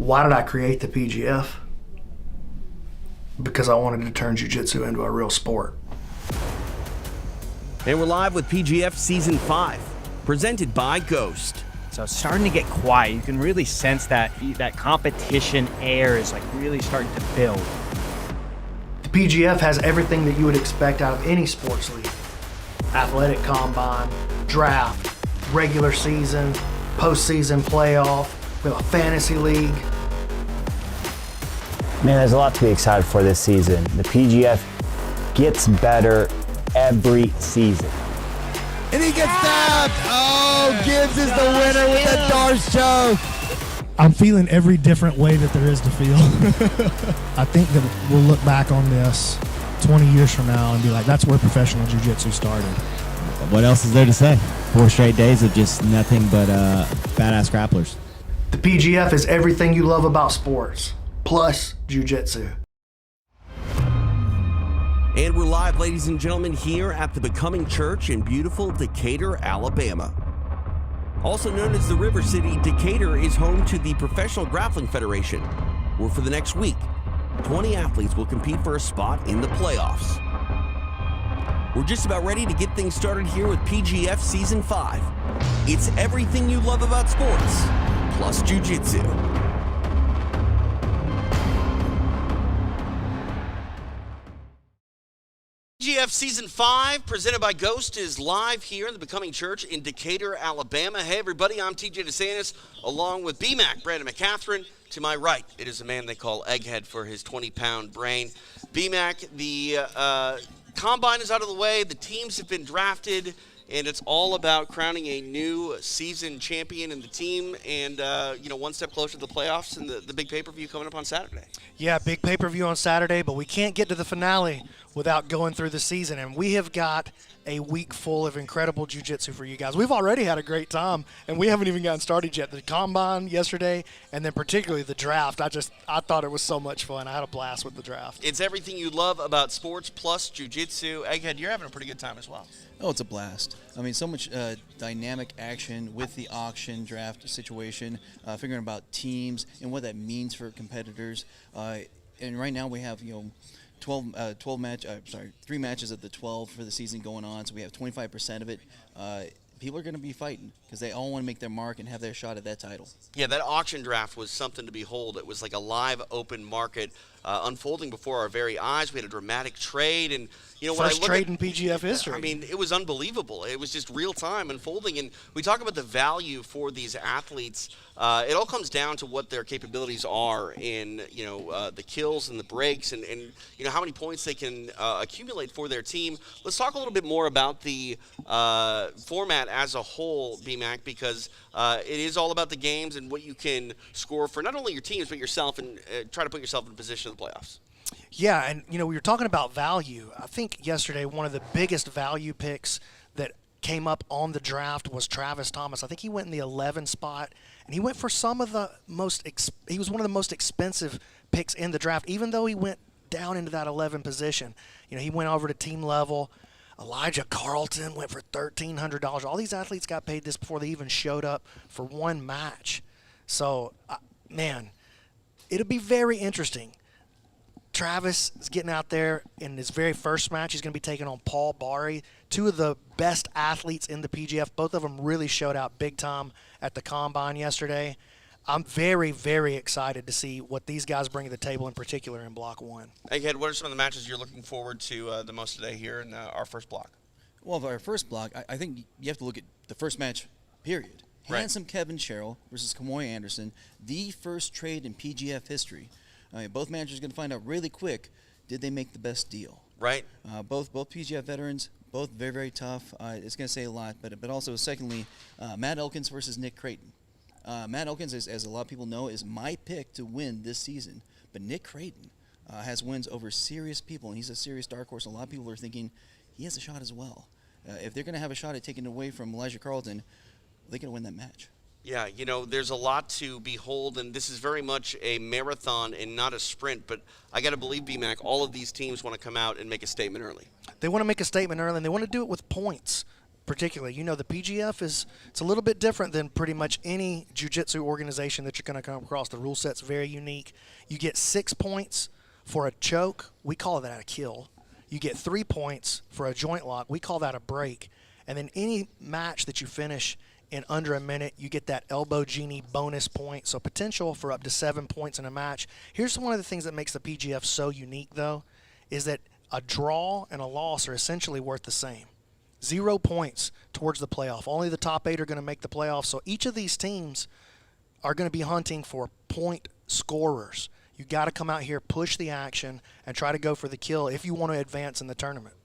Why did I create the PGF? Because I wanted to turn jiu-jitsu into a real sport. And we're live with PGF Season 5, presented by Ghost. So it's starting to get quiet. You can really sense that competition air is like really starting to build. The PGF has everything that you would expect out of any sports league. Athletic combine, draft, regular season, postseason playoff, we have a fantasy league. Man, there's a lot to be excited for this season. The PGF gets better every season. And he gets stabbed! Oh, Gibbs is the winner with the Darce choke! I'm feeling every different way that there is to feel. I think that we'll look back on this 20 years from now and be like, that's where professional jiu-jitsu started. What else is there to say? 4 straight days of just nothing but badass grapplers. The PGF is everything you love about sports, plus jiu-jitsu. And we're live, ladies and gentlemen, here at the Becoming Church in beautiful Decatur, Alabama. Also known as the River City, Decatur is home to the Professional Grappling Federation, where for the next week, 20 athletes will compete for a spot in the playoffs. We're just about ready to get things started here with PGF Season 5. It's everything you love about sports, plus jiu-jitsu. PGF Season 5, presented by Ghost, is live here in the Becoming Church in Decatur, Alabama. Hey, everybody, I'm TJ DeSantis, along with BMAC, Brandon McCatherine. To my right, it is a man they call Egghead for his 20-pound brain. BMAC, the combine is out of the way, the teams have been drafted, and it's all about crowning a new season champion in the team and, one step closer to the playoffs and the big pay-per-view coming up on Saturday. Yeah, big pay-per-view on Saturday, but we can't get to the finale without going through the season, and we have got a week full of incredible jiu-jitsu for you guys. We've already had a great time, and we haven't even gotten started yet. The combine yesterday, and then particularly the draft. I thought it was so much fun. I had a blast with the draft. It's everything you love about sports plus jiu-jitsu. Egghead, you're having a pretty good time as well. Oh, it's a blast. I mean, so much dynamic action with the auction draft situation, figuring about teams and what that means for competitors. And right now we have, 3 matches of the 12 for the season going on, so we have 25% of it. People are going to be fighting because they all want to make their mark and have their shot at that title. Yeah, that auction draft was something to behold. It was like a live open market unfolding before our very eyes. We had a dramatic trade, and first trade in PGF history. I mean, it was unbelievable. It was just real time unfolding, and we talk about the value for these athletes. It all comes down to what their capabilities are in the kills and the breaks, and how many points they can accumulate for their team. Let's talk a little bit more about the format as a whole, BMAC, because it is all about the games and what you can score for not only your teams but yourself, and try to put yourself in a position of the playoffs. Yeah, and we were talking about value. I think yesterday one of the biggest value picks that came up on the draft was Travis Thomas. I think he went in the 11 spot, and he went for some of the he was one of the most expensive picks in the draft, even though he went down into that 11 position. He went over to team level. Elijah Carlton went for $1,300. All these athletes got paid this before they even showed up for one match. So, man, it'll be very interesting. Travis is getting out there in his very first match. He's going to be taking on Paul Bari, 2 of the best athletes in the PGF. Both of them really showed out big time at the combine yesterday. I'm very, very excited to see what these guys bring to the table, in particular in Block 1. Egghead, what are some of the matches you're looking forward to the most today here in our first block? Well, for our first block, I think you have to look at the first match, period. Right. Handsome Kevin Sherrill versus Kamoy Anderson, the first trade in PGF history. Both managers are going to find out really quick, did they make the best deal? Right. Both PGF veterans, both very, very tough. It's going to say a lot, but also, secondly, Matt Elkins versus Nick Kraton. Matt Elkins, as a lot of people know, is my pick to win this season. But Nick Kraton has wins over serious people, and he's a serious dark horse. A lot of people are thinking he has a shot as well. If they're going to have a shot at taking it away from Elijah Carlton, they're going to win that match. Yeah, there's a lot to behold, and this is very much a marathon and not a sprint. But I got to believe, BMAC, all of these teams want to come out and make a statement early. They want to make a statement early, and they want to do it with points. particularly. You know, the PGF it's a little bit different than pretty much any jiu-jitsu organization that you're going to come across. The rule set's very unique. You get 6 points for a choke. We call that a kill. You get 3 points for a joint lock. We call that a break. And then any match that you finish in under a minute, you get that elbow genie bonus point. So potential for up to 7 points in a match. Here's one of the things that makes the PGF so unique, though, is that a draw and a loss are essentially worth the same. 0 points towards the playoff. Only the top 8 are going to make the playoff. So each of these teams are going to be hunting for point scorers. You got to come out here, push the action, and try to go for the kill if you want to advance in the tournament.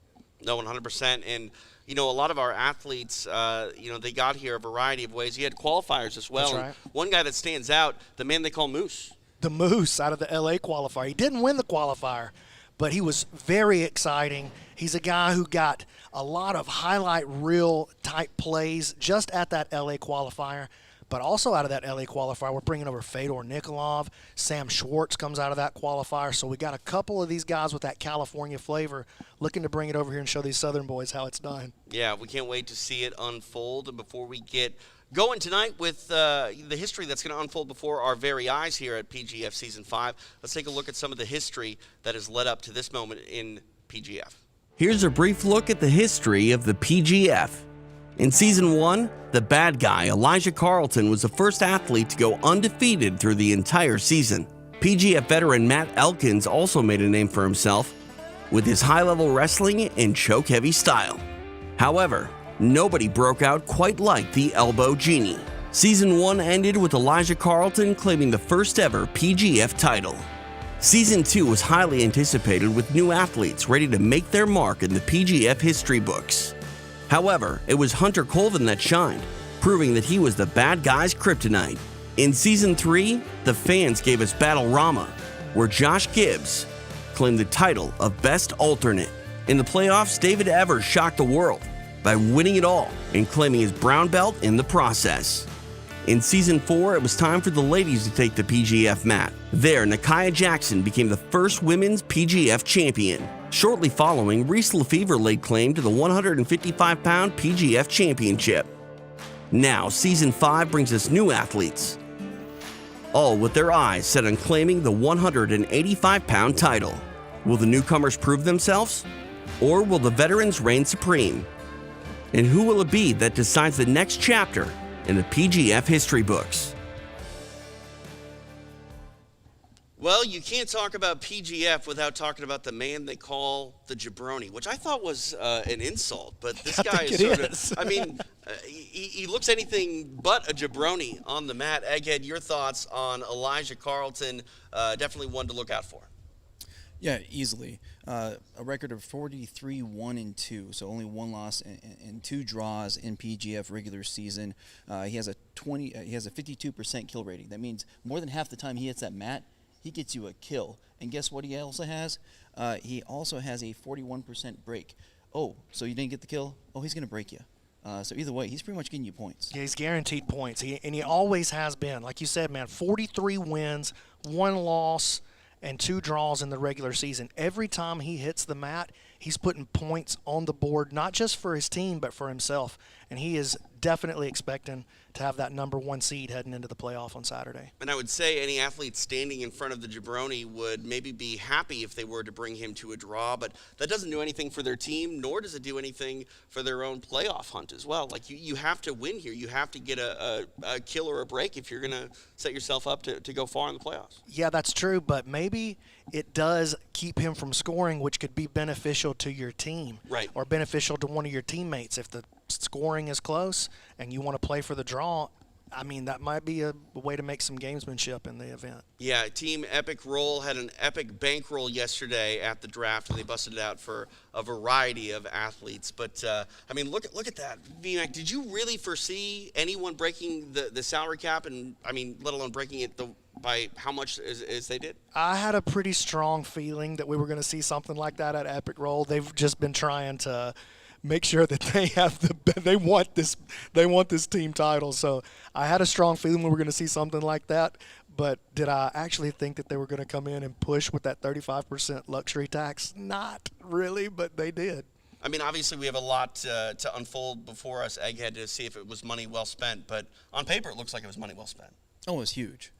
No, 100%. And, you know, a lot of our athletes, they got here a variety of ways. You had qualifiers as well. That's right. And one guy that stands out, the man they call Moose. The Moose out of the LA qualifier. He didn't win the qualifier, but he was very exciting. He's a guy who got a lot of highlight reel type plays just at that LA qualifier. But also out of that LA qualifier, we're bringing over Fedor Nikolov. Sam Schwartz comes out of that qualifier. So we got a couple of these guys with that California flavor looking to bring it over here and show these Southern boys how it's done. Yeah, we can't wait to see it unfold. And before we get going tonight with the history that's going to unfold before our very eyes here at PGF Season 5, let's take a look at some of the history that has led up to this moment in PGF. Here's a brief look at the history of the PGF. In Season 1, the bad guy, Elijah Carlton, was the first athlete to go undefeated through the entire season. PGF veteran Matt Elkins also made a name for himself with his high-level wrestling and choke-heavy style. However, nobody broke out quite like the Elbow Genie. Season 1 ended with Elijah Carlton claiming the first ever PGF title. Season 2 was highly anticipated with new athletes ready to make their mark in the PGF history books. However, it was Hunter Colvin that shined, proving that he was the bad guy's kryptonite. In Season 3, the fans gave us Battle Rama, where Josh Gibbs claimed the title of Best Alternate. In the playoffs, David Evers shocked the world by winning it all and claiming his brown belt in the process. In Season 4, it was time for the ladies to take the PGF mat. There, Nakia Jackson became the first women's PGF champion. Shortly following, Reese Lefevre laid claim to the 155-pound PGF championship. Now, Season 5 brings us new athletes, all with their eyes set on claiming the 185-pound title. Will the newcomers prove themselves? Or will the veterans reign supreme? And who will it be that decides the next chapter in the PGF history books? Well, you can't talk about PGF without talking about the man they call the jabroni, which I thought was an insult. But this guy is sort of, I mean, he looks anything but a jabroni on the mat. Egghead, your thoughts on Elijah Carlton? Definitely one to look out for. Yeah, easily. A record of 43-1-2, so only one loss and 2 draws in PGF regular season. He has a 52% kill rating. That means more than half the time he hits that mat, he gets you a kill. And guess what he also has? He also has a 41% break. Oh, so you didn't get the kill? Oh, he's going to break you. So either way, he's pretty much getting you points. Yeah, he's guaranteed points. He always has been. Like you said, man, 43 wins, 1 loss, and 2 draws in the regular season. Every time he hits the mat, he's putting points on the board, not just for his team, but for himself. And he is definitely expecting to have that #1 seed heading into the playoff on Saturday. And I would say any athlete standing in front of the jabroni would maybe be happy if they were to bring him to a draw, but that doesn't do anything for their team, nor does it do anything for their own playoff hunt as well. Like, you have to win here. You have to get a kill or a break if you're going to set yourself up to go far in the playoffs. Yeah, that's true, but maybe it does keep him from scoring, which could be beneficial to your team. Right. Or beneficial to one of your teammates. If the scoring is close and you want to play for the draw, I mean, that might be a way to make some gamesmanship in the event. Yeah, Team Epic Roll had an epic bankroll yesterday at the draft, and they busted it out for a variety of athletes. But, I mean, look at that. VMAC, did you really foresee anyone breaking the salary cap, and, I mean, let alone breaking it by how much as they did? I had a pretty strong feeling that we were going to see something like that at Epic Roll. They've just been trying to make sure that they want this team title. So I had a strong feeling we were going to see something like that. But did I actually think that they were going to come in and push with that 35% luxury tax? Not really, but they did. I mean, obviously we have a lot to unfold before us, Egghead, to see if it was money well spent. But on paper, it looks like it was money well spent. Oh, it's huge.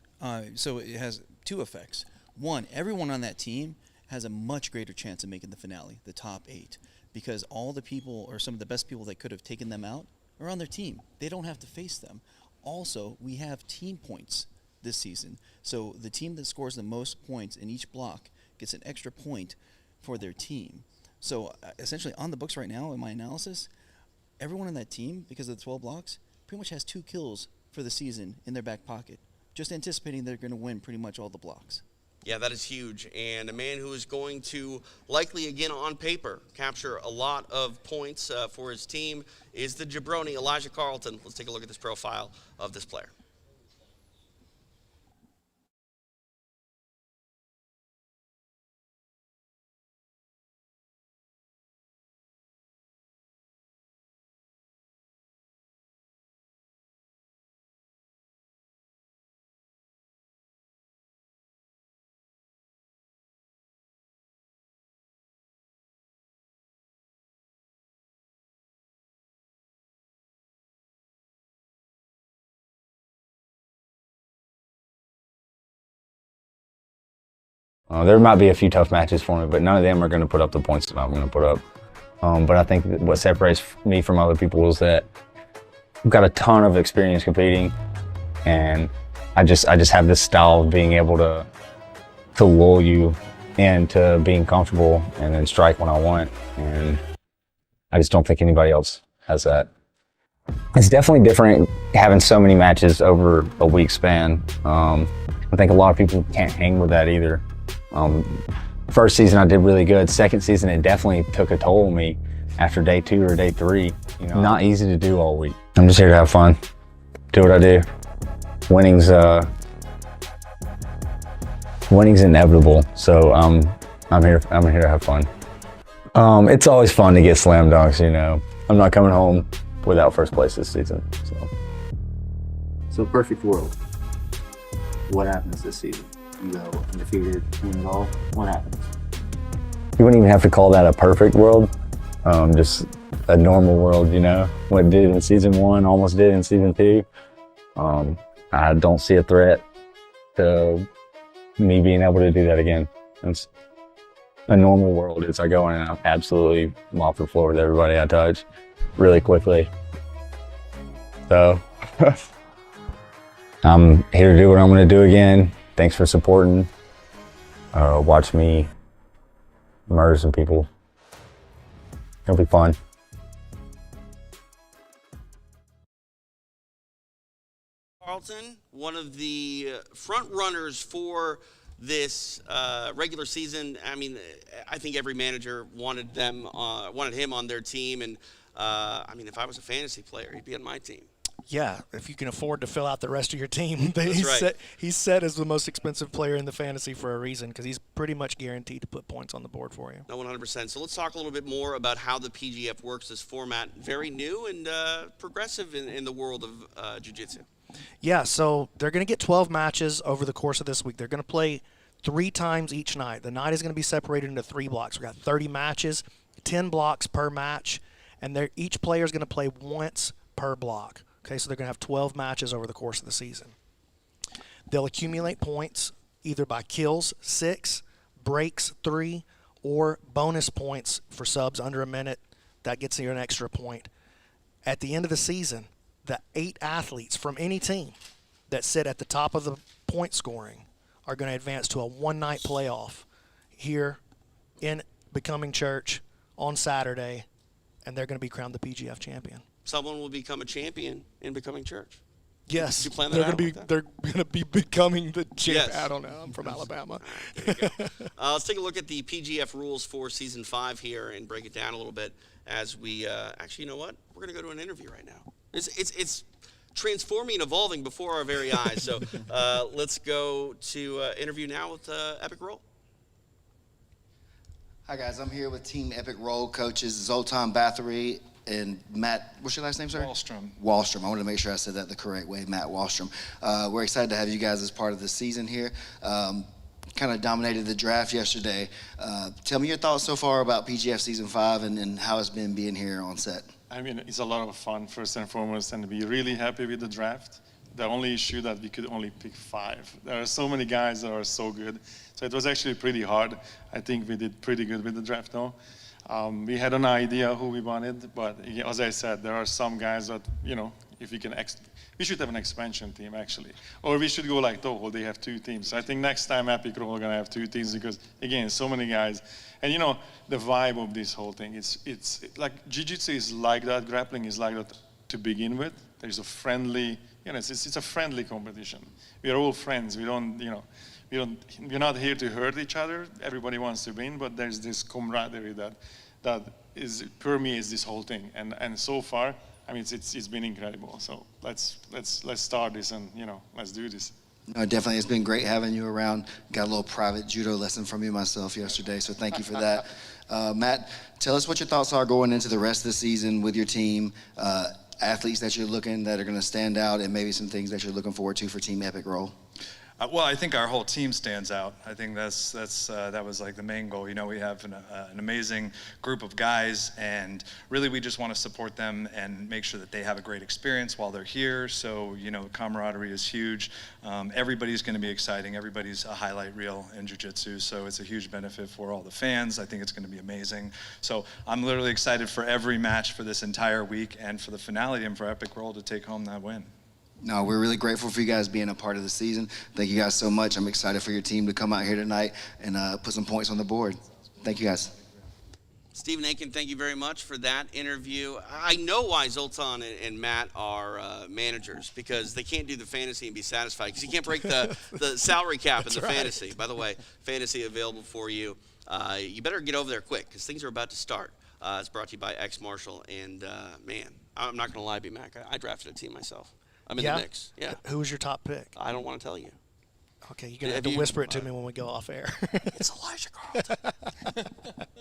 So it has two effects. One, everyone on that team has a much greater chance of making the finale, the top 8, because all the people, or some of the best people that could have taken them out, are on their team. They don't have to face them. Also, we have team points this season. So the team that scores the most points in each block gets an extra point for their team. So essentially on the books right now, in my analysis, everyone on that team, because of the 12 blocks, pretty much has 2 kills for the season in their back pocket, just anticipating they're going to win pretty much all the blocks. Yeah, that is huge. And a man who is going to likely, again on paper, capture a lot of points for his team is the jabroni, Elijah Carlton. Let's take a look at this profile of this player. There might be a few tough matches for me, but none of them are going to put up the points that I'm going to put up. But I think that what separates me from other people is that I've got a ton of experience competing, and I just have this style of being able to lull you into being comfortable and then strike when I want. And I just don't think anybody else has that. It's definitely different having so many matches over a week span. I think a lot of people can't hang with that either. First season I did really good. Second season it definitely took a toll on me after day 2 or day 3. You know, not easy to do all week. I'm just here to have fun, do what I do. Winning's inevitable, so I'm here to have fun. It's always fun to get slam dunks. You know, I'm not coming home without first place this season. So perfect world. What happens this season? You go undefeated, win it all. What happens? You wouldn't even have to call that a perfect world. Just a normal world, you know. What it did in season 1, almost did in season 2. I don't see a threat to me being able to do that again. It's a normal world. Is I go in and I absolutely mop the floor with everybody I touch really quickly. So I'm here to do what I'm going to do again. Thanks for supporting. Watch me murder some people. It'll be fun. Carlton, one of the front runners for this regular season. I mean, I think every manager wanted him on their team, and I mean, if I was a fantasy player, he'd be on my team. Yeah, if you can afford to fill out the rest of your team. That's right. He's set as the most expensive player in the fantasy for a reason, because he's pretty much guaranteed to put points on the board for you. No, 100%. So let's talk a little bit more about how the PGF works. This format, very new and progressive in the world of jiu-jitsu. Yeah, so they're going to get 12 matches over the course of this week. They're going to play 3 times each night. The night is going to be separated into 3 blocks. We've got 30 matches, 10 blocks per match, and each player is going to play once per block. Okay, so they're going to have 12 matches over the course of the season. They'll accumulate points either by kills, 6, breaks, 3, or bonus points for subs under a minute. That gets you an extra point. At the end of the season, the 8 athletes from any team that sit at the top of the point scoring are going to advance to a one-night playoff here in Becoming Church on Saturday, and they're going to be crowned the PGF champion. Someone will become a champion in Becoming Church. Yes, Did you plan that out like that? They're going to be becoming the champ. Yes. I don't know. I'm from Alabama. Let's take a look at the PGF rules for Season 5 here and break it down a little bit as we actually, you know what? We're going to go to an interview right now. It's transforming and evolving before our very eyes. So let's go to interview now with Epic Roll. Hi, guys. I'm here with Team Epic Roll coaches Zoltan Bathory and Matt, what's your last name, sir? Wallstrom. I wanted to make sure I said that the correct way, Matt Wallstrom. We're excited to have you guys as part of the season here. kind of dominated the draft yesterday. Tell me your thoughts so far about PGF Season 5 and how it's been being here on set. I mean, it's a lot of fun, first and foremost, and we're really happy with the draft. The only issue that we could only pick 5. There are so many guys that are so good. So it was actually pretty hard. I think we did pretty good with the draft, though. We had an idea who we wanted, but as I said, there are some guys that, you know, if we can, we should have an expansion team, actually. Or we should go like Tourville, they have 2 teams. So I think next time Epic Roll are going to have 2 teams because, again, so many guys. And, you know, the vibe of this whole thing, it's like jiu-jitsu is like that, grappling is like that to begin with. There's a friendly, you know, it's a friendly competition. We are all friends. We don't, you know, we're not here to hurt each other. Everybody wants to win, but there's this camaraderie that permeates this whole thing. And so far, I mean, it's been incredible. So let's start this and, you know, let's do this. No, definitely. It's been great having you around. Got a little private judo lesson from you myself yesterday, so thank you for that. Matt, tell us what your thoughts are going into the rest of the season with your team, athletes that you're that are going to stand out, and maybe some things that you're looking forward to for Team Epic Roll. Well, I think our whole team stands out. I think that was like the main goal. You know, we have an amazing group of guys, and really we just want to support them and make sure that they have a great experience while they're here. So, you know, camaraderie is huge. Everybody's going to be exciting. Everybody's a highlight reel in jiu-jitsu, so it's a huge benefit for all the fans. I think it's going to be amazing. So I'm literally excited for every match for this entire week and for the finale and for Epic Roll to take home that win. No, we're really grateful for you guys being a part of the season. Thank you guys so much. I'm excited for your team to come out here tonight and put some points on the board. Thank you guys. Stephen Aiken, thank you very much for that interview. I know why Zoltan and Matt are managers, because they can't do the fantasy and be satisfied, because you can't break the salary cap in the fantasy. By the way, fantasy available for you. You better get over there quick, because things are about to start. It's brought to you by X Marshall. And, man, I'm not going to lie, B-Mac. I drafted a team myself. I'm in the mix. Yeah. Who was your top pick? I don't want to tell you. Okay, you're going to have to whisper it to me when we go off air. It's Elijah Carlton.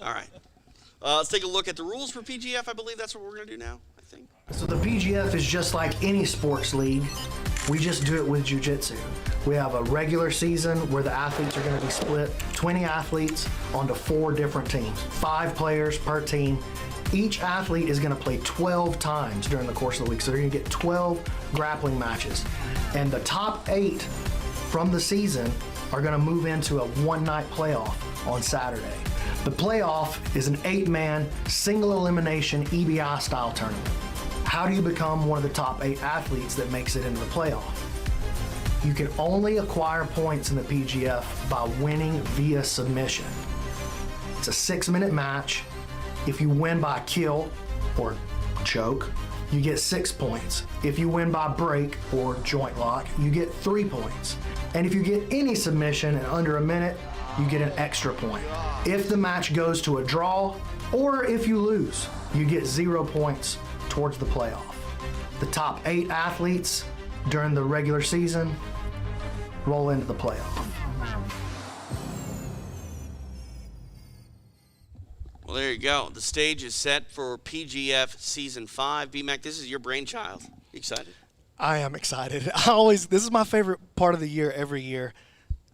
All right. Let's take a look at the rules for PGF. I believe that's what we're going to do now, I think. So the PGF is just like any sports league. We just do it with jiu-jitsu. We have a regular season where the athletes are going to be split, 20 athletes onto 4 different teams, 5 players per team. Each athlete is going to play 12 times during the course of the week. So they're going to get 12 grappling matches. And the top 8 from the season are going to move into a one-night playoff on Saturday. The playoff is an 8-man single-elimination EBI style tournament. How do you become one of the top 8 athletes that makes it into the playoff? You can only acquire points in the PGF by winning via submission. It's a 6-minute match. If you win by kill or choke, you get 6 points. If you win by break or joint lock, you get 3 points. And if you get any submission in under a minute, you get an extra point. If the match goes to a draw, or if you lose, you get 0 points towards the playoff. The top 8 athletes during the regular season roll into the playoff. Well, there you go. The stage is set for PGF Season 5. B-Mac, this is your brainchild. You excited? I am excited. This is my favorite part of the year every year.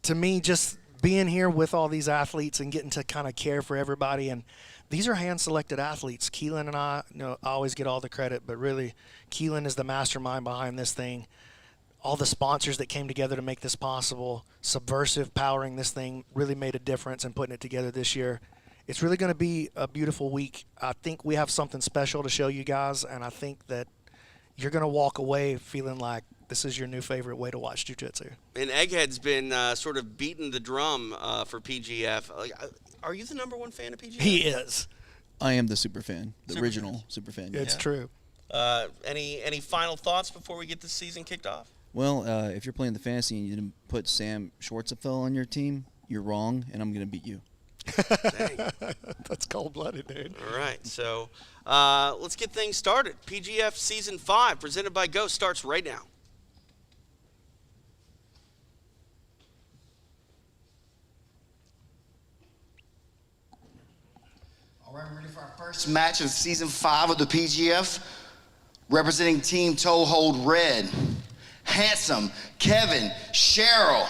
To me, just being here with all these athletes and getting to kind of care for everybody. And these are hand-selected athletes. Keelan and I, I always get all the credit, but really, Keelan is the mastermind behind this thing. All the sponsors that came together to make this possible, Subversive powering this thing, really made a difference in putting it together this year. It's really going to be a beautiful week. I think we have something special to show you guys, and I think that you're going to walk away feeling like this is your new favorite way to watch jiu-jitsu. And Egghead's been sort of beating the drum for PGF. Are you the #1 fan of PGF? He is. I am the super fan, the original super fan. It's true. Any final thoughts before we get this season kicked off? Well, if you're playing the fantasy and you didn't put Sam Schwarzenfeld on your team, you're wrong, and I'm going to beat you. That's cold-blooded, dude. All right, so let's get things started. PGF Season 5, presented by Ghost, starts right now. All right, we're ready for our first match of Season 5 of the PGF. Representing Team Toehold Red, Handsome Kevin Sherrill.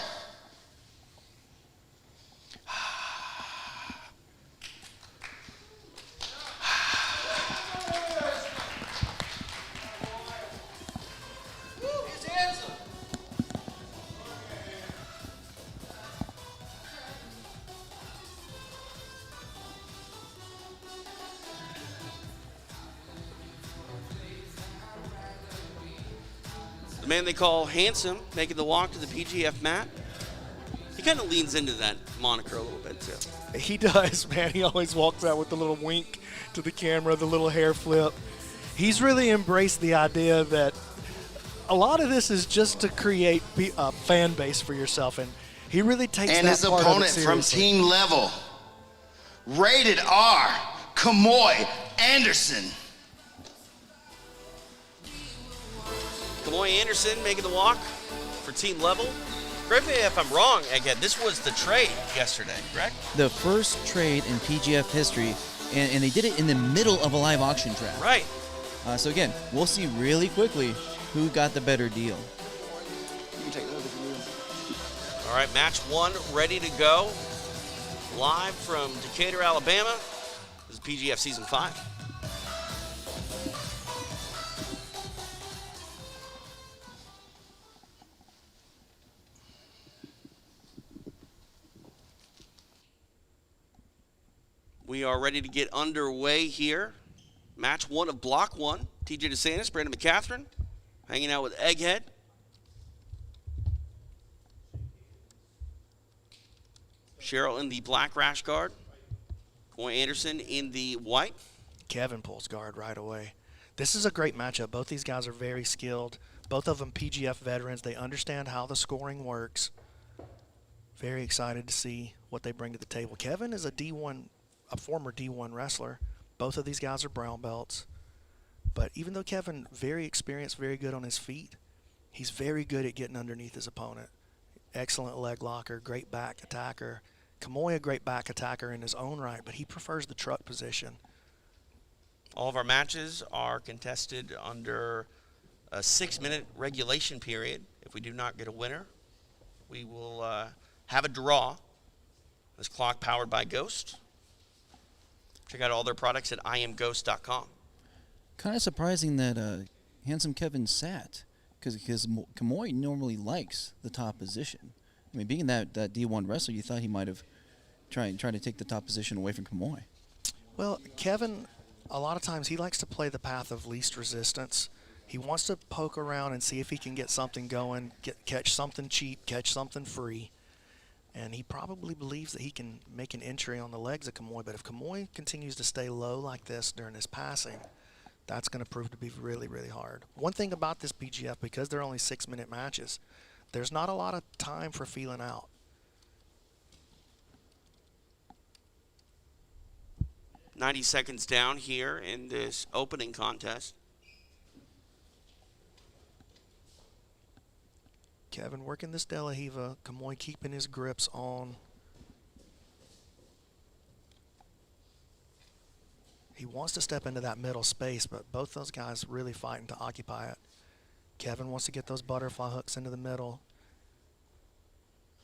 The man they call Handsome, making the walk to the PGF mat. He kind of leans into that moniker a little bit, too. He does, man. He always walks out with the little wink to the camera, the little hair flip. He's really embraced the idea that a lot of this is just to create a fan base for yourself, and he really takes and that his part opponent of it from seriously. team level, rated R, Kamoy Anderson. Kamoy Anderson making the walk for team level. Correct me if I'm wrong, again, this was the trade yesterday, correct? The first trade in PGF history, and they did it in the middle of a live auction draft. Right. So again, we'll see really quickly who got the better deal. All right, match 1 ready to go. Live from Decatur, Alabama. This is PGF Season 5. We are ready to get underway here. Match 1 of Block 1. TJ DeSantis, Brandon McCathron, hanging out with Egghead. Cheryl in the black rash guard. Kamoy Anderson in the white. Kevin pulls guard right away. This is a great matchup. Both these guys are very skilled. Both of them PGF veterans. They understand how the scoring works. Very excited to see what they bring to the table. Kevin is a former D1 wrestler. Both of these guys are brown belts. But even though Kevin, very experienced, very good on his feet, he's very good at getting underneath his opponent. Excellent leg locker, great back attacker. Kamoy, a great back attacker in his own right, but he prefers the truck position. All of our matches are contested under a 6-minute regulation period. If we do not get a winner, we will have a draw. This clock powered by Ghost. Check out all their products at iamghost.com. Kind of surprising that Handsome Kevin sat, because Kamoy normally likes the top position. I mean, being that D1 wrestler, you thought he might have tried to take the top position away from Kamoy. Well, Kevin, a lot of times he likes to play the path of least resistance. He wants to poke around and see if he can get something going, catch something cheap, catch something free. And he probably believes that he can make an entry on the legs of Kamoy. But if Kamoy continues to stay low like this during his passing, that's going to prove to be really, really hard. One thing about this PGF, because they're only 6-minute matches, there's not a lot of time for feeling out. .90 seconds down here in this opening contest. Kevin working this De La Hiva, Kamoy keeping his grips on. He wants to step into that middle space, but both those guys really fighting to occupy it. Kevin wants to get those butterfly hooks into the middle,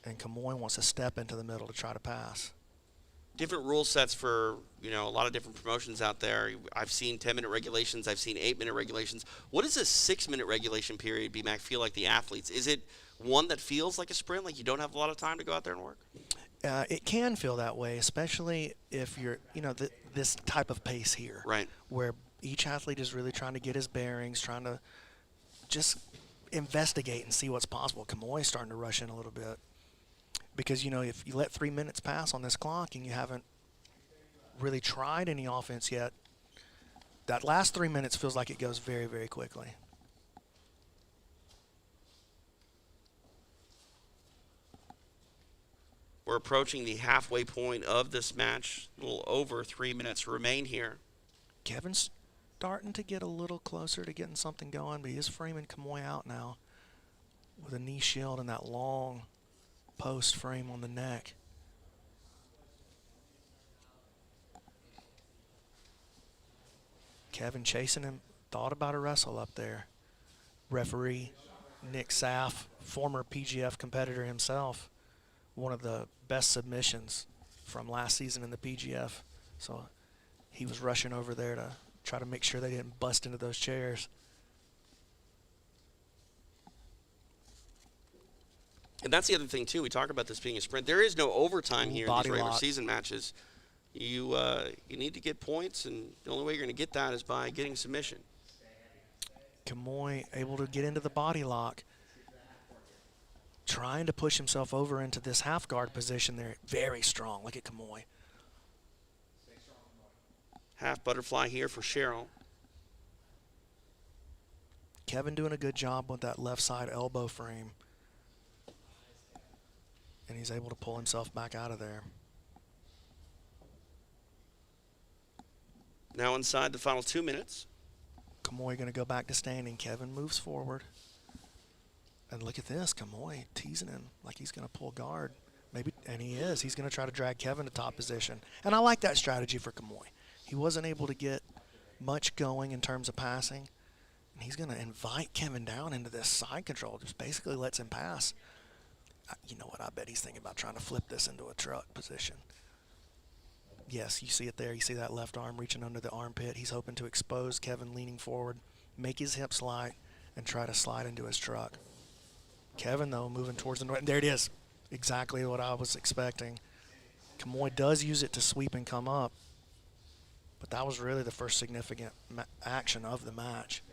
and Kamoy wants to step into the middle to try to pass. Different rule sets for, a lot of different promotions out there. I've seen 10-minute regulations. I've seen 8-minute regulations. What does a 6-minute regulation period, B-Mac, feel like the athletes? Is it one that feels like a sprint, like you don't have a lot of time to go out there and work? It can feel that way, especially if you're, this type of pace here. Right. Where each athlete is really trying to get his bearings, trying to just investigate and see what's possible. Kamoy's starting to rush in a little bit. Because, if you let 3 minutes pass on this clock and you haven't really tried any offense yet, that last 3 minutes feels like it goes very, very quickly. We're approaching the halfway point of this match. A little over 3 minutes remain here. Kevin's starting to get a little closer to getting something going, but he is framing Kamoy out now with a knee shield and that long post frame on the neck. Kevin chasing him, thought about a wrestle up there. Referee Nick Saff, former PGF competitor himself, one of the best submissions from last season in the PGF. So he was rushing over there to try to make sure they didn't bust into those chairs. And that's the other thing, too. We talk about this being a sprint. There is no overtime here in these regular season matches. You need to get points, and the only way you're going to get that is by getting submission. Kamoy able to get into the body lock. Trying to push himself over into this half guard position there. Very strong. Look at Kamoy. Half butterfly here for Cheryl. Kevin doing a good job with that left side elbow frame. And he's able to pull himself back out of there. Now inside the final 2 minutes. Kamoy going to go back to standing. Kevin moves forward. And look at this, Kamoy teasing him like he's going to pull guard. Maybe, and he is. He's going to try to drag Kevin to top position. And I like that strategy for Kamoy. He wasn't able to get much going in terms of passing. And he's going to invite Kevin down into this side control. Just basically lets him pass. You know what? I bet he's thinking about trying to flip this into a truck position. Yes, you see it there. You see that left arm reaching under the armpit. He's hoping to expose Kevin leaning forward, make his hips light, and try to slide into his truck. Kevin, though, moving towards the north. There it is. Exactly what I was expecting. Kamoy does use it to sweep and come up. But that was really the first significant action of the match.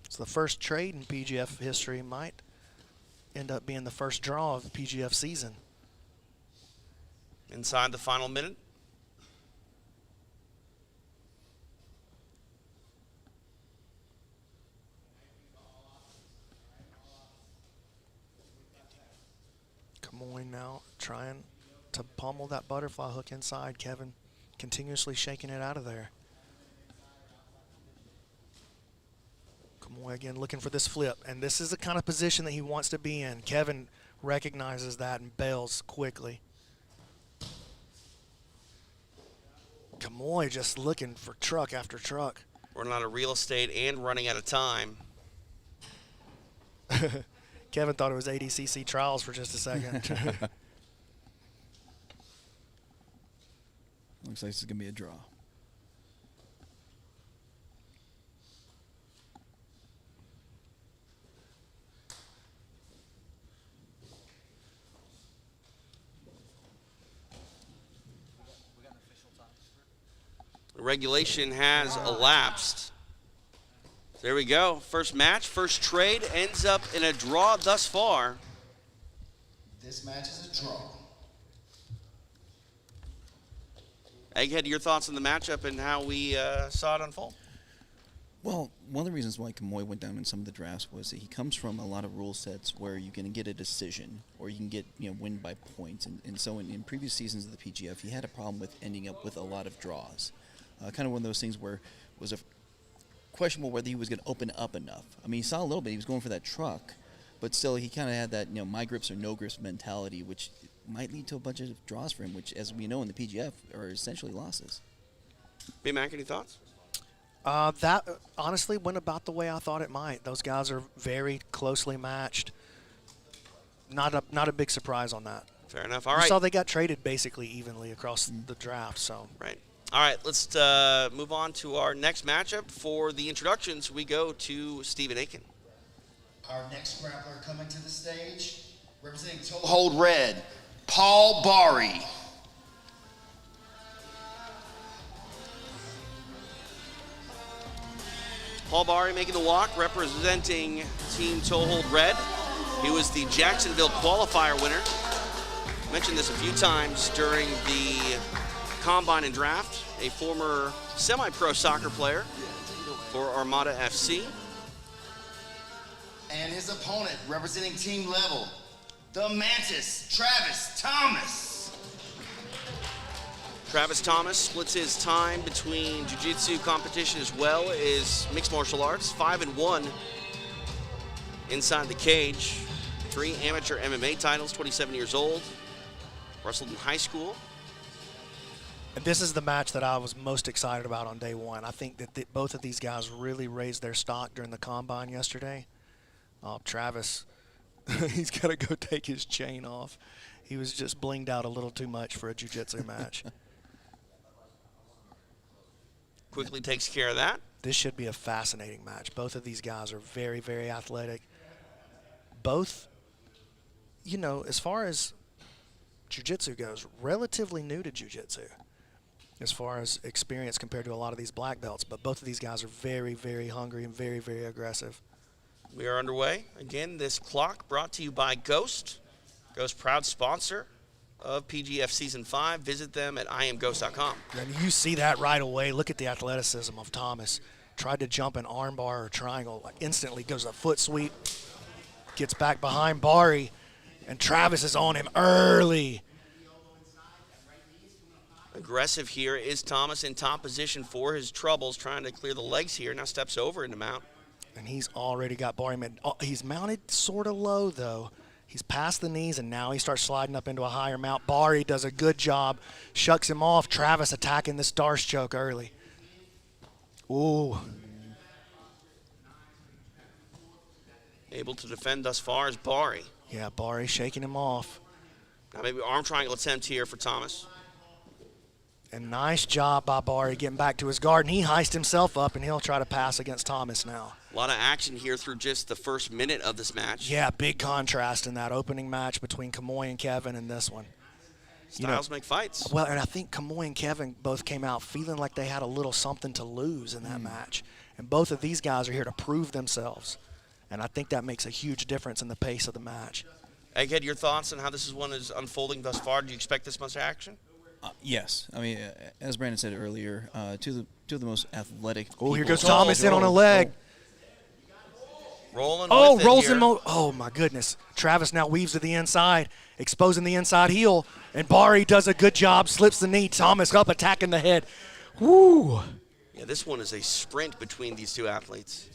So the first trade in PGF history might end up being the first draw of the PGF season. Inside the final minute. Kamoy now trying to pummel that butterfly hook inside. Kevin continuously shaking it out of there. Kamoy again looking for this flip, and this is the kind of position that he wants to be in. Kevin recognizes that and bails quickly. Kamoy just looking for truck after truck. Running out of real estate and running out of time. Kevin thought it was ADCC trials for just a second. Looks like this is going to be a draw. Regulation has elapsed. There we go. First match, first trade ends up in a draw thus far. This match is a draw. Egghead, your thoughts on the matchup and how we saw it unfold? Well, one of the reasons why Kamoy went down in some of the drafts was that he comes from a lot of rule sets where you can get a decision or you can get win by points. And so in previous seasons of the PGF, he had a problem with ending up with a lot of draws. Kind of one of those things where it was questionable whether he was going to open up enough. I mean, he saw a little bit. He was going for that truck, but still he kind of had that my grips or no grips mentality, which might lead to a bunch of draws for him, which, as we know in the PGF, are essentially losses. B-Mac, any thoughts? That honestly went about the way I thought it might. Those guys are very closely matched. Not a big surprise on that. Fair enough. All right. You saw they got traded basically evenly across the draft. So right. All right, let's move on to our next matchup. For the introductions, we go to Stephen Aiken. Our next grappler coming to the stage, representing Hold Red, Paul Bari. Paul Bari making the walk, representing Team Toehold Red. He was the Jacksonville qualifier winner. Mentioned this a few times during the Combine and Draft, a former semi-pro soccer player for Armada FC. And his opponent, representing Team Level, the Mantis, Travis Thomas. Travis Thomas splits his time between jiu-jitsu competition as well as mixed martial arts, 5-1 inside the cage. 3 amateur MMA titles, 27 years old, wrestled in high school. And this is the match that I was most excited about on day one. I think that both of these guys really raised their stock during the Combine yesterday. Travis, he's got to go take his chain off. He was just blinged out a little too much for a jiu-jitsu match. Quickly takes care of that. This should be a fascinating match. Both of these guys are very, very athletic. Both, as far as jiu-jitsu goes, relatively new to jiu-jitsu. as far as experience compared to a lot of these black belts. But both of these guys are very, very hungry and very, very aggressive. We are underway. Again, this clock brought to you by Ghost. Ghost, proud sponsor of PGF Season 5. Visit them at imghost.com. And you see that right away. Look at the athleticism of Thomas. Tried to jump an armbar or triangle. Instantly goes a foot sweep. Gets back behind Bari. And Travis is on him early. Aggressive here is Thomas in top position for his troubles, trying to clear the legs here. Now steps over into mount. And he's already got Bari. He's mounted sort of low, though. He's past the knees, and now he starts sliding up into a higher mount. Bari does a good job. Shucks him off. Travis attacking this Darce choke early. Ooh. Able to defend thus far is Bari. Yeah, Bari shaking him off. Now maybe arm triangle attempt here for Thomas. And nice job by Bari getting back to his guard. And he heist himself up, and he'll try to pass against Thomas now. A lot of action here through just the first minute of this match. Yeah, big contrast in that opening match between Kamoy and Kevin and this one. Styles make fights. Well, and I think Kamoy and Kevin both came out feeling like they had a little something to lose in that match. And both of these guys are here to prove themselves. And I think that makes a huge difference in the pace of the match. Egghead, your thoughts on how this one is unfolding thus far? Do you expect this much action? Yes. I mean, as Brandon said earlier, two of the most athletic people. Here goes Thomas in on a leg. Rolling rolls him. Oh, my goodness. Travis now weaves to the inside, exposing the inside heel. And Bari does a good job, slips the knee. Thomas up, attacking the head. Woo. Yeah, this one is a sprint between these two athletes.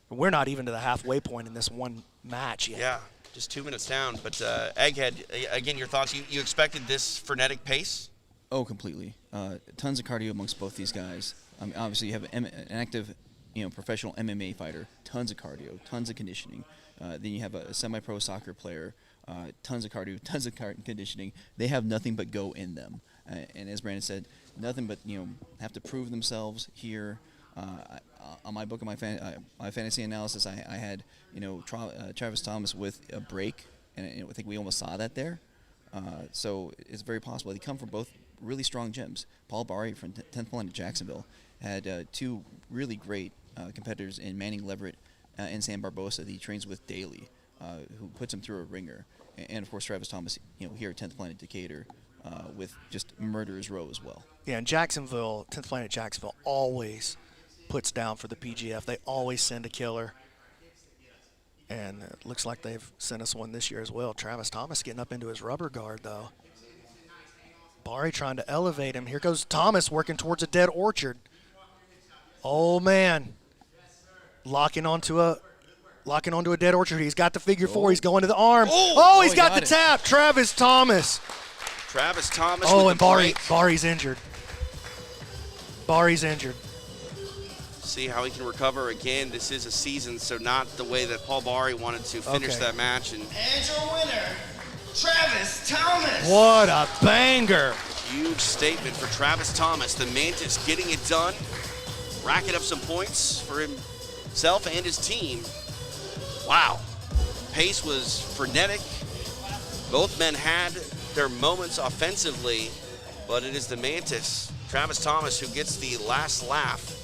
We're not even to the halfway point in this one match yet. Yeah, just 2 minutes down. But Egghead, again, your thoughts. You expected this frenetic pace? Oh, completely. Tons of cardio amongst both these guys. I mean, obviously, you have an active, professional MMA fighter. Tons of cardio, tons of conditioning. Then you have a semi-pro soccer player. Tons of cardio, tons of conditioning. They have nothing but go in them. And as Brandon said, nothing but have to prove themselves here. On my book of my fantasy analysis, I had Travis Thomas with a break, and I think we almost saw that there. So it's very possible. They come from both really strong gyms. Paul Bari from 10th Planet Jacksonville had two really great competitors in Manning Leverett and Sam Barbosa that he trains with daily, who puts him through a ringer. And of course, Travis Thomas, here at 10th Planet Decatur, with just Murderer's Row as well. Yeah, and Jacksonville, 10th Planet Jacksonville, always puts down for the PGF. They always send a killer. And it looks like they've sent us one this year as well. Travis Thomas getting up into his rubber guard, though. Bari trying to elevate him. Here goes Thomas working towards a dead orchard. Oh, man. Locking onto a dead orchard. He's got the figure four. He's going to the arm. He's got the tap. Travis Thomas. Travis Thomas. Oh, and Bari's injured. Bari's injured. See how he can recover again. This is a season, so not the way that Paul Bari wanted to finish that match. And your winner, Travis Thomas. What a banger. Huge statement for Travis Thomas. The Mantis getting it done, racking up some points for himself and his team. Wow. Pace was frenetic. Both men had their moments offensively, but it is the Mantis, Travis Thomas, who gets the last laugh.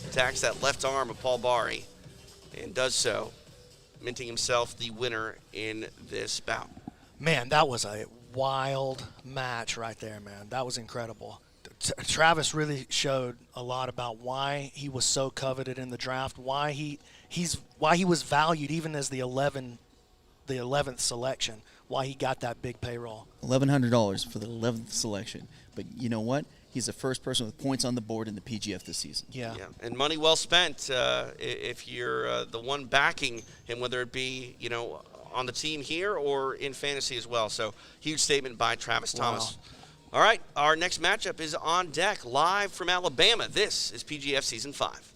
Attacks that left arm of Paul Bari and does so, minting himself the winner in this bout. Man, that was a wild match right there, man. That was incredible. Travis really showed a lot about why he was so coveted in the draft, why he was valued even as the 11th selection, why he got that big payroll. $1,100 for the 11th selection. But you know what? He's the first person with points on the board in the PGF this season. Yeah. And money well spent if you're the one backing him, whether it be, on the team here or in fantasy as well. So huge statement by Travis Thomas. All right, our next matchup is on deck, live from Alabama. This is PGF Season 5.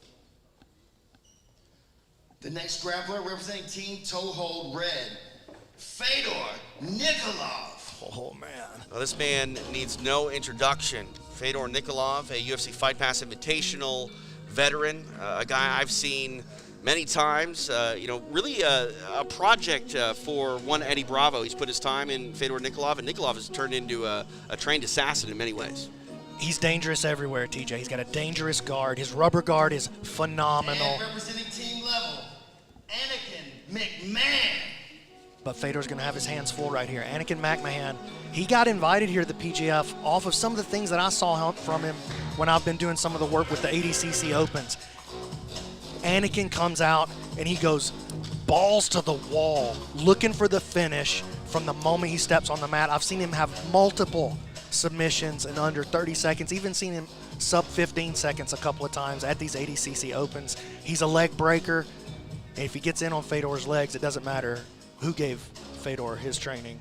The next grappler representing Team Toehold Red, Fedor Nikolov. Oh, man. Well, this man needs no introduction. Fedor Nikolov, a UFC Fight Pass Invitational veteran, a guy I've seen many times. Really a project for one Eddie Bravo. He's put his time in Fedor Nikolov, and Nikolov has turned into a trained assassin in many ways. He's dangerous everywhere, TJ. He's got a dangerous guard. His rubber guard is phenomenal. And representing team level, Anakin McMahon. But Fedor's going to have his hands full right here. Anakin McMahon, he got invited here to the PGF off of some of the things that I saw from him when I've been doing some of the work with the ADCC Opens. Anakin comes out and he goes balls to the wall, looking for the finish from the moment he steps on the mat. I've seen him have multiple submissions in under 30 seconds, even seen him sub 15 seconds a couple of times at these ADCC Opens. He's a leg breaker, and if he gets in on Fedor's legs, it doesn't matter who gave Fedor his training.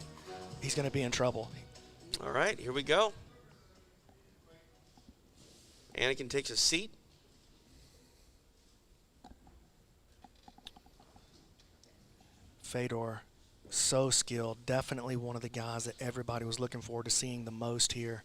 He's going to be in trouble. All right, here we go. Anakin takes a seat. Fedor, so skilled. Definitely one of the guys that everybody was looking forward to seeing the most here.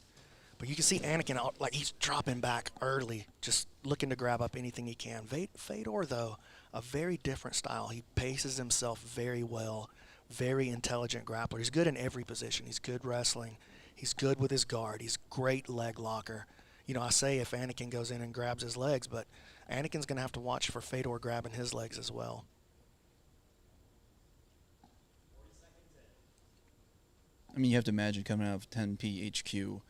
But you can see Anakin, like he's dropping back early, just looking to grab up anything he can. Fedor, though, a very different style. He paces himself very well, very intelligent grappler. He's good in every position. He's good wrestling. He's good with his guard. He's great leg locker. You know, I say if Anakin goes in and grabs his legs, but Anakin's going to have to watch for Fedor grabbing his legs as well. I mean, you have to imagine coming out of 10P HQ,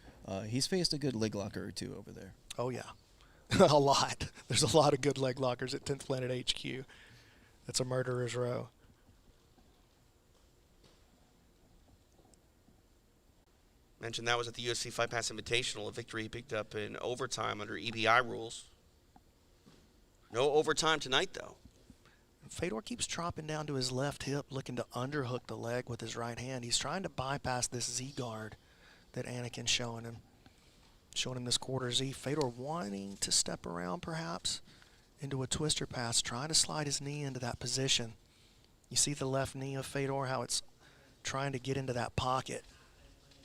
he's faced a good leg locker or two over there. Oh, yeah. A lot. There's a lot of good leg lockers at 10th Planet HQ. That's a murderer's row. Mentioned that was at the UFC Fight Pass Invitational, a victory he picked up in overtime under EBI rules. No overtime tonight, though. Fedor keeps dropping down to his left hip, looking to underhook the leg with his right hand. He's trying to bypass this Z guard that Anakin's showing him. Showing him this quarter Z. Fedor wanting to step around, perhaps, into a twister pass, trying to slide his knee into that position. You see the left knee of Fedor, how it's trying to get into that pocket.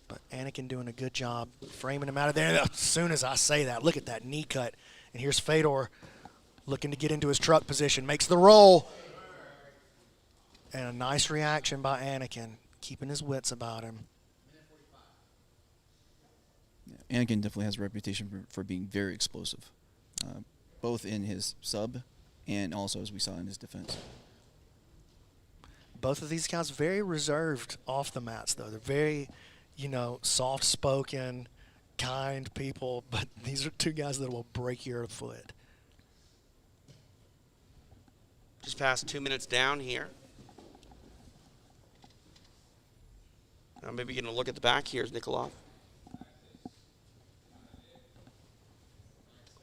But Anakin doing a good job framing him out of there. As soon as I say that, look at that knee cut. And here's Fedor looking to get into his truck position. Makes the roll. And a nice reaction by Anakin, keeping his wits about him. Yeah, Anakin definitely has a reputation for being very explosive, both in his sub and also, as we saw, in his defense. Both of these guys very reserved off the mats, though. They're very, soft-spoken, kind people, but these are two guys that will break your foot. Just past 2 minutes down here. Now maybe getting a look at the back here is Nikolov.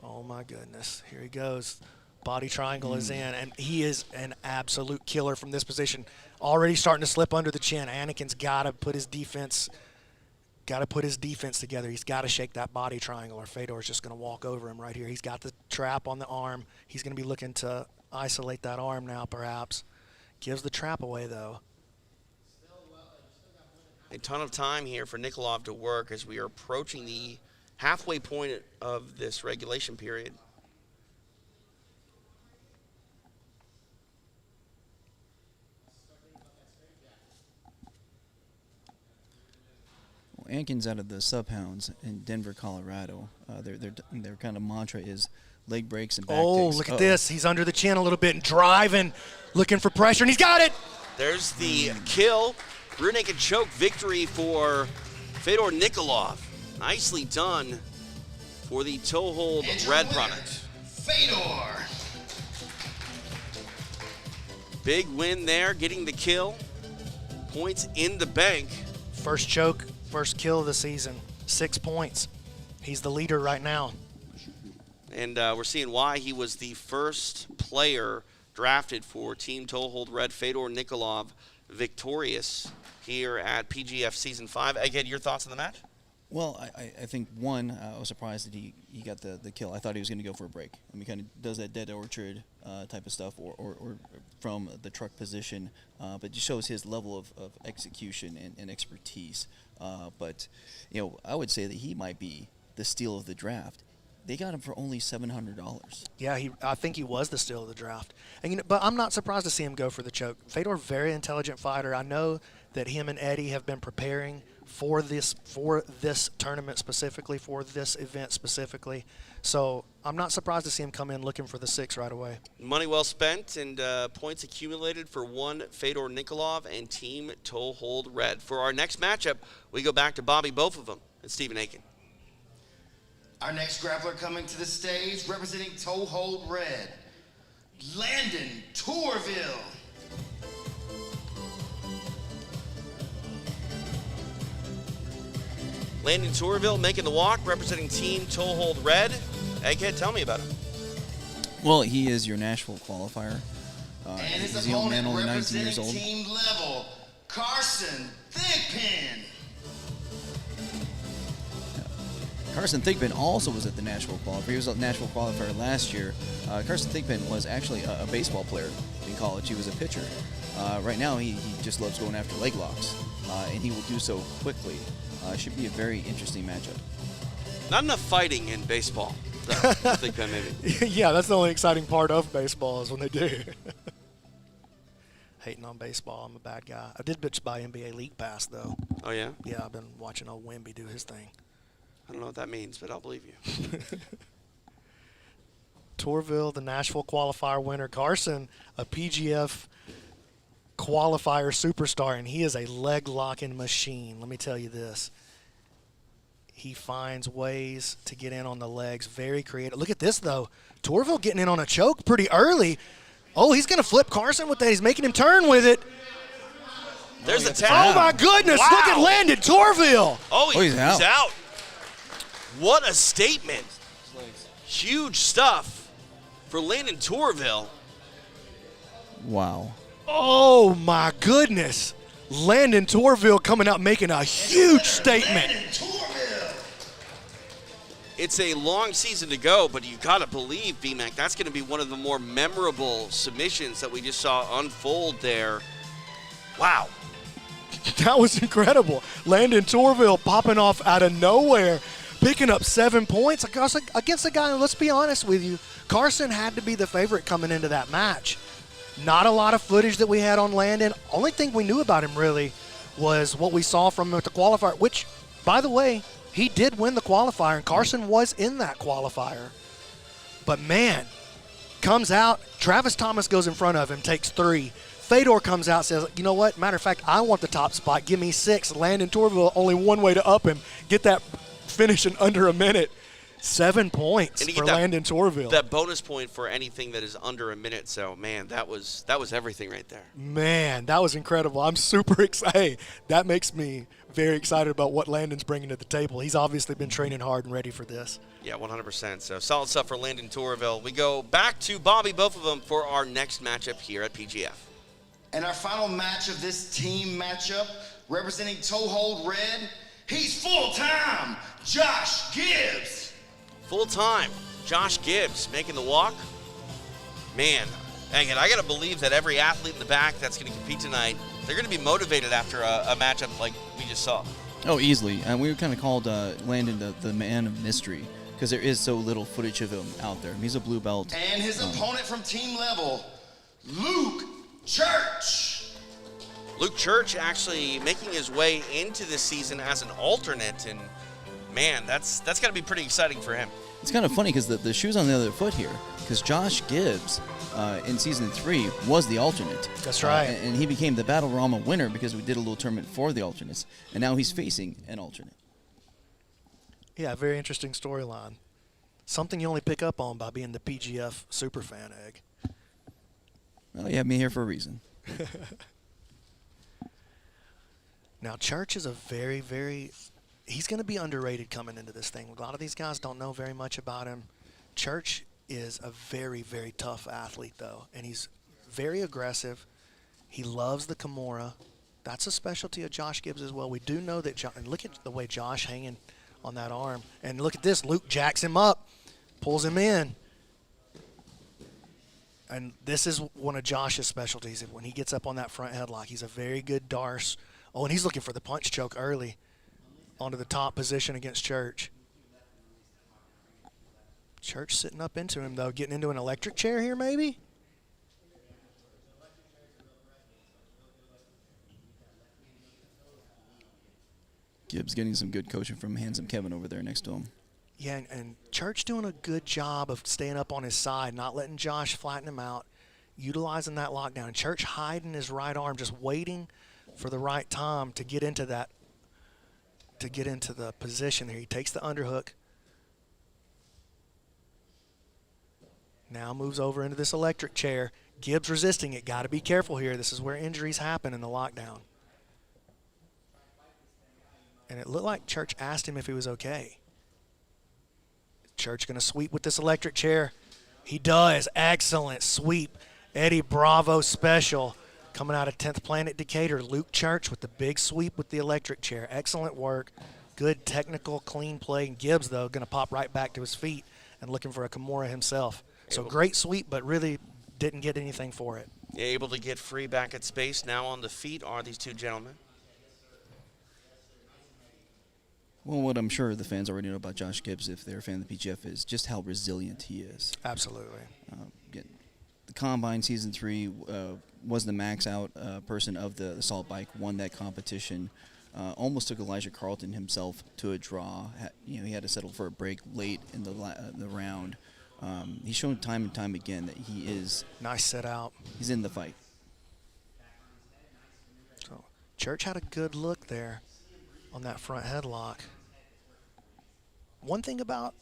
Oh, my goodness. Here he goes. Body triangle is in, and he is an absolute killer from this position. Already starting to slip under the chin. Anakin's got to put his defense together. He's got to shake that body triangle, or Fedor's just going to walk over him right here. He's got the trap on the arm. He's going to be looking to isolate that arm now, perhaps. Gives the trap away, though. A ton of time here for Nikolov to work as we are approaching the halfway point of this regulation period. Well, Anakin's out of the Sub-Hounds in Denver, Colorado. Their kind of mantra is leg breaks and back takes. Look at this. He's under the chin a little bit and driving, looking for pressure, and he's got it. There's the kill. Rear naked choke victory for Fedor Nikolov. Nicely done for the toe hold red product. Fedor. Big win there, getting the kill. Points in the bank. First choke, first kill of the season. 6 points. He's the leader right now. And we're seeing why he was the first player drafted for Team Toehold Red. Fedor Nikolov victorious here at PGF Season 5. Again, your thoughts on the match? Well, I think, one, I was surprised that he got the kill. I thought he was going to go for a break. I mean, he kind of does that dead orchard type of stuff or from the truck position, but it shows his level of execution and expertise. But, I would say that he might be the steal of the draft. They got him for only $700. Yeah, I think he was the steal of the draft. And but I'm not surprised to see him go for the choke. Fedor, very intelligent fighter. I know that him and Eddie have been preparing for this tournament specifically, for this event specifically. So I'm not surprised to see him come in looking for the 6 right away. Money well spent and points accumulated for one Fedor Nikolov and Team Toe Hold Red. For our next matchup, we go back to Bobby, both of them, and Stephen Aiken. Our next grappler coming to the stage, representing Toe Hold Red, Landon Tourville. Landon Tourville making the walk, representing Team Toe Hold Red. Egghead, tell me about him. Well, he is your Nashville qualifier. And his he's a young man, opponent only 19 years old. team level, Carson Thigpin. Carson Thigpin also was at the Nashville qualifier. He was at the Nashville qualifier last year. Carson Thigpin was actually a baseball player in college. He was a pitcher. Right now, he just loves going after leg locks, and he will do so quickly. Should be a very interesting matchup. Not enough fighting in baseball. So, I think that maybe. Yeah, that's the only exciting part of baseball is when they do. Hating on baseball, I'm a bad guy. I did bitch buy NBA League Pass, though. Oh, yeah? Yeah, I've been watching old Wemby do his thing. I don't know what that means, but I'll believe you. Tourville, the Nashville qualifier winner. Carson, a PGF qualifier superstar, and he is a leg-locking machine. Let me tell you this. He finds ways to get in on the legs. Very creative. Look at this, though. Tourville getting in on a choke pretty early. Oh, he's going to flip Carson with that. He's making him turn with it. There's a tap. Oh, my goodness. Wow. Look at Landon Tourville. Oh, he's out. He's out. What a statement. Huge stuff for Landon Tourville. Wow. Oh, my goodness. Landon Tourville coming out making a huge statement. It's a long season to go, but you got to believe, BMAC, that's going to be one of the more memorable submissions that we just saw unfold there. Wow. That was incredible. Landon Tourville popping off out of nowhere, picking up 7 points against a guy, let's be honest with you, Carson had to be the favorite coming into that match. Not a lot of footage that we had on Landon. Only thing we knew about him really was what we saw from him at the qualifier, which, by the way, he did win the qualifier, and Carson was in that qualifier. But, man, comes out. Travis Thomas goes in front of him, takes 3. Fedor comes out, says, you know what? Matter of fact, I want the top spot. Give me 6. Landon Tourville, only one way to up him. Get that finish in under a minute. 7 points for Landon Tourville. That bonus point for anything that is under a minute. So, man, that was everything right there. Man, that was incredible. I'm super excited. That makes me very excited about what Landon's bringing to the table. He's obviously been training hard and ready for this. Yeah, 100%. So, solid stuff for Landon Tourville. We go back to Bobby, both of them, for our next matchup here at PGF. And our final match of this team matchup, representing Toe Hold Red, he's full-time, Josh Gibbs. Full-time, Josh Gibbs making the walk. Man, and I got to believe that every athlete in the back that's going to compete tonight, they're going to be motivated after a matchup like we just saw. Oh, easily. And we kind of called Landon the man of mystery because there is so little footage of him out there. He's a blue belt. And his opponent from team level, Luke Church. Luke Church actually making his way into this season as an alternate, and man, that's got to be pretty exciting for him. It's kind of funny because the shoe's on the other foot here because Josh Gibbs in Season 3 was the alternate. That's right. And he became the Battle Rama winner because we did a little tournament for the alternates, and now he's facing an alternate. Yeah, very interesting storyline. Something you only pick up on by being the PGF superfan, Egg. Well, you have me here for a reason. Now, Church is a very, very... He's going to be underrated coming into this thing. A lot of these guys don't know very much about him. Church is a very, very tough athlete, though, and he's very aggressive. He loves the Kimura. That's a specialty of Josh Gibbs as well. We do know that and look at the way Josh hanging on that arm. And look at this. Luke jacks him up, pulls him in. And this is one of Josh's specialties. When he gets up on that front headlock, he's a very good darce. Oh, and he's looking for the punch choke early onto the top position against Church. Church sitting up into him, though. Getting into an electric chair here, maybe? Gibbs getting some good coaching from handsome Kevin over there next to him. Yeah, and Church doing a good job of staying up on his side, not letting Josh flatten him out, utilizing that lockdown. Church hiding his right arm, just waiting for the right time to get into that, to get into the position here. He takes the underhook. Now moves over into this electric chair. Gibbs resisting it. Got to be careful here. This is where injuries happen in the lockdown. And it looked like Church asked him if he was okay. Church going to sweep with this electric chair. He does. Excellent sweep. Eddie Bravo special coming out of 10th Planet Decatur. Luke Church with the big sweep with the electric chair. Excellent work. Good technical, clean play. And Gibbs, though, going to pop right back to his feet and looking for a Kimura himself. So great sweep, but really didn't get anything for it. Able to get free back at space. Now on the feet are these two gentlemen. Well, what I'm sure the fans already know about Josh Gibbs, if they're a fan of the PGF, is just how resilient he is. Absolutely. The Combine Season 3 was the max out person of the assault bike, won that competition. Almost took Elijah Carlton himself to a draw. He had to settle for a break late in the round. He's shown time and time again that he is... Nice set out. He's in the fight. So Church had a good look there on that front headlock. One thing about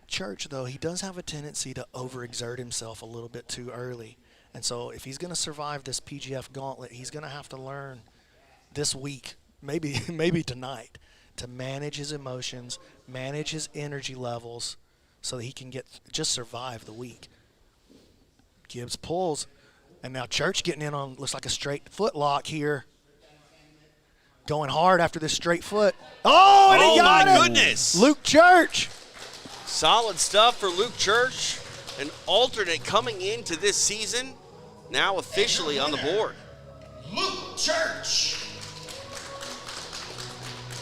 Church, though, he does have a tendency to overexert himself a little bit too early. And so if he's going to survive this PGF gauntlet, he's going to have to learn this week, maybe tonight, to manage his emotions, manage his energy levels so that he can just survive the week. Gibbs pulls, and now Church getting in on, looks like a straight foot lock here. Going hard after this straight foot. Oh, and he got my it. Goodness. Luke Church. Solid stuff for Luke Church, an alternate coming into this season, now officially on the board. Luke Church.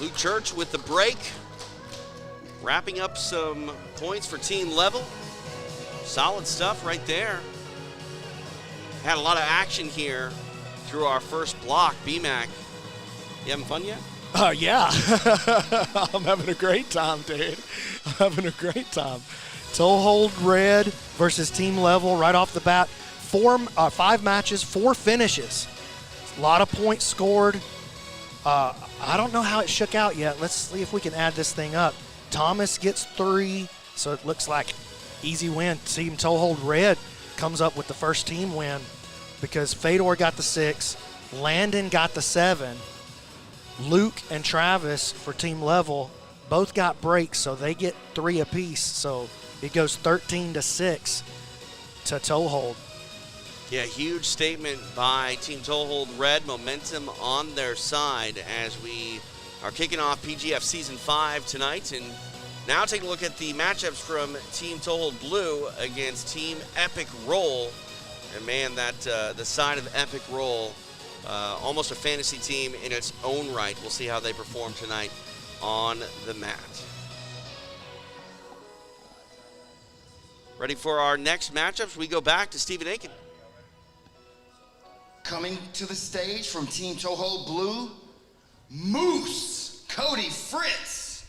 Luke Church with the break, wrapping up some points for team level. Solid stuff right there. Had a lot of action here through our first block. BMAC, you having fun yet? Yeah. I'm having a great time, dude. I'm having a great time. Toehold Red versus team level right off the bat. 5 matches, 4 finishes. A lot of points scored. I don't know how it shook out yet. Let's see if we can add this thing up. Thomas gets 3, so it looks like easy win. Team Toehold Red comes up with the first team win because Fedor got the 6, Landon got the 7, Luke and Travis for team level both got breaks, so they get 3 apiece. So it goes 13-6 to Toehold. Yeah, huge statement by Team Toehold Red. Momentum on their side as we are kicking off PGF Season 5 tonight. And now take a look at the matchups from Team Toehold Blue against Team Epic Roll. And man, that the side of Epic Roll, almost a fantasy team in its own right. We'll see how they perform tonight on the mat. Ready for our next matchups? We go back to Stephen Aiken. Coming to the stage from Team Toehold Blue, Moose Cody Fritz.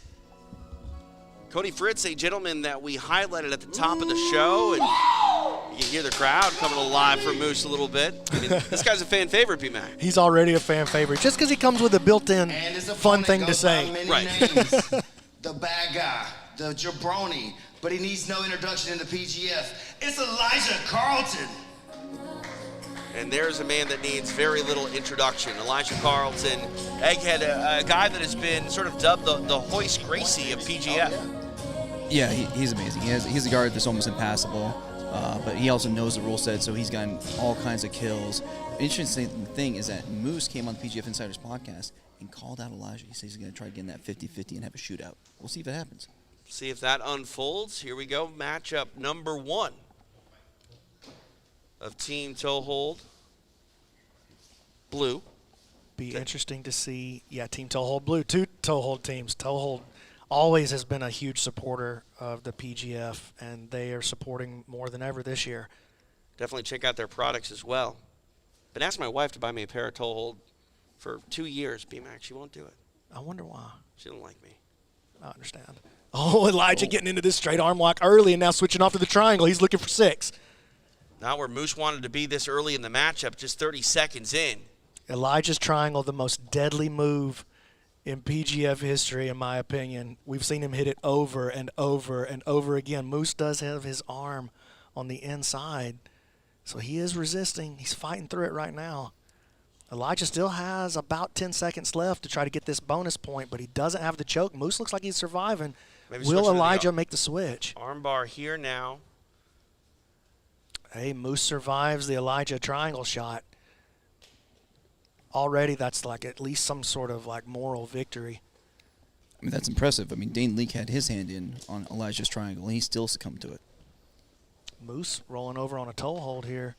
Cody Fritz, a gentleman that we highlighted at the top of the show, and you can hear the crowd coming alive for Moose a little bit. I mean, this guy's a fan favorite, P-Mac. He's already a fan favorite, just because he comes with a built-in fun thing to say. Right. Names. The bad guy, the jabroni, but he needs no introduction in the PGF. It's Elijah Carlton. And there's a man that needs very little introduction. Elijah Carlton, Egghead, a guy that has been sort of dubbed the Hoist Gracie of PGF. Yeah, he's amazing. He's a guard that's almost impassable, but he also knows the rule set, so he's gotten all kinds of kills. Interesting thing is that Moose came on the PGF Insiders podcast and called out Elijah. He says he's going to try to get in that 50-50 and have a shootout. We'll see if it happens. See if that unfolds. Here we go. Matchup number 1 of Team Toehold Blue. Be interesting to see. Yeah, Team Toehold Blue. 2 Toehold teams. Toehold always has been a huge supporter of the PGF, and they are supporting more than ever this year. Definitely check out their products as well. Been asking my wife to buy me a pair of toe hold for 2 years, B-Mac. She won't do it. I wonder why. She don't like me. I understand. Oh, Elijah getting into this straight arm lock early and now switching off to the triangle. He's looking for 6. Not where Moose wanted to be this early in the matchup, just 30 seconds in. Elijah's triangle, the most deadly move in PGF history, in my opinion. We've seen him hit it over and over and over again. Moose does have his arm on the inside, so he is resisting. He's fighting through it right now. Elijah still has about 10 seconds left to try to get this bonus point, but he doesn't have the choke. Moose looks like he's surviving. Maybe Will Elijah make the switch? Armbar here now. Hey, Moose survives the Elijah triangle shot. Already that's like at least some sort of like moral victory. I mean, that's impressive. I mean, Dane Leake had his hand in on Elijah's triangle, and he still succumbed to it. Moose rolling over on a toe hold here.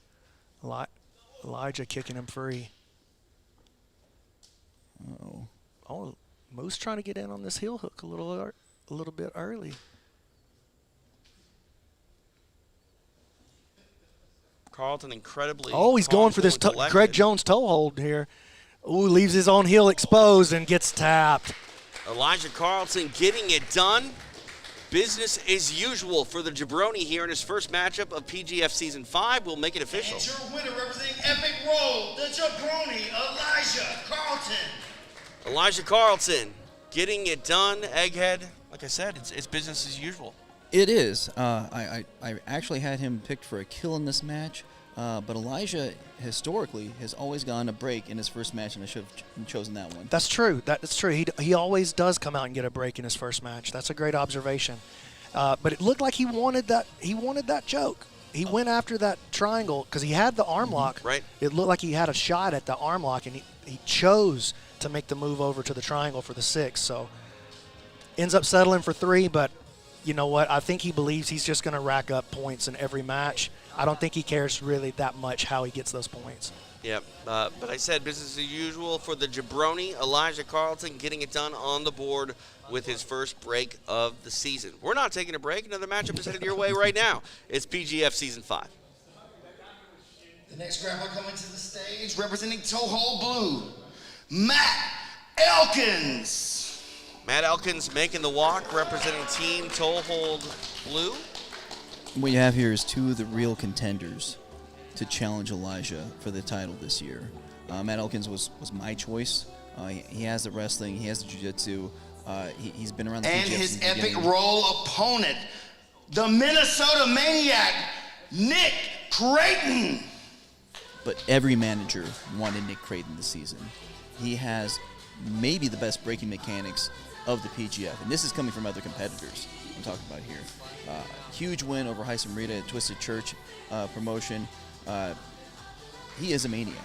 Elijah kicking him free. Uh-oh. Oh, Moose trying to get in on this heel hook a little bit early. Carlton incredibly. Oh, he's going for this Greg Jones toe hold here. Ooh, leaves his own heel exposed and gets tapped. Elijah Carlton getting it done. Business as usual for the jabroni here in his first matchup of PGF Season 5. We'll make it official. And your winner representing Epic Roll, the jabroni, Elijah Carlton. Elijah Carlton getting it done. Egghead, like I said, it's business as usual. It is. I actually had him picked for a kill in this match, but Elijah historically has always gone a break in his first match, and I should have chosen that one. That's true. That's true. He always does come out and get a break in his first match. That's a great observation. But it looked like he wanted that. He wanted that choke. He went after that triangle because he had the arm lock. Right. It looked like he had a shot at the arm lock, and he chose to make the move over to the triangle for the 6. So ends up settling for 3, but you know what? I think he believes he's just going to rack up points in every match. I don't think he cares really that much how he gets those points. Yep, but I said business as usual for the jabroni. Elijah Carlton getting it done on the board with his first break of the season. We're not taking a break. Another matchup is headed your way right now. It's PGF Season 5. The next grappler coming to the stage, representing Toe Hold Blue, Matt Elkins. Matt Elkins making the walk, representing Team Toe Hold Blue. What you have here is 2 of the real contenders to challenge Elijah for the title this year. Matt Elkins was my choice. He has the wrestling, he has the jiu-jitsu. He's been around the And PGF his since the epic beginning. roll opponent, the Minnesota Maniac, Nick Kraton. But every manager wanted Nick Kraton this season. He has maybe the best breaking mechanics of the PGF, and this is coming from other competitors I'm talking about here. Huge win over Heisem Rita at Twisted Church promotion. He is a maniac,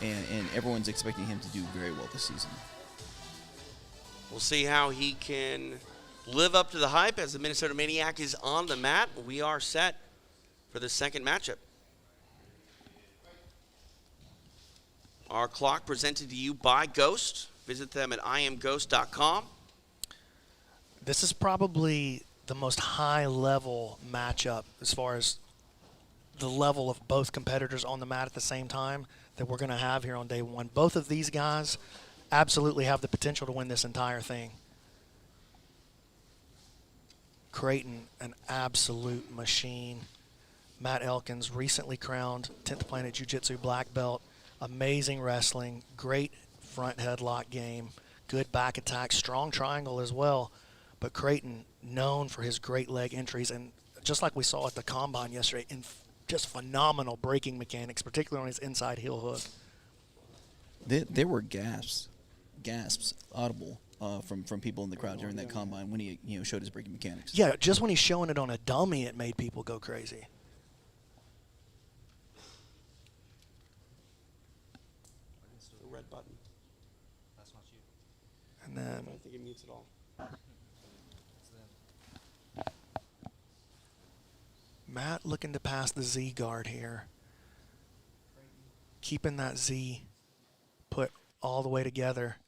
and everyone's expecting him to do very well this season. We'll see how he can live up to the hype as the Minnesota Maniac is on the mat. We are set for the second matchup. Our clock presented to you by Ghost. Visit them at imghost.com. This is probably the most high-level matchup as far as the level of both competitors on the mat at the same time that we're going to have here on day one. Both of these guys absolutely have the potential to win this entire thing. Kraton, an absolute machine. Matt Elkins, recently crowned 10th Planet Jiu-Jitsu black belt. Amazing wrestling, great front headlock game, good back attack, strong triangle as well. But Kraton, known for his great leg entries, and just like we saw at the Combine yesterday, in just phenomenal breaking mechanics, particularly on his inside heel hook. There were gasps audible from people in the crowd during that Combine when he showed his breaking mechanics. Yeah, just when he's showing it on a dummy, it made people go crazy. The red button. That's not you. And then I don't think it mutes at all. Matt looking to pass the Z guard here. Keeping that Z put all the way together.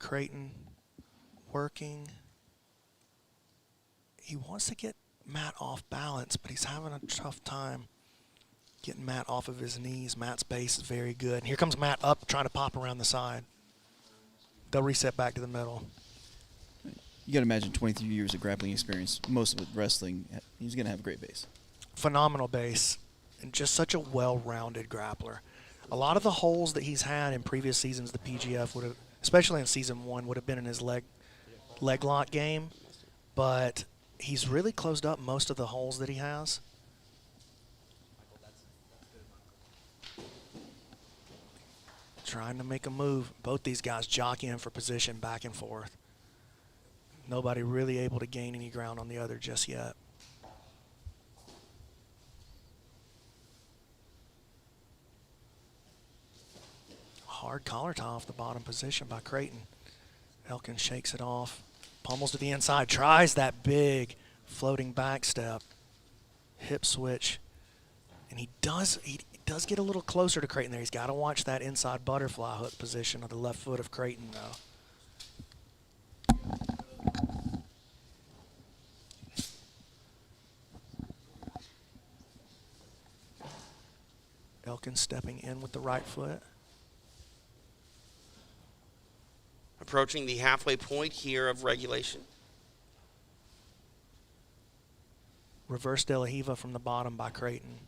Kraton working. He wants to get Matt off balance, but he's having a tough time getting Matt off of his knees. Matt's base is very good. And here comes Matt up, trying to pop around the side. They'll reset back to the middle. You got to imagine 23 years of grappling experience, most of it wrestling. He's going to have a great base. Phenomenal base, and just such a well-rounded grappler. A lot of the holes that he's had in previous seasons, the PGF would have, especially in season 1, would have been in his leg lock game, but he's really closed up most of the holes that he has. Trying to make a move. Both these guys jockeying for position back and forth. Nobody really able to gain any ground on the other just yet. Hard collar tie off the bottom position by Kraton. Elkins shakes it off. Pummels to the inside. Tries that big floating back step. Hip switch. And he does get a little closer to Kraton there. He's got to watch that inside butterfly hook position of the left foot of Kraton, though. Elkins stepping in with the right foot. Approaching the halfway point here of regulation. Reverse De La Riva from the bottom by Kraton.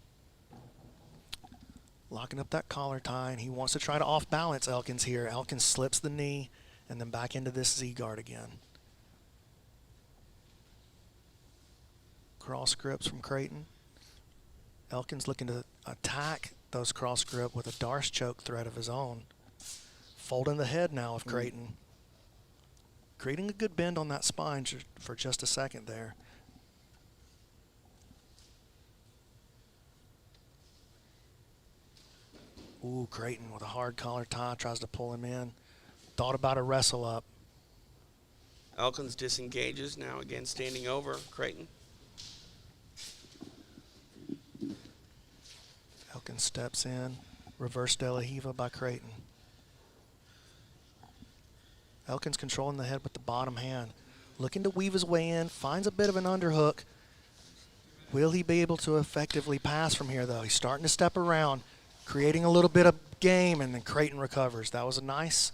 Locking up that collar tie, and he wants to try to off-balance Elkins here. Elkins slips the knee and then back into this Z-guard again. Cross grips from Kraton. Elkins looking to attack those cross grip with a Darce choke threat of his own. Folding the head now of Kraton. Creating a good bend on that spine for just a second there. Ooh, Kraton with a hard collar tie, tries to pull him in. Thought about a wrestle up. Elkins disengages now, again standing over Kraton. Elkins steps in. Reverse De La Riva by Kraton. Elkins controlling the head with the bottom hand. Looking to weave his way in. Finds a bit of an underhook. Will he be able to effectively pass from here, though? He's starting to step around, creating a little bit of game, and then Kraton recovers. That was a nice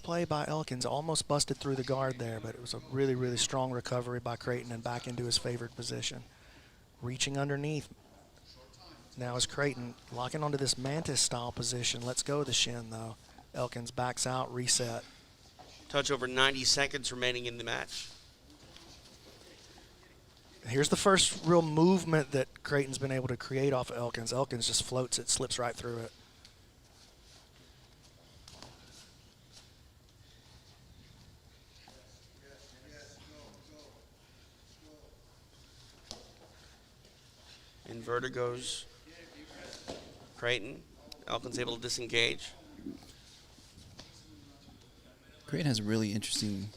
play by Elkins. Almost busted through the guard there, but it was a really, really strong recovery by Kraton and back into his favored position. Reaching underneath. Now is Kraton locking onto this mantis-style position. Let's go with the shin, though. Elkins backs out, reset. Touch over 90 seconds remaining in the match. Here's the first real movement that Kraton's been able to create off of Elkins. Elkins just floats it, slips right through it. Inverter goes Kraton. Elkins able to disengage. Kraton has a really interesting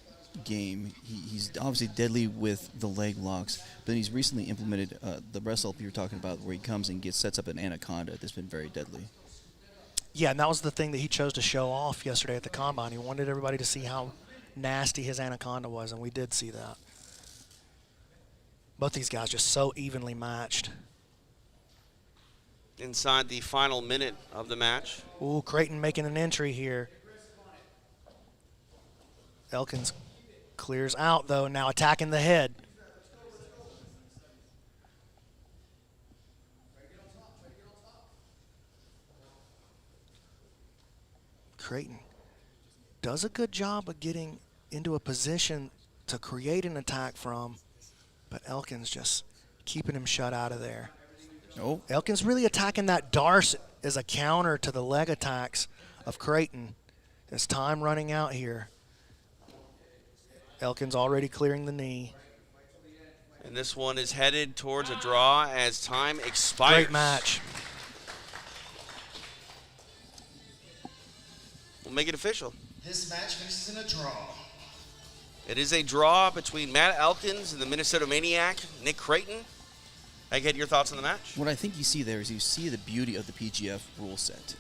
game. He's obviously deadly with the leg locks, but he's recently implemented the wrestle up you were talking about, where he comes and sets up an anaconda that's been very deadly. Yeah, and that was the thing that he chose to show off yesterday at the Combine. He wanted everybody to see how nasty his anaconda was, and we did see that. Both these guys just so evenly matched. Inside the final minute of the match. Ooh, Kraton making an entry here. Elkins clears out, though, now attacking the head. Kraton does a good job of getting into a position to create an attack from, but Elkins just keeping him shut out of there. Oh. Elkins really attacking that Darce as a counter to the leg attacks of Kraton. There's time running out here. Elkins already clearing the knee. And this one is headed towards a draw as time expires. Great match. We'll make it official. This match finishes in a draw. It is a draw between Matt Elkins and the Minnesota Maniac, Nick Kraton. Egghead, your thoughts on the match? What I think you see there is you see the beauty of the PGF rule set.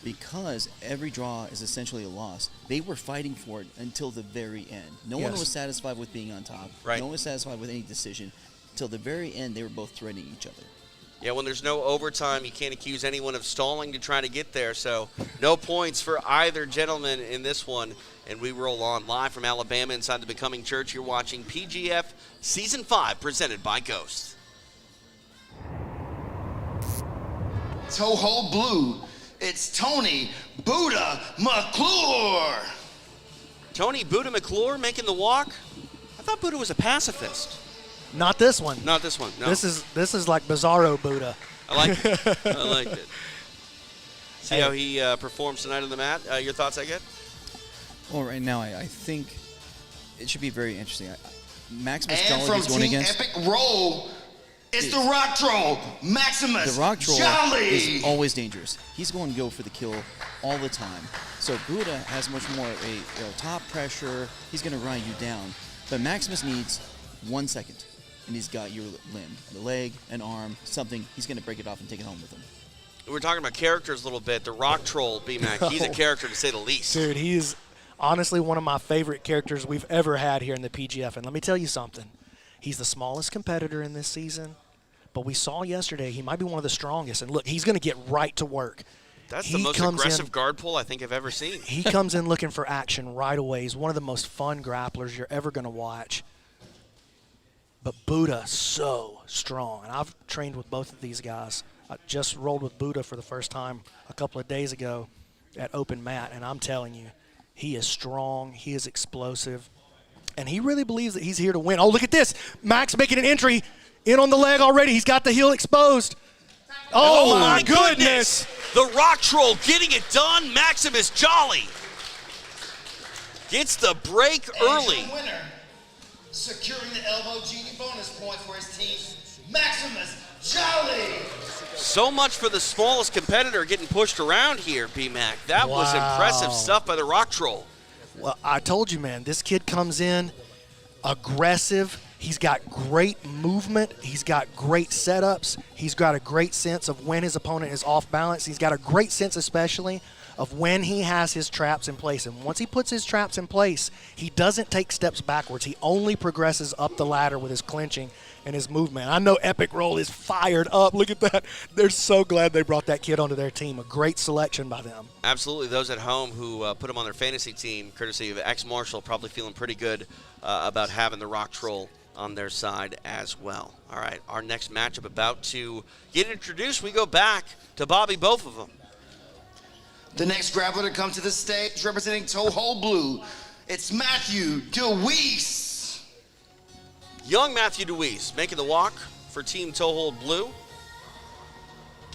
because every draw is essentially a loss. They were fighting for it until the very end. No one Yes. was satisfied with being on top. Right. No one was satisfied with any decision. Till the very end, they were both threatening each other. Yeah, when there's no overtime, you can't accuse anyone of stalling to try to get there. So no points for either gentleman in this one. And we roll on live from Alabama inside the Becoming Church. You're watching PGF Season 5 presented by Ghost. Toe hold blue. It's Tony Buddha McClure. Tony Buddha McClure making the walk. I thought Buddha was a pacifist. Not this one. Not this one. No. This is like Bizarro Buddha. I like it. I like it. See how he performs tonight on the mat. Your thoughts, I get? Well, right now, I think it should be very interesting. Maximus And Jolly from is going Team against. Epic Roll, it's the Rock Troll, Maximus The Rock Troll Jolly. is always dangerous. He's going to go for the kill all the time. So Buddha has much more of a top pressure. He's going to grind you down. But Maximus needs 1 second, and he's got your limb, the leg, an arm, something. He's going to break it off and take it home with him. We're talking about characters a little bit. The Rock Troll, B-Mac, he's a character to say the least. Dude, he's honestly one of my favorite characters we've ever had here in the PGF. And let me tell you something. He's the smallest competitor in this season, but we saw yesterday he might be one of the strongest. And look, he's going to get right to work. That's the most aggressive guard pull I think I've ever seen. He comes in looking for action right away. He's one of the most fun grapplers you're ever going to watch. But Buddha, so strong. And I've trained with both of these guys. I just rolled with Buddha for the first time a couple of days ago at Open Mat, and I'm telling you, he is strong, he is explosive, and he really believes that he's here to win. Oh, look at this. Max making an entry in on the leg already. He's got the heel exposed. Oh, my goodness. The Rock Troll getting it done. Maximus Jolly gets the break early. And your winner, securing the Elbow Genie bonus point for his team, Maximus Jolly. So much for the smallest competitor getting pushed around here, B-Mac. That was impressive stuff by the Rock Troll. Well, I told you, man, this kid comes in aggressive. He's got great movement. He's got great setups. He's got a great sense of when his opponent is off balance. He's got a great sense especially of when he has his traps in place. And once he puts his traps in place, he doesn't take steps backwards. He only progresses up the ladder with his clinching and his movement. I know Epic Roll is fired up. Look at that. They're so glad they brought that kid onto their team. A great selection by them. Absolutely. Those at home who put him on their fantasy team, courtesy of X-Marshall, probably feeling pretty good about having the Rock Troll on their side as well. All right, our next matchup about to get introduced. We go back to Bobby, both of them. The next grappler to come to the stage representing Toe Hold Blue, it's Matthew DeWeese. Young Matthew DeWeese making the walk for Team Toe Hold Blue.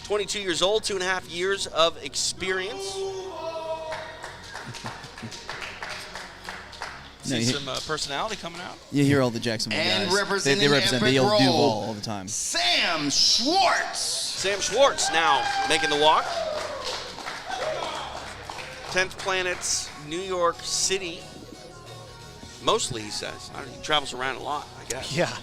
22 years old, 2.5 years of experience. See some personality coming out. You hear all the Jacksonville And guys. representing They represent Epic the old Roll, Duval all the time. Sam Schwartz. Sam Schwartz now making the walk. 10th Planets, New York City. Mostly, he says. He travels around a lot, I guess. Yeah.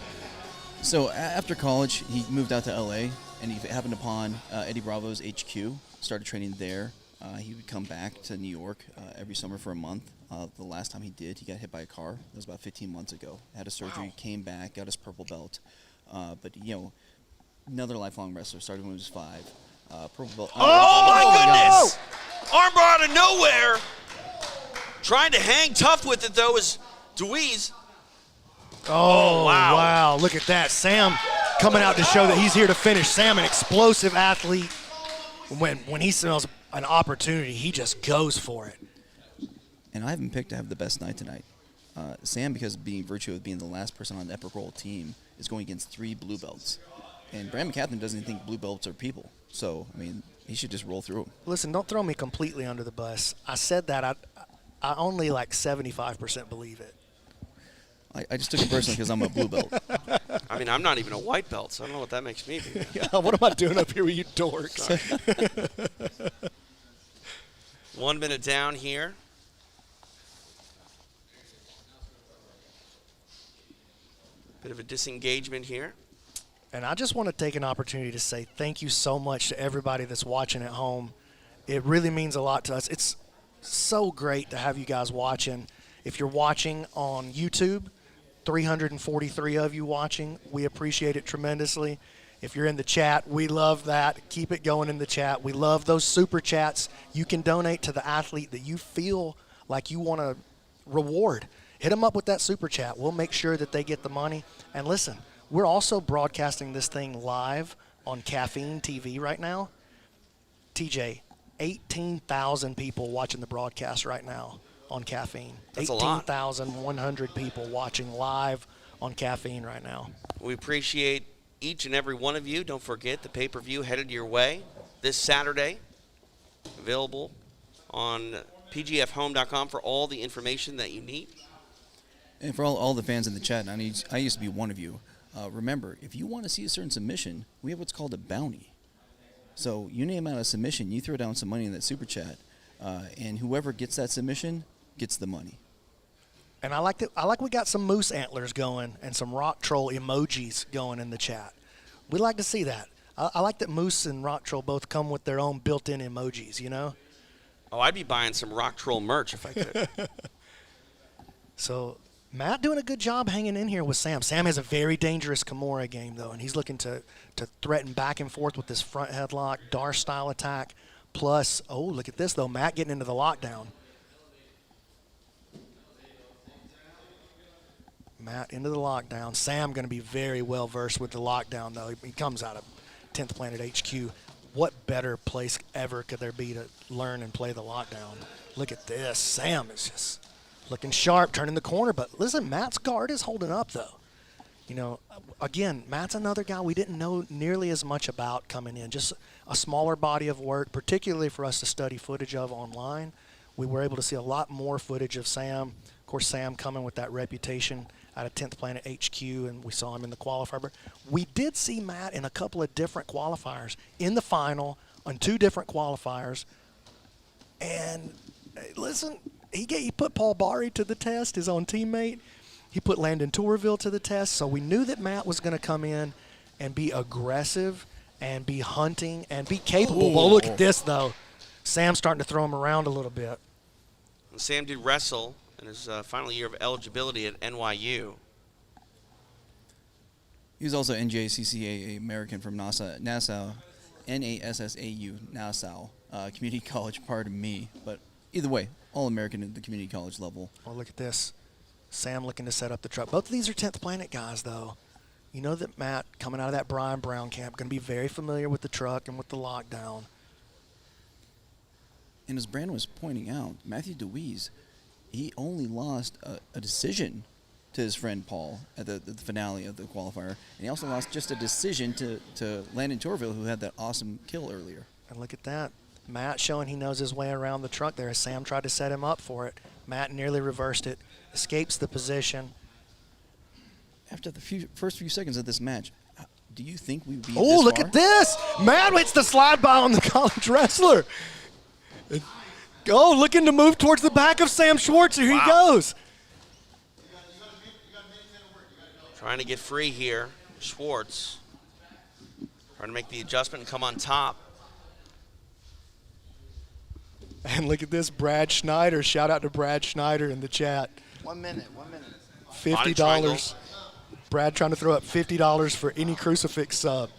So after college, he moved out to LA, and he happened upon Eddie Bravo's HQ, started training there. He would come back to New York every summer for a month. The last time he did, he got hit by a car. That was about 15 months ago. Had a surgery, came back, got his purple belt. But, you know, another lifelong wrestler, started when he was 5. Purple belt. Oh, my goodness! Armbar out of nowhere. Trying to hang tough with it, though, is DeWeese. Oh, wow. Look at that. Sam coming out to show that he's here to finish. Sam, an explosive athlete. When he smells an opportunity, he just goes for it. And I haven't picked to have the best night tonight. Sam, because being virtue of being the last person on the Epic Roll team, is going against 3 blue belts. And Brad McCaffrey doesn't even think blue belts are people. So, I mean, he should just roll through them. Listen, don't throw me completely under the bus. I said that. I only like 75% believe it. I just took it personally because I'm a blue belt. I mean, I'm not even a white belt, so I don't know what that makes me be. Yeah, what am I doing up here with you dorks? 1 minute down here. Bit of a disengagement here. And I just want to take an opportunity to say thank you so much to everybody that's watching at home It really means a lot to us. It's so great to have you guys watching. If you're watching on YouTube, 343 of you watching, we appreciate it tremendously. If you're in the chat, we love that. Keep it going in the chat. We love those super chats. You can donate to the athlete that you feel like you want to reward. Hit them up with that super chat. We'll make sure that they get the money. And listen, we're also broadcasting this thing live on Caffeine TV right now. TJ, 18,000 people watching the broadcast right now on Caffeine. That's a lot. 18,100 people watching live on Caffeine right now. We appreciate each and every one of you. Don't forget the pay-per-view headed your way this Saturday. Available on pgfhome.com for all the information that you need. And for all the fans in the chat, and I used to be one of you, remember, if you want to see a certain submission, we have what's called a bounty. So you name out a submission, you throw down some money in that super chat, and whoever gets that submission gets the money. And I like we got some moose antlers going and some rock troll emojis going in the chat. We like to see that. I like that moose and rock troll both come with their own built-in emojis, you know? Oh, I'd be buying some rock troll merch if I could. So Matt doing a good job hanging in here with Sam. Sam has a very dangerous Kimura game, though, and he's looking to threaten back and forth with this front headlock, Dar-style attack. Plus, oh, look at this, though. Matt getting into the lockdown. Matt into the lockdown. Sam going to be very well versed with the lockdown, though. He comes out of 10th Planet HQ. What better place ever could there be to learn and play the lockdown? Look at this. Sam is just looking sharp, turning the corner. But listen, Matt's guard is holding up, though. You know, again, Matt's another guy we didn't know nearly as much about coming in. Just a smaller body of work, particularly for us to study footage of online. We were able to see a lot more footage of Sam. Of course, Sam coming with that reputation out of 10th Planet HQ, and we saw him in the qualifier. But we did see Matt in a couple of different qualifiers, in the final, on 2 different qualifiers. And listen, he put Paul Bari to the test, his own teammate. He put Landon Tourville to the test. So we knew that Matt was going to come in and be aggressive and be hunting and be capable. Well, look at this, though. Sam's starting to throw him around a little bit. Sam did wrestle in his final year of eligibility at NYU. He was also NJCCA American from Nassau, NASSAU, Nassau Community College, pardon me. But either way, all American at the community college level. Oh, look at this. Sam looking to set up the truck. Both of these are 10th Planet guys, though. You know that Matt, coming out of that Brian Brown camp, going to be very familiar with the truck and with the lockdown. And as Brandon was pointing out, Matthew DeWeese, he only lost a decision to his friend Paul at the finale of the qualifier. And he also lost just a decision to Landon Tourville, who had that awesome kill earlier. And look at that. Matt showing he knows his way around the truck there as Sam tried to set him up for it. Matt nearly reversed it, escapes the position. After the first few seconds of this match, do you think we'd be Oh, look at this. Matt hits the slide by on the college wrestler. Oh, looking to move towards the back of Sam Schwartz. Here he goes. Trying to get free here. Schwartz trying to make the adjustment and come on top. And look at this, Brad Schneider. Shout out to Brad Schneider in the chat. 1 minute, 1 minute. $50. Brad trying to throw up $50 for any crucifix sub.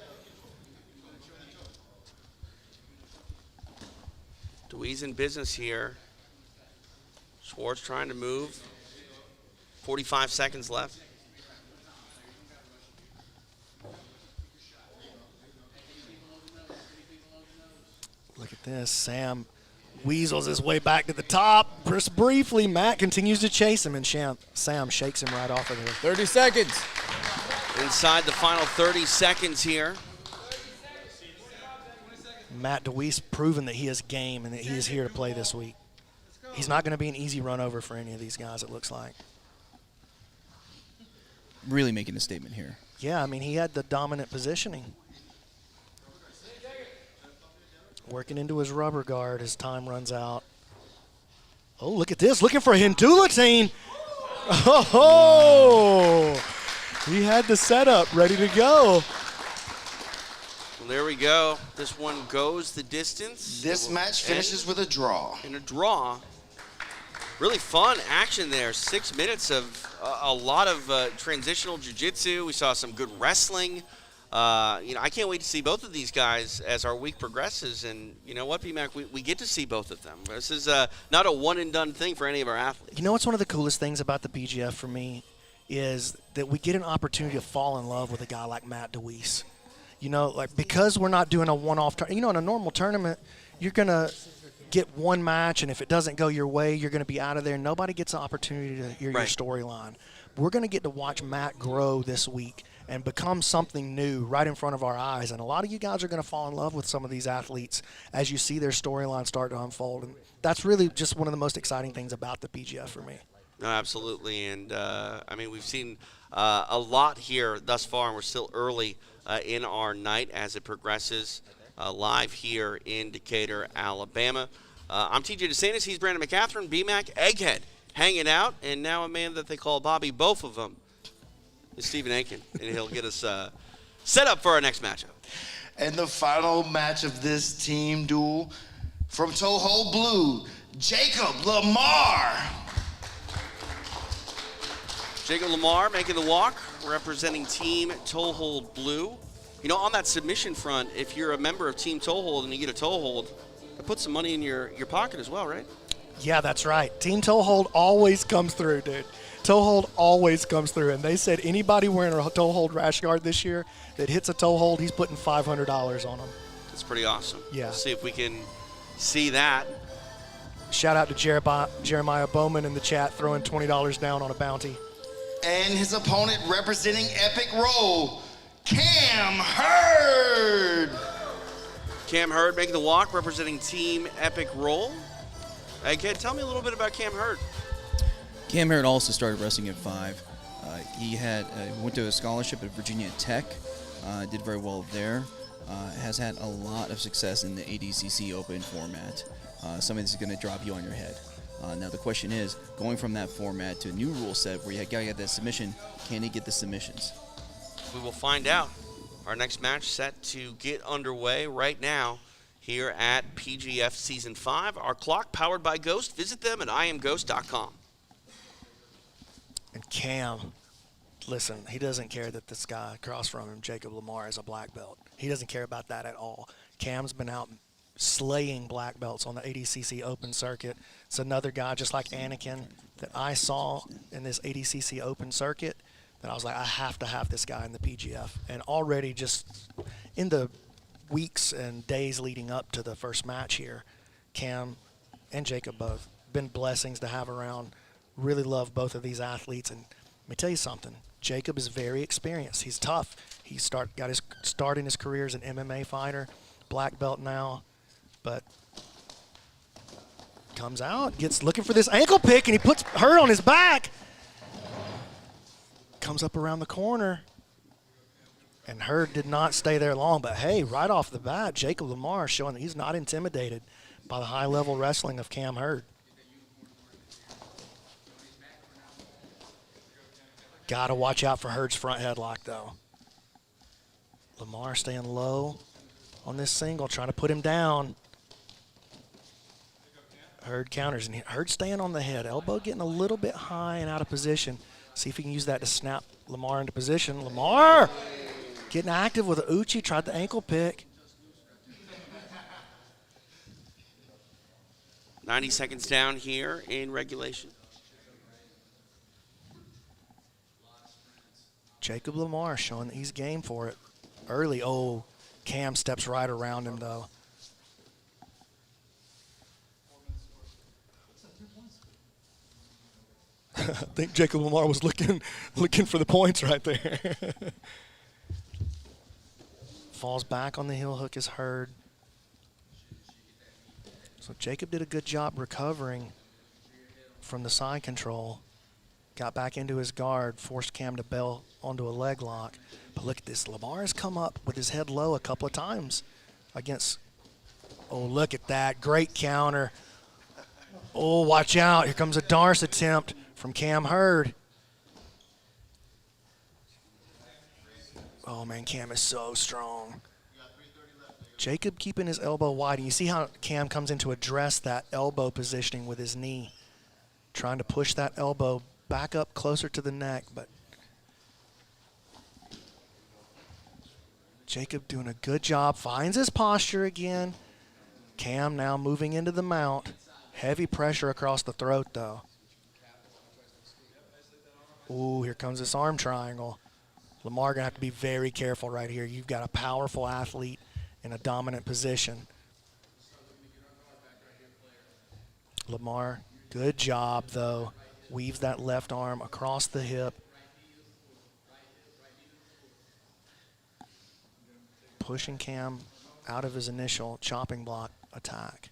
DeWeese in business here. Schwartz trying to move. 45 seconds left. Look at this. Sam weasels his way back to the top. Just briefly, Matt continues to chase him, and Sam shakes him right off of there. 30 seconds. Inside the final 30 seconds here. Matt DeWeese proven that he is game and that he is here to play this week. He's not going to be an easy run over for any of these guys, it looks like. Really making a statement here. Yeah, I mean, he had the dominant positioning. Working into his rubber guard as time runs out. Oh, look at this. Looking for a Hindulatine. Oh, he had the setup ready to go. Well, there we go. This one goes the distance. This match finishes with a draw. In a draw. Really fun action there. 6 minutes of a lot of transitional jiu-jitsu. We saw some good wrestling. I can't wait to see both of these guys as our week progresses. And you know what, BMAC, we get to see both of them. This is not a one-and-done thing for any of our athletes. You know what's one of the coolest things about the PGF for me is that we get an opportunity to fall in love with a guy like Matt DeWeese. Because we're not doing a one-off in a normal tournament, you're going to get one match, and if it doesn't go your way, you're going to be out of there. Nobody gets an opportunity to hear your storyline. We're going to get to watch Matt grow this week and become something new right in front of our eyes. And a lot of you guys are going to fall in love with some of these athletes as you see their storyline start to unfold. And that's really just one of the most exciting things about the PGF for me. No, absolutely. And, we've seen a lot here thus far, and we're still early in our night as it progresses live here in Decatur, Alabama. I'm TJ DeSantis. He's Brandon McCatherine, BMAC, Egghead, hanging out. And now a man that they call Bobby, both of them, is Stephen Anakin. And he'll get us set up for our next matchup. And the final match of this team duel from Toehold Blue, Jacob Lamar. Jacob Lamar making the walk, representing Team Toehold Blue. On that submission front, if you're a member of Team Toehold and you get a toehold, that puts some money in your pocket as well, right? Yeah, that's right. Team Toehold always comes through, dude. Toehold always comes through. And they said anybody wearing a Toehold rash guard this year that hits a toehold, he's putting $500 on them. That's pretty awesome. Yeah. We'll see if we can see that. Shout out to Jeremiah Bowman in the chat throwing $20 down on a bounty. And his opponent representing Epic Roll, Cam Hurd. Cam Hurd making the walk, representing Team Epic Roll. Hey, kid, tell me a little bit about Cam Hurd. Cam Hurd also started wrestling at 5. He went to a scholarship at Virginia Tech, did very well there. Has had a lot of success in the ADCC Open format. Something that's going to drop you on your head. Now the question is, going from that format to a new rule set where you got to get that submission, can he get the submissions? We will find out. Our next match set to get underway right now here at PGF Season 5. Our clock powered by Ghost. Visit them at iamghost.com. And Cam, listen, he doesn't care that this guy across from him, Jacob Lamar, is a black belt. He doesn't care about that at all. Cam's been out slaying black belts on the ADCC Open circuit. It's another guy just like Anakin that I saw in this ADCC Open circuit that I was like, I have to have this guy in the PGF. And already just in the weeks and days leading up to the first match here, Cam and Jacob both been blessings to have around. Really love both of these athletes. And let me tell you something. Jacob is very experienced. He's tough. He got his start in his career as an MMA fighter, black belt now. But comes out, gets looking for this ankle pick, and he puts Hurd on his back. Comes up around the corner. And Hurd did not stay there long. But, hey, right off the bat, Jacob Lamar showing that he's not intimidated by the high-level wrestling of Cam Hurd. Got to watch out for Hurd's front headlock, though. Lamar staying low on this single, trying to put him down. Hurd counters, and Hurd staying on the head. Elbow getting a little bit high and out of position. See if he can use that to snap Lamar into position. Lamar getting active with an Uchi, tried the ankle pick. 90 seconds down here in regulation. Jacob Lamar showing that he's game for it early. Oh, Cam steps right around him, though. I think Jacob Lamar was looking for the points right there. Falls back on the heel hook is Hurd. So Jacob did a good job recovering from the side control. Got back into his guard, forced Cam to bail onto a leg lock. But look at this. Lamar has come up with his head low a couple of times against. Oh, look at that. Great counter. Oh, watch out. Here comes a Darce attempt from Cam Hurd. Oh, man, Cam is so strong. Jacob keeping his elbow wide. And you see how Cam comes in to address that elbow positioning with his knee, trying to push that elbow back up closer to the neck. But Jacob doing a good job, finds his posture again. Cam now moving into the mount. Heavy pressure across the throat, though. Ooh, here comes this arm triangle. Lamar going to have to be very careful right here. You've got a powerful athlete in a dominant position. Lamar, good job, though. Weaves that left arm across the hip. Pushing Cam out of his initial chopping block attack.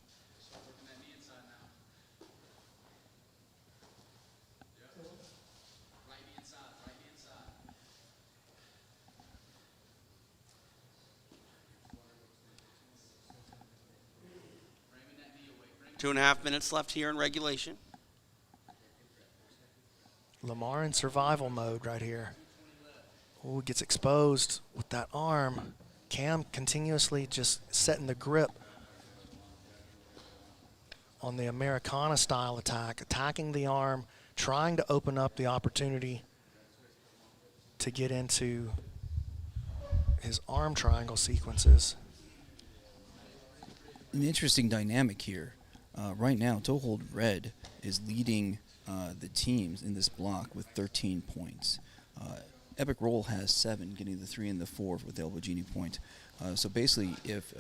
Two and a half minutes left here in regulation. Lamar in survival mode right here. Ooh, gets exposed with that arm. Cam continuously just setting the grip on the Americana style attack, attacking the arm, trying to open up the opportunity to get into his arm triangle sequences. An interesting dynamic here. Right now, Toehold Red is leading the teams in this block with 13 points. Epic Roll has 7, getting the 3 and the 4 with the Elbow Genie point. So basically, if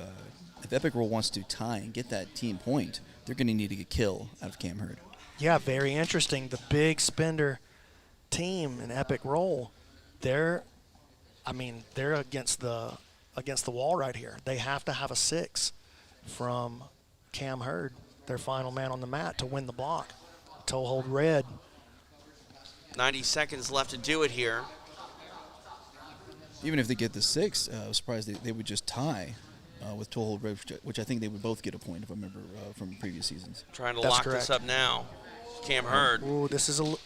Epic Roll wants to tie and get that team point, they're going to need to get kill out of Cam Hurd. Yeah, very interesting. The big spender team in Epic Roll, they're against the wall right here. They have to have a 6 from Cam Hurd, their final man on the mat, to win the block. Toehold Red. 90 seconds left to do it here. Even if they get the 6, I was surprised they would just tie with Toehold Red, which I think they would both get a point, if I remember from previous seasons. Trying to lock this up now. Cam Hurd. Ooh, this is and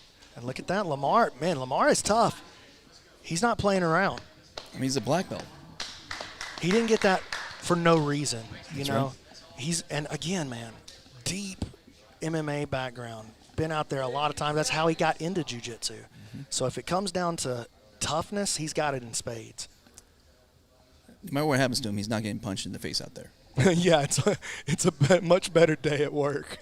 look at that, Lamar. Man, Lamar is tough. He's not playing around. I mean, he's a black belt. He didn't get that for no reason, you That's know. Right. And again, man, deep MMA background. Been out there a lot of times. That's how he got into jiu-jitsu. Mm-hmm. So if it comes down to toughness, he's got it in spades. No matter what happens to him, he's not getting punched in the face out there. Yeah, it's a much better day at work.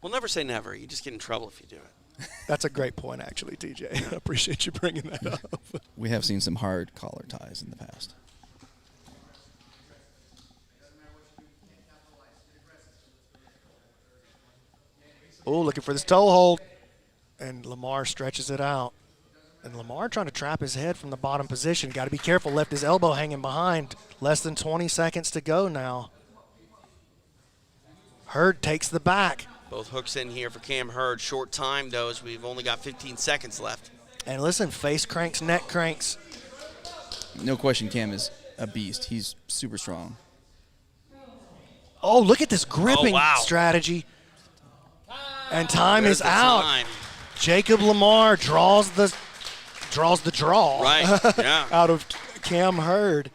We'll never say never. You just get in trouble if you do it. That's a great point, actually, TJ. I appreciate you bringing that up. We have seen some hard collar ties in the past. Oh, looking for this toe hold. And Lamar stretches it out. And Lamar trying to trap his head from the bottom position. Got to be careful. Left his elbow hanging behind. Less than 20 seconds to go now. Hurd takes the back. Both hooks in here for Cam Hurd. Short time, though, as we've only got 15 seconds left. And listen, face cranks, neck cranks. No question, Cam is a beast. He's super strong. Oh, look at this gripping strategy. And time is out. Time. Jacob Lamar draws the draw right. Yeah. out of Cam Hurd.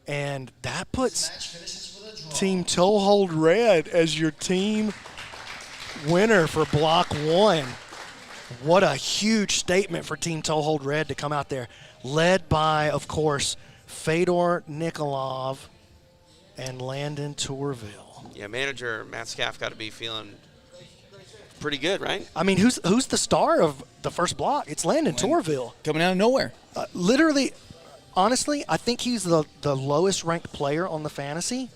And that puts Team Toehold Red as your team winner for Block 1. What a huge statement for Team Toehold Red to come out there. Led by, of course, Fedor Nikolov and Landon Tourville. Yeah, manager Matt Scaff got to be feeling pretty good, right? I mean, who's the star of the first block? It's Landon Tourville. Coming out of nowhere. Literally, honestly, I think he's the lowest ranked player on the fantasy,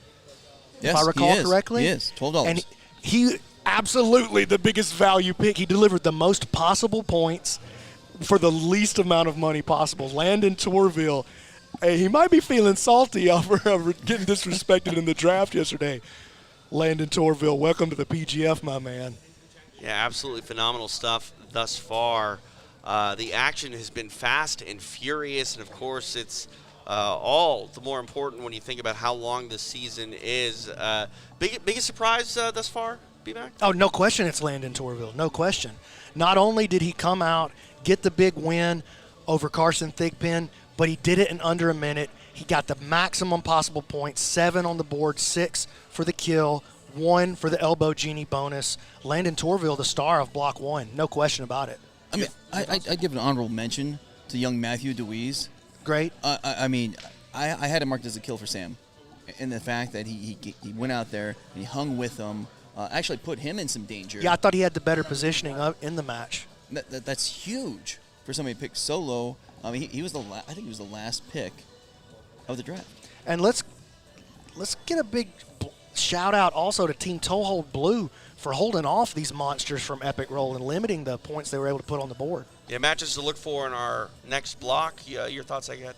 yes, if I recall correctly. He is, $12. And he absolutely the biggest value pick. He delivered the most possible points for the least amount of money possible. Landon Tourville, hey, he might be feeling salty over getting disrespected in the draft yesterday. Landon Tourville, welcome to the PGF, my man. Yeah, absolutely phenomenal stuff thus far. The action has been fast and furious, and of course it's all the more important when you think about how long this season is. Biggest surprise thus far, B-Mac? Oh, no question it's Landon Tourville, no question. Not only did he come out, get the big win over Carson Thigpin, but he did it in under a minute. He got the maximum possible points, 7 on the board, 6 for the kill, 1 for the elbow genie bonus. Landon Tourville, the star of block 1, no question about it. I mean, I'd give an honorable mention to young Matthew DeWeese. Great. I mean, I had it marked as a kill for Sam. And the fact that he went out there and he hung with them actually put him in some danger. Yeah, I thought he had the better positioning in the match. That's huge for somebody picked so low. I mean, he was I think he was the last pick of the draft. And let's get a big shout out also to Team Toehold Blue for holding off these monsters from Epic Roll and limiting the points they were able to put on the board. Yeah, matches to look for in our next block. Yeah, your thoughts, I get.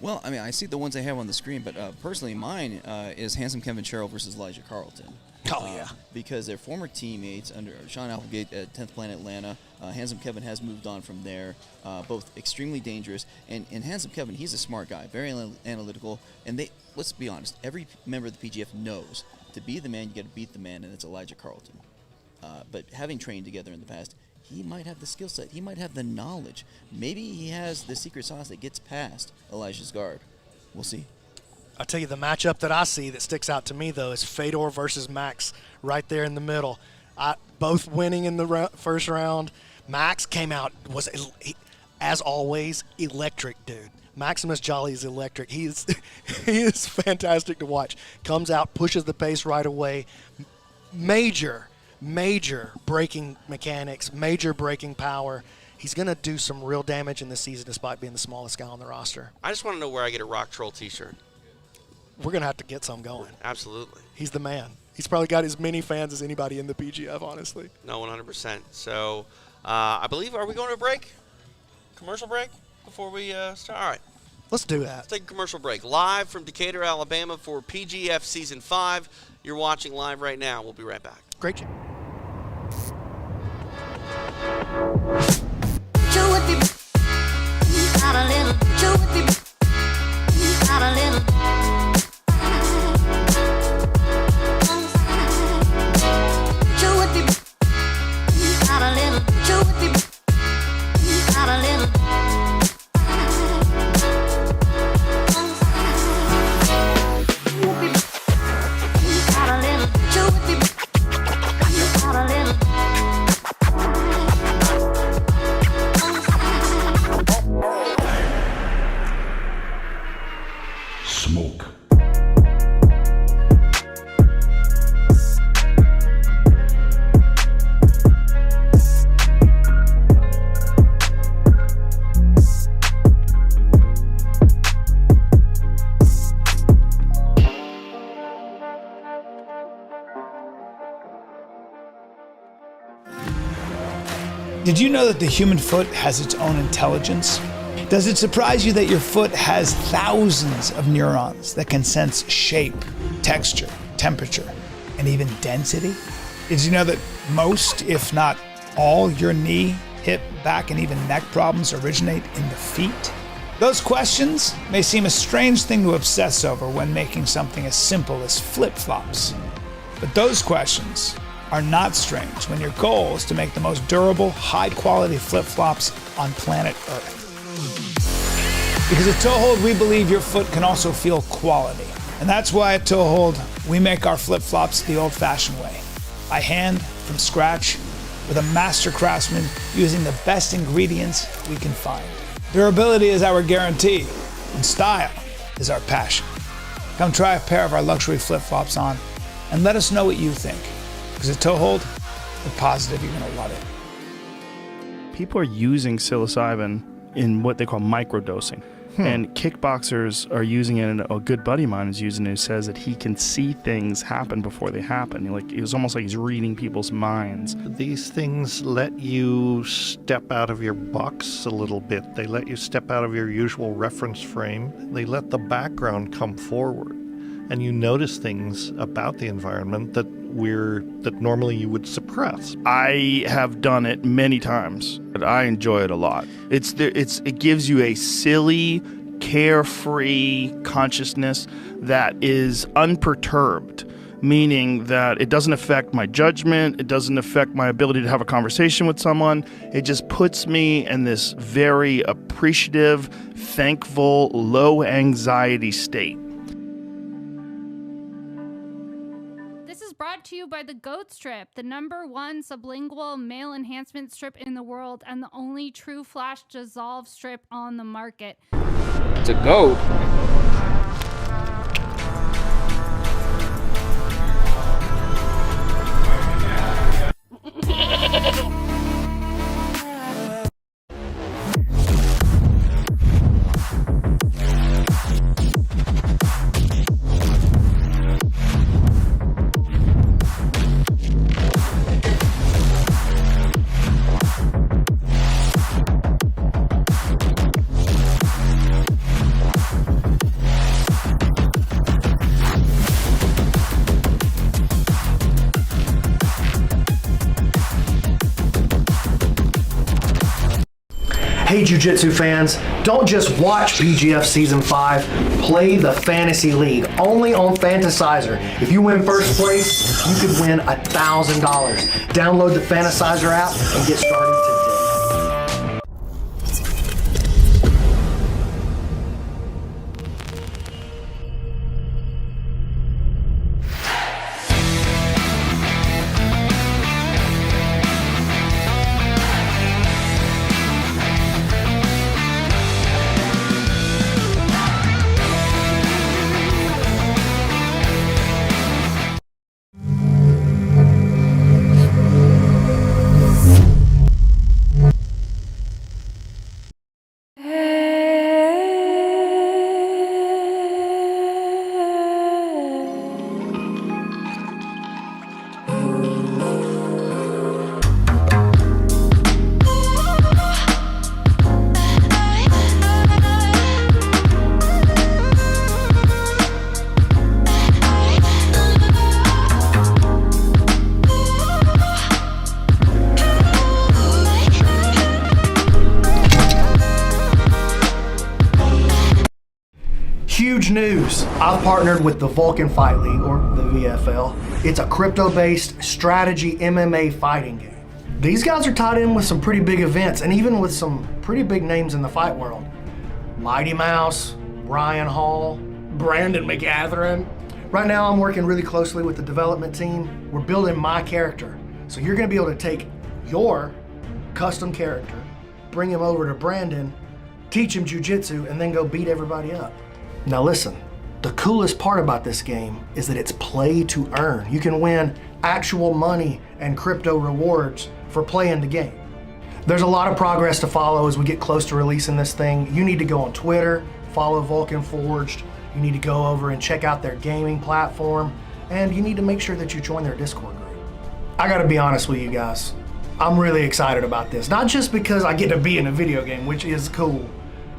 Well, I mean, I see the ones I have on the screen, but personally mine is Handsome Kevin Sherrill versus Elijah Carlton. Oh, yeah. Because they're former teammates under Sean Applegate at 10th Planet Atlanta. Handsome Kevin has moved on from there, both extremely dangerous. And Handsome Kevin, he's a smart guy, very analytical. And let's be honest, every member of the PGF knows to be the man, you got to beat the man, and it's Elijah Carlton. But having trained together in the past, he might have the skill set. He might have the knowledge. Maybe he has the secret sauce that gets past Elijah's guard. We'll see. I'll tell you the matchup that I see that sticks out to me, though, is Fedor versus Max right there in the middle. Both winning in the first round. Max came out, as always, electric, dude. Maximus Jolly is electric. He is fantastic to watch. Comes out, pushes the pace right away. Major braking mechanics, major braking power. He's going to do some real damage in this season despite being the smallest guy on the roster. I just want to know where I get a Rock Troll t-shirt. We're going to have to get some going. Absolutely. He's the man. He's probably got as many fans as anybody in the PGF, honestly. No, 100%. So I believe, are we going to a break? Commercial break before we start? All right. Let's do that. Let's take a commercial break. Live from Decatur, Alabama for PGF Season 5. You're watching live right now. We'll be right back. Great job. Did you know that the human foot has its own intelligence? Does it surprise you that your foot has thousands of neurons that can sense shape, texture, temperature, and even density? Did you know that most, if not all, your knee, hip, back, and even neck problems originate in the feet? Those questions may seem a strange thing to obsess over when making something as simple as flip-flops. But those questions are not strange when your goal is to make the most durable, high-quality flip-flops on planet Earth. Because at Toehold, we believe your foot can also feel quality. And that's why at Toehold, we make our flip-flops the old-fashioned way. By hand, from scratch, with a master craftsman using the best ingredients we can find. Durability is our guarantee, and style is our passion. Come try a pair of our luxury flip-flops on, and let us know what you think. Because at Toehold, we're positive you're going to love it. People are using psilocybin in what they call microdosing. And kickboxers are using it, and a good buddy of mine is using it, who says that he can see things happen before they happen. It was almost like he's reading people's minds. These things let you step out of your box a little bit. They let you step out of your usual reference frame. They let the background come forward. And you notice things about the environment that normally you would suppress. I have done it many times, but I enjoy it a lot. It gives you a silly, carefree consciousness that is unperturbed. meaning that it doesn't affect my judgment, it doesn't affect my ability to have a conversation with someone. It just puts me in this very appreciative, thankful, low anxiety state. This is brought to you by the Goat Strip, the #1 sublingual male enhancement strip in the world and the only true flash dissolve strip on the market. It's a goat. Hey Jiu-Jitsu fans, don't just watch PGF Season 5, play the Fantasy League, only on Fantasizer. If you win first place, you could win $1,000. Download the Fantasizer app and get started today. Huge news! I've partnered with the Vulcan Fight League, or the VFL. It's a crypto-based strategy MMA fighting game. These guys are tied in with some pretty big events and even with some pretty big names in the fight world. Mighty Mouse, Ryan Hall, Brandon McGathering. Right now I'm working really closely with the development team. We're building my character. So you're gonna be able to take your custom character, bring him over to Brandon, teach him jiu-jitsu, and then go beat everybody up. Now listen, the coolest part about this game is that it's play to earn. You can win actual money and crypto rewards for playing the game. There's a lot of progress to follow as we get close to releasing this thing. You need to go on Twitter, follow Vulcan Forged. You need to go over and check out their gaming platform, and you need to make sure that you join their Discord group. I gotta be honest with you guys. I'm really excited about this. Not just because I get to be in a video game, which is cool,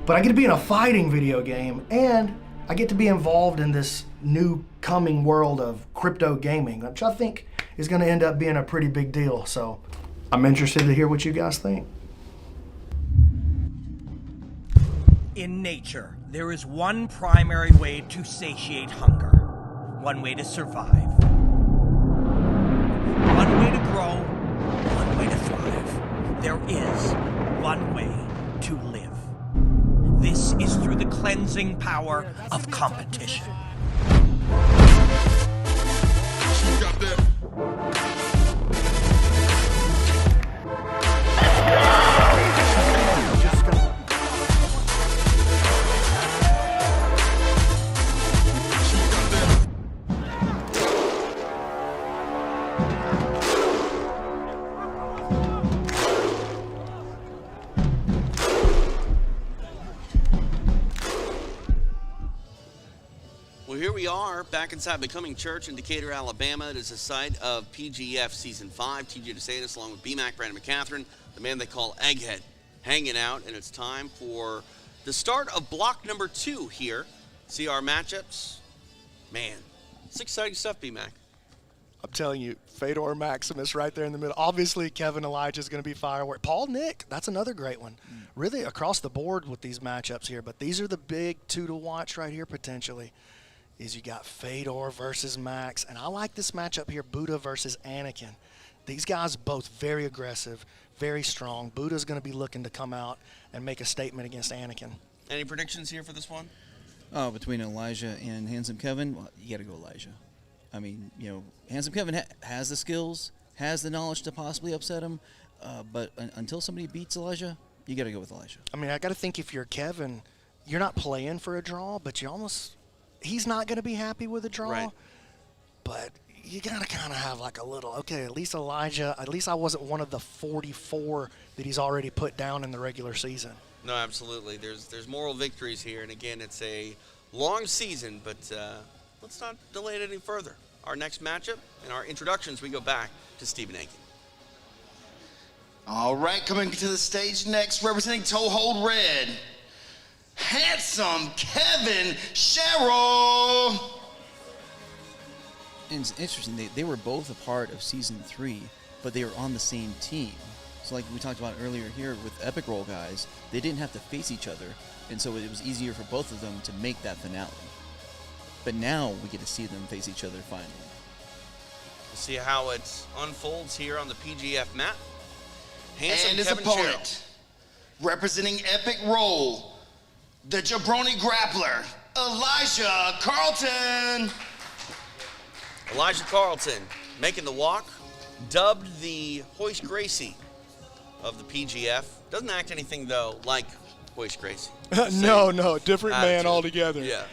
but I get to be in a fighting video game, and I get to be involved in this new coming world of crypto gaming, which I think is gonna end up being a pretty big deal. So I'm interested to hear what you guys think. In nature, there is one primary way to satiate hunger, one way to survive, one way to grow, one way to thrive. There is one way to live. This is through the cleansing power of competition. Here we are back inside Becoming Church in Decatur, Alabama. It is the site of PGF Season 5. TJ DeSantis along with BMAC, Brandon McCathron, the man they call Egghead, hanging out. And it's time for the start of block number 2 here. See our matchups. Man, it's exciting stuff, BMAC. I'm telling you, Fedor Maximus right there in the middle. Obviously, Kevin Elijah is going to be firework. Paul Nick, that's another great one. Really across the board with these matchups here. But these are the big 2 to watch right here potentially. is you got Fedor versus Max, and I like this matchup here, Buddha versus Anakin. These guys both very aggressive, very strong. Buddha's going to be looking to come out and make a statement against Anakin. Any predictions here for this one? Oh, between Elijah and Handsome Kevin, well, you got to go Elijah. I mean, you know, Handsome Kevin has the skills, has the knowledge to possibly upset him, but until somebody beats Elijah, you got to go with Elijah. I mean, I got to think if you're Kevin, you're not playing for a draw, but he's not going to be happy with a draw. Right. But you got to kind of have like a little, okay, at least Elijah, at least I wasn't one of the 44 that he's already put down in the regular season. No, absolutely. There's moral victories here, and again, it's a long season, but let's not delay it any further. Our next matchup and our introductions, we go back to Stephen Aiken. All right, coming to the stage next, representing Toehold Red, Handsome Kevin Sherrill. And it's interesting, they were both a part of Season 3, but they were on the same team. So like we talked about earlier here with Epic Roll guys, they didn't have to face each other, and so it was easier for both of them to make that finale. But now we get to see them face each other finally. We'll see how it unfolds here on the PGF mat. Handsome And his Kevin opponent, representing Epic Roll, the jabroni grappler, Elijah Carlton. Elijah Carlton making the walk, dubbed the Hoist Gracie of the PGF. Doesn't act anything, though, like Hoist Gracie. No, different man attitude. altogether. Yeah,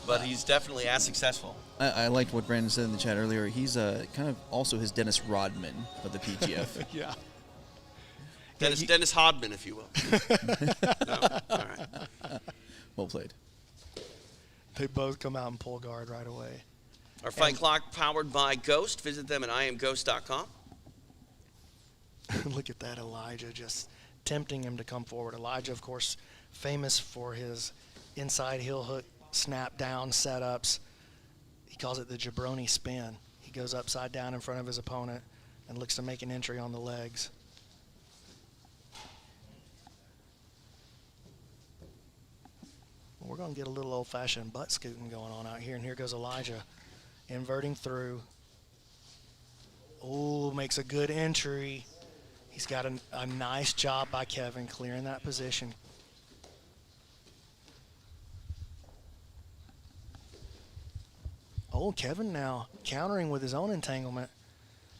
but he's definitely as successful. I liked what Brandon said in the chat earlier. He's kind of also his Dennis Rodman of the PGF. Yeah. Dennis Hodman, if you will. No? All right. Well played. They both come out and pull guard right away. Our fight clock powered by Ghost. Visit them at iamghost.com. Look at that, Elijah just tempting him to come forward. Elijah, of course, famous for his inside heel hook snap down setups. He calls it the jabroni spin. He goes upside down in front of his opponent and looks to make an entry on the legs. We're going to get a little old-fashioned butt scooting going on out here, and here goes Elijah inverting through. Oh, makes a good entry. He's got a nice job by Kevin clearing that position. Oh, Kevin now countering with his own entanglement.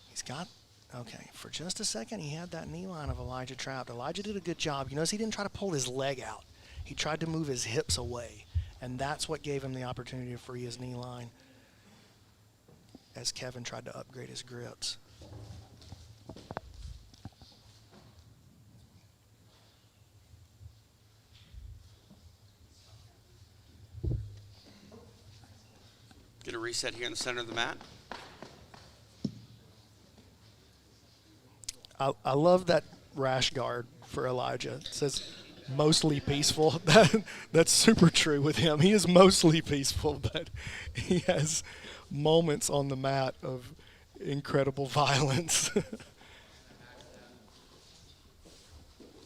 He's got, okay, for just a second he had that knee line of Elijah trapped. Elijah did a good job. You notice he didn't try to pull his leg out. He tried to move his hips away, and that's what gave him the opportunity to free his knee line as Kevin tried to upgrade his grips. Get a reset here in the center of the mat. I love that rash guard for Elijah. It says mostly peaceful. That's super true with him. He is mostly peaceful, but he has moments on the mat of incredible violence.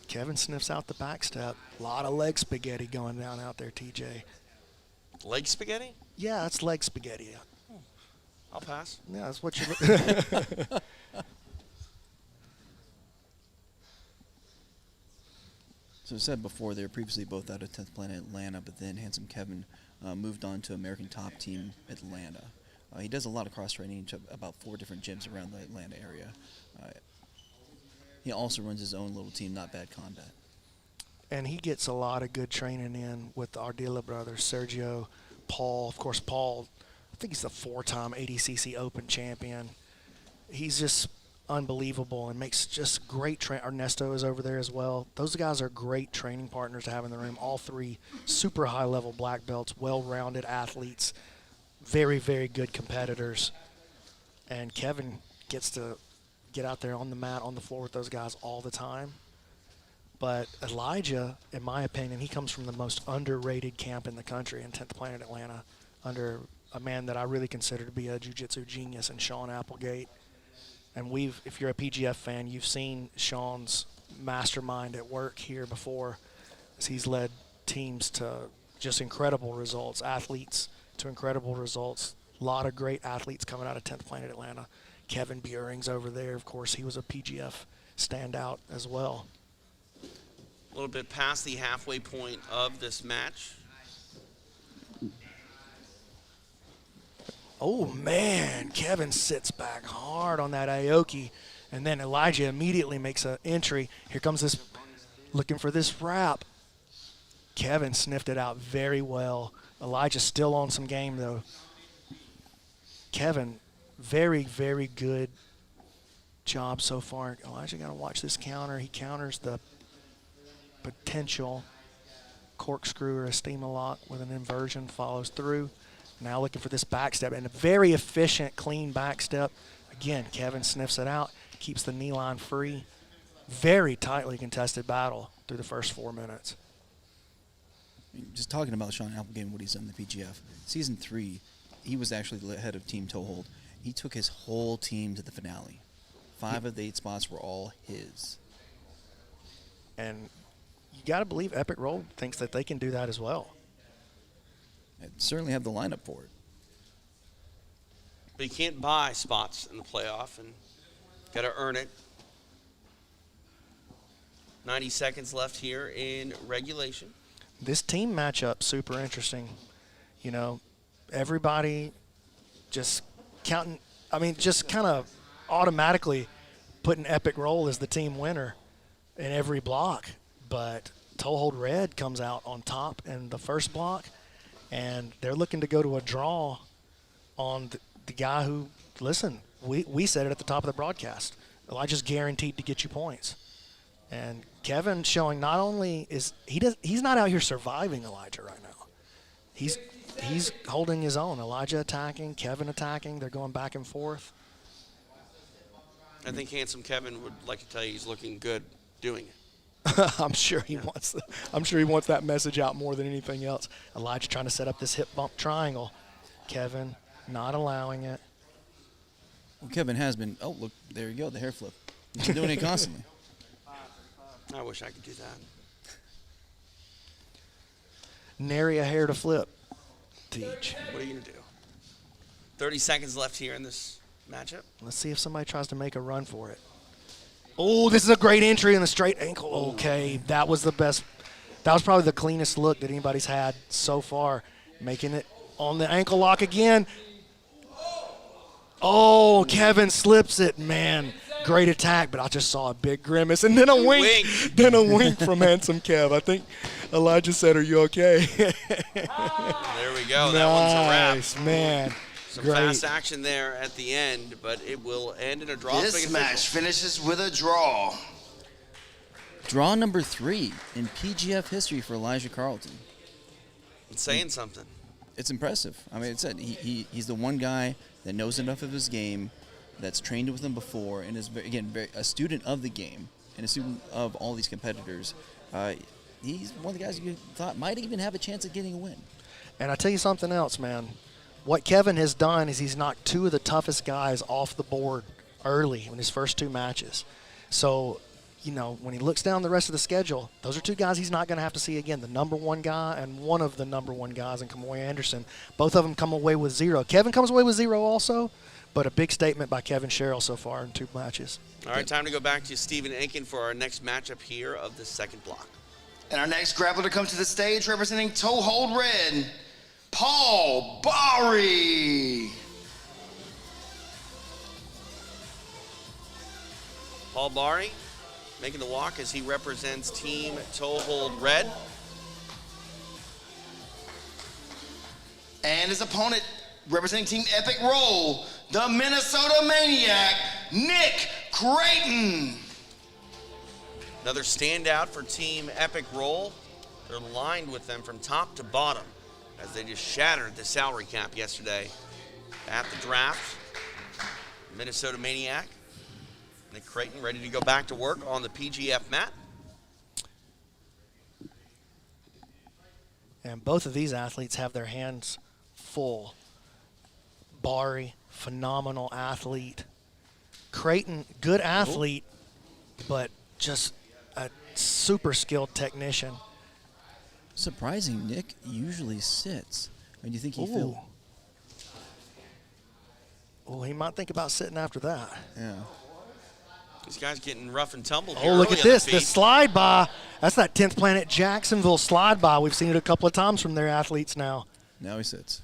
Kevin sniffs out the back step. A lot of leg spaghetti going down out there, TJ. Leg spaghetti? Yeah, that's leg spaghetti. I'll pass. Yeah, that's what you So I said before, they were previously both out of 10th Planet Atlanta, but then Handsome Kevin moved on to American Top Team Atlanta. He does a lot of cross-training to about 4 different gyms around the Atlanta area. He also runs his own little team, Not Bad Combat. And he gets a lot of good training in with the Ardila brothers, Sergio, Paul. Of course, Paul, I think he's the 4-time ADCC Open champion. He's just unbelievable and makes just great Ernesto is over there as well. Those guys are great training partners to have in the room. All 3 super high-level black belts, well-rounded athletes, very, very good competitors. And Kevin gets to get out there on the mat, on the floor with those guys all the time. But Elijah, in my opinion, he comes from the most underrated camp in the country in 10th Planet Atlanta under a man that I really consider to be a jiu-jitsu genius in Sean Applegate. And if you're a PGF fan, you've seen Sean's mastermind at work here before, as he's led teams to just incredible results, athletes to incredible results. A lot of great athletes coming out of 10th Planet Atlanta. Kevin Buring's over there. Of course, he was a PGF standout as well. A little bit past the halfway point of this match. Oh, man. Kevin sits back hard on that Aoki. And then Elijah immediately makes an entry. Here comes this, looking for this wrap. Kevin sniffed it out very well. Elijah's still on some game, though. Kevin, very, very good job so far. Elijah got to watch this counter. He counters the potential corkscrew or a steamer lock with an inversion, follows through. Now looking for this back step, and a very efficient, clean back step. Again, Kevin sniffs it out, keeps the knee line free. Very tightly contested battle through the first 4 minutes. Just talking about Sean Applegate and what he's done in the PGF. Season 3, he was actually the head of Team Toehold. He took his whole team to the finale. 5 of the 8 spots were all his. And you got to believe Epic Roll thinks that they can do that as well. They certainly have the lineup for it. But you can't buy spots in the playoff, and got to earn it. 90 seconds left here in regulation. This team matchup, super interesting. You know, everybody just counting, just kind of automatically putting Epic Roll as the team winner in every block. But Toehold Red comes out on top in the first block, and they're looking to go to a draw on the guy who, listen, we said it at the top of the broadcast. Elijah's guaranteed to get you points. And Kevin showing not only is he's not out here surviving Elijah right now. He's holding his own. Elijah attacking, Kevin attacking. They're going back and forth. I think handsome Kevin would like to tell you he's looking good doing it. I'm sure he wants that message out more than anything else. Elijah trying to set up this hip bump triangle. Kevin not allowing it. Well, Kevin has been. Oh, look, there you go, the hair flip. He's been doing it constantly. I wish I could do that. Nary a hair to flip. Teach. What are you going to do? 30 seconds left here in this matchup. Let's see if somebody tries to make a run for it. Oh, this is a great entry in the straight ankle. Okay, that was the best. That was probably the cleanest look that anybody's had so far. Making it on the ankle lock again. Oh, Kevin slips it, man. Great attack, but I just saw a big grimace and then a wink. Then a wink from handsome Kev. I think Elijah said, "Are you okay?" There we go. That one's a wrap. Nice, man. Some Great. fast action there at the end, but it will end in a draw. This match finishes with a draw. Draw number 3 in PGF history for Elijah Carlton. It's saying something. It's impressive. I mean, he's the one guy that knows enough of his game, that's trained with him before, and is, again, a student of the game and a student of all these competitors. He's one of the guys you thought might even have a chance at getting a win. And I tell you something else, man. What Kevin has done is he's knocked 2 of the toughest guys off the board early in his first 2 matches. So, you know, when he looks down the rest of the schedule, those are 2 guys he's not going to have to see again. The number 1 guy and one of the number 1 guys in Kamoy Anderson. Both of them come away with 0. Kevin comes away with 0 also, but a big statement by Kevin Sherrill so far in 2 matches. All right, time to go back to Stephen Anakin for our next matchup here of the second block. And our next grappler to come to the stage representing Toehold Red, Paul Bari. Paul Bari making the walk as he represents Team Toehold Red. And his opponent representing Team Epic Roll, the Minnesota Maniac, Nick Kraton. Another standout for Team Epic Roll. They're lined with them from top to bottom as they just shattered the salary cap yesterday at the draft. Minnesota Maniac, Nick Kraton ready to go back to work on the PGF mat. And both of these athletes have their hands full. Bari, phenomenal athlete. Kraton, good athlete, but just a super skilled technician. Surprising, Nick usually sits. And you think he Ooh. fell? Oh, he might think about sitting after that. Yeah. These guys getting rough and tumble Oh, here. look early at on this. the The feet. slide by. That's that 10th Planet Jacksonville slide by. We've seen it a couple of times from their athletes now. Now he sits.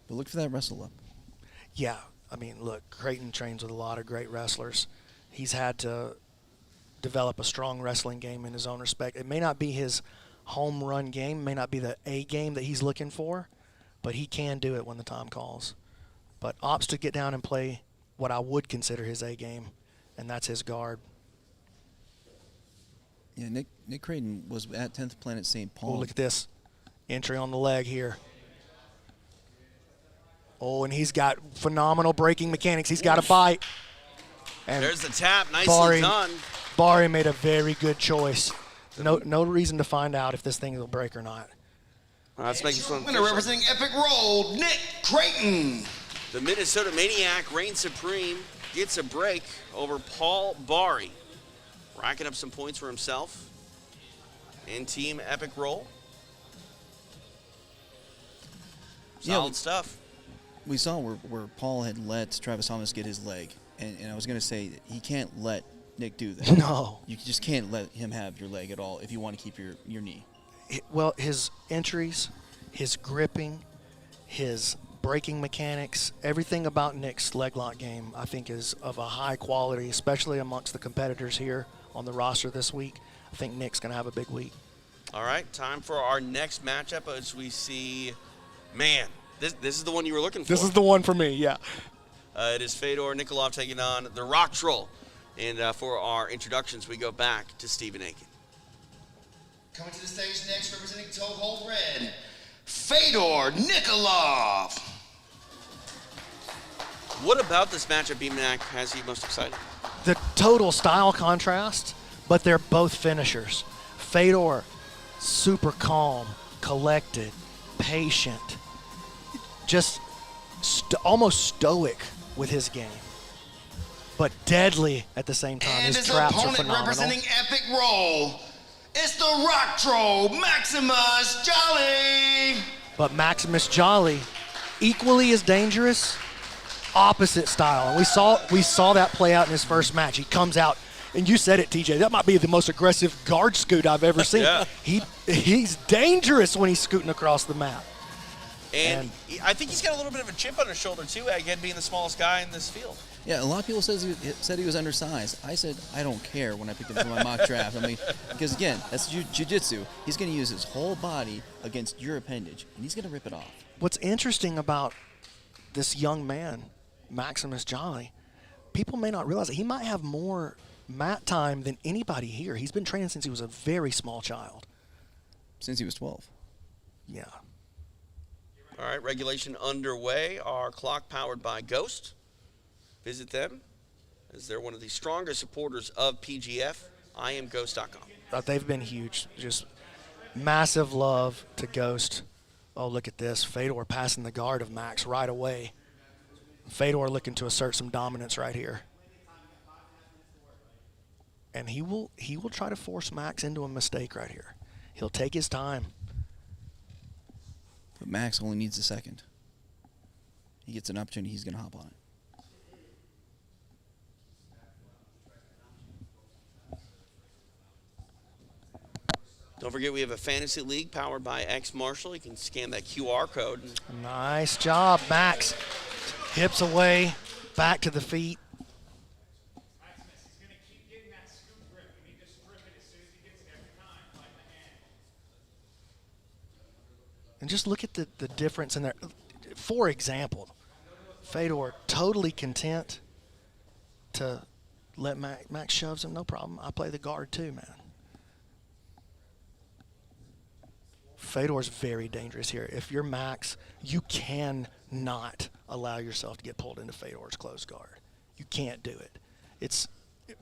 But look for that wrestle up. Yeah. I mean, look, Kraton trains with a lot of great wrestlers. He's had to develop a strong wrestling game in his own respect. It may not be his home run game, may not be the A game that he's looking for, but he can do it when the time calls. But opts to get down and play what I would consider his A game, and that's his guard. Yeah, Nick Kraton was at 10th Planet St. Paul. Oh, look at this. Entry on the leg here. Oh, and he's got phenomenal braking mechanics. He's got a bite. And There's the tap. Nicely done. Bari made a very good choice. No reason to find out if this thing will break or not. Let's make this one Winner representing Epic Roll, Nick Kraton. The Minnesota Maniac reigns supreme, gets a break over Paul Bari. Racking up some points for himself in Team Epic Roll. Solid stuff. We saw where Paul had let Travis Thomas get his leg. And I was going to say that he can't let Nick do that. No. You just can't let him have your leg at all if you want to keep your knee. Well, his entries, his gripping, his braking mechanics, everything about Nick's leg lock game, I think, is of a high quality, especially amongst the competitors here on the roster this week. I think Nick's going to have a big week. All right, time for our next matchup as we see, man, this is the one you were looking for. This is the one for me, yeah. It is Fedor Nikolov taking on the Rock Troll. And for our introductions, we go back to Stephen Aiken. Coming to the stage next, representing Toehold Red, Fedor Nikolov. What about this matchup, BMAC, has you most excited? The total style contrast, but they're both finishers. Fedor, super calm, collected, patient, just almost stoic with his game, but deadly at the same time. And his his traps are opponent phenomenal. representing Epic Roll, it's the Rock Troll, Maximus Jolly. But Maximus Jolly, equally as dangerous, opposite style. And we saw that play out in his first match. He comes out, and you said it, TJ, that might be the most aggressive guard scoot I've ever seen. Yeah. He's dangerous when he's scooting across the map. And I think he's got a little bit of a chip on his shoulder, too, again, being the smallest guy in this field. Yeah, a lot of people said he was undersized. I said I don't care when I picked him for my mock draft. I mean, because again, that's jiu-jitsu. He's going to use his whole body against your appendage, and he's going to rip it off. What's interesting about this young man, Maximus Jolly, people may not realize that he might have more mat time than anybody here. He's been training since he was a very small child. Since he was 12. Yeah. All right, regulation underway. Our clock powered by Ghost. Visit them as they're one of the strongest supporters of PGF. IamGhost.com. They've been huge. Just massive love to Ghost. Oh, look at this. Fedor passing the guard of Max right away. Fedor looking to assert some dominance right here. And he will try to force Max into a mistake right here. He'll take his time. But Max only needs a second. He gets an opportunity, he's going to hop on it. Don't forget we have a fantasy league powered by X Marshall. You can scan that QR code. Nice job, Max. Hips away, back to the feet. And just look at the difference in there. For example, Fedor totally content to let Max shoves him, no problem. I play the guard too, man. Fedor's very dangerous here. If you're Max, you cannot allow yourself to get pulled into Fedor's closed guard. You can't do it.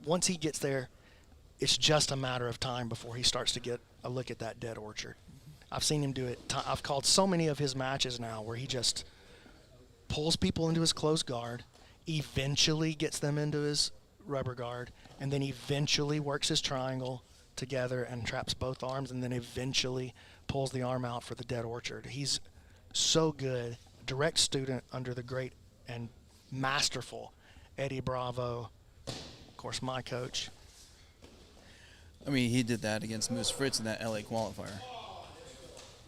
Once he gets there, it's just a matter of time before he starts to get a look at that dead orchard. I've seen him do it. I've called so many of his matches now where he just pulls people into his closed guard, eventually gets them into his rubber guard, and then eventually works his triangle together and traps both arms, and then eventually pulls the arm out for the dead orchard. He's so good, direct student under the great and masterful Eddie Bravo, of course, my coach. I mean, he did that against Moose Fritz in that LA qualifier.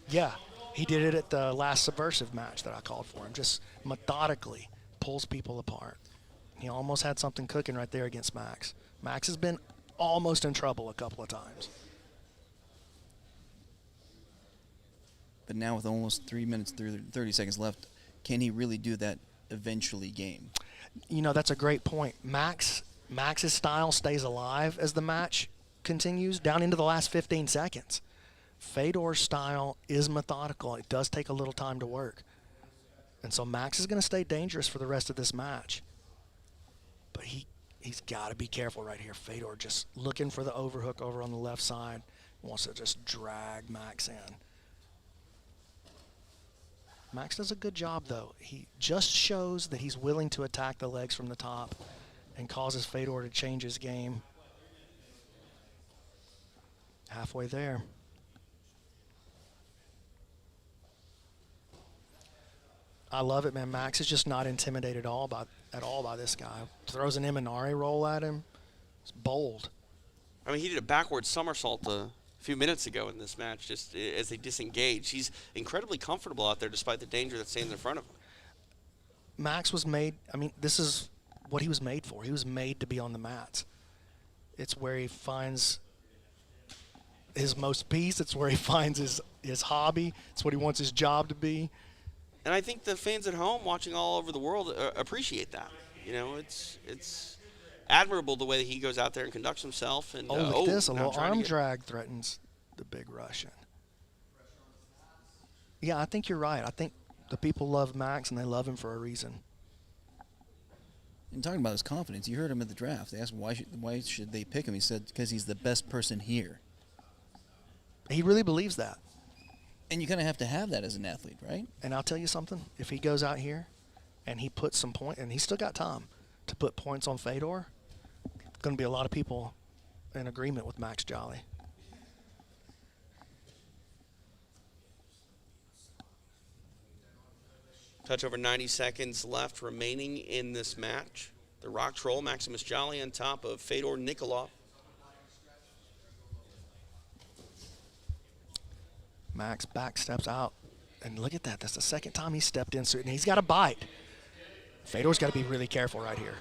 Yeah, he did it at the last Subversive match that I called for him. Just methodically pulls people apart. He almost had something cooking right there against Max. Max has been almost in trouble a couple of times. But now with almost 3 minutes, 30 seconds left, can he really do that eventually game? You know, that's a great point. Max's style stays alive as the match continues down into the last 15 seconds. Fedor's style is methodical. It does take a little time to work. And so Max is going to stay dangerous for the rest of this match. But he's got to be careful right here. Fedor just looking for the overhook over on the left side. Wants to just drag Max in. Max does a good job, though. He just shows that he's willing to attack the legs from the top and causes Fedor to change his game. Halfway there. I love it, man. Max is just not intimidated at all by this guy. Throws an Imanari roll at him. It's bold. I mean, he did a backward somersault a few minutes ago in this match, just as they disengaged. He's incredibly comfortable out there despite the danger that stands in front of him. Max was made, I mean, this is what he was made for. He was made to be on the mats. It's where he finds his most peace. It's where he finds his hobby. It's what he wants his job to be. And I think the fans at home watching all over the world appreciate that. You know, it's admirable the way that he goes out there and conducts himself. And look at this. A little arm drag threatens the big Russian. Yeah, I think you're right. I think the people love Max, and they love him for a reason. And talking about his confidence, you heard him at the draft. They asked him why should they pick him. He said, because he's the best person here. He really believes that. And you kind of have to have that as an athlete, right? And I'll tell you something. If he goes out here and he puts some point, and he's still got time to put points on Fedor, going to be a lot of people in agreement with Max Jolly. Touch over 90 seconds left remaining in this match. The Rock Troll, Maximus Jolly, on top of Fedor Nikolov. Max back steps out, and look at that. That's the second time he stepped in, and he's got a bite. Fedor's got to be really careful right here.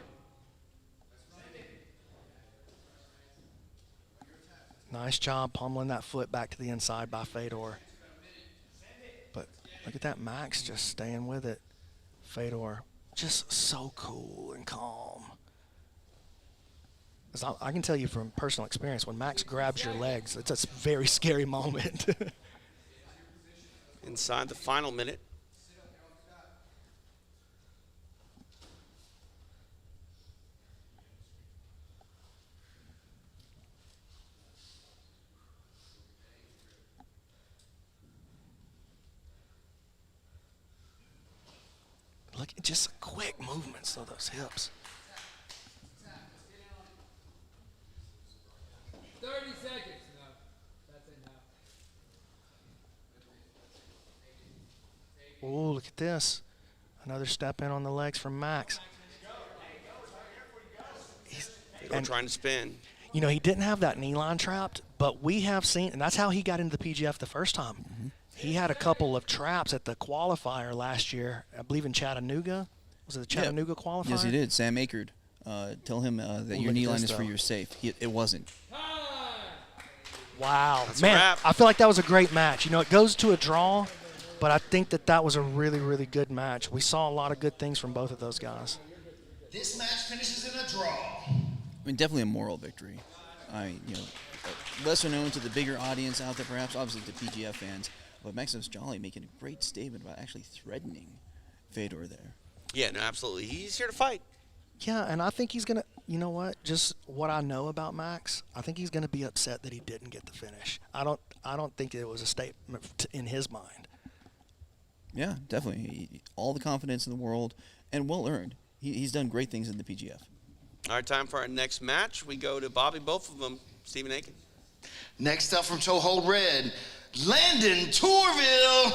Nice job pummeling that foot back to the inside by Fedor. But look at that, Max just staying with it. Fedor just so cool and calm. I can tell you from personal experience, when Max grabs your legs, it's a very scary moment. Inside the final minute. Look at just quick movements of those hips. 30 seconds. No, that's enough. Oh, look at this. Another step in on the legs from Max. Fedor trying to spin. You know, he didn't have that knee line trapped, but we have seen, and that's how he got into the PGF the first time. Mm-hmm. He had a couple of traps at the qualifier last year, I believe in Chattanooga. Was it the Chattanooga qualifier? Yes, he did. Sam Akerd. Tell him that your knee line is for your safe. It wasn't. Wow. That's Man, a wrap. I feel like that was a great match. You know, it goes to a draw, but I think that was a really, really good match. We saw a lot of good things from both of those guys. This match finishes in a draw. I mean, definitely a moral victory. Lesser known to the bigger audience out there, perhaps, obviously to PGF fans, but Maximus Jolly making a great statement about actually threatening Fedor there. Yeah, no, absolutely. He's here to fight. Yeah, and I think he's going to, you know what, just what I know about Max, I think he's going to be upset that he didn't get the finish. I don't think it was a statement in his mind. Yeah, definitely. All the confidence in the world, and well earned. He's done great things in the PGF. All right, time for our next match. We go to Bobby, both of them, Stephen Aiken. Next up from Toe Hold Red, Landon Tourville.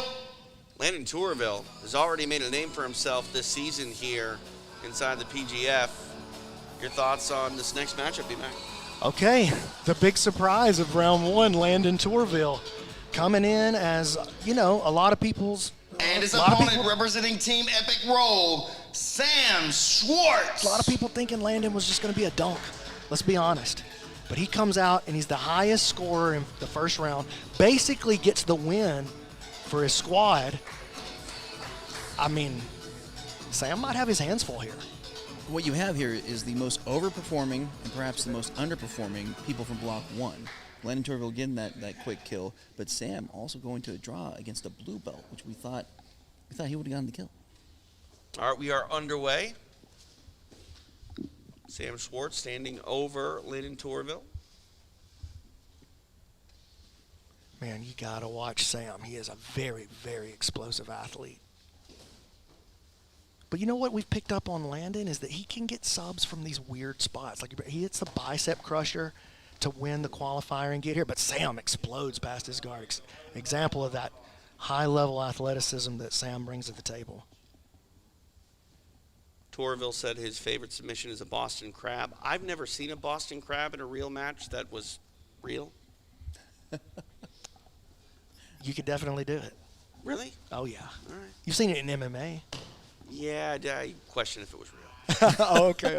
Landon Tourville has already made a name for himself this season here inside the PGF. Your thoughts on this next matchup, B-Mac? Okay, the big surprise of round one, Landon Tourville, coming in as, you know, a lot of people's... And his opponent representing Team Epic Roll, Sam Schwartz. A lot of people thinking Landon was just going to be a dunk. Let's be honest. But he comes out and he's the highest scorer in the first round. Basically gets the win for his squad. I mean, Sam might have his hands full here. What you have here is the most overperforming and perhaps the most underperforming people from Block 1. Landon Tourville getting that quick kill, but Sam also going to a draw against a blue belt, which we thought he would have gotten the kill. All right, we are underway. Sam Schwartz standing over Landon Tourville. Man, you got to watch Sam. He is a very, very explosive athlete. But you know what we've picked up on Landon is that he can get subs from these weird spots. Like he hits the bicep crusher to win the qualifier and get here, but Sam explodes past his guard. Example of that high-level athleticism that Sam brings to the table. Tourville said his favorite submission is a Boston Crab. I've never seen a Boston Crab in a real match that was real. You could definitely do it. Really? Oh, yeah. All right. You've seen it in MMA. Yeah, I question if it was real. Oh, okay.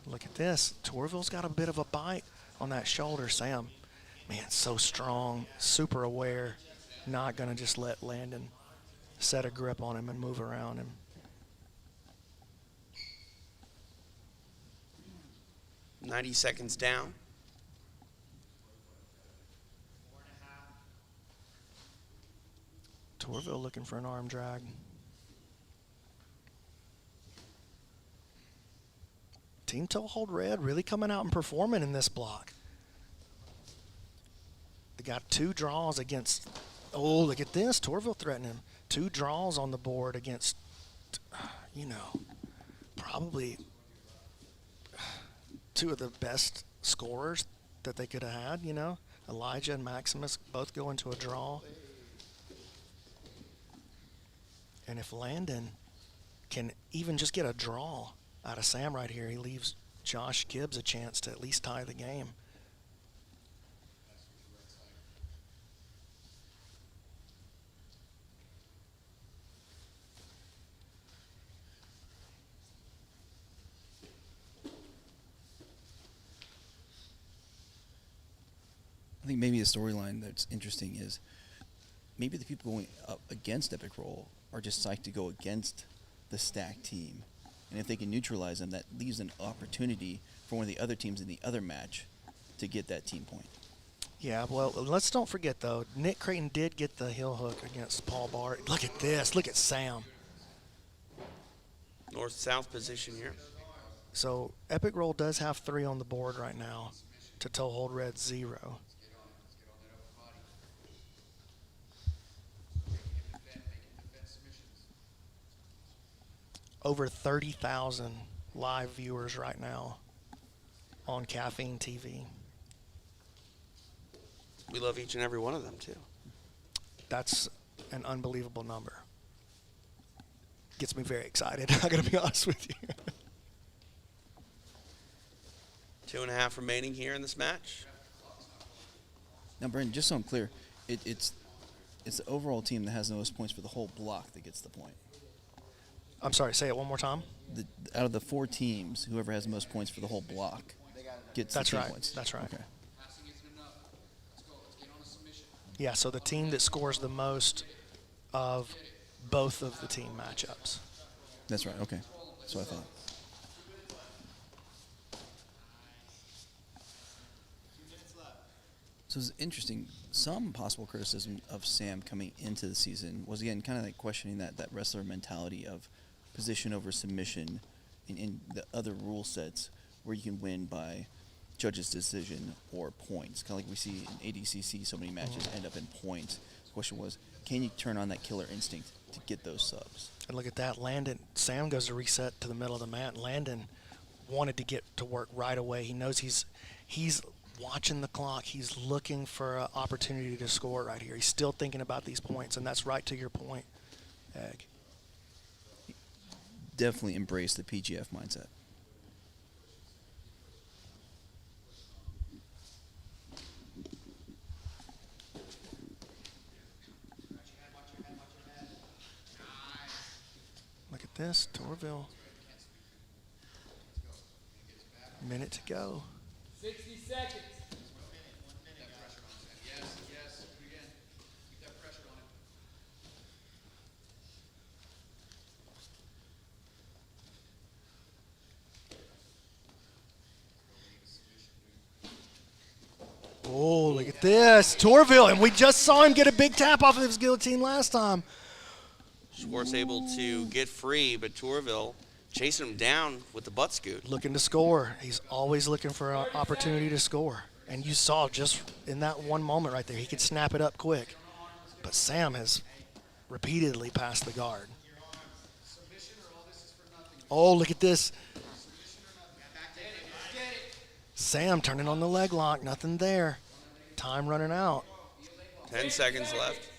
Look at this. Tourville's got a bit of a bite on that shoulder. Sam, man, so strong, super aware, not going to just let Landon set a grip on him and move around him. .90 seconds down. Tourville looking for an arm drag. Team Toe Hold Red really coming out and performing in this block. They got 2 draws against, oh, look at this. Tourville threatening him. 2 draws on the board against, you know, probably 2 of the best scorers that they could have had, you know. Elijah and Maximus both go into a draw. And if Landon can even just get a draw out of Sam right here, he leaves Josh Gibbs a chance to at least tie the game. I think maybe the storyline that's interesting is maybe the people going up against Epic Roll are just psyched to go against the stacked team. And if they can neutralize them, that leaves an opportunity for one of the other teams in the other match to get that team point. Yeah, well, let's don't forget, though, Nick Kraton did get the heel hook against Paul Bart. Look at this. Look at Sam. North-south position here. So Epic Roll does have 3 on the board right now to Toe Hold Red 0. Over 30,000 live viewers right now on Caffeine TV. We love each and every one of them, too. That's an unbelievable number. Gets me very excited, I gotta be honest with you. 2.5 remaining here in this match. Now, Brandon, just so I'm clear, it's the overall team that has the most points for the whole block that gets the point. I'm sorry, say it one more time. Out of the 4 teams, whoever has the most points for the whole block gets the team points. That's right. Okay. Yeah, so the team that scores the most of both of the team matchups. That's right, okay. That's what I thought. So it's interesting. Some possible criticism of Sam coming into the season was, again, kind of like questioning that wrestler mentality of position over submission in the other rule sets where you can win by judge's decision or points. Kind of like we see in ADCC, so many matches end up in points. The question was, can you turn on that killer instinct to get those subs? And look at that, Landon. Sam goes to reset to the middle of the mat. Landon wanted to get to work right away. He knows he's watching the clock. He's looking for an opportunity to score right here. He's still thinking about these points, and that's right to your point, Egg. Definitely embrace the PGF mindset. Look at this, Tourville. Minute to go. 60 seconds. Oh, look at this. Tourville, and we just saw him get a big tap off of his guillotine last time. Schwartz able to get free, but Tourville chasing him down with the butt scoot. Looking to score. He's always looking for an opportunity to score. And you saw just in that one moment right there, he could snap it up quick. But Sam has repeatedly passed the guard. Oh, look at this. Sam turning on the leg lock. Nothing there. Time running out. 10 seconds left.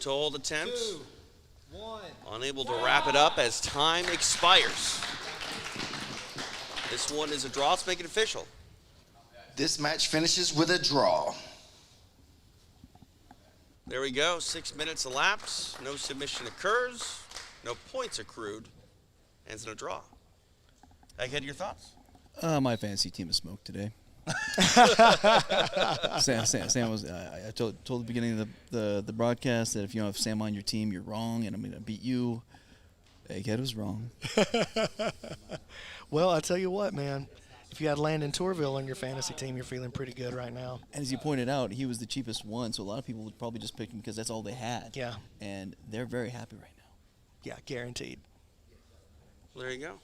Toehold attempt. Unable to wrap it up as time expires. This one is a draw. Let's make it official. This match finishes with a draw. There we go. 6 minutes elapsed. No submission occurs. No points accrued. Ends in a draw. Egghead, your thoughts? My fantasy team is smoked today. Sam was. I told the beginning of the broadcast that if you don't have Sam on your team, you're wrong, and I'm going to beat you. Egghead was wrong. Well, I tell you what, man. If you had Landon Tourville on your fantasy team, you're feeling pretty good right now. And as you pointed out, he was the cheapest one, so a lot of people would probably just pick him because that's all they had. Yeah. And they're very happy right now. Yeah, guaranteed. Well, there you go.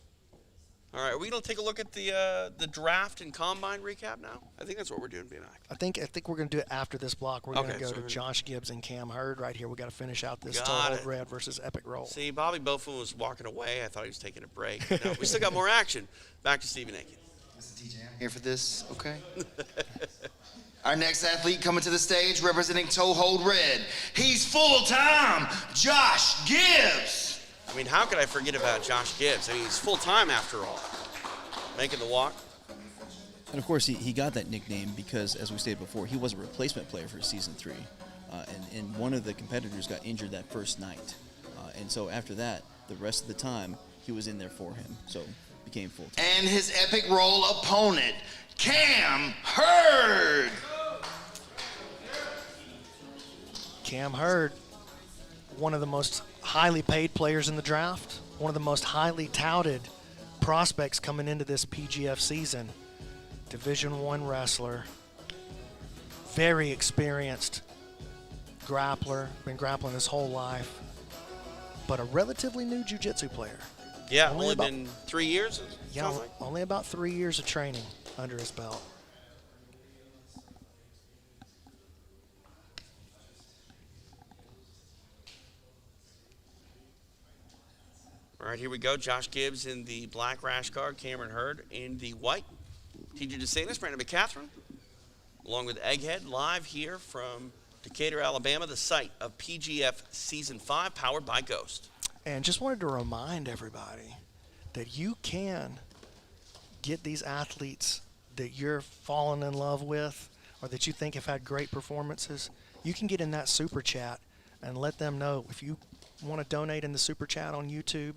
All right, are we going to take a look at the draft and combine recap now? I think that's what we're doing, B-Mac. I think we're going to do it after this block. We're going to Okay, go so to we're- Josh Gibbs and Cam Hurd right here. We got to finish out this Got Toehold it. Red versus Epic Roll. See, Bobby Bofin was walking away. I thought he was taking a break. No, we still got more action. Back to Stephen Aiken. Here for this, okay? Our next athlete coming to the stage representing Toehold Red. He's full-time Josh Gibbs. I mean, how could I forget about Josh Gibbs? I mean, he's full-time after all. Making the walk. And of course, he got that nickname because, as we stated before, he was a replacement player for season 3. And one of the competitors got injured that first night. And so after that, the rest of the time, he was in there for him. So became full-time. And his Epic Roll opponent, Cam Hurd. Cam Hurd, one of the most highly paid players in the draft, one of the most highly touted prospects coming into this PGF season. Division I wrestler, very experienced grappler, been grappling his whole life, but a relatively new jiu-jitsu player. Yeah, only been 3 years? Yeah, sounds like. only about 3 years of training under his belt. All right, here we go. Josh Gibbs in the black rash guard, Cameron Hurd in the white. TJ DeSantis, Brandon McCatherine, along with Egghead, live here from Decatur, Alabama, the site of PGF Season 5, powered by Ghost. And just wanted to remind everybody that you can get these athletes that you're falling in love with or that you think have had great performances. You can get in that super chat and let them know if you want to donate in the super chat on YouTube,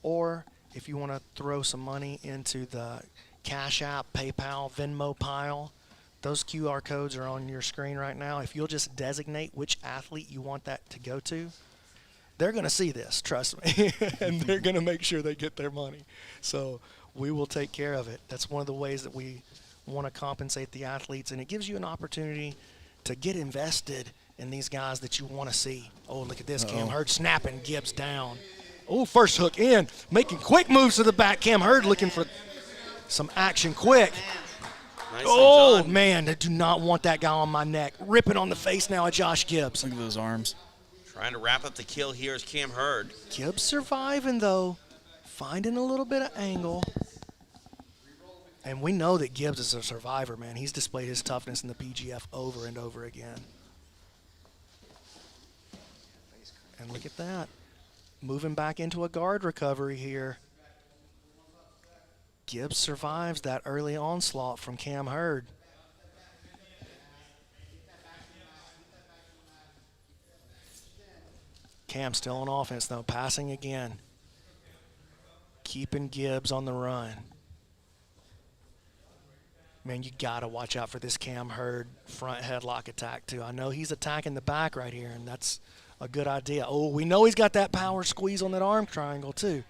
or if you want to throw some money into the Cash App, PayPal, Venmo pile. Those QR codes are on your screen right now. If you'll just designate which athlete you want that to go to, they're going to see this, trust me, and they're going to make sure they get their money. So we will take care of it. That's one of the ways that we want to compensate the athletes, and it gives you an opportunity to get invested in these guys that you want to see. Oh, look at this. Cam Hurd snapping Gibbs down. Oh, first hook in, making quick moves to the back. Cam Hurd looking for some action quick. Oh, man, I do not want that guy on my neck. Ripping on the face now of Josh Gibbs. Look at those arms. Trying to wrap up the kill here is Cam Hurd. Gibbs surviving, though. Finding a little bit of angle. And we know that Gibbs is a survivor, man. He's displayed his toughness in the PGF over and over again. And look at that. Moving back into a guard recovery here. Gibbs survives that early onslaught from Cam Hurd. Cam still on offense, though, passing again. Keeping Gibbs on the run. Man, you got to watch out for this Cam Hurd front headlock attack, too. I know he's attacking the back right here, and that's a good idea. Oh, we know he's got that power squeeze on that arm triangle, too.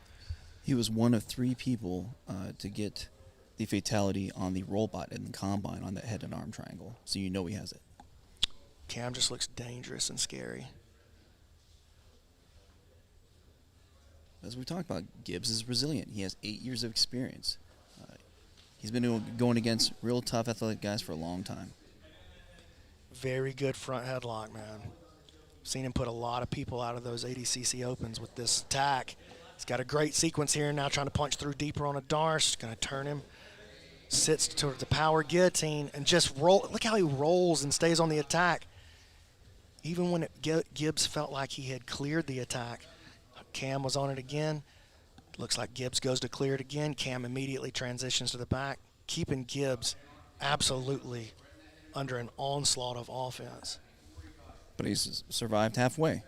He was one of 3 people to get the fatality on the robot in the combine on that head and arm triangle, so you know he has it. Cam just looks dangerous and scary. As we talked about, Gibbs is resilient. He has 8 years of experience. He's been going against real tough athletic guys for a long time. Very good front headlock, man. Seen him put a lot of people out of those ADCC Opens with this attack. He's got a great sequence here, now trying to punch through deeper on a Darce. Going to turn him. Sits towards the power guillotine and just roll. Look how he rolls and stays on the attack. Even when Gibbs felt like he had cleared the attack, Cam was on it again. Looks like Gibbs goes to clear it again. Cam immediately transitions to the back, keeping Gibbs absolutely under an onslaught of offense. But he's survived halfway.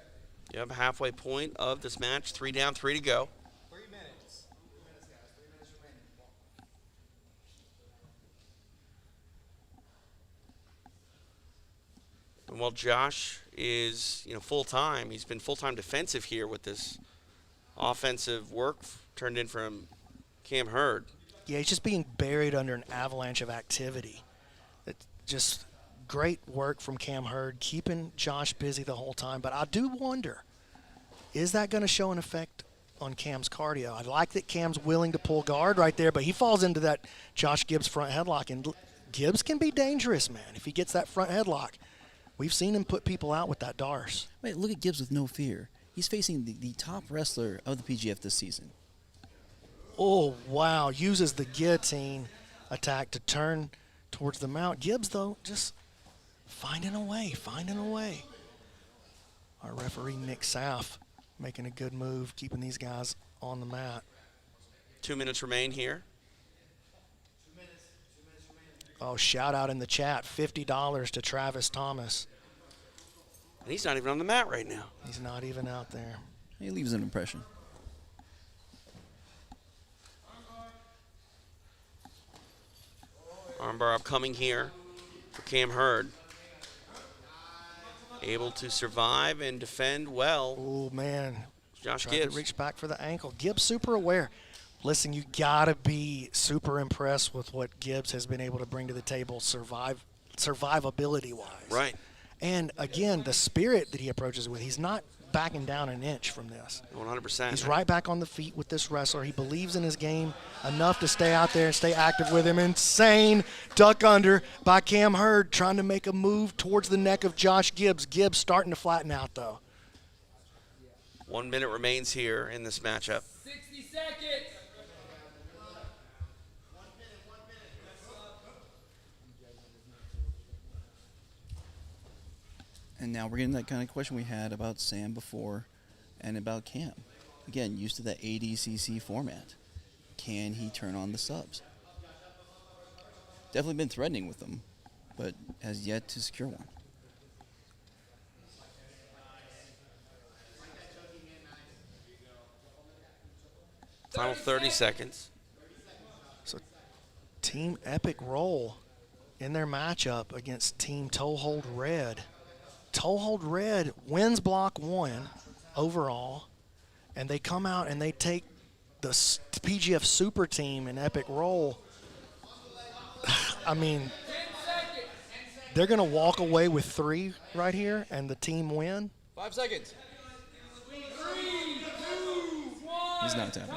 Yep, halfway point of this match. 3 down, 3 to go. 3 minutes. 3 minutes, guys. 3 minutes remaining. And while Josh is, full-time, he's been full-time defensive here with this offensive work turned in from Cam Hurd. Yeah, he's just being buried under an avalanche of activity. It's just great work from Cam Hurd, keeping Josh busy the whole time. But I do wonder, is that going to show an effect on Cam's cardio? I like that Cam's willing to pull guard right there, but he falls into that Josh Gibbs front headlock. And Gibbs can be dangerous, man, if he gets that front headlock. We've seen him put people out with that Darce. Wait, look at Gibbs with no fear. He's facing the top wrestler of the PGF this season. Oh, wow. Uses the guillotine attack to turn towards the mount. Gibbs, though, just finding a way. Our referee, Nick Saff, making a good move, keeping these guys on the mat. 2 minutes remain here. Oh, shout out in the chat, $50 to Travis Thomas. And he's not even on the mat right now. He's not even out there. He leaves an impression. Armbar upcoming here for Cam Hurd. Able to survive and defend well. Oh, man. Josh Tried Gibbs. to reach back for the ankle. Gibbs super aware. Listen, you got to be super impressed with what Gibbs has been able to bring to the table survivability-wise. Right. And, again, the spirit that he approaches with, he's not backing down an inch from this. 100%. He's right back on the feet with this wrestler. He believes in his game enough to stay out there and stay active with him. Insane duck under by Cam Hurd, trying to make a move towards the neck of Josh Gibbs. Gibbs starting to flatten out, though. 1 minute remains here in this matchup. 60 seconds. And now we're getting that kind of question we had about Sam before and about Cam. Again, used to that ADCC format. Can he turn on the subs? Definitely been threatening with them, but has yet to secure one. Final 30 seconds. So Team Epic roll in their matchup against Team Toehold Red. Toehold Red wins block 1 overall, and they come out and they take the PGF Super Team in Epic roll. I mean, they're going to walk away with 3 right here and the team win. 5 seconds. 3, 2, He's not tapping.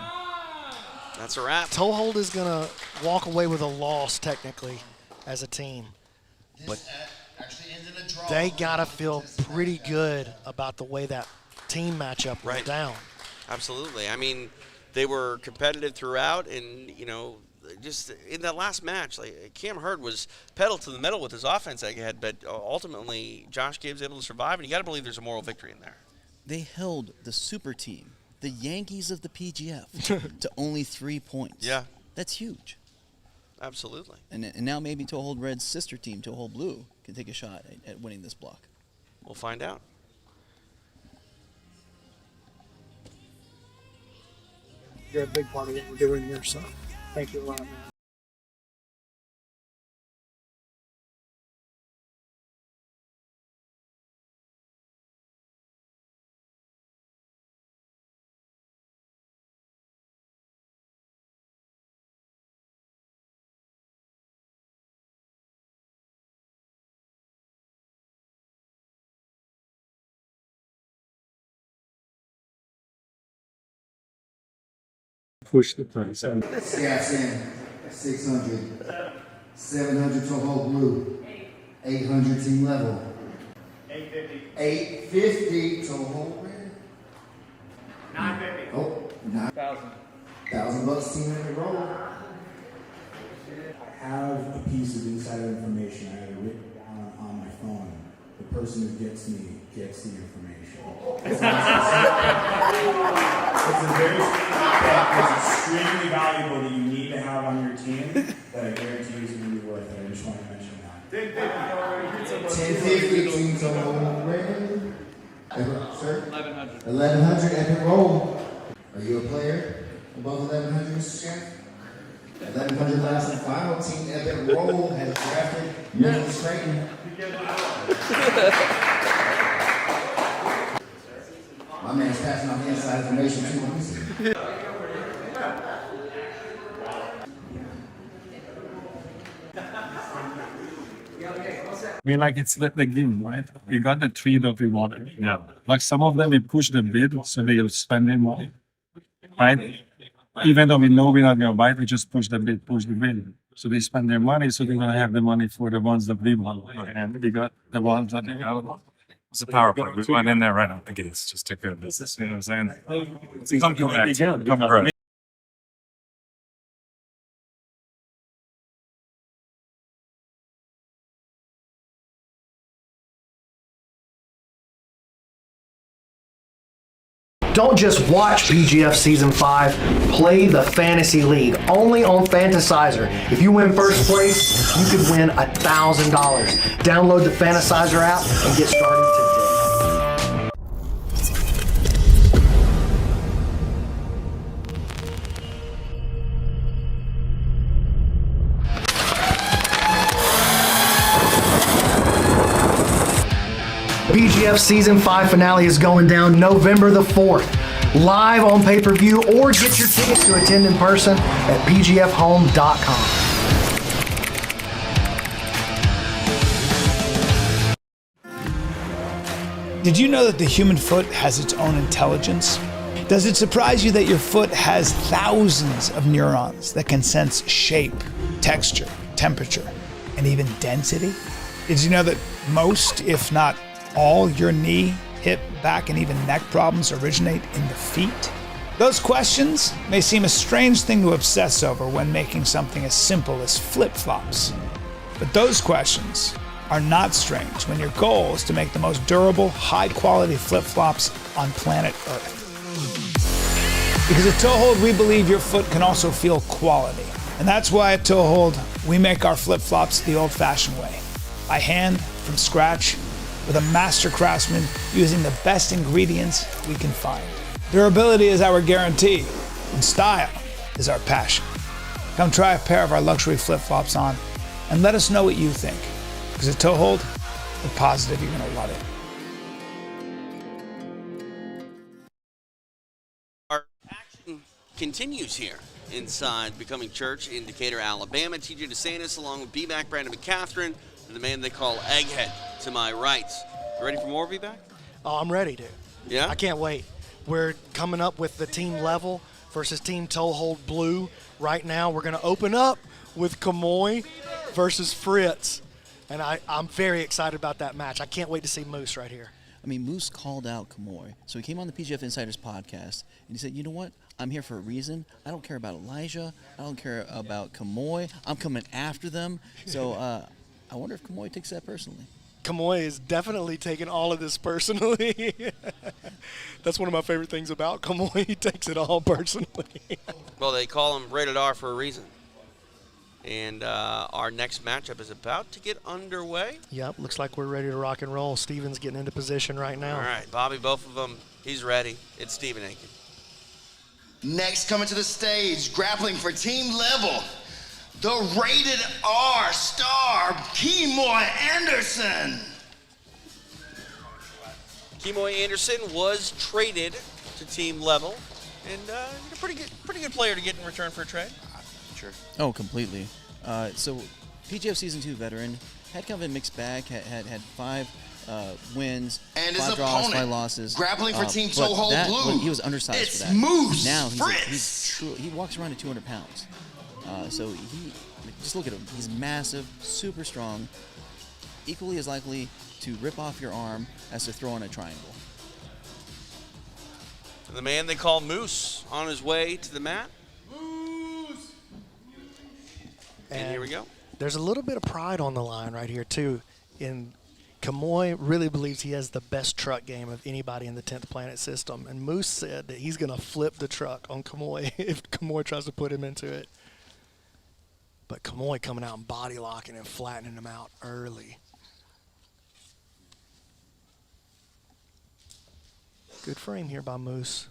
That's a wrap. Toehold is going to walk away with a loss, technically, as a team. But they got to feel pretty good about the way that team matchup went down. Absolutely. I mean, they were competitive throughout, and, you know, just in that last match, like Cam Hurd was pedal to the metal with his offense ahead, but ultimately Josh Gibbs able to survive, and you got to believe there's a moral victory in there. They held the super team, the Yankees of the PGF, to only 3 points. Yeah. That's huge. Absolutely. And now maybe Toehold Red's sister team, Toehold Blue, can take a shot at winning this block. We'll find out. You're a big part of what we're doing here, so thank you a lot, man. Push the price. Scouts in 600, 700 Toehold Blue, 800 team level, 850 Toehold Red, 950. oh, 9,000 bucks team in the roll. I have a piece of insider information I have it written down on my phone. The person who gets me gets the information. It's a very that's extremely valuable that you need to have on your team that I guarantee you is going to be worth it. I just want to mention that. 1050 team Toehold Red. Sir? 1100 epic roll. Are you a player above 1100, Mr. Scaff? 1100 last and final. Team epic roll has drafted Nikolov Kraton. My man's passing off the inside information too. Let me see. I mean, like it's the game, right? We got the three that we wanted. Yeah. Like some of them, we push the bid, so they'll spend in money, right? Even though we know we're not gonna buy it, we just push the bid. So they spend their money, so they're gonna have the money for the ones that we want, and we got the ones that they got. It's a PowerPoint. We went in there right out the gates, just took care of business. You know what I'm saying? Come correct. Come correct. Don't just watch PGF Season 5, play the Fantasy League, only on Fantasizer. If you win first place, you could win $1,000. Download the Fantasizer app and get started today. PGF Season 5 finale is going down November the 4th, live on pay-per-view, or get your tickets to attend in person at pgfhome.com. Did you know that the human foot has its own intelligence? Does it surprise you that your foot has thousands of neurons that can sense shape, texture, temperature, and even density? Did you know that most, if not all, your knee, hip, back, and even neck problems originate in the feet? Those questions may seem a strange thing to obsess over when making something as simple as flip-flops. But those questions are not strange when your goal is to make the most durable, high-quality flip-flops on planet Earth. Because at Toehold, we believe your foot can also feel quality. And that's why at Toehold, we make our flip-flops the old-fashioned way. By hand, from scratch, with a master craftsman using the best ingredients we can find. Durability is our guarantee, and style is our passion. Come try a pair of our luxury flip-flops on, and let us know what you think. Because at Toehold, we're positive you're gonna love it. Our action continues here inside Becoming Church in Decatur, Alabama. TJ DeSantis along with B-Mac, Brandon McCaffrey, and the man they call Egghead to my right. You ready for more, B-Mac? Oh, I'm ready, dude. Yeah? I can't wait. We're coming up with the team level. versus Team Toehold Blue. Right now, we're going to open up with Kamoy versus Fritz. And I'm very excited about that match. I can't wait to see Moose right here. I mean, Moose called out Kamoy. So he came on the PGF Insiders podcast, and he said, you know what? I'm here for a reason. I don't care about Elijah. I don't care about Kamoy. I'm coming after them. So I wonder if Kamoy takes that personally. Kamoy is definitely taking all of this personally. That's one of my favorite things about Kamoy. He takes it all personally. Well, they call him rated R for a reason. And our next matchup is about to get underway. Yep, looks like we're ready to rock and roll. Steven's getting into position right now. All right, Bobby, both of them, he's ready. It's Steven Aiken. Next, coming to the stage, grappling for team level, the rated R star, Kemoy Anderson. Kemoy Anderson was traded to team level, and a pretty good player to get in return for a trade. Sure. Oh, completely. So PGF Season 2 veteran, had kind of a mixed bag, had 5 wins, and 5 his draws, opponent, 5 losses. grappling for Team but Toehold that- Blue. He was undersized It's for that. Moose Now Fritz. he walks around at 200 pounds. So just look at him. He's massive, super strong, equally as likely to rip off your arm as to throw in a triangle. And the man they call Moose on his way to the mat. And here we go. There's a little bit of pride on the line right here, too. Kamoy really believes he has the best truck game of anybody in the 10th Planet system. And Moose said that he's going to flip the truck on Kamoy if Kamoy tries to put him into it. But Kamoy coming out and body locking and flattening him out early. Good frame here by Moose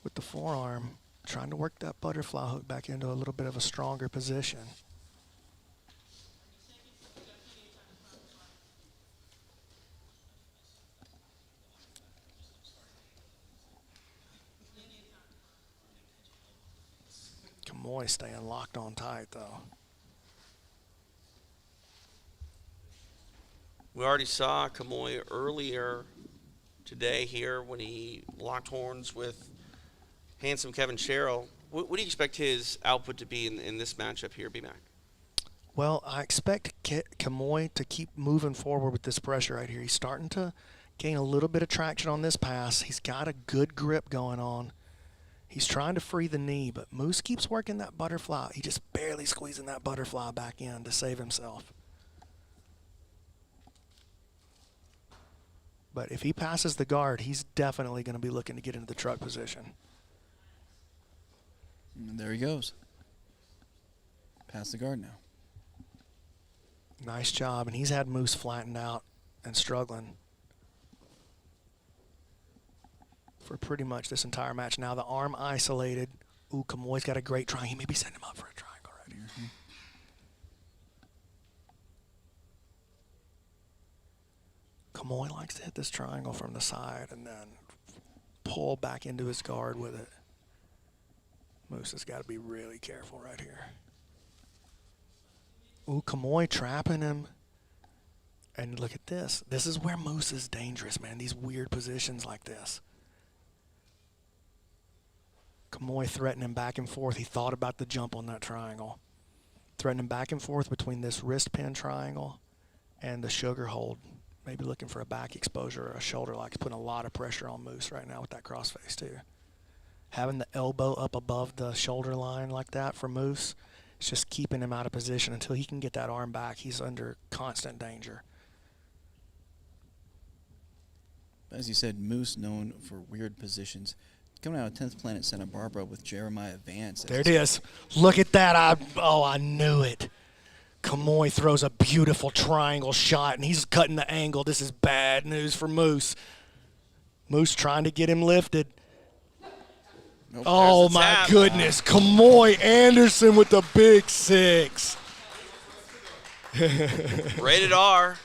with the forearm, trying to work that butterfly hook back into a little bit of a stronger position. Kamoy staying locked on tight, though. We already saw Kamoy earlier today here when he locked horns with handsome Kevin Sherrill. What do you expect his output to be in this matchup here, B-Mac? Well, I expect Kamoy to keep moving forward with this pressure right here. He's starting to gain a little bit of traction on this pass. He's got a good grip going on. He's trying to free the knee, but Moose keeps working that butterfly. He just barely squeezing that butterfly back in to save himself. But if he passes the guard, he's definitely going to be looking to get into the truck position. And there he goes. Past the guard now. Nice job, and he's had Moose flattened out and struggling for pretty much this entire match. Now the arm isolated. Ooh, Kamoy's got a great triangle. He may be setting him up for a triangle right here. Kamoy likes to hit this triangle from the side and then pull back into his guard with it. Moose has got to be really careful right here. Ooh, Kamoy trapping him. And look at this. This is where Moose is dangerous, man. These weird positions like this. Kamoy threatening him back and forth. He thought about the jump on that triangle. Threatening him back and forth between this wrist pin triangle and the sugar hold. Maybe looking for a back exposure or a shoulder lock. He's putting a lot of pressure on Moose right now with that crossface too. Having the elbow up above the shoulder line like that for Moose, it's just keeping him out of position until he can get that arm back. He's under constant danger. As you said, Moose known for weird positions. Coming out of 10th Planet Santa Barbara with Jeremiah Vance. There it is. Look at that. I knew it. Kamoy throws a beautiful triangle shot, and he's cutting the angle. This is bad news for Moose. Moose trying to get him lifted. Nope. Oh, my goodness. Kamoy Anderson with the big 6. Rated R.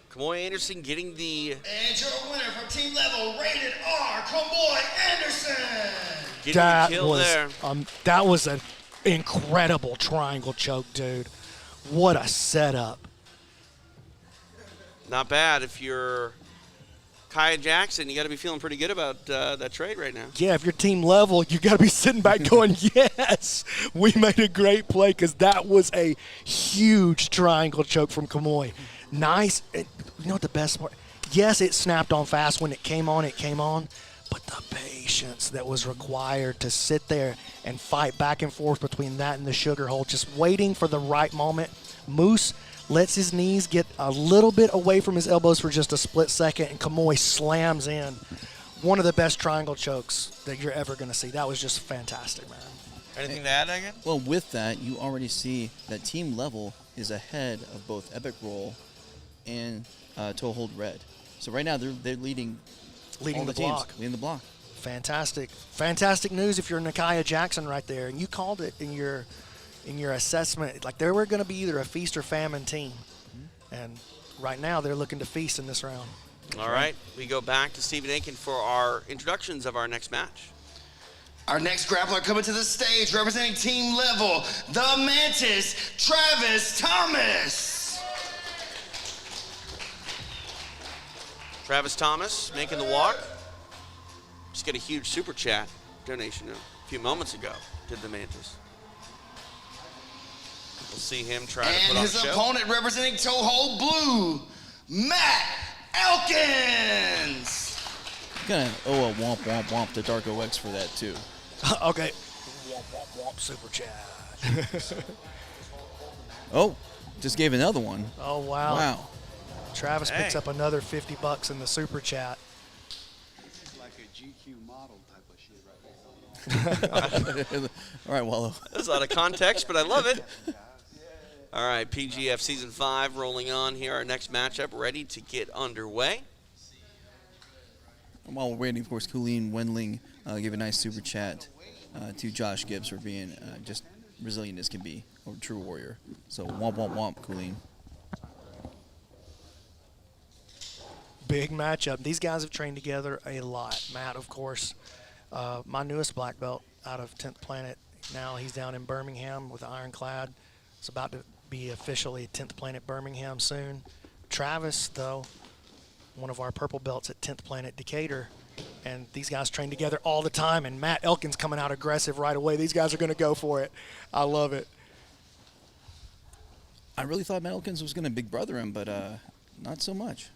Kamoy Anderson getting the... And your winner for team level, rated R, Kamoy Anderson. Getting the kill there. That was an incredible triangle choke, dude. What a setup. Not bad if you're Kaya Jackson, you got to be feeling pretty good about that trade right now. Yeah, if you're team level, you got to be sitting back going, yes, we made a great play, because that was a huge triangle choke from Kamoy. Nice. You know what the best part? Yes, it snapped on fast. When it came on, but the patience that was required to sit there and fight back and forth between that and the sugar hole, just waiting for the right moment. Moose lets his knees get a little bit away from his elbows for just a split second, and Kamoy slams in. One of the best triangle chokes that you're ever going to see. That was just fantastic, man. Anything to add, again? Well, with that, you already see that team level is ahead of both Epic Roll and Toe Hold Red. So right now they're leading the block. Leading the block. Fantastic news if you're Nakaya Jackson right there, and you called it in your assessment. Like, they were going to be either a feast or famine team, and right now they're looking to feast in this round. All right, we go back to Stephen Aiken for our introductions of our next match. Our next grappler coming to the stage, representing team level, the Mantis, Travis Thomas. Travis Thomas making the walk. Just got a huge super chat donation a few moments ago to the Mantis. We'll see him try to put on a show. And his opponent representing Toe Hold Blue, Matt Elkins. Gonna owe a womp womp womp to Dark OX for that too. Okay. Womp womp womp super chat. Oh, just gave another one. Oh wow. Wow. Travis picks up another $50 in the super chat. Like a GQ model type of shit right now. All right, Wallow. That's out of context, but I love it. All right, PGF Season 5 rolling on here. Our next matchup ready to get underway. And while we're waiting, of course, Colleen Wendling gave a nice super chat to Josh Gibbs for being just resilient as can be, a true warrior. So womp womp womp, Colleen. Big matchup. These guys have trained together a lot. Matt, of course, my newest black belt out of 10th Planet. Now he's down in Birmingham with Ironclad. It's about to be officially 10th Planet Birmingham soon. Travis, though, one of our purple belts at 10th Planet Decatur. And these guys train together all the time. And Matt Elkins coming out aggressive right away. These guys are going to go for it. I love it. I really thought Matt Elkins was going to big brother him, but not so much.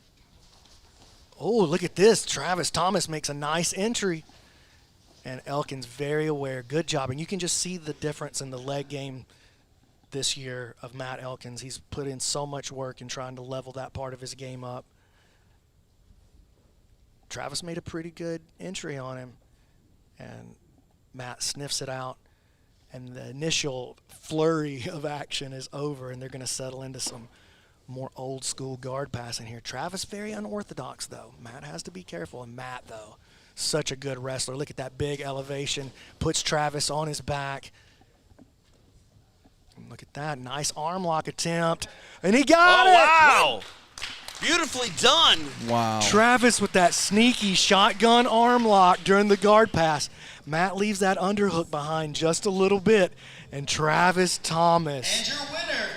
Oh, look at this. Travis Thomas makes a nice entry. And Elkins very aware. Good job. And you can just see the difference in the leg game this year of Matt Elkins. He's put in so much work in trying to level that part of his game up. Travis made a pretty good entry on him. And Matt sniffs it out. And the initial flurry of action is over. And they're going to settle into some more old school guard passing here. Travis very unorthodox though. Matt has to be careful. And Matt though, such a good wrestler. Look at that big elevation. Puts Travis on his back. And look at that nice arm lock attempt. And he got it. Wow. Beautifully done. Wow. Travis with that sneaky shotgun arm lock during the guard pass. Matt leaves that underhook behind just a little bit. And Travis Thomas. And your winner,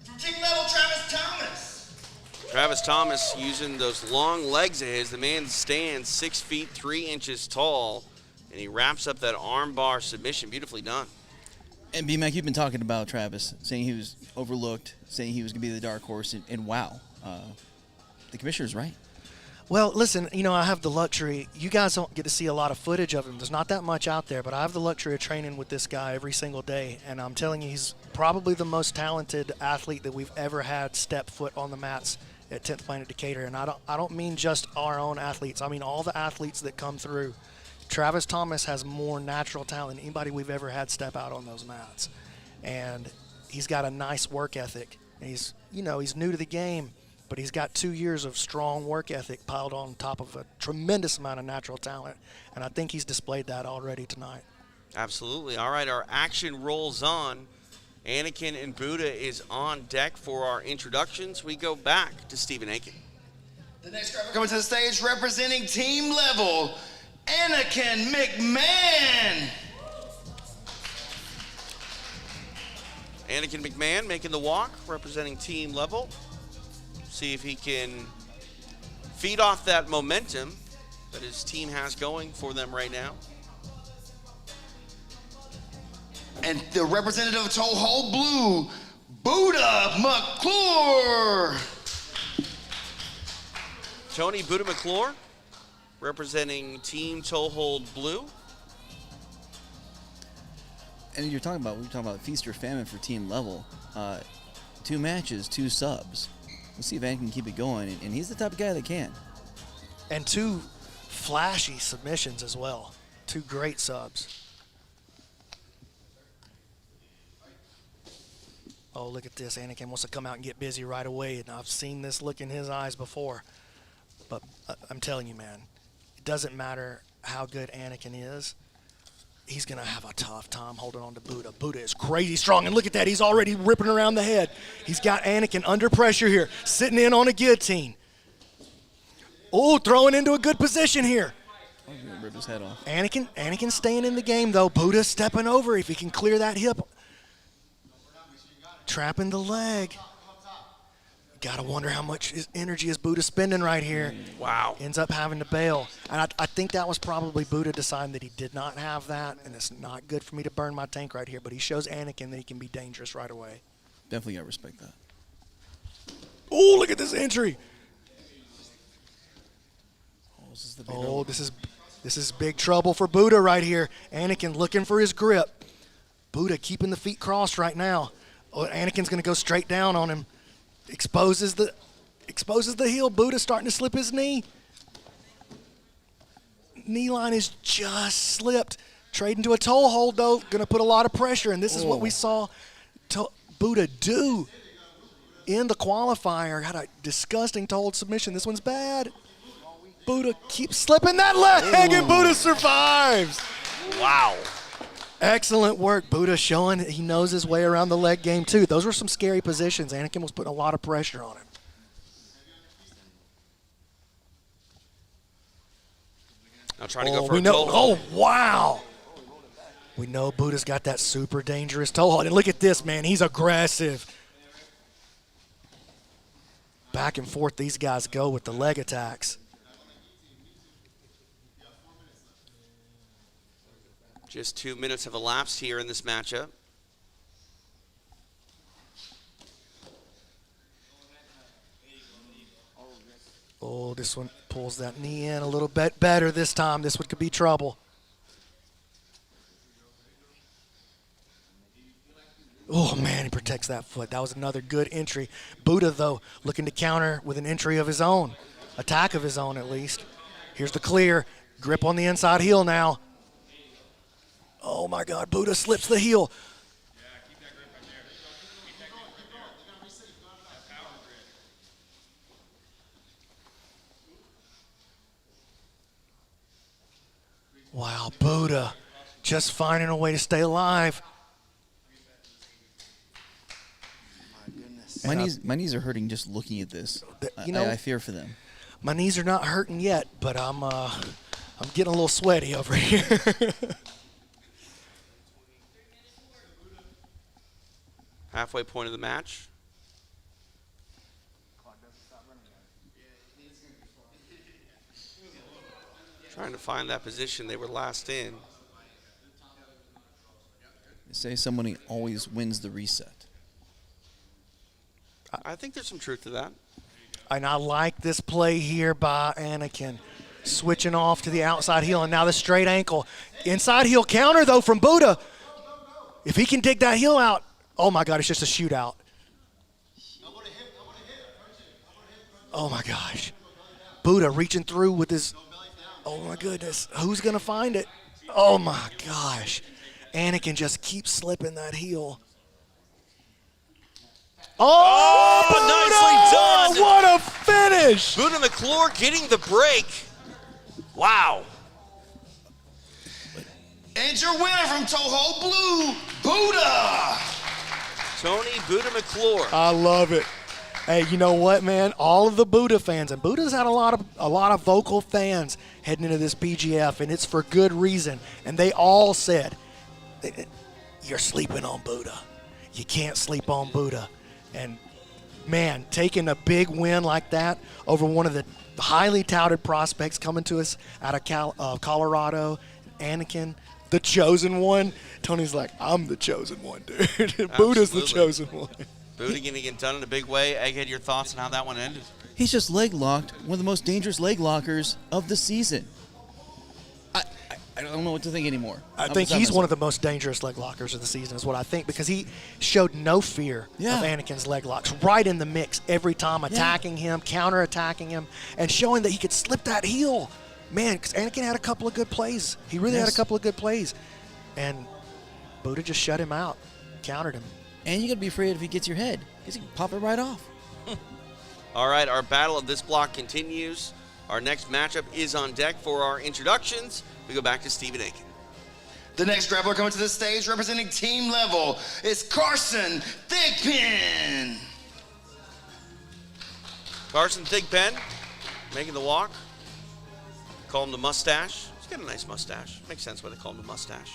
from team level, Travis Thomas. Travis Thomas using those long legs of his. The man stands 6 feet 3 inches tall, and he wraps up that armbar submission. Beautifully done. And B-Mac, you've been talking about Travis, saying he was overlooked, saying he was going to be the dark horse, and wow, the commissioner's right. Well, listen, you know, I have the luxury. You guys don't get to see a lot of footage of him. There's not that much out there, but I have the luxury of training with this guy every single day, and I'm telling you, he's probably the most talented athlete that we've ever had step foot on the mats at 10th Planet Decatur. And I don't mean just our own athletes. I mean all the athletes that come through. Travis Thomas has more natural talent than anybody we've ever had step out on those mats. And he's got a nice work ethic. And he's new to the game, but he's got 2 years of strong work ethic piled on top of a tremendous amount of natural talent. And I think he's displayed that already tonight. Absolutely. All right, our action rolls on. Anakin and Buddha is on deck for our introductions. We go back to Stephen Aiken. The next grappler coming to the stage, representing team level, Anakin McMahon. Anakin McMahon making the walk, representing team level. See if he can feed off that momentum that his team has going for them right now. And the representative of Tourville Blue, Buddha McClure. Tony Buddha McClure, representing Team Toehold Blue. And we're talking about feast or famine for team level. 2 matches, 2 subs. Let's see if Anakin can keep it going, and he's the type of guy that can. And 2 flashy submissions as well. 2 great subs. Oh, look at this. Anakin wants to come out and get busy right away, and I've seen this look in his eyes before. But I'm telling you, man, it doesn't matter how good Anakin is. He's going to have a tough time holding on to Buddha. Buddha is crazy strong, and look at that. He's already ripping around the head. He's got Anakin under pressure here, sitting in on a guillotine. Oh, throwing into a good position here. I'm going to rip his head off. Anakin staying in the game, though. Buddha stepping over if he can clear that hip. Trapping the leg. Gotta wonder how much energy is Buddha spending right here. Wow. Ends up having to bail. And I think that was probably Buddha deciding that he did not have that, and it's not good for me to burn my tank right here, but he shows Anakin that he can be dangerous right away. Definitely gotta respect that. Oh, look at this injury. Oh, this is big trouble for Buddha right here. Anakin looking for his grip. Buddha keeping the feet crossed right now. Oh, Anakin's gonna go straight down on him. Exposes the heel. Buddha starting to slip his knee. Knee line is just slipped. Trading to a toe hold, though. Going to put a lot of pressure, and this is what we saw Buddha do in the qualifier. Had a disgusting toe hold submission. This one's bad. Buddha keeps slipping that leg, and Buddha survives. Wow. Excellent work. Buddha showing he knows his way around the leg game, too. Those were some scary positions. Anakin was putting a lot of pressure on him. Now trying to go for a know. toe hold. Oh, wow. We know Buddha's got that super dangerous toe hold. And look at this, man. He's aggressive. Back and forth these guys go with the leg attacks. Just 2 minutes have elapsed here in this matchup. Oh, this one pulls that knee in a little bit better this time. This one could be trouble. Oh, man, he protects that foot. That was another good entry. Buddha, though, looking to counter with an entry of his own. Attack of his own, at least. Here's the clear. Grip on the inside heel now. Oh, my God. Buddha slips the heel. Wow, Buddha just finding a way to stay alive. My knees are hurting just looking at this. I fear for them. My knees are not hurting yet, but I'm getting a little sweaty over here. Halfway point of the match. Trying to find that position they were last in. They say somebody always wins the reset. I think there's some truth to that. And I like this play here by Anakin. Switching off to the outside heel, and now the straight ankle. Inside heel counter, though, from Buddha. If he can dig that heel out, oh, my God, it's just a shootout. Oh, my gosh. Buddha reaching through with his, oh, my goodness. Who's going to find it? Oh, my gosh. Anakin just keeps slipping that heel. Oh, nicely done. What a finish. Buddha McClure getting the break. Wow. And your winner from Tourville Blue, Buddha. Tony Buddha McClure. I love it. Hey, you know what, man? All of the Buddha fans, and Buddha's had a lot of vocal fans heading into this PGF, and it's for good reason. And they all said, "You're sleeping on Buddha. You can't sleep on Buddha." And man, taking a big win like that over one of the highly touted prospects coming to us out of Colorado. Anakin, the chosen one. Tony's like, I'm the chosen one, dude. Buddha's the chosen one. Buddha going to get done in a big way. Egghead, your thoughts on how that one ended? He's just leg locked, one of the most dangerous leg lockers of the season. I don't know what to think anymore. I think he's one of the most dangerous leg lockers of the season is what I think, because he showed no fear of Anakin's leg locks, right in the mix every time, attacking him, counter-attacking him, and showing that he could slip that heel. Man, because Anakin had a couple of good plays. He really had a couple of good plays. And Buddha just shut him out, countered him. And you got to be afraid if he gets your head, because he can pop it right off. All right, our battle of this block continues. Our next matchup is on deck. For our introductions, we go back to Stephen Aiken. The next grappler coming to the stage representing team level is Carson Thigpin. Carson Thigpin making the walk. Call him the mustache. He's got a nice mustache. Makes sense why they call him the mustache.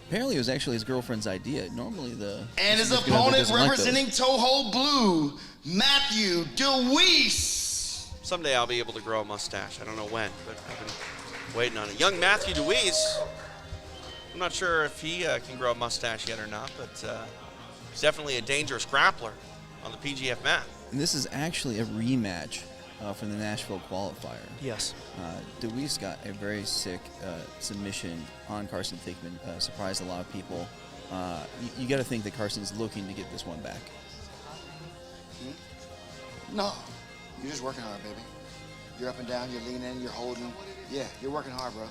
Apparently it was actually his girlfriend's idea. Normally And his opponent representing Tourville Blue, Matthew DeWeese. Someday I'll be able to grow a mustache. I don't know when, but I've been waiting on it. Young Matthew DeWeese. I'm not sure if he can grow a mustache yet or not, but he's definitely a dangerous grappler on the PGF mat. And this is actually a rematch from the Nashville qualifier. Yes. DeWeese got a very sick submission on Carson Thigpin. Surprised a lot of people. You got to think that Carson's looking to get this one back. No, you're just working hard, baby. You're up and down, you're leaning, you're holding. Yeah, you're working hard, bro.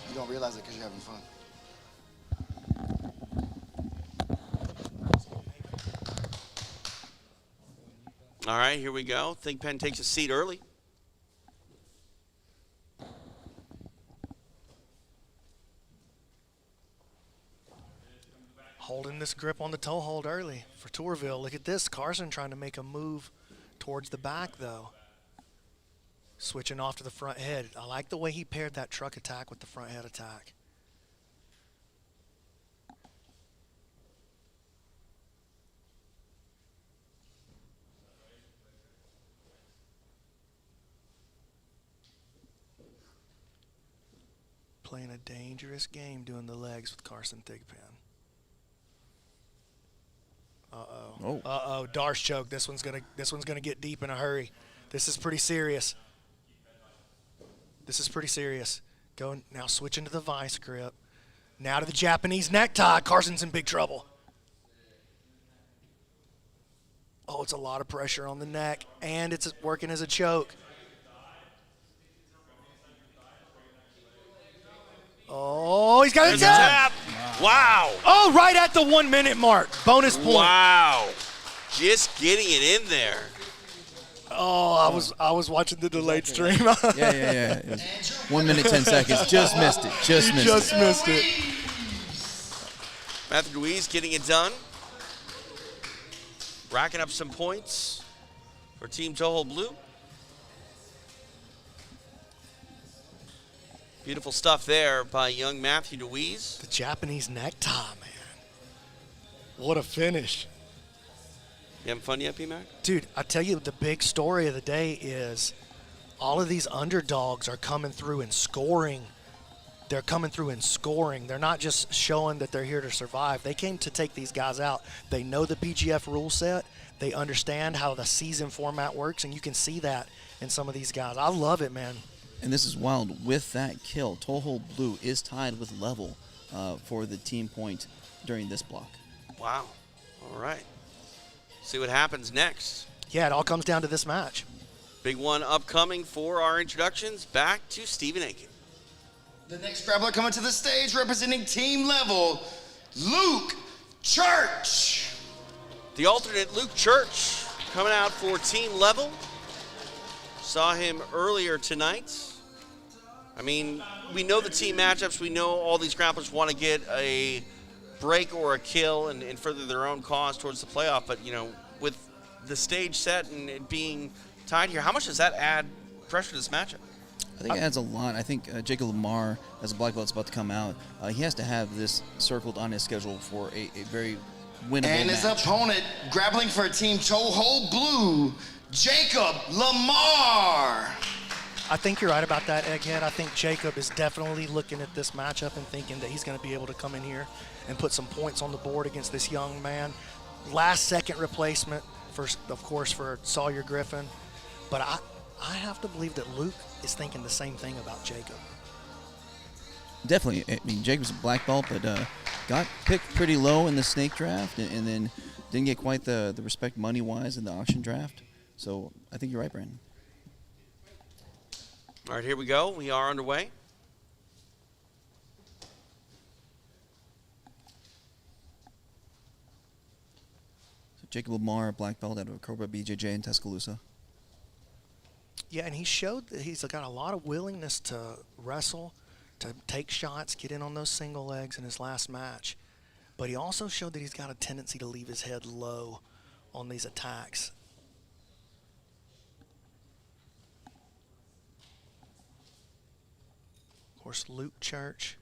You don't realize it because you're having fun. All right, here we go. Thigpen takes a seat early. Holding this grip on the toe hold early for Tourville. Look at this. Carson trying to make a move towards the back, though. Switching off to the front head. I like the way he paired that truck attack with the front head attack. Playing a dangerous game doing the legs with Carson Thigpen. Uh-oh. Uh-oh. Darce choke. This one's gonna get deep in a hurry. This is pretty serious. This is pretty serious. Going now, switching to the vice grip. Now to the Japanese necktie. Carson's in big trouble. Oh, it's a lot of pressure on the neck, and it's working as a choke. Oh, he's got a tap. Wow. Oh, right at the 1 minute mark. Bonus point. Wow. Just getting it in there. Oh, I was watching the delayed stream. Yeah. It was 1 minute, 10 seconds. Just missed it. Just missed it. Matthew Louise getting it done. Racking up some points for Team Tourville Blue. Beautiful stuff there by young Matthew DeWeese. The Japanese necktie, man. What a finish. You having fun yet, P-Mac? Dude, I tell you, the big story of the day is all of these underdogs are coming through and scoring. They're coming through and scoring. They're not just showing that they're here to survive. They came to take these guys out. They know the PGF rule set. They understand how the season format works, and you can see that in some of these guys. I love it, man. And this is wild. With that kill, Tourville Blue is tied with level for the team point during this block. Wow. All right. See what happens next. Yeah, it all comes down to this match. Big one upcoming for our introductions. Back to Stephen Aiken. The next grappler coming to the stage representing team level, Luke Church. The alternate Luke Church coming out for team level. Saw him earlier tonight. I mean, we know the team matchups. We know all these grapplers want to get a break or a kill and further their own cause towards the playoff. But, you know, with the stage set and it being tied here, how much does that add pressure to this matchup? I think it adds a lot. I think Jacob Lamar, as a black belt's about to come out, he has to have this circled on his schedule for a very winnable And his match. opponent, grappling for Team Toho Blue, Jacob Lamar. I think you're right about that, Egghead. I think Jacob is definitely looking at this matchup and thinking that he's going to be able to come in here and put some points on the board against this young man. Last-second replacement, of course, for Sawyer Griffin. But I have to believe that Luke is thinking the same thing about Jacob. Definitely. I mean, Jacob's a black belt, but got picked pretty low in the snake draft and then didn't get quite the respect money-wise in the auction draft. So I think you're right, Brandon. All right, here we go. We are underway. So Jacob Lamar, black belt out of Cobra BJJ in Tuscaloosa. Yeah, and he showed that he's got a lot of willingness to wrestle, to take shots, get in on those single legs in his last match. But he also showed that he's got a tendency to leave his head low on these attacks. Of course, Luke Church,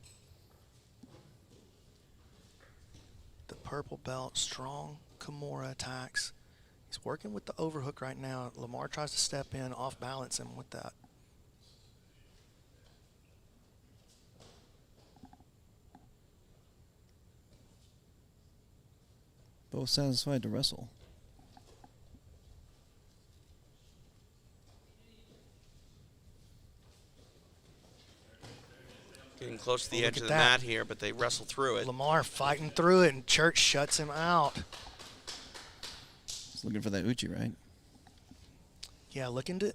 the purple belt, strong Kimura attacks. He's working with the overhook right now. Lamar tries to step in, off balance him with that. Both satisfied to wrestle. Getting close to the Look edge at of the that. mat here, but they wrestle through it. Lamar fighting through it, and Church shuts him out. He's looking for that Uchi, right? Yeah, looking to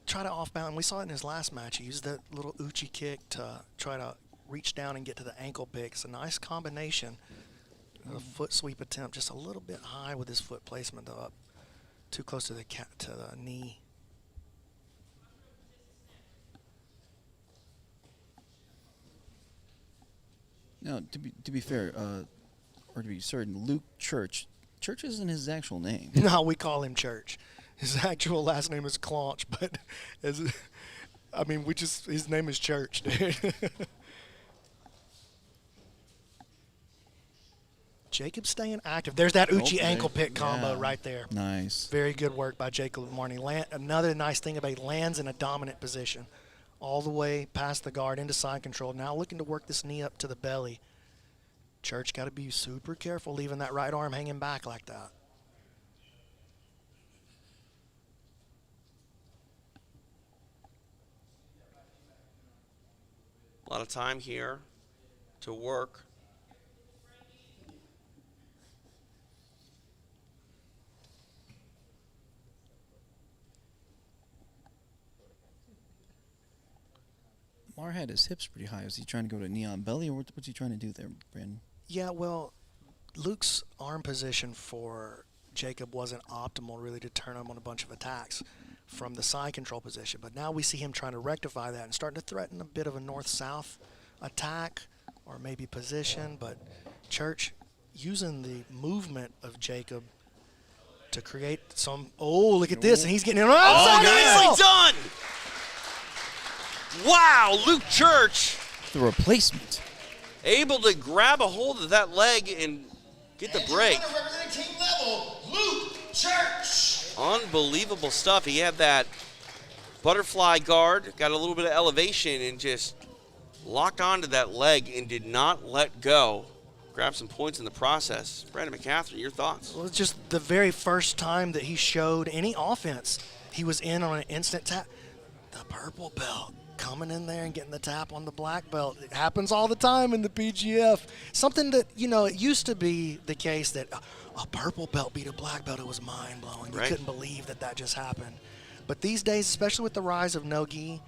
try to off-balance. We saw it in his last match. He used that little Uchi kick to try to reach down and get to the ankle pick. It's a nice combination. A foot sweep attempt, just a little bit high with his foot placement up, too close to the knee. Now, to be fair, or to be certain, Luke Church isn't his actual name. No, we call him Church. His actual last name is Claunch, but his name is Church, dude. Jacob staying active. There's that Uchi ankle pick combo right there. Nice. Very good work by Jacob Lamar. Another nice thing about he lands in a dominant position all the way past the guard into side control. Now looking to work this knee up to the belly. Church got to be super careful leaving that right arm hanging back like that. A lot of time here to work. Lamar had his hips pretty high. Was he trying to go to knee on belly, or what's he trying to do there, Brandon? Yeah, well, Luke's arm position for Jacob wasn't optimal really to turn him on a bunch of attacks from the side control position. But now we see him trying to rectify that and starting to threaten a bit of a north-south attack or maybe position. But Church using the movement of Jacob to create some, look at this, and he's getting in. Nicely done! Wow, Luke Church. The replacement. Able to grab a hold of that leg and get the break. Representing team level, Luke Church. Unbelievable stuff. He had that butterfly guard, got a little bit of elevation, and just locked onto that leg and did not let go. Grabbed some points in the process. Brandon McCaffrey, your thoughts? Well, it's just the very first time that he showed any offense, he was in on an instant tap. The purple belt coming in there and getting the tap on the black belt. It happens all the time in the PGF. Something that, it used to be the case that a purple belt beat a black belt. It was mind-blowing. You couldn't believe that just happened. But these days, especially with the rise of no-gi,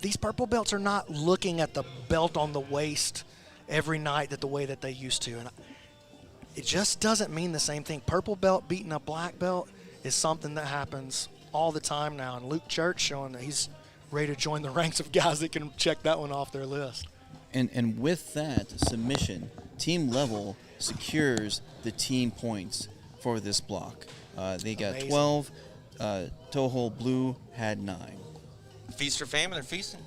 these purple belts are not looking at the belt on the waist every night the way that they used to. And it just doesn't mean the same thing. Purple belt beating a black belt is something that happens all the time now. And Luke Church showing that he's ready to join the ranks of guys that can check that one off their list. And with that submission, team level secures the team points for this block. They got Amazing. 12. Toho Blue had 9. Feast or famine, they're feasting.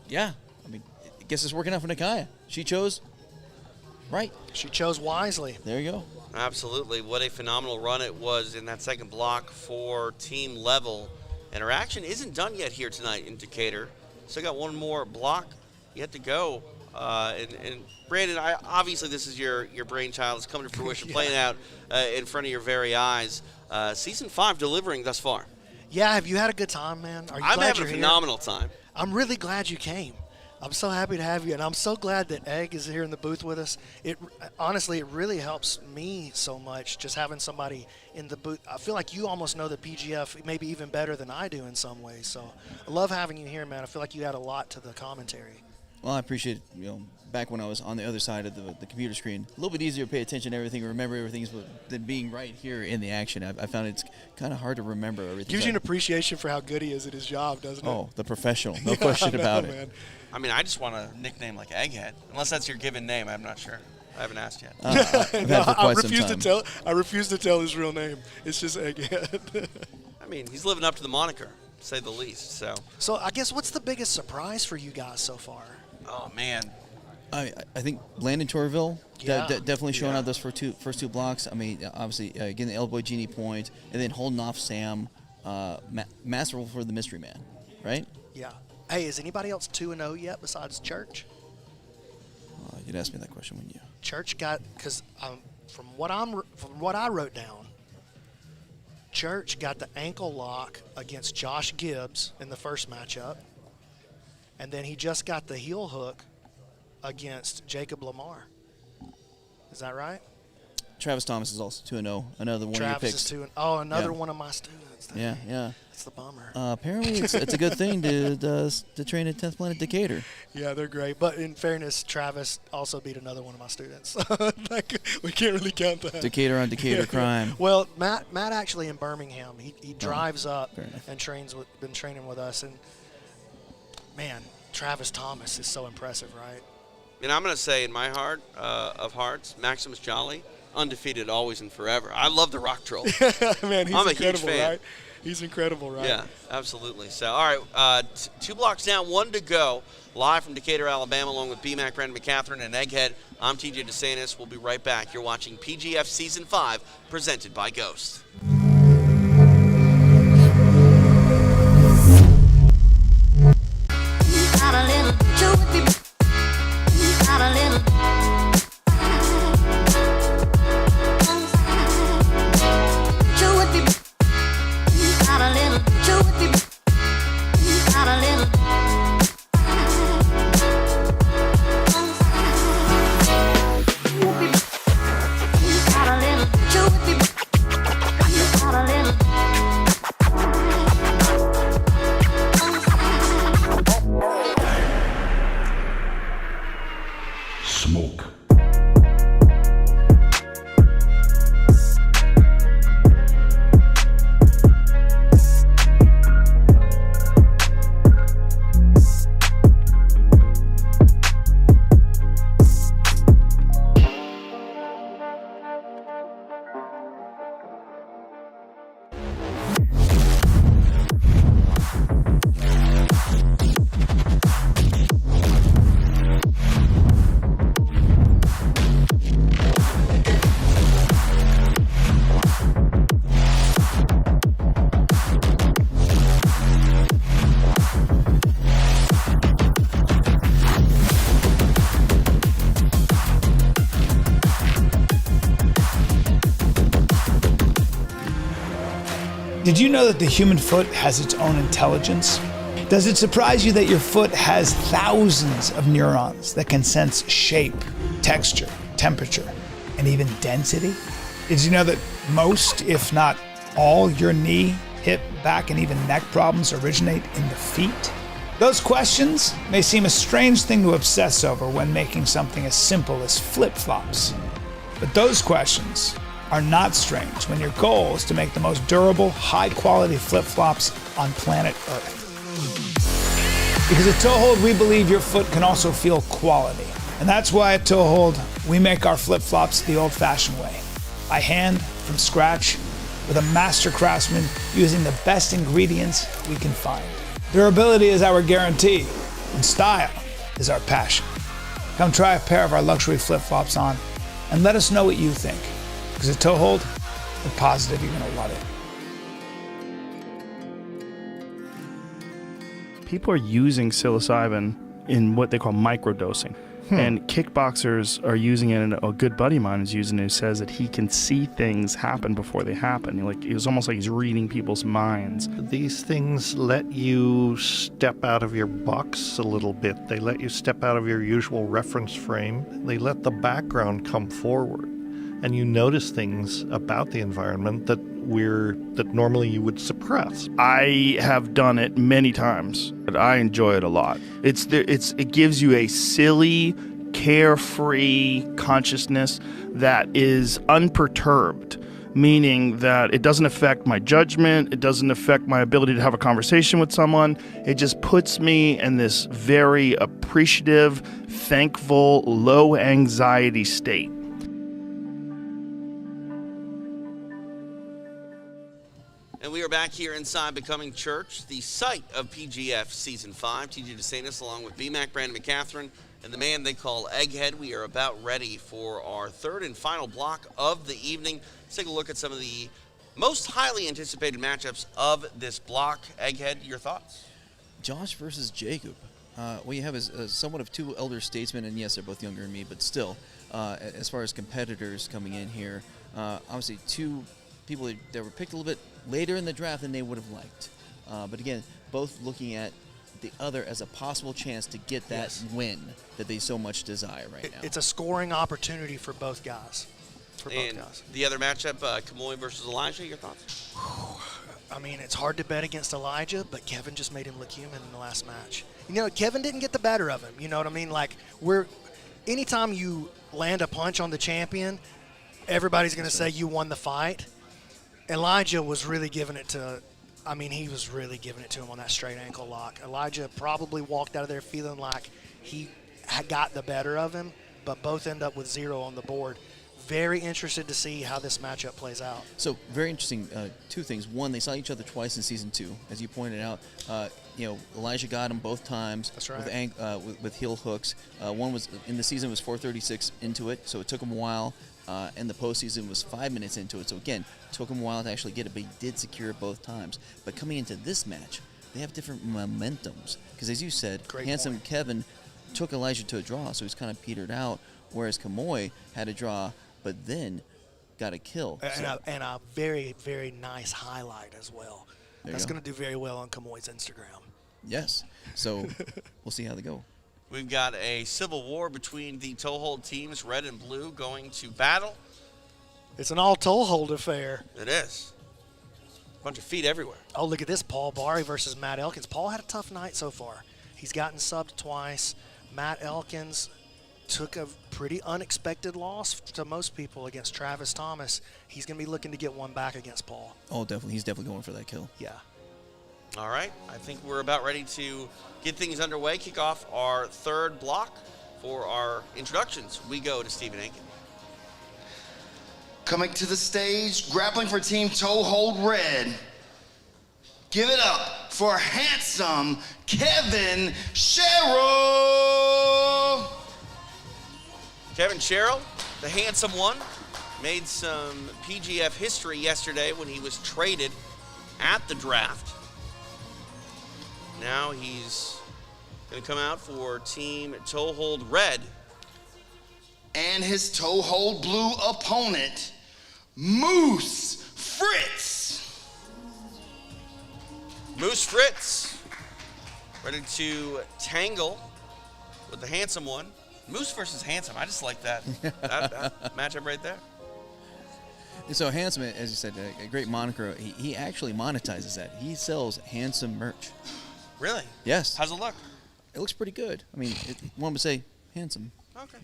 Yeah. I guess it's working out for Nakaya. She chose right. She chose wisely. There you go. Absolutely. What a phenomenal run it was in that second block for team level. And our action isn't done yet here tonight in Decatur. Still got one more block yet to go. And Brandon, obviously this is your brainchild. It's coming to fruition, playing out in front of your very eyes. Season 5 delivering thus far. Yeah, have you had a good time, man? Are you I'm glad having a you're phenomenal here? time. I'm really glad you came. I'm so happy to have you, and I'm so glad that Egg is here in the booth with us. Honestly, it really helps me so much just having somebody in the booth. I feel like you almost know the PGF maybe even better than I do in some ways. So I love having you here, man. I feel like you add a lot to the commentary. Well, I appreciate it. You know, back when I was on the other side of the computer screen, a little bit easier to pay attention to everything, remember everything than being right here in the action. I found it's kind of hard to remember everything. Gives you an appreciation for how good he is at his job, doesn't it? Oh, the professional. No question about it. Man. I mean, I just want a nickname like Egghead. Unless that's your given name, I'm not sure. I haven't asked yet. I refuse to tell his real name. It's just Egghead. I mean, he's living up to the moniker, to say the least. So I guess what's the biggest surprise for you guys so far? Oh, man. I think Landon Tourville definitely showing out those first two blocks. I mean, obviously, getting the elbow genie point and then holding off Sam. Masterful for the mystery man, right? Yeah. Hey, is anybody else 2-0 yet besides Church? You'd ask me that question, wouldn't you? Church got, because from what I wrote down, Church got the ankle lock against Josh Gibbs in the first matchup, and then he just got the heel hook against Jacob Lamar. Is that right? Travis Thomas is also 2-0. Another one of your picks. Travis is 2-0. Oh, another one of my students. Yeah. That's the bummer. Apparently, it's a good thing to train at 10th Planet Decatur. Yeah, they're great. But in fairness, Travis also beat another one of my students. We can't really count that. Decatur on Decatur crime. Well, Matt actually in Birmingham. He drives up and been training with us. And, man, Travis Thomas is so impressive, right? And I'm going to say in my heart of hearts, Maximus Jolly, undefeated always and forever. I love the rock troll. Man, he's I'm a incredible, huge fan. right? He's incredible, right? Yeah, absolutely. So, all right, 2 blocks down, 1 to go. Live from Decatur, Alabama, along with BMAC, Brandon McCatherine, and Egghead. I'm TJ DeSantis. We'll be right back. You're watching PGF Season 5, presented by Ghost. Did you know that the human foot has its own intelligence? Does it surprise you that your foot has thousands of neurons that can sense shape, texture, temperature, and even density? Did you know that most, if not all, your knee, hip, back, and even neck problems originate in the feet? Those questions may seem a strange thing to obsess over when making something as simple as flip-flops. But those questions are not strange when your goal is to make the most durable, high-quality flip-flops on planet Earth. Because at Toehold, we believe your foot can also feel quality. And that's why at Toehold, we make our flip-flops the old-fashioned way. By hand, from scratch, with a master craftsman using the best ingredients we can find. Durability is our guarantee, and style is our passion. Come try a pair of our luxury flip-flops on, and let us know what you think. Because a toe hold, I'm positive you're going to love it. People are using psilocybin in what they call microdosing. And kickboxers are using it, and a good buddy of mine is using it, who says that he can see things happen before they happen. Like, it was almost like he's reading people's minds. These things let you step out of your box a little bit. They let you step out of your usual reference frame. They let the background come forward. And you notice things about the environment that normally you would suppress. I have done it many times, but I enjoy it a lot. It gives you a silly, carefree consciousness that is unperturbed, meaning that it doesn't affect my judgment, it doesn't affect my ability to have a conversation with someone. It just puts me in this very appreciative, thankful, low anxiety state. And we are back here inside Becoming Church, the site of PGF Season 5. TJ DeSantis along with BMAC, Brandon McCatherine, and the man they call Egghead. We are about ready for our third and final block of the evening. Let's take a look at some of the most highly anticipated matchups of this block. Egghead, your thoughts? Josh versus Jacob. What you have is somewhat of two elder statesmen, and yes, they're both younger than me, but still, as far as competitors coming in here, obviously two people that were picked a little bit later in the draft than they would have liked. But again, both looking at the other as a possible chance to get that win that they so much desire right now. It's a scoring opportunity for both guys. The other matchup, Kamoy versus Elijah, your thoughts? I mean, it's hard to bet against Elijah, but Kevin just made him look human in the last match. You know, Kevin didn't get the better of him. You know what I mean? Like, anytime you land a punch on the champion, everybody's going to say you won the fight. Elijah was really giving it to, he was really giving it to him on that straight ankle lock. Elijah probably walked out of there feeling like he had got the better of him, but both end up with 0 on the board. Very interested to see how this matchup plays out. So, very interesting. Two things. One, they saw each other twice in Season 2, as you pointed out. Elijah got him both times. That's right. With heel hooks. One was in the season was 4:36 into it, so it took him a while. And the postseason was 5 minutes into it. So again, took him a while to actually get it, but he did secure it both times. But coming into this match, they have different momentums. Because as you said, handsome Kevin took Elijah to a draw, so he's kind of petered out, whereas Kamoy had a draw, but then got a kill. And a very, very nice highlight as well. That's going to do very well on Kamoy's Instagram. Yes. So we'll see how they go. We've got a civil war between the toehold teams, red and blue, going to battle. It's an all toehold affair. It is. A bunch of feet everywhere. Oh, look at this. Paul Barry versus Matt Elkins. Paul had a tough night so far. He's gotten subbed twice. Matt Elkins took a pretty unexpected loss to most people against Travis Thomas. He's going to be looking to get one back against Paul. Oh, definitely. He's definitely going for that kill. Yeah. All right. I think we're about ready to get things underway. Kick off our third block. For our introductions, we go to Stephen Aiken. Coming to the stage, grappling for Team Toehold Red. Give it up for handsome Kevin Sherrill. Kevin Sherrill, the handsome one, made some PGF history yesterday when he was traded at the draft. Now he's going to come out for Team Toehold Red. And his Toehold Blue opponent, Moose Fritz. Moose Fritz, ready to tangle with the handsome one. Moose versus handsome. I just like that matchup right there. So handsome, as you said, a great moniker. He actually monetizes that. He sells handsome merch. Really? Yes. How's it look? It looks pretty good. I mean, one would say handsome. Okay.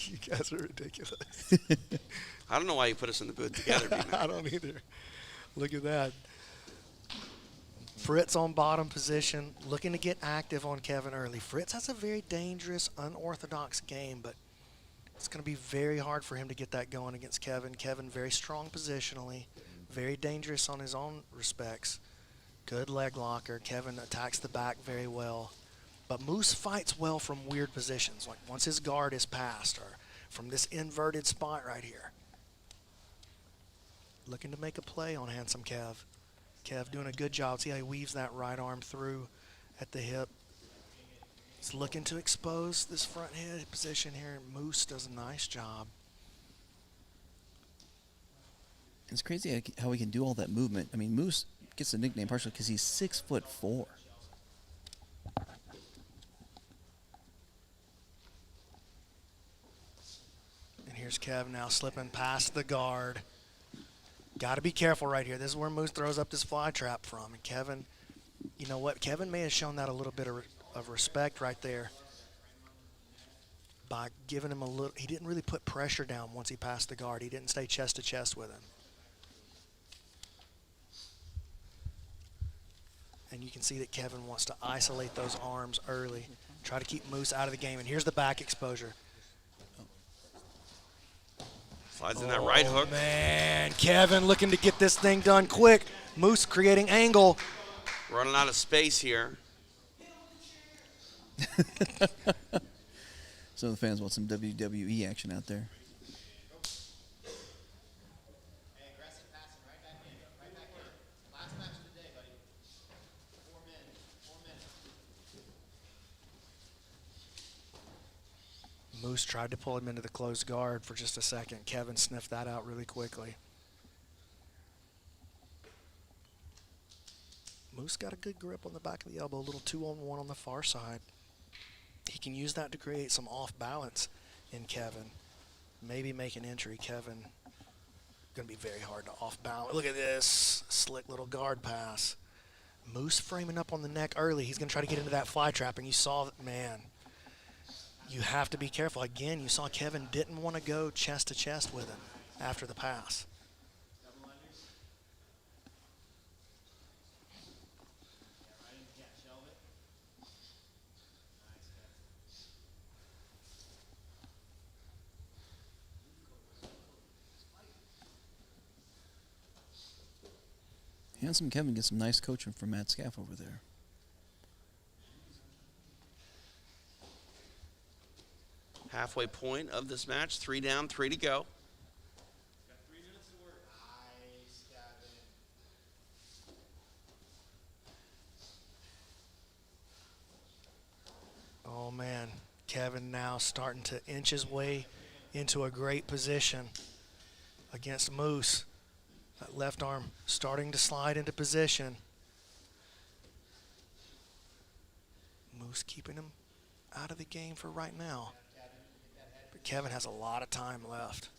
You guys are ridiculous. I don't know why you put us in the booth together. I don't either. Look at that. Fritz on bottom position, looking to get active on Kevin early. Fritz has a very dangerous, unorthodox game, but it's going to be very hard for him to get that going against Kevin. Kevin very strong positionally, very dangerous on his own respects. Good leg locker. Kevin attacks the back very well. But Moose fights well from weird positions, like once his guard is passed or from this inverted spot right here. Looking to make a play on handsome Kev. Kev doing a good job. See how he weaves that right arm through at the hip. He's looking to expose this front head position here. Moose does a nice job. It's crazy how he can do all that movement. I mean, Moose gets the nickname partially because he's 6'4". And here's Kev now slipping past the guard. Got to be careful right here. This is where Moose throws up this fly trap from. And Kevin, you know what? Kevin may have shown that a little bit of respect right there by giving him a little. He didn't really put pressure down once he passed the guard. He didn't stay chest to chest with him. And you can see that Kevin wants to isolate those arms early, try to keep Moose out of the game. And here's the back exposure. Slides in that right hook. Man, Kevin looking to get this thing done quick. Moose creating angle. Running out of space here. So the fans want some WWE action out there. Moose tried to pull him into the closed guard for just a second. Kevin sniffed that out really quickly. Moose got a good grip on the back of the elbow, a little 2-on-1 on the far side. He can use that to create some off balance in Kevin. Maybe make an entry. Kevin going to be very hard to off balance. Look at this slick little guard pass. Moose framing up on the neck early. He's going to try to get into that fly trap, and you saw that, man. You have to be careful. Again, you saw Kevin didn't want to go chest to chest with him after the pass. Handsome Kevin gets some nice coaching from Matt Scaff over there. Halfway point of this match. 3 down, 3 to go. Oh, man. Kevin now starting to inch his way into a great position against Moose. That left arm starting to slide into position. Moose keeping him out of the game for right now. But Kevin has a lot of time left.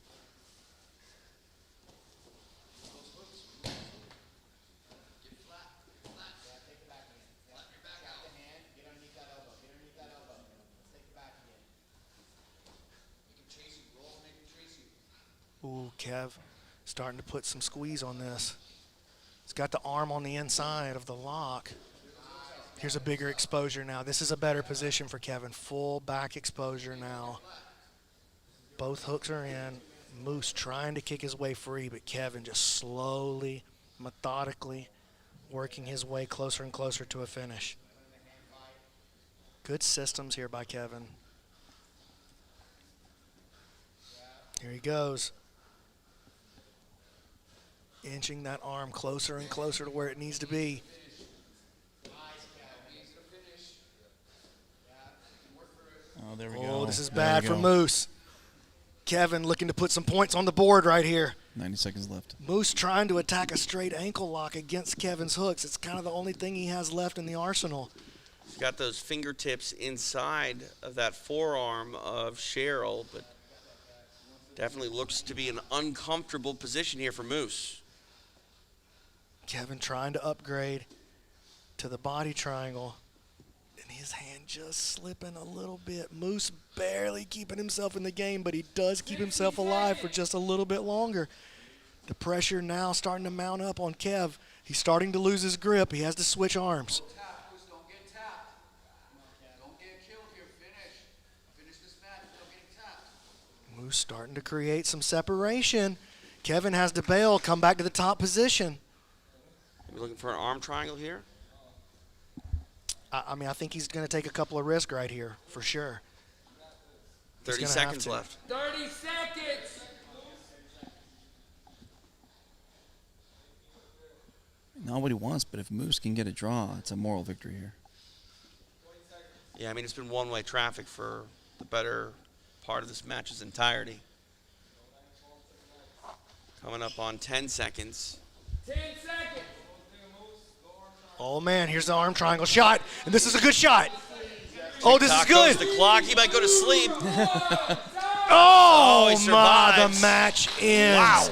Ooh, Kev starting to put some squeeze on this. He's got the arm on the inside of the lock. Here's a bigger exposure now. This is a better position for Kevin. Full back exposure now. Both hooks are in. Moose trying to kick his way free, but Kevin just slowly, methodically working his way closer and closer to a finish. Good systems here by Kevin. Here he goes. Inching that arm closer and closer to where it needs to be. Oh, there we go. Oh, this is bad for Moose. Kevin looking to put some points on the board right here. 90 seconds left. Moose trying to attack a straight ankle lock against Kevin's hooks. It's kind of the only thing he has left in the arsenal. He's got those fingertips inside of that forearm of Cheryl, but definitely looks to be an uncomfortable position here for Moose. Kevin trying to upgrade to the body triangle. And his hand just slipping a little bit. Moose barely keeping himself in the game, but he does keep himself alive for just a little bit longer. The pressure now starting to mount up on Kev. He's starting to lose his grip. He has to switch arms. Don't get tapped. Don't get killed here. Finish this match without getting tapped. Moose starting to create some separation. Kevin has to bail, come back to the top position. Maybe looking for an arm triangle here. I mean, I think he's going to take a couple of risks right here, for sure. 30 seconds left. 30 seconds. Not what he wants, but if Moose can get a draw, it's a moral victory here. Yeah, I mean, it's been one-way traffic for the better part of this match's entirety. Coming up on 10 seconds. 10 seconds. Oh, man, here's the arm triangle shot, and this is a good shot. Oh, this is good. The clock. He might go to sleep. Oh, he my, survives. the match ends. Wow.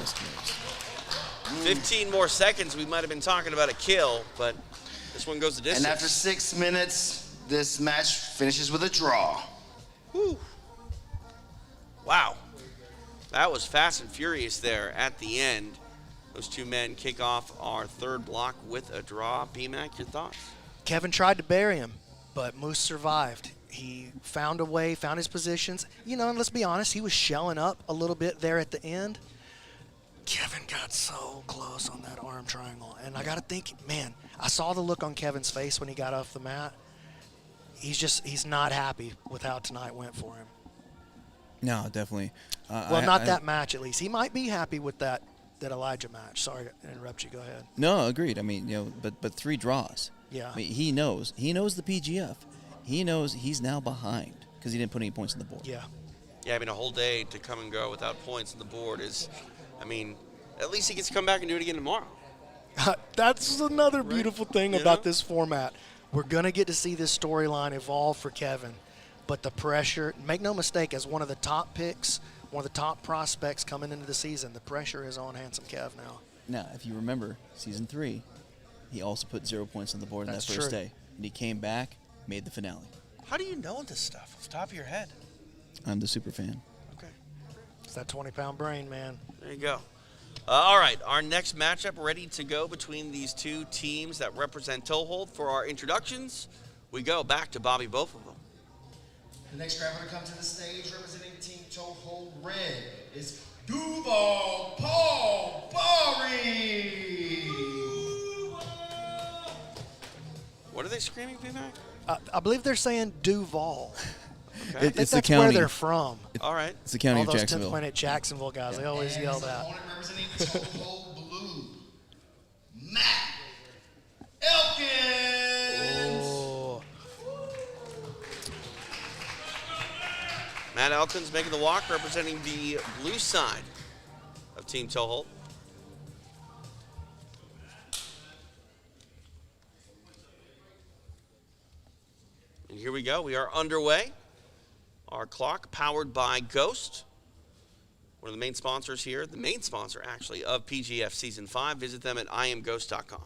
15 more seconds, we might have been talking about a kill, but this one goes the distance. And after 6 minutes, this match finishes with a draw. Whew. Wow. That was fast and furious there at the end. Those two men kick off our third block with a draw. B-Mac, your thoughts? Kevin tried to bury him, but Moose survived. He found a way, found his positions. You know, and let's be honest, he was shelling up a little bit there at the end. Kevin got so close on that arm triangle. And I got to think, man, I saw the look on Kevin's face when he got off the mat. He's not happy with how tonight went for him. No, definitely. Well, not that match at least. He might be happy with that Elijah match. Sorry to interrupt you. Go ahead. No, agreed. I mean, but 3 draws. Yeah. I mean, he knows the PGF. He knows he's now behind because he didn't put any points on the board. Yeah. Yeah, I mean, a whole day to come and go without points on the board is, I mean, at least he gets to come back and do it again tomorrow. That's another beautiful thing about this format. We're going to get to see this storyline evolve for Kevin. But the pressure, make no mistake, as one of the top picks, one of the top prospects coming into the season, the pressure is on Handsome Kev now. Now, if you remember, season 3, he also put 0 points on the board in that first day. And he came back, made the finale. How do you know this stuff off the top of your head? I'm the super fan. Okay. It's that 20-pound brain, man. There you go. All right, our next matchup ready to go between these two teams that represent Toehold. For our introductions, we go back to Bobby both of them. The next grappler to come to the stage representing Team Toehold Red is Duval Paul Bari. What are they screaming, B-Mac? I believe they're saying Duval. Okay. I think It's that's the county. where they're from. All right. It's the county All of those Jacksonville. 10th Planet Jacksonville guys, they always yell His that. opponent representing Toehold Blue, Matt Elkins. Oh. Matt Elkins making the walk, representing the blue side of Team Toehold. And here we go. We are underway. Our clock powered by Ghost, one of the main sponsors here, the main sponsor actually of PGF Season 5. Visit them at iamghost.com.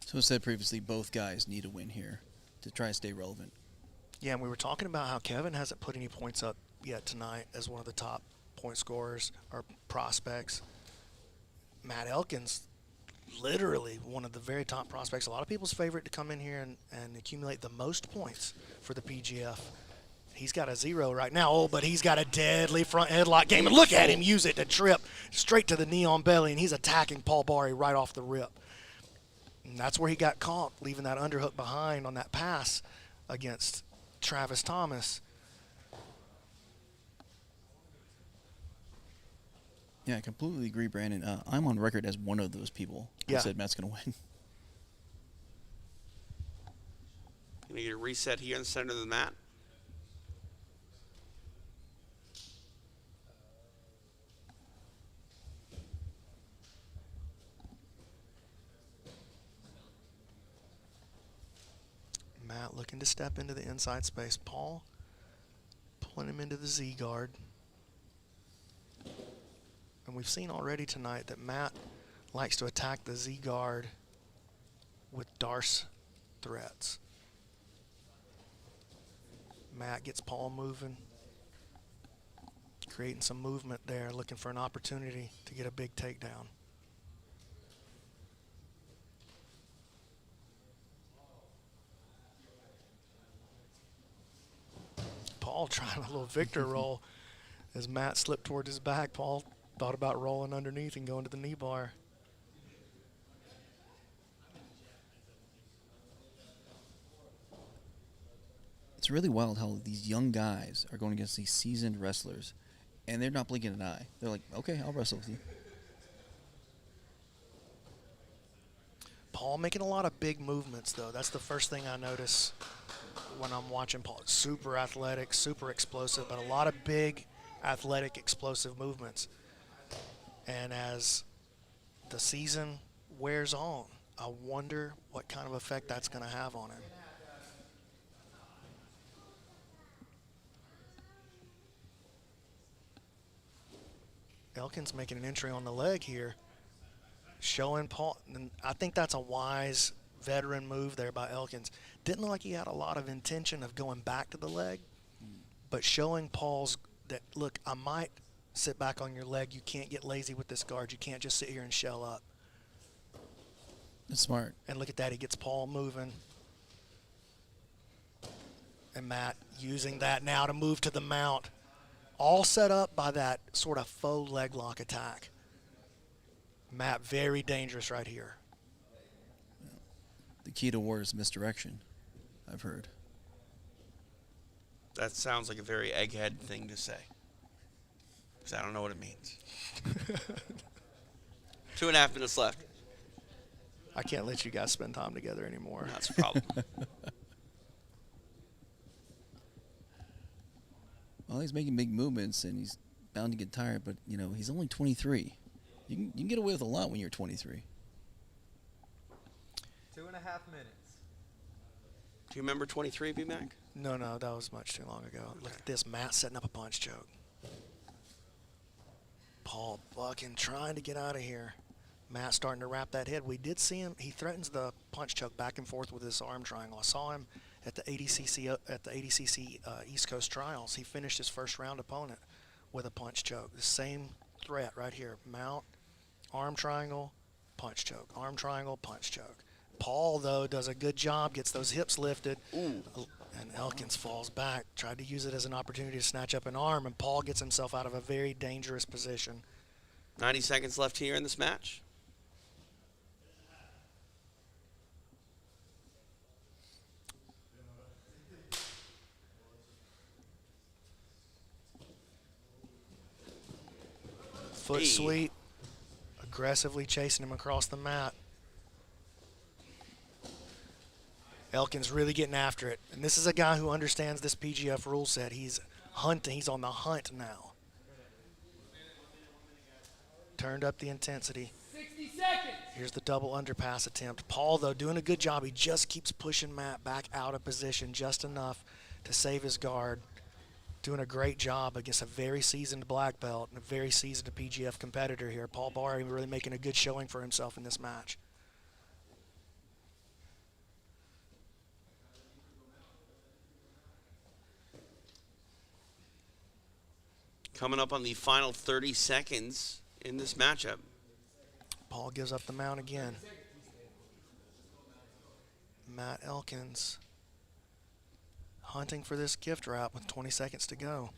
So as said previously, both guys need a win here to try to stay relevant. Yeah, and we were talking about how Kevin hasn't put any points up yet tonight as one of the top point scorers or prospects. Matt Elkins, literally one of the very top prospects. A lot of people's favorite to come in here and accumulate the most points for the PGF. He's got a 0 right now, but he's got a deadly front headlock game. And look at him use it to trip straight to the knee on belly, and he's attacking Paul Bari right off the rip. And that's where he got caught, leaving that underhook behind on that pass against Travis Thomas. Yeah, I completely agree, Brandon. I'm on record as one of those people who said Matt's going to win. Going to get a reset here in the center of the mat. Matt looking to step into the inside space. Paul pulling him into the Z guard. And we've seen already tonight that Matt likes to attack the Z guard with Darce threats. Matt gets Paul moving, creating some movement there, looking for an opportunity to get a big takedown. Paul trying a little victor roll as Matt slipped toward his back. Paul thought about rolling underneath and going to the knee bar. It's it's really wild how these young guys are going against these seasoned wrestlers, and they're not blinking an eye. They're like, okay, I'll wrestle with you. Paul making a lot of big movements, though. That's the first thing I notice when I'm watching Paul. Super athletic, super explosive, but a lot of big, athletic, explosive movements. And as the season wears on, I wonder what kind of effect that's going to have on him. Elkins making an entry on the leg here, showing Paul, and I think that's a wise veteran move there by Elkins. Didn't look like he had a lot of intention of going back to the leg, but showing Paul's that, look, I might sit back on your leg. You can't get lazy with this guard. You can't just sit here and shell up. That's smart. And look at that. He gets Paul moving. And Matt using that now to move to the mount. All set up by that sort of faux leg lock attack. Matt, very dangerous right here. The key to war is misdirection, I've heard. That sounds like a very egghead thing to say. Because I don't know what it means. 2.5 minutes left. I can't let you guys spend time together anymore. That's a problem. Well, he's making big movements, and he's bound to get tired, but, you know, he's only 23. You can get away with a lot when you're 23. 2.5 minutes. Do you remember 23, B-Mac? No, that was much too long ago. Look at this. Matt setting up a punch choke. Paul bucking, trying to get out of here. Matt starting to wrap that head. We did see him. He threatens the punch choke back and forth with his arm triangle. I saw him at the ADCC East Coast Trials. He finished his first round opponent with a punch choke. The same threat right here. Mount, arm triangle, punch choke. Arm triangle, punch choke. Paul, though, does a good job, gets those hips lifted. Ooh. And Elkins falls back, tried to use it as an opportunity to snatch up an arm, and Paul gets himself out of a very dangerous position. 90 seconds left here in this match. Foot sweep, aggressively chasing him across the mat. Elkins really getting after it. And this is a guy who understands this PGF rule set. He's hunting. He's on the hunt now. Turned up the intensity. 60 seconds. Here's the double underpass attempt. Paul, though, doing a good job. He just keeps pushing Matt back out of position just enough to save his guard. Doing a great job against a very seasoned black belt and a very seasoned PGF competitor here. Paul Barry really making a good showing for himself in this match. Coming up on the final 30 seconds in this matchup. Paul gives up the mount again. Matt Elkins hunting for this gift wrap with 20 seconds to go.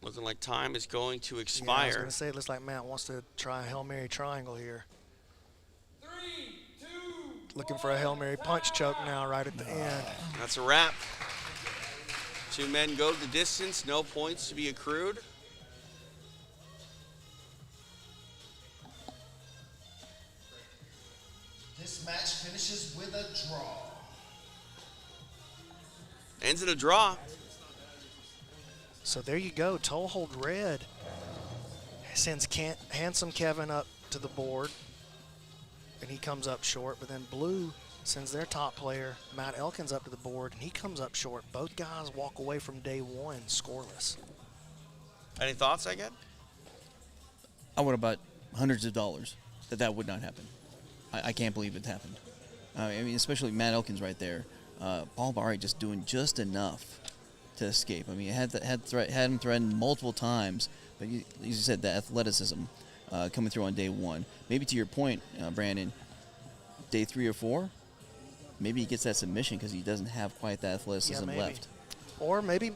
Looking like time is going to Yeah, I was expire. going to say, it looks like Matt wants to try a Hail Mary triangle here. 3, 2, Looking for a Hail Mary punch choke now right at the end. That's a wrap. Two men go the distance, no points to be accrued. This match finishes with a draw. Ends in a draw. So there you go. Toe hold red sends handsome Kevin up to the board, and he comes up short. But then blue sends their top player, Matt Elkins, up to the board, and he comes up short. Both guys walk away from day one scoreless. Any thoughts, I get? I would have bet hundreds of dollars that would not happen. I can't believe it happened. I mean, especially Matt Elkins right there. Paul Barry just doing just enough to escape. I mean, had him threatened multiple times, but as you said, the athleticism coming through on day one. Maybe to your point, Brandon, day 3 or 4, maybe he gets that submission because he doesn't have quite that athleticism left. Or maybe,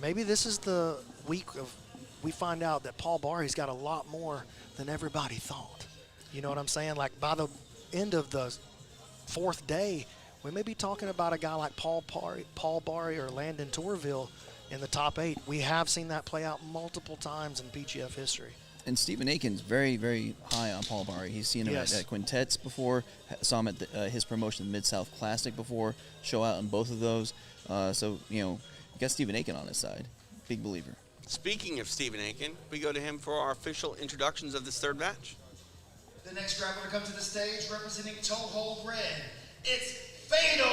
maybe this is the week of we find out that Paul Barry's got a lot more than everybody thought. You know what I'm saying? Like, by the end of the 4th day, we may be talking about a guy like Paul Barry or Landon Tourville in the top 8. We have seen that play out multiple times in PGF history. And Stephen Aiken's very, very high on Paul Barry. He's seen him at quintets before, saw him at his promotion, the Mid-South Classic before, show out in both of those. So, you got Stephen Aiken on his side. Big believer. Speaking of Stephen Aiken, we go to him for our official introductions of this 3rd match. The next grappler to come to the stage, representing Toe Hold Red, it's Fedor.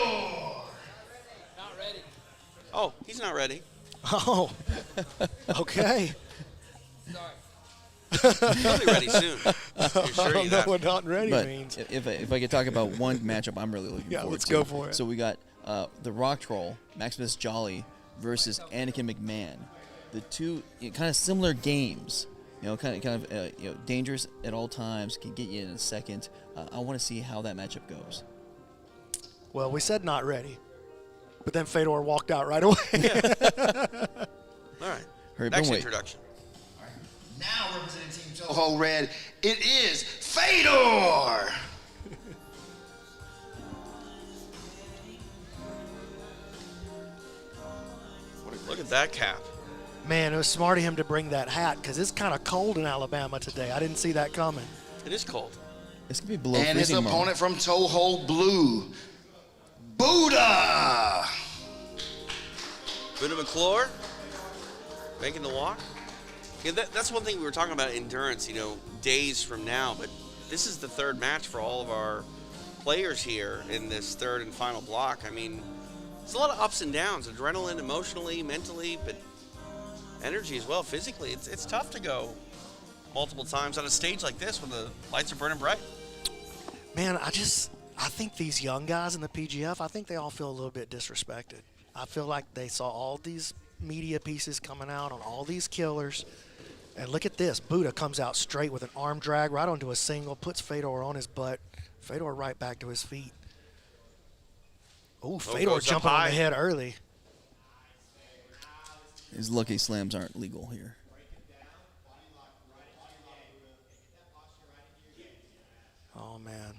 Not ready. Oh, he's not ready. Oh, okay. Sorry. He'll be ready soon. I don't know what not ready means. If I could talk about one matchup I'm really looking forward to. Let's go for it. So we got the Rock Troll, Maximus Jolly, versus Anakin McMahon. The two kind of similar games. Kind of dangerous at all times, can get you in a second. I want to see how that matchup goes. Well, we said not ready, but then Fedor walked out right away. All right. Hurry, Next wait. introduction. Now representing Team Toe Hold Red, it is Fedor. Look at that cap. Man, it was smart of him to bring that hat because it's kind of cold in Alabama today. I didn't see that coming. It is cold. It's going to be below And his freezing opponent from Toe Hold Blue, Buddha. Buddha McClure making the walk. Yeah, that's one thing we were talking about, endurance, days from now. But this is the 3rd match for all of our players here in this 3rd and final block. I mean, there's a lot of ups and downs, adrenaline, emotionally, mentally, but energy as well, physically. It's tough to go multiple times on a stage like this when the lights are burning bright. Man, I think these young guys in the PGF, I think they all feel a little bit disrespected. I feel like they saw all these media pieces coming out on all these killers. And look at this. Buddha comes out straight with an arm drag right onto a single, puts Fedor on his butt. Fedor right back to his feet. Oh, Fedor jumping on the head early. His lucky slams aren't legal here. Oh, man.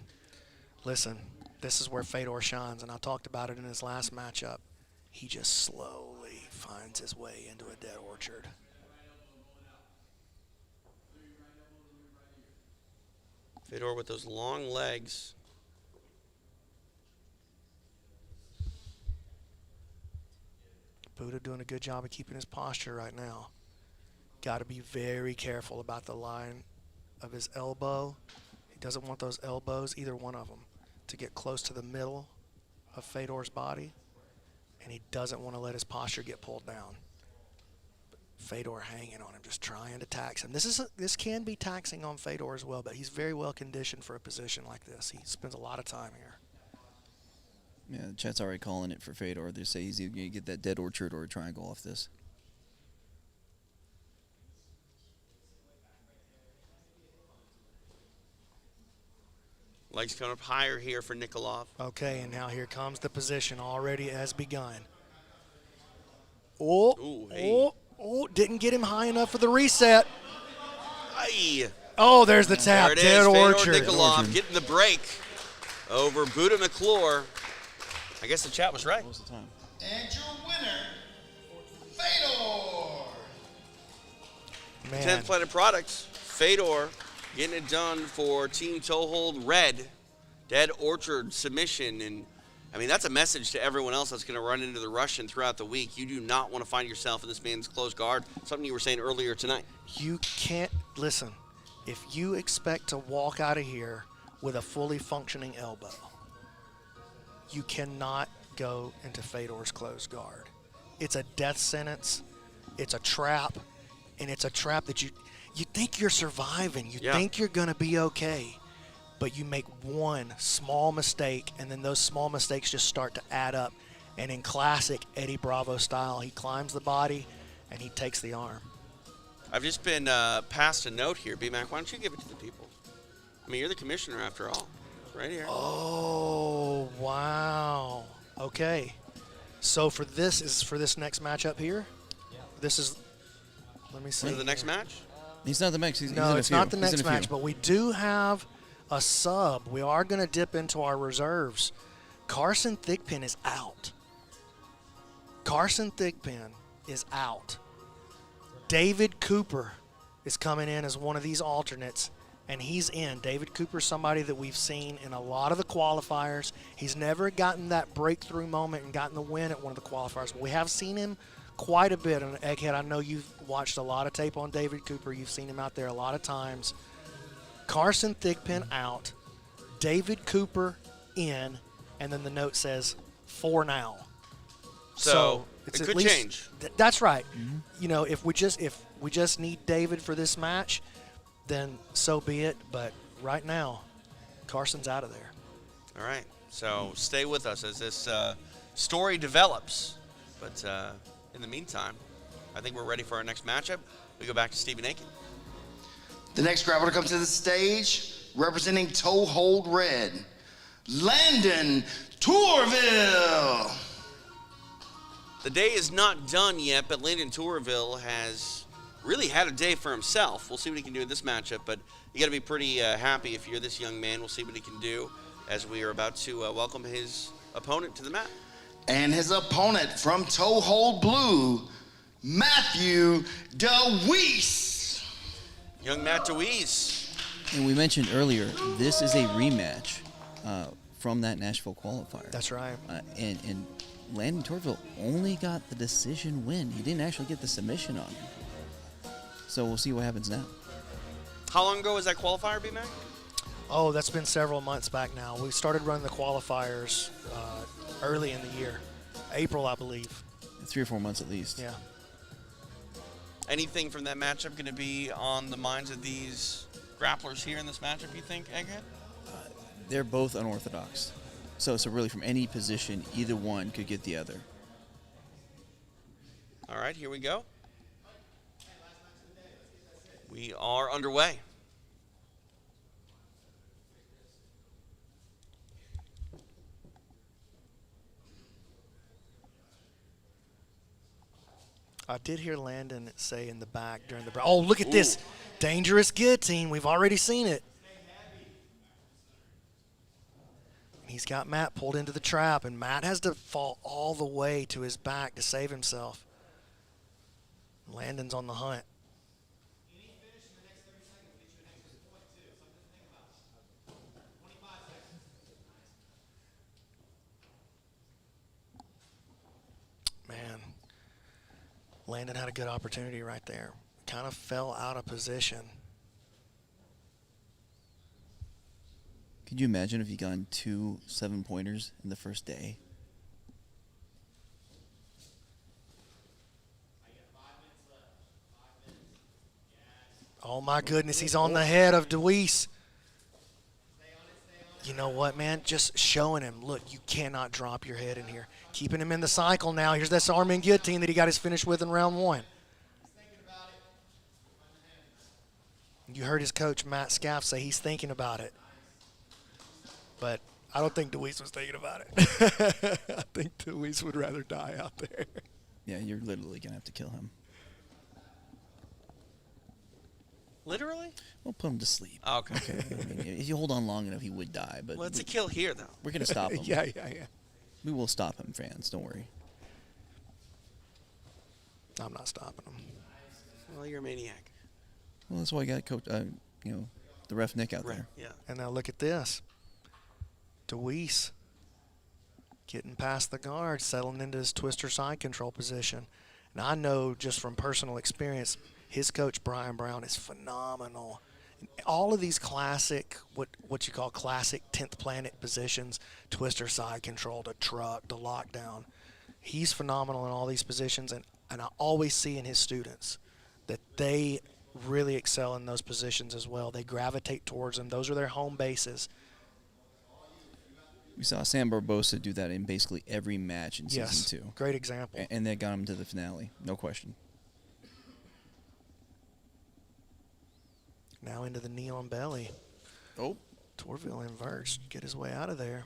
Listen, this is where Fedor shines, and I talked about it in his last matchup. He just slowly finds his way into a dead orchard. Fedor with those long legs. Buddha doing a good job of keeping his posture right now. Got to be very careful about the line of his elbow. He doesn't want those elbows, either one of them, to get close to the middle of Fedor's body, and he doesn't want to let his posture get pulled down. But Fedor hanging on him, just trying to tax him. This can be taxing on Fedor as well, but he's very well conditioned for a position like this. He spends a lot of time here. Yeah, the chat's already calling it for Fedor. They say he's either going to get that dead orchard or a triangle off this. Legs coming up higher here for Nikolov. Okay, and now here comes the position already has begun. Oh, Ooh, hey. Didn't get him high enough for the reset. Aye. Oh, there's the tap. There it Dead is. orchard. Fedor Nikolov getting the break over Buddha McClure. I guess the chat was right. Most of the time. And your winner, Fedor. Man. 10th Planet Products. Fedor getting it done for Team Toe Hold Red. Dead Orchard submission. And, I mean, that's a message to everyone else that's going to run into the Russian throughout the week. You do not want to find yourself in this man's close guard. Something you were saying earlier tonight. You can't, listen, if you expect to walk out of here with a fully functioning elbow, you cannot go into Fedor's closed guard. It's a death sentence. It's a trap. And it's a trap that you think you're surviving. You think you're going to be okay. But you make one small mistake, and then those small mistakes just start to add up. And in classic Eddie Bravo style, he climbs the body, and he takes the arm. I've just been passed a note here. B-Mac, why don't you give it to the people? I mean, you're the commissioner after all. Right here. Oh, wow. Okay. So for this next matchup here, this is Let me see. To the next match? He's not the next. He's No, in a it's few. not the He's in next a few. match, but we do have a sub. We are going to dip into our reserves. Carson Thigpin is out. Carson Thigpin is out. David Cooper is coming in as one of these alternates, and he's in. David Cooper's somebody that we've seen in a lot of the qualifiers. He's never gotten that breakthrough moment and gotten the win at one of the qualifiers, but we have seen him quite a bit. And Egghead, I know you've watched a lot of tape on David Cooper. You've seen him out there a lot of times. Carson Thigpin out, David Cooper in, and then the note says for now. So it's it at could least, change. That's right. You know, if we just need David for this match, then so be it. But right now, Carson's out of there. All right. So stay with us as this story develops. But in the meantime, I think we're ready for our next matchup. We go back to Stephen Aiken. The next grappler to come to the stage, representing Toe Hold Red, Landon Tourville. The day is not done yet, but Landon Tourville has really had a day for himself. We'll see what he can do in this matchup, but you got to be pretty happy if you're this young man. We'll see what he can do as we are about to welcome his opponent to the mat. And his opponent from Toe Hold Blue, Matthew DeWeese. Young Matt DeWeese. And we mentioned earlier, this is a rematch from that Nashville qualifier. That's right. And Landon Tourville only got the decision win. He didn't actually get the submission on him. So we'll see what happens now. How long ago was that qualifier, B-Mac? Oh, that's been several months back now. We started running the qualifiers early in the year. April, I believe. 3 or 4 months at least. Yeah. Anything from that matchup going to be on the minds of these grapplers here in this matchup, you think, Egghead? They're both unorthodox. So really from any position, either one could get the other. All right, here we go. We are underway. I did hear Landon say in the back during the break, oh, look at this dangerous guillotine. We've already seen it. He's got Matt pulled into the trap, and Matt has to fall all the way to his back to save himself. Landon's on the hunt. Man, Landon had a good opportunity right there. Kind of fell out of position. Could you imagine if he gotten 2 7-pointers in the first day? Oh, my goodness. He's on the head of DeWeese. You know what, man? Just showing him, look, you cannot drop your head in here. Keeping him in the cycle now. Here's this arm in guillotine that he got his finish with in round 1. You heard his coach, Matt Scaff, say he's thinking about it. But I don't think DeWeese was thinking about it. I think DeWeese would rather die out there. Yeah, you're literally going to have to kill him. Literally? We'll put him to sleep. Oh, okay. I mean, if you hold on long enough, he would die. But Well, it's a kill here, though. We're going to stop him. Yeah. We will stop him, fans. Don't worry. I'm not stopping him. Well, you're a maniac. Well, that's why I got coach, the ref Nick out there. Yeah. And now look at this. DeWeese getting past the guard, settling into his twister side control position. And I know just from personal experience, his coach, Brian Brown, is phenomenal. All of these classic, what you call classic 10th planet positions, twister side control to truck to lockdown, he's phenomenal in all these positions. And I always see in his students that they really excel in those positions as well. They gravitate towards them. Those are their home bases. We saw Sam Barbosa do that in basically every match in season 2. Great example. And that got him to the finale, no question. Now into the knee on belly. Oh. Tourville inverts. Get his way out of there.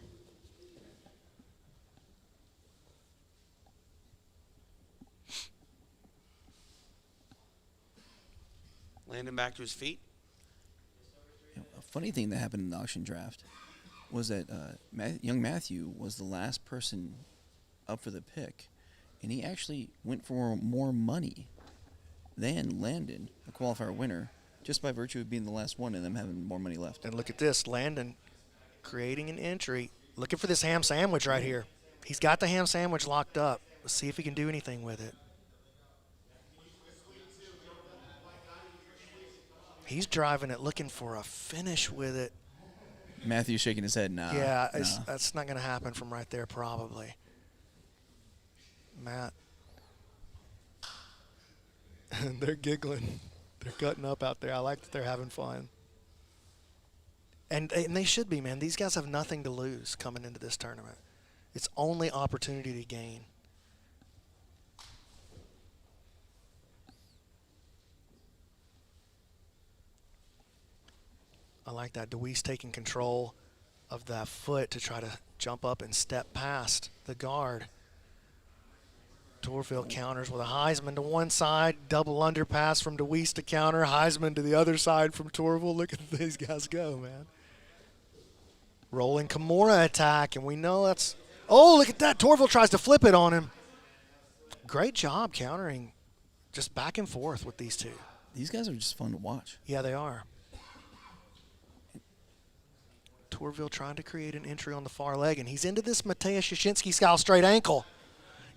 Landon back to his feet. A funny thing that happened in the auction draft was that young Matthew was the last person up for the pick, and he actually went for more money than Landon, a qualifier winner, just by virtue of being the last one and them having more money left. And look at this, Landon creating an entry, looking for this ham sandwich right here. He's got the ham sandwich locked up. Let's see if he can do anything with it. He's driving it, looking for a finish with it. Matthew's shaking his head, nah. Yeah, nah. that's not going to happen from right there, probably. Matt. They're giggling. They're cutting up out there. I like that they're having fun. And they should be, man. These guys have nothing to lose coming into this tournament. It's only opportunity to gain. I like that. Deweese taking control of that foot to try to jump up and step past the guard. Tourville counters with a Heisman to one side, double underpass from Deweese to counter, Heisman to the other side from Tourville. Look at these guys go, man. Rolling Kimura attack, and we know that's, oh, look at that. Tourville tries to flip it on him. Great job countering just back and forth with these two. These guys are just fun to watch. Yeah, they are. Tourville trying to create an entry on the far leg, and he's into this Mateusz Jashinsky style straight ankle.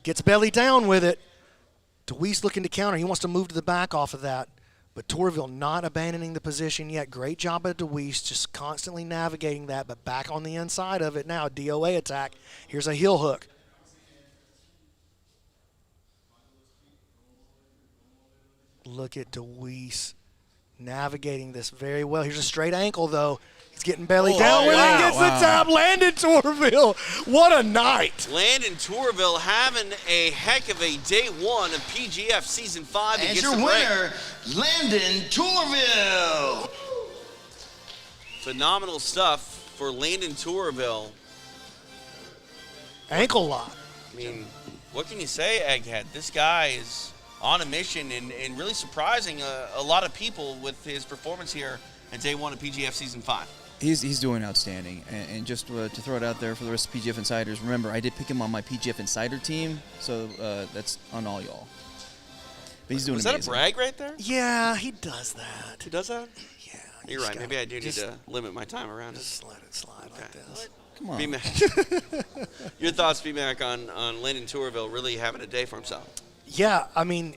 Gets belly down with it. Deweese looking to counter. He wants to move to the back off of that. But Tourville not abandoning the position yet. Great job by Deweese, just constantly navigating that, but back on the inside of it now. DOA attack. Here's a heel hook. Look at Deweese navigating this very well. Here's a straight ankle, though. He's getting belly down with it. Gets the tap. Landon Tourville. What a night. Landon Tourville having a heck of a day one of PGF Season 5. And your winner, Landon Tourville. Phenomenal stuff for Landon Tourville. Ankle lock. I mean, what can you say, Egghead? This guy is on a mission and really surprising a lot of people with his performance here at day one of PGF Season 5. He's doing outstanding, and just to throw it out there for the rest of PGF Insiders, remember, I did pick him on my PGF Insider team, so that's on all y'all. But he's doing amazing. Was that a brag right there? Yeah, he does that. He does that? Yeah. You're right. Maybe I do need to limit my time around it. Just let it slide like this. Come on. B-Mac. Your thoughts, B-Mac, on Landon Tourville really having a day for himself? Yeah, I mean,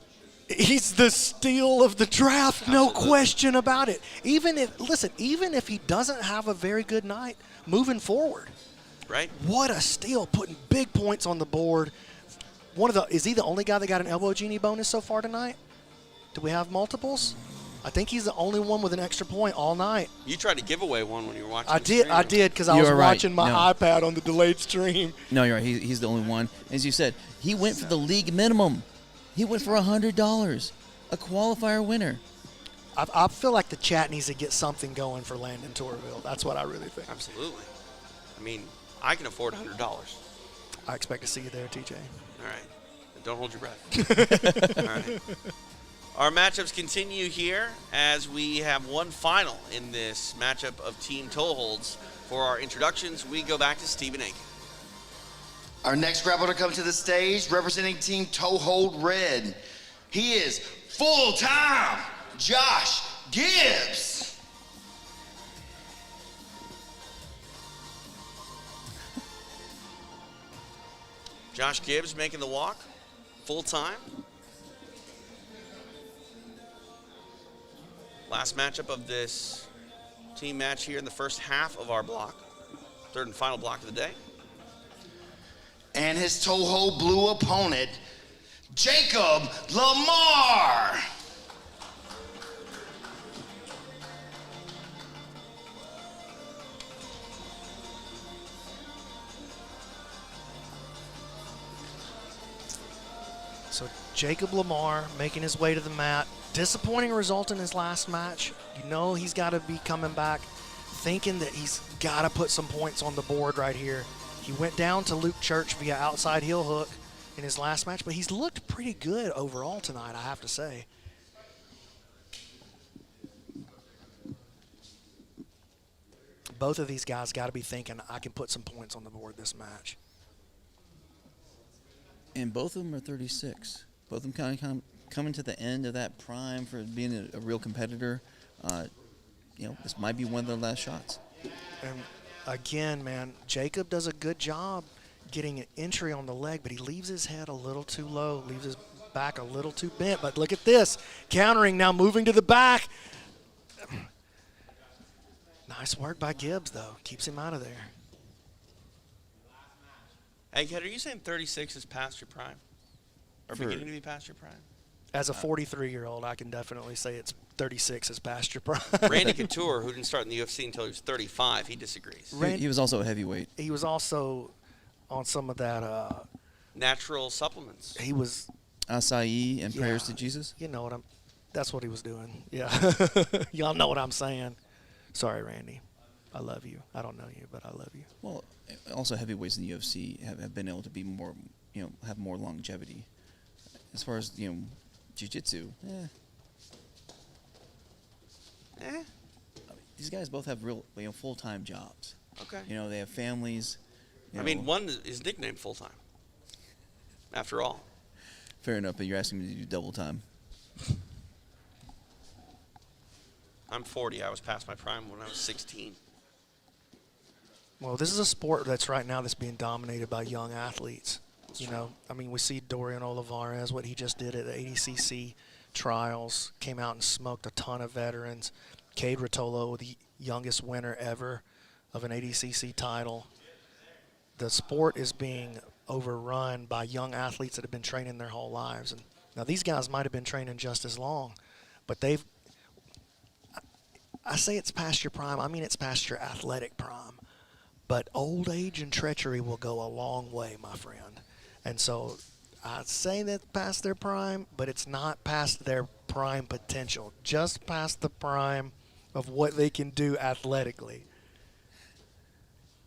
he's the steal of the draft, no question about it. Even if he doesn't have a very good night moving forward, right? What a steal, putting big points on the board. Is he the only guy that got an elbow genie bonus so far tonight? Do we have multiples? I think he's the only one with an extra point all night. You tried to give away one when you were watching. I did because I was watching my iPad on the delayed stream. No, you're right. He's the only one. As you said, he went for the league minimum. He went for $100, a qualifier winner. I feel like the chat needs to get something going for Landon Tourville. That's what I really think. Absolutely. I mean, I can afford $100. I expect to see you there, TJ. All right. Don't hold your breath. All right. Our matchups continue here as we have one final in this matchup of team toe holds. For our introductions, we go back to Stephen Aiken. Our next grappler to come to the stage, representing Team Toe Hold Red. He is full-time Josh Gibbs. Josh Gibbs making the walk, full-time. Last matchup of this team match here in the first half of our block. Third and final block of the day. And his toe hold blue opponent, Jacob Lamar. So Jacob Lamar making his way to the mat. Disappointing result in his last match. You know he's got to be coming back thinking that he's got to put some points on the board right here. He went down to Luke Church via outside heel hook in his last match, but he's looked pretty good overall tonight, I have to say. both of these guys got to be thinking, I can put some points on the board this match. And both of them are 36. Both of them kind of coming to the end of that prime for being a real competitor. This might be one of their last shots. And again, man, Jacob does a good job getting an entry on the leg, but he leaves his head a little too low, leaves his back a little too bent. But look at this, countering now, moving to the back. Nice work by Gibbs, though. Keeps him out of there. Hey, Ked, are you saying 36 is past your prime? Or beginning to be past your prime? As a 43-year-old, I can definitely say it's 36 is past your prime. Randy Couture, who didn't start in the UFC until he was 35, he disagrees. He was also a heavyweight. He was also on some of that. Natural supplements. He was. Acai and prayers to Jesus? You know what that's what he was doing. Yeah. Y'all know what I'm saying. Sorry, Randy. I love you. I don't know you, but I love you. Well, also heavyweights in the UFC have been able to be more, have more longevity. As far as, jiu-jitsu, these guys both have real, full-time jobs. Okay. They have families. I mean, one is nicknamed full-time, after all. Fair enough, but you're asking me to do double time. I'm 40. I was past my prime when I was 16. Well, this is a sport that's being dominated by young athletes. We see Dorian Olivares, what he just did at the ADCC trials, came out and smoked a ton of veterans. Cade Rotolo, the youngest winner ever of an ADCC title. The sport is being overrun by young athletes that have been training their whole lives. And now these guys might have been training just as long, but I say it's past your prime. I mean it's past your athletic prime. But old age and treachery will go a long way, my friend. And so I'd say that's past their prime, but it's not past their prime potential. Just past the prime of what they can do athletically.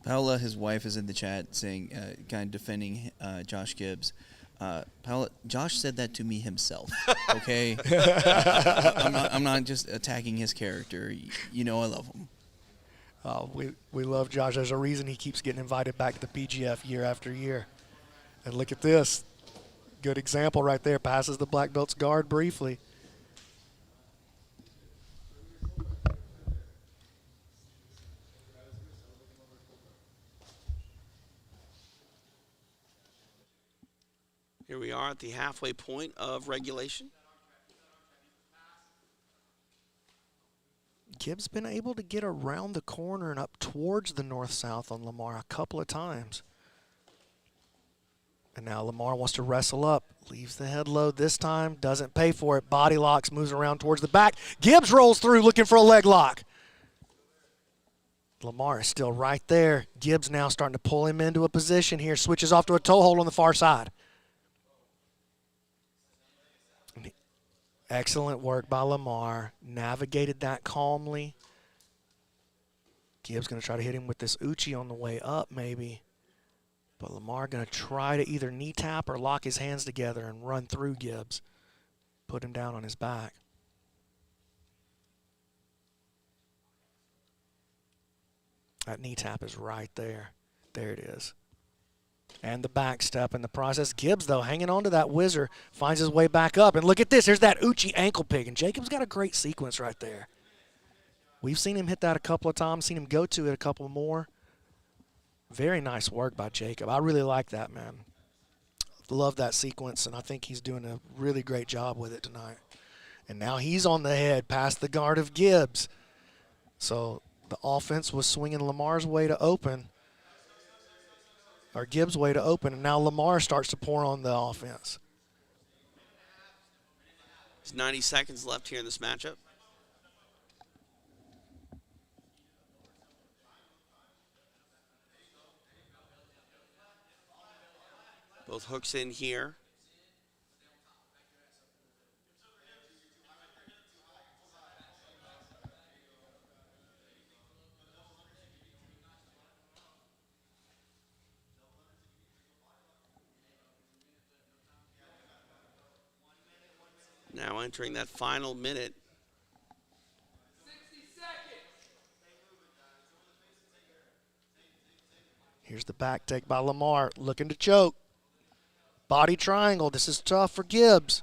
Paola, his wife, is in the chat saying, kind of defending Josh Gibbs. Paola, Josh said that to me himself, okay? I'm not just attacking his character. I love him. We love Josh. There's a reason he keeps getting invited back to the PGF year after year. And look at this. Good example right there. Passes the black belt's guard briefly. Here we are at the halfway point of regulation. Gibbs been able to get around the corner and up towards the north-south on Lamar a couple of times. And now Lamar wants to wrestle up. Leaves the head low this time. Doesn't pay for it. Body locks, moves around towards the back. Gibbs rolls through looking for a leg lock. Lamar is still right there. Gibbs now starting to pull him into a position here. Switches off to a toe hold on the far side. Excellent work by Lamar. Navigated that calmly. Gibbs going to try to hit him with this Uchi on the way up maybe. But Lamar going to try to either knee tap or lock his hands together and run through Gibbs. Put him down on his back. That knee tap is right there. There it is. And the back step in the process. Gibbs, though, hanging on to that whizzer, finds his way back up. And look at this. Here's that Uchi ankle pick. And Jacob's got a great sequence right there. We've seen him hit that a couple of times, seen him go to it a couple more. Very nice work by Jacob. I really like that, man. Love that sequence, and I think he's doing a really great job with it tonight. And now he's on the head past the guard of Gibbs. So the offense was swinging Lamar's way to open. Or Gibbs' way to open, and now Lamar starts to pour on the offense. There's 90 seconds left here in this matchup. Both hooks in here. Now entering that final minute. 60 seconds. Here's the back take by Lamar, looking to choke. Body triangle. This is tough for Gibbs.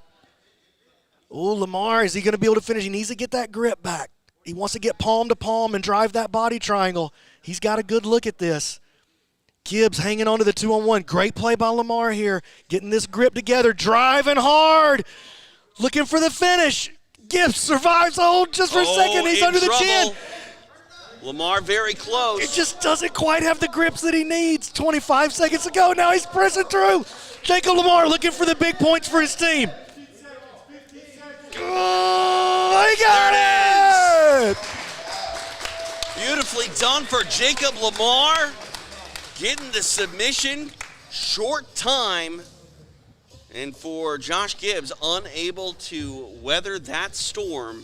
Ooh, Lamar, is he going to be able to finish? He needs to get that grip back. He wants to get palm to palm and drive that body triangle. He's got a good look at this. Gibbs hanging on to the 2-on-1. Great play by Lamar here. Getting this grip together, driving hard. Looking for the finish. Gibbs survives the hold just for a second. He's under the chin. Lamar very close. It just doesn't quite have the grips that he needs. 25 seconds to go. Now he's pressing through. Jacob Lamar looking for the big points for his team. Oh, he got it! Beautifully done for Jacob Lamar. Getting the submission, short time. And for Josh Gibbs, unable to weather that storm.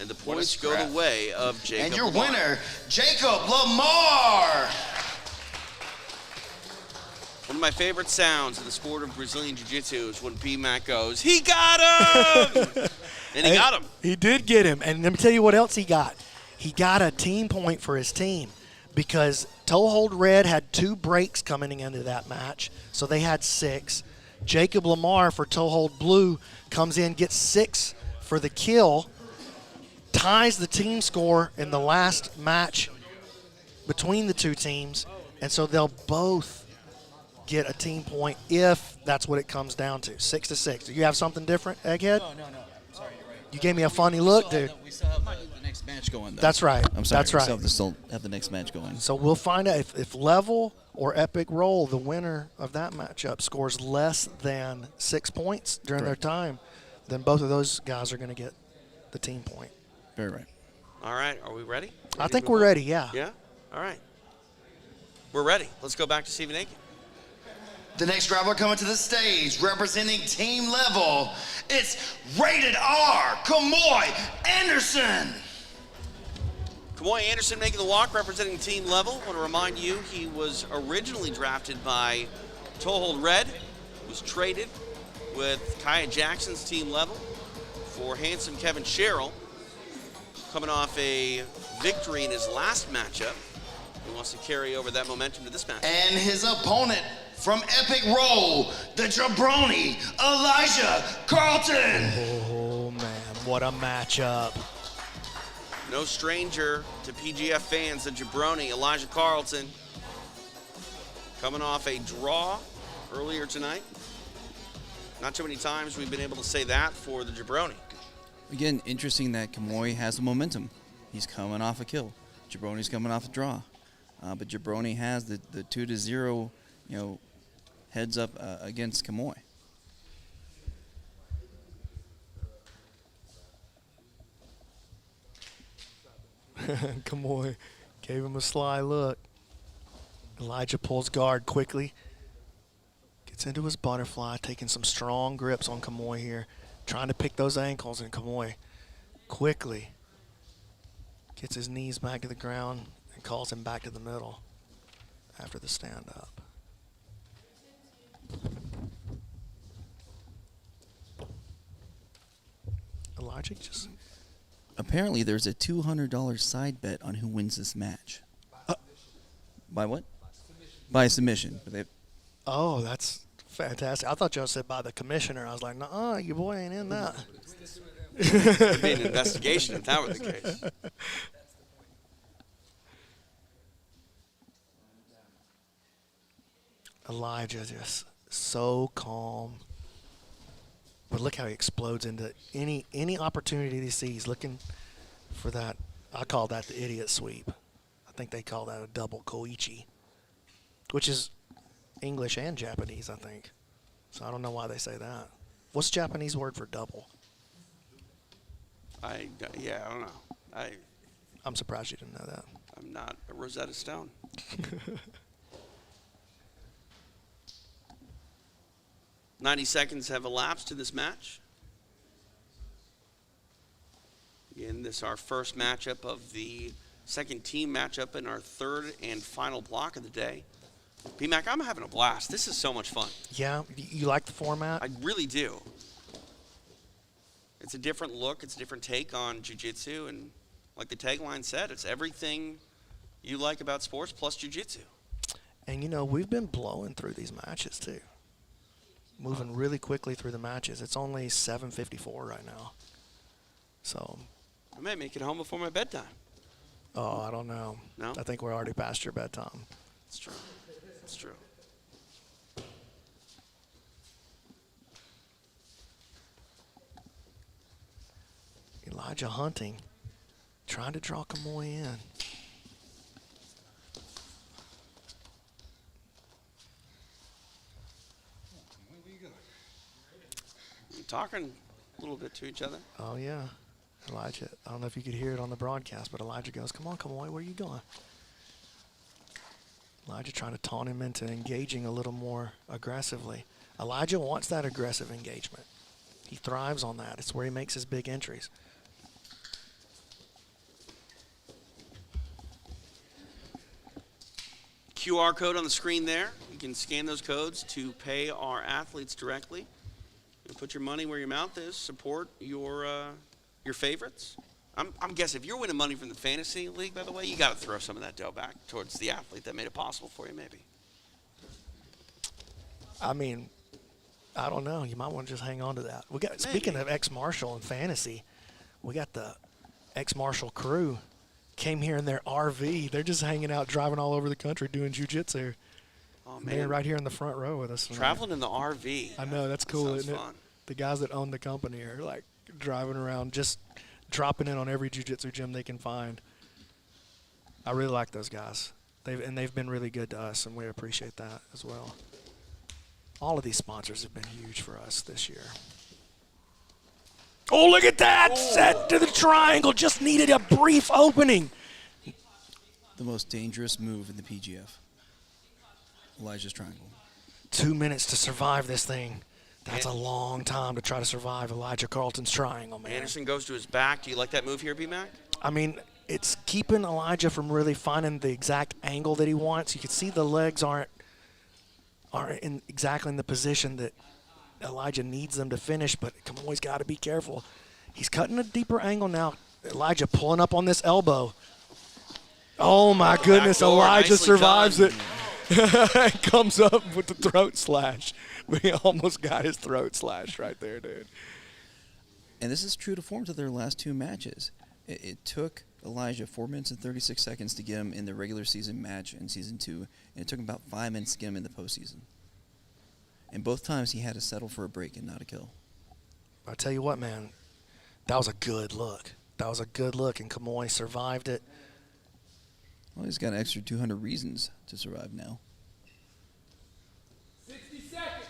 And the points go the way of Jacob And your Lamar. winner, Jacob Lamar. One of my favorite sounds in the sport of Brazilian Jiu-Jitsu is when B-Mac goes, he got him! And he got him. He did get him. And let me tell you what else he got. He got a team point for his team because Toe Hold Red had 2 breaks coming into that match, so they had 6. Jacob Lamar for Toe Hold Blue comes in, gets 6 for the kill, ties the team score in the last match between the 2 teams, and so they'll both get a team point if that's what it comes down to. 6-6. Do you have something different, Egghead? No. Sorry, you're right. You gave me a funny look, dude. We still have the next match going, though. That's right. I'm sorry. That's right. We still have the next match going. So we'll find out if level or epic roll, the winner of that matchup, scores less than 6 points during their time, then both of those guys are going to get the team point. Very right. All right, are we ready? I think we're ready, yeah. Yeah? All right. We're ready. Let's go back to Stephen Aiken. The next grappler coming to the stage, representing team level, it's rated R, Kamoy Anderson. Kamoy Anderson making the walk, representing team level. I want to remind you, he was originally drafted by Toe Hold Red, was traded with Kaya Jackson's team level for handsome Kevin Sherrill, coming off a victory in his last matchup. He wants to carry over that momentum to this match. And his opponent from Epic Roll, the jabroni, Elijah Carlton. Oh, man, what a matchup. No stranger to PGF fans, the jabroni, Elijah Carlton, coming off a draw earlier tonight. Not too many times we've been able to say that for the jabroni. Again, interesting that Kamoy has the momentum. He's coming off a kill. Jabroni's coming off a draw. But Jabroni has the 2-0, heads up against Kamoy. Kamoy gave him a sly look. Elijah pulls guard quickly. Gets into his butterfly, taking some strong grips on Kamoy here. Trying to pick those ankles, and Kamoy quickly gets his knees back to the ground and calls him back to the middle after the stand-up. Elijah just... Apparently, there's a $200 side bet on who wins this match. By what? By submission. Oh, that's fantastic. I thought y'all said by the commissioner. I was like, nah, your boy ain't in that. It'd be an investigation if that were the case. Elijah just so calm. But look how he explodes into any opportunity he sees, looking for that. I call that the idiot sweep. I think they call that a double koichi, which is English and Japanese, I think. So I don't know why they say that. What's the Japanese word for double? I don't know. I'm surprised you didn't know that. I'm not a Rosetta Stone. 90 seconds have elapsed to this match. Again, this is our first matchup of the second team matchup in our third and final block of the day. P-Mac, I'm having a blast. This is so much fun. Yeah, you like the format? I really do. It's a different look. It's a different take on jiu-jitsu. And like the tagline said, it's everything you like about sports plus jiu-jitsu. And, you know, we've been blowing through these matches, too. Moving really quickly through the matches. It's only 7:54 right now. So. I may make it home before my bedtime. Oh, I don't know. No? I think we're already past your bedtime. It's true. It's true. Elijah hunting, trying to draw Kamoy in. Talking a little bit to each other. Oh, yeah. Elijah, I don't know if you could hear it on the broadcast, but Elijah goes, come on, Kamoy, where are you going? Elijah trying to taunt him into engaging a little more aggressively. Elijah wants that aggressive engagement. He thrives on that. It's where he makes his big entries. QR code on the screen there. You can scan those codes to pay our athletes directly. And put your money where your mouth is. Support your favorites. I'm guessing if you're winning money from the fantasy league, by the way, you got to throw some of that dough back towards the athlete that made it possible for you, maybe. I mean, I don't know. You might want to just hang on to that. We got. Speaking of ex-marshal and fantasy, we got the ex-marshal crew came here in their RV. They're just hanging out, driving all over the country, doing jiu-jitsu. Oh, man. They're right here in the front row with us. Traveling in the RV. I know, that's cool, Sounds isn't it? fun. The guys that own the company are like driving around, just dropping in on every jiu-jitsu gym they can find. I really like those guys. They've been really good to us, and we appreciate that as well. All of these sponsors have been huge for us this year. Oh, look at that! Set to the triangle. Just needed a brief opening. The most dangerous move in the PGF. Elijah's triangle. 2 minutes to survive this thing. That's a long time to try to survive Elijah Carlton's triangle, man. Anderson goes to his back. Do you like that move here, B-Mac? I mean, it's keeping Elijah from really finding the exact angle that he wants. You can see the legs aren't exactly in the position that Elijah needs them to finish, but Kamoy's got to be careful. He's cutting a deeper angle now. Elijah pulling up on this elbow. Oh, my goodness. Elijah survives it. Comes up with the throat slash. But he almost got his throat slashed right there, dude. And this is true to form to their last two matches. It took Elijah 4 minutes and 36 seconds to get him in the regular season match in Season 2, and it took him about 5 minutes to get him in the postseason. And both times he had to settle for a break and not a kill. I tell you what, man, that was a good look. That was a good look, and Kamoy survived it. Well, he's got an extra 200 reasons to survive now. 60 seconds.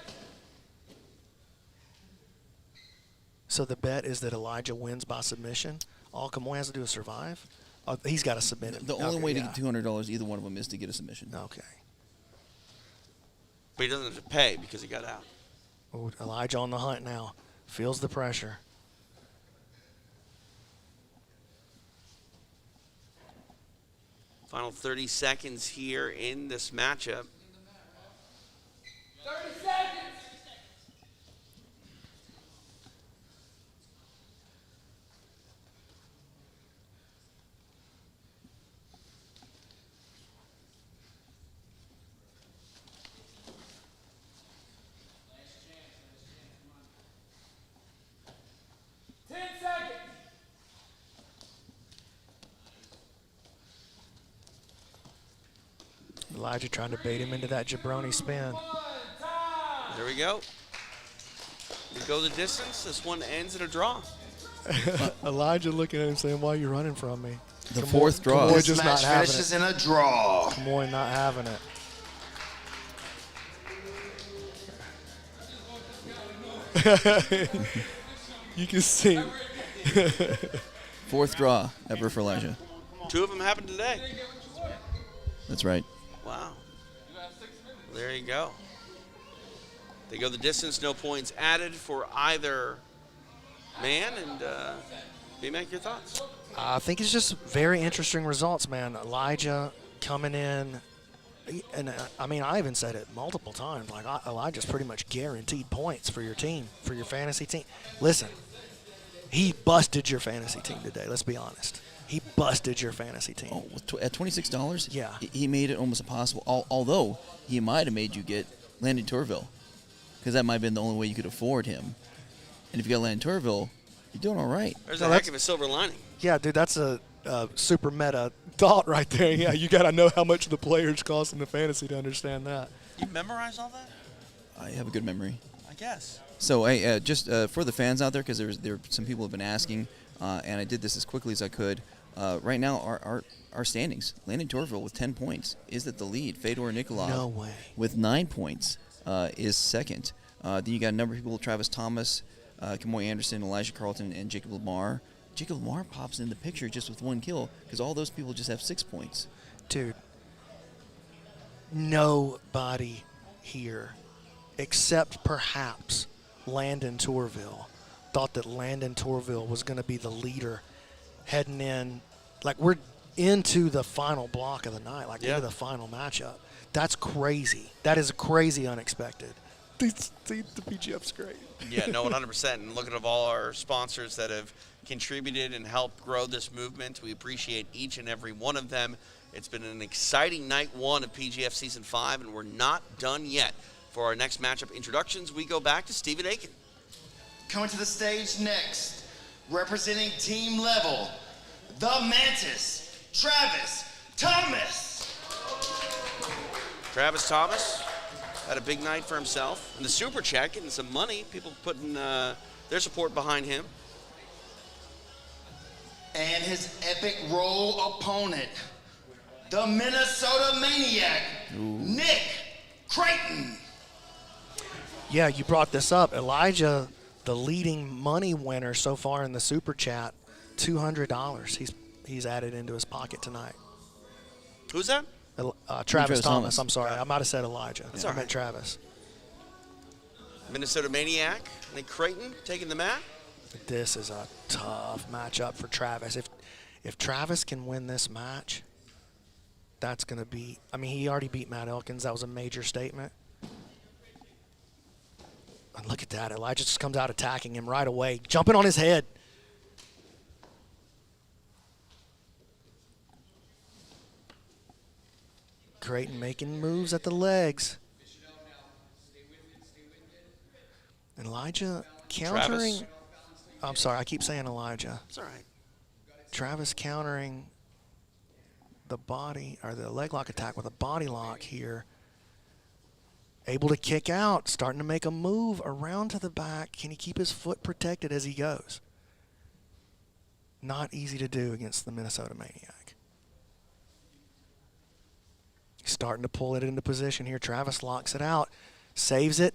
So the bet is that Elijah wins by submission. All Kamoy has to do is survive. He's got to submit it. The only way to get $200, either one of them, is to get a submission. Okay. But he doesn't have to pay because he got out. Ooh, Elijah on the hunt now. Feels the pressure. Final 30 seconds here in this matchup. 30 seconds. Elijah trying to bait him into that jabroni spin. There we go. We go the distance. This one ends in a draw. Elijah looking at him saying, why are you running from me? The fourth draw. Kamoy This just match not having finishes it. in a draw. Kamoy not having it. You can see. Fourth draw ever for Elijah. 2 of them happened today. That's right. Wow. Well, there you go. They go the distance, no points added for either man. And B-Mac, your thoughts? I think it's just very interesting results, man. Elijah coming in, and I mean, I even said it multiple times. Like, Elijah's pretty much guaranteed points for your team, for your fantasy team. Listen, he busted your fantasy team today. Let's be honest. He busted your fantasy team. Oh, at $26? Yeah. He made it almost impossible. Although he might have made you get Landon Tourville, because that might have been the only way you could afford him. And if you got Landon Tourville, you're doing all right. There's a heck of a silver lining. Yeah, dude, that's a super meta thought right there. Yeah, you got to know how much the players cost in the fantasy to understand that. You memorize all that? I have a good memory. I guess. So, just for the fans out there, because there some people have been asking, and I did this as quickly as I could. Right now, our standings: Landon Tourville with 10 points is at the lead. Fedor Nikolov, No way. with 9 points, is second. Then you got a number of people: Travis Thomas, Kamoy Anderson, Elijah Carlton, and Jacob Lamar. Jacob Lamar pops in the picture just with 1 kill because all those people just have 6 points. Dude, nobody here, except perhaps Landon Tourville, thought that Landon Tourville was going to be the leader heading in. Like, we're into the final block of the night, like into the final matchup. That's crazy. That is crazy unexpected. The PGF's great. Yeah, no, 100%. And looking at all our sponsors that have contributed and helped grow this movement, we appreciate each and every one of them. It's been an exciting night 1 of PGF Season 5, and we're not done yet. For our next matchup introductions, we go back to Stephen Aiken. Coming to the stage next, representing team level, the Mantis, Travis Thomas. Travis Thomas had a big night for himself. And the Super Chat getting some money. People putting their support behind him. And his epic roll opponent, the Minnesota Maniac, Nick Kraton. Yeah, you brought this up. Elijah, the leading money winner so far in the Super Chat, $200. He's added into his pocket tonight. Who's that? Travis Thomas. I'm sorry. I might have said Elijah. That's I all meant right. Travis. Minnesota Maniac, Nick Kraton taking the mat. This is a tough matchup for Travis. If Travis can win this match, that's going to be – I mean, he already beat Matt Elkins. That was a major statement. And look at that. Elijah just comes out attacking him right away, jumping on his head. Kraton making moves at the legs. And Elijah countering. Travis. I'm sorry, I keep saying Elijah. It's all right. Travis countering the body, or the leg lock attack with a body lock here. Able to kick out, starting to make a move around to the back. Can he keep his foot protected as he goes? Not easy to do against the Minnesota Maniac. Starting to pull it into position here. Travis locks it out, saves it.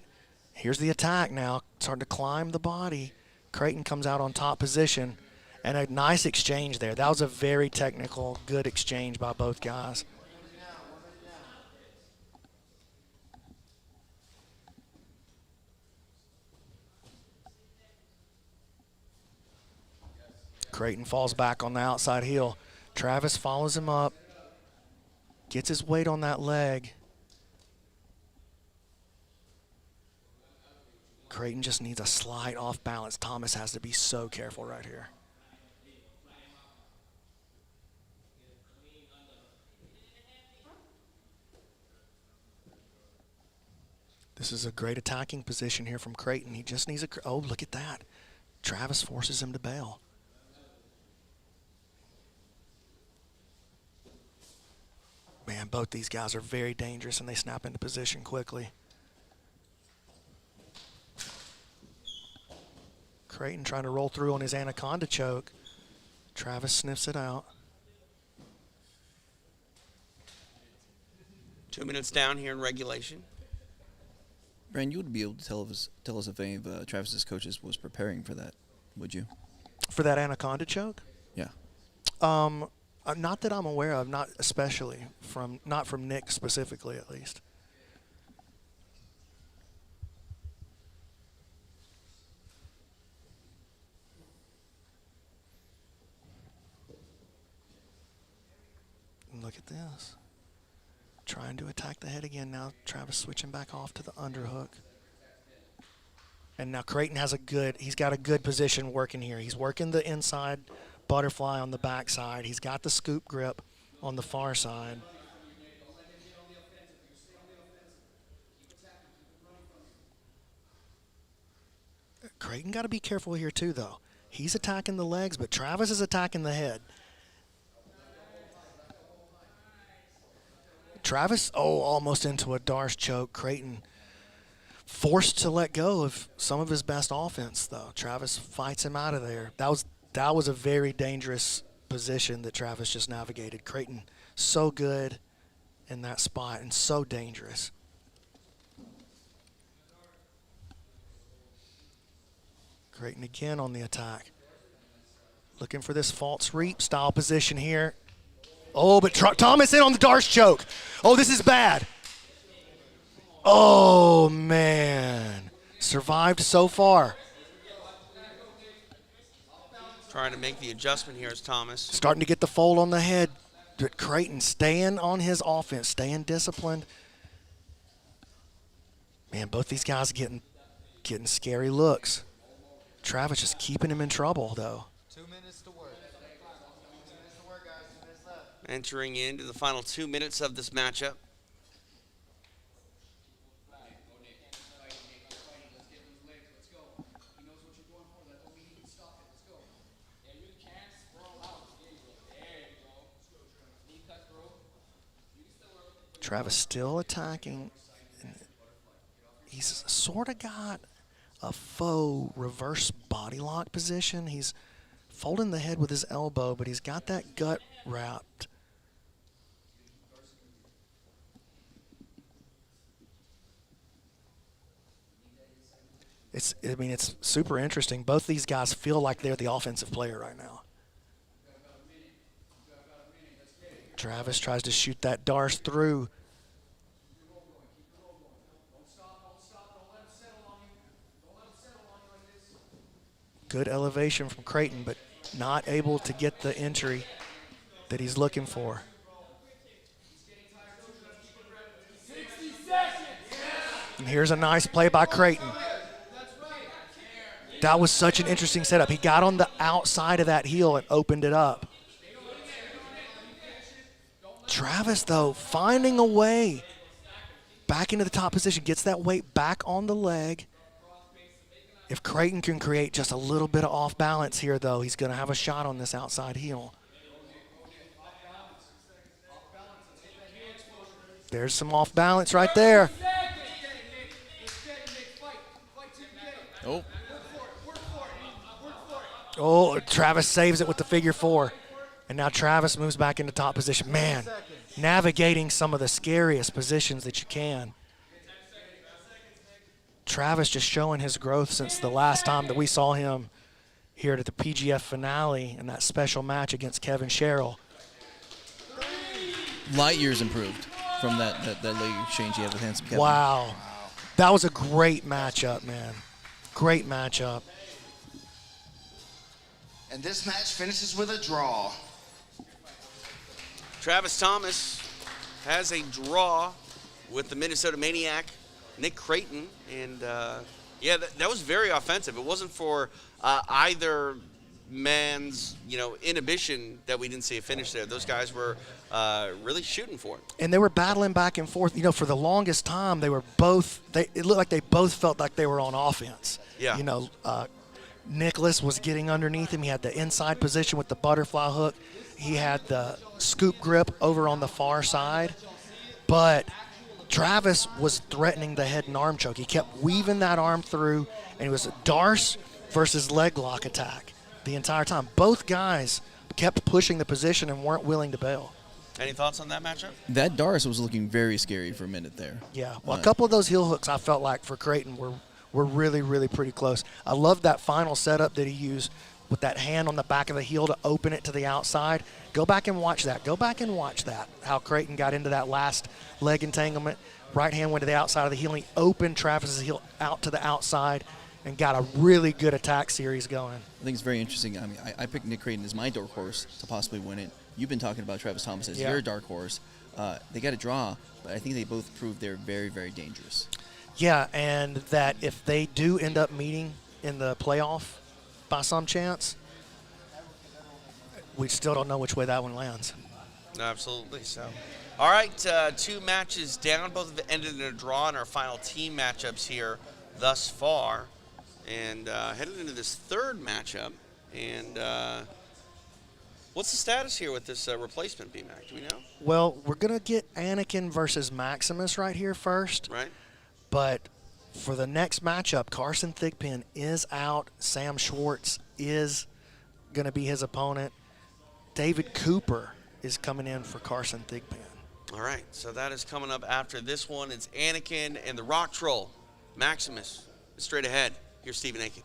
Here's the attack now, starting to climb the body. Kraton comes out on top position, and a nice exchange there. That was a very technical, good exchange by both guys. Kraton falls back on the outside heel. Travis follows him up, gets his weight on that leg. Kraton just needs a slight off balance. Thomas has to be so careful right here. This is a great attacking position here from Kraton. He just needs a, oh, look at that. Travis forces him to bail. Man, both these guys are very dangerous, and they snap into position quickly. Kraton trying to roll through on his anaconda choke. Travis sniffs it out. 2 minutes down here in regulation. Brandon, you would be able to tell us if any of Travis's coaches was preparing for that, would you? For that anaconda choke? Yeah. Not that I'm aware of, not especially not from Nick specifically, at least. And look at this. Trying to attack the head again now. Travis switching back off to the underhook. And now Kraton has he's got a good position working here. He's working the inside butterfly on the backside. He's got the scoop grip on the far side. Kraton got to be careful here too, though. He's attacking the legs, but Travis is attacking the head. Travis, almost into a Darce choke. Kraton forced to let go of some of his best offense, though. Travis fights him out of there. That was a very dangerous position that Travis just navigated. Kraton, so good in that spot and so dangerous. Kraton again on the attack. Looking for this false reap style position here. Oh, but Thomas in on the Darce choke. Oh, this is bad. Oh, man. Survived so far. Trying to make the adjustment here is Thomas. Starting to get the fold on the head. But Kraton staying on his offense, staying disciplined. Man, both these guys getting scary looks. Travis just keeping him in trouble, though. 2 minutes to work. 2 minutes to work, guys. 2 minutes left. Entering into the final 2 minutes of this matchup. Travis still attacking. He's sort of got a faux reverse body lock position. He's folding the head with his elbow, but he's got that gut wrapped. It's super interesting. Both these guys feel like they're the offensive player right now. Travis tries to shoot that Darce through. Good elevation from Kraton, but not able to get the entry that he's looking for. 60 seconds. And here's a nice play by Kraton. That was such an interesting setup. He got on the outside of that heel and opened it up. Travis, though, finding a way back into the top position, gets that weight back on the leg. If Kraton can create just a little bit of off balance here, though, he's going to have a shot on this outside heel. There's some off balance right there. Oh, Travis saves it with the figure four. And now Travis moves back into top position. Man, navigating some of the scariest positions that you can. Travis just showing his growth since the last time that we saw him here at the PGF finale in that special match against Kevin Sherrill. Light years improved from that leg exchange he had with Handsome Kevin. Wow. That was a great matchup, man. Great matchup. And this match finishes with a draw. Travis Thomas has a draw with the Minnesota Maniac, Nick Kraton, and yeah, that was very offensive. It wasn't for either man's inhibition that we didn't see a finish there. Those guys were really shooting for it. And they were battling back and forth. For the longest time, they were both. It looked like they both felt like they were on offense. Yeah. Nicholas was getting underneath him. He had the inside position with the butterfly hook. He had the scoop grip over on the far side, but Travis was threatening the head and arm choke. He kept weaving that arm through, and it was a Darce versus leg lock attack the entire time. Both guys kept pushing the position and weren't willing to bail. Any thoughts on that matchup? That Darce was looking very scary for a minute there. Yeah, well, a couple of those heel hooks I felt like for Kraton were really, really pretty close. I love that final setup that he used with that hand on the back of the heel to open it to the outside. Go back and watch that. How Kraton got into that last leg entanglement. Right hand went to the outside of the heel, and he opened Travis's heel out to the outside and got a really good attack series going. I think it's very interesting. I mean, I picked Nick Kraton as my dark horse to possibly win it. You've been talking about Travis Thomas as your dark horse. They got a draw, but I think they both proved they're very, very dangerous. Yeah, and that if they do end up meeting in the playoff by some chance, we still don't know which way that one lands. Absolutely so. All right, 2 matches down. Both have ended in a draw in our final team matchups here thus far. And headed into this third matchup. And what's the status here with this replacement, BMAC? Do we know? Well, we're going to get Anakin versus Maximus right here first. Right. But for the next matchup, Carson Thigpin is out. Sam Schwartz is going to be his opponent. David Cooper is coming in for Carson Thigpin. All right, so that is coming up after this one. It's Anakin and the Rock Troll. Maximus is straight ahead. Here's Stephen Aiken.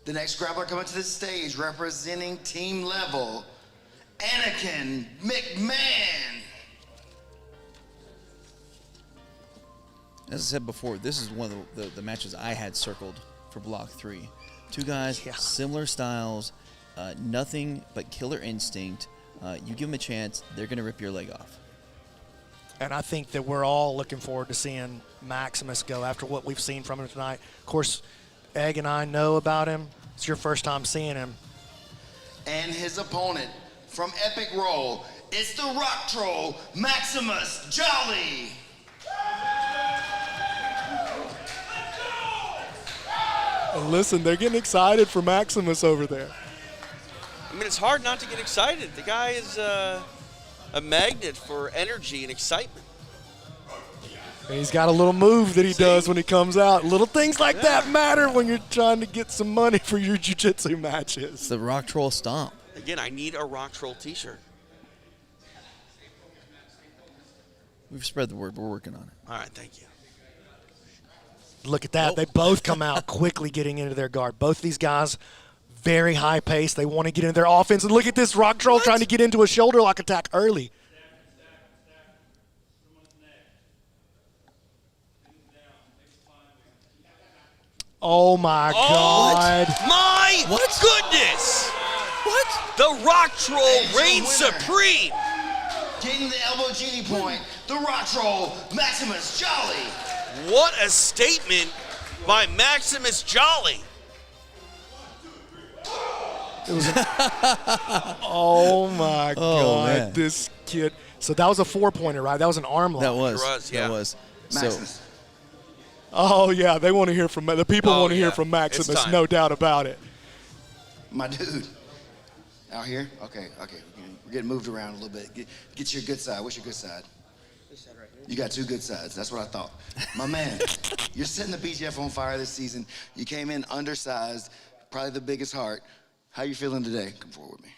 The next grappler coming to the stage representing team level, Anakin McMahon. As I said before, this is one of the matches I had circled for Block 3. 2 guys, similar styles, nothing but killer instinct. You give them a chance, they're going to rip your leg off. And I think that we're all looking forward to seeing Maximus go after what we've seen from him tonight. Of course, Egg and I know about him. It's your first time seeing him. And his opponent from Epic Roll, it's the Rock Troll, Maximus Jolly. And listen, they're getting excited for Maximus over there. I mean, it's hard not to get excited. The guy is a magnet for energy and excitement. And he's got a little move that he does when he comes out. Little things like that matter when you're trying to get some money for your jiu-jitsu matches. It's the Rock Troll stomp. Again, I need a Rock Troll t-shirt. We've spread the word. We're working on it. All right, thank you. Look at that. They both come out quickly getting into their guard. Both these guys, very high pace. They want to get into their offense. And look at this Rock Troll trying to get into a shoulder lock attack early. Oh, my God. My goodness. What? The Rock Troll reigns supreme. Getting the elbow genie point, the Rock Troll, Maximus Jolly. What a statement by Maximus Jolly. Oh, my God. Man. This kid. So that was a 4-pointer, right? That was an arm lock. That was. It was, yeah. That was. Maximus. Oh, yeah, they want to hear from the people want to hear from It's Maximus, time. no doubt about it. My dude. Out here? Okay. We're getting moved around a little bit. Get your good side. What's your good side? This side right here. You got 2 good sides. That's what I thought. My man, you're setting the PGF on fire this season. You came in undersized, probably the biggest heart. How you feeling today? Come forward with me.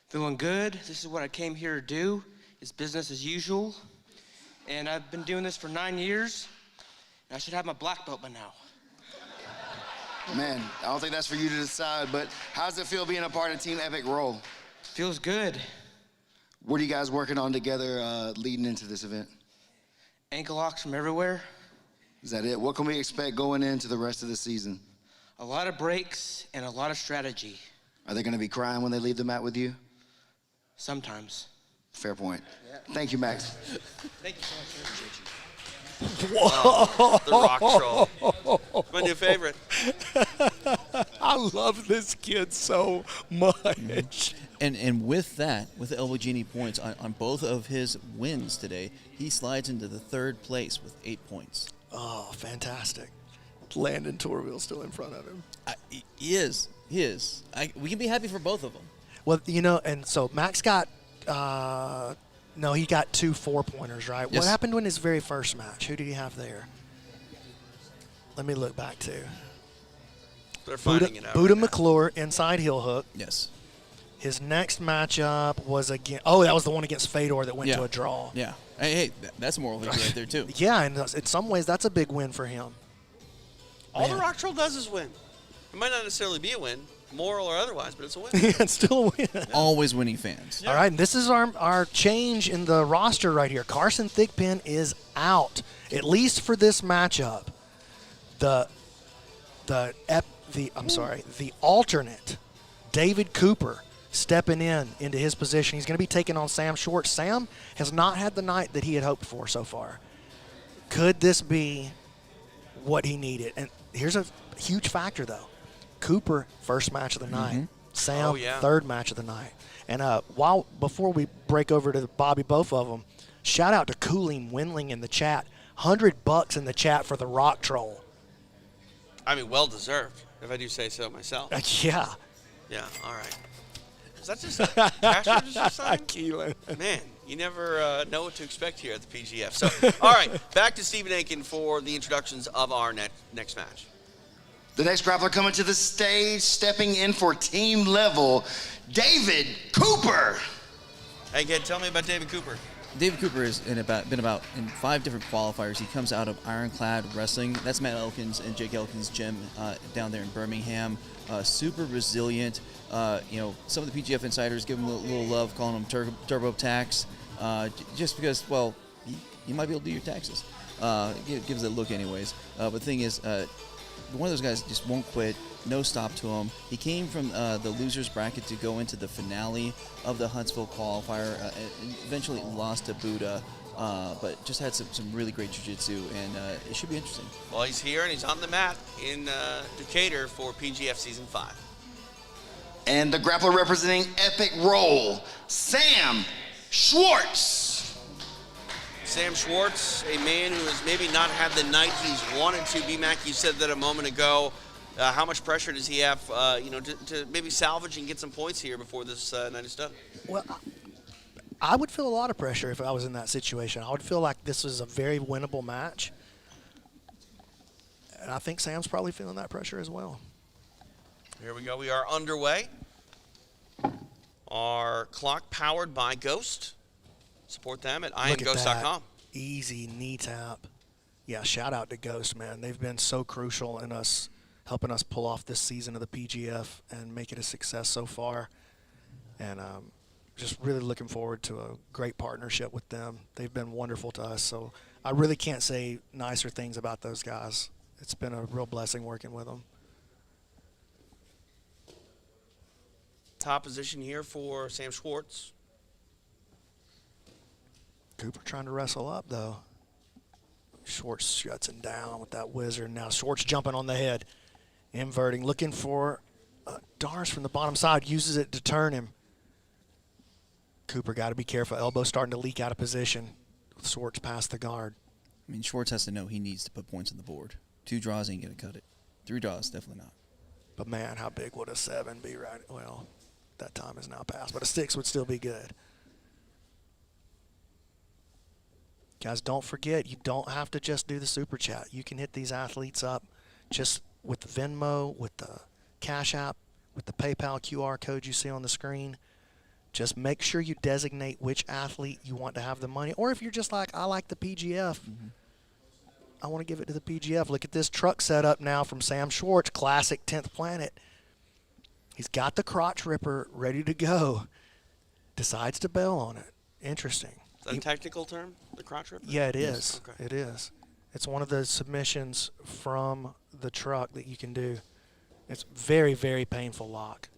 Feeling good. This is what I came here to do. It's business as usual. And I've been doing this for 9 years. I should have my black belt by now. Man, I don't think that's for you to decide, but how does it feel being a part of Team Epic Roll? Feels good. What are you guys working on together leading into this event? Ankle locks from everywhere. Is that it? What can we expect going into the rest of the season? A lot of breaks and a lot of strategy. Are they going to be crying when they leave the mat with you? Sometimes. Fair point. Yeah. Thank you, Max. Thank you so much. I appreciate you. Whoa. The Rock Troll. My new favorite. I love this kid so much. And with that, with the elbow genie points on both of his wins today, he slides into the 3rd place with 8 points. Oh, fantastic. Landon Tourville still in front of him. He is. We can be happy for both of them. Well, and so Max got, no, he got 2 4-pointers, right? Yes. What happened in his very first match? Who did he have there? Let me look back to. They're finding it out. Buddha right now. McClure, inside heel hook. Yes. His next matchup was against, that was the one against Fedor that went to a draw. Yeah. Hey, that's moral victory right there, too. Yeah, and in some ways, that's a big win for him. All the Rock Troll does is win. It might not necessarily be a win, moral or otherwise, but it's a win. It's still a win. Yeah. Always winning fans. All right, and this is our change in the roster right here. Carson Thigpin is out, at least for this matchup. The alternate, David Cooper, stepping into his position. He's going to be taking on Sam Schwartz. Sam has not had the night that he had hoped for so far. Could this be what he needed? And here's a huge factor, though. Cooper, first match of the night, Sam, Oh, yeah. third match of the night. And before we break over to Bobby, both of them, shout out to Cooling Windling in the chat. $100 in the chat for the Rock Troll. I mean, well deserved, if I do say so myself. Yeah. Yeah, all right. Is that just a cash register sign? Keelan. Man, you never know what to expect here at the PGF. So, all right, back to Stephen Aiken for the introductions of our next match. The next grappler coming to the stage, stepping in for team level, David Cooper. Hey, kid, tell me about David Cooper. David Cooper has been about in 5 different qualifiers. He comes out of Ironclad Wrestling. That's Matt Elkins and Jake Elkins' gym down there in Birmingham. Super resilient. Some of the PGF insiders give him a little love, calling him Turbo Tax, just because, well, you might be able to do your taxes. Gives it a look anyways. But the thing is, one of those guys just won't quit. No stop to him. He came from the losers bracket to go into the finale of the Huntsville qualifier. And eventually lost to Buddha, but just had some really great jiu-jitsu, and it should be interesting. Well, he's here and he's on the mat in Decatur for PGF Season 5. And the grappler representing Epic Roll, Sam Schwartz. Sam Schwartz, a man who has maybe not had the night he's wanted to. B-Mac, you said that a moment ago. How much pressure does he have, to maybe salvage and get some points here before this night is done? Well, I would feel a lot of pressure if I was in that situation. I would feel like this was a very winnable match. And I think Sam's probably feeling that pressure as well. Here we go. We are underway. Our clock powered by Ghost. Support them at iamghost.com. Easy knee tap. Yeah, shout out to Ghost, man. They've been so crucial in us, helping us pull off this season of the PGF and make it a success so far. And just really looking forward to a great partnership with them. They've been wonderful to us, so I really can't say nicer things about those guys. It's been a real blessing working with them. Top position here for Sam Schwartz. Cooper trying to wrestle up, though. Schwartz shuts him down with that wizard. Now Schwartz jumping on the head, inverting, looking for Dars from the bottom side, uses it to turn him. Cooper got to be careful. Elbow starting to leak out of position. Schwartz past the guard. I mean, Schwartz has to know he needs to put points on the board. 2 draws ain't going to cut it. 3 draws, definitely not. But, man, how big would a 7 be right? Well, that time is now past. But a 6 would still be good. Guys, don't forget, you don't have to just do the Super Chat. You can hit these athletes up just with the Venmo, with the Cash App, with the PayPal QR code you see on the screen. Just make sure you designate which athlete you want to have the money. Or if you're just like, I like the PGF, I want to give it to the PGF. Look at this truck setup now from Sam Schwartz, classic 10th Planet. He's got the crotch ripper ready to go. Decides to bail on it. Interesting. Is that a technical term, the crotch ripper? Yeah, it is. Okay. It is. It's one of the submissions from the truck that you can do. It's very, very painful lock.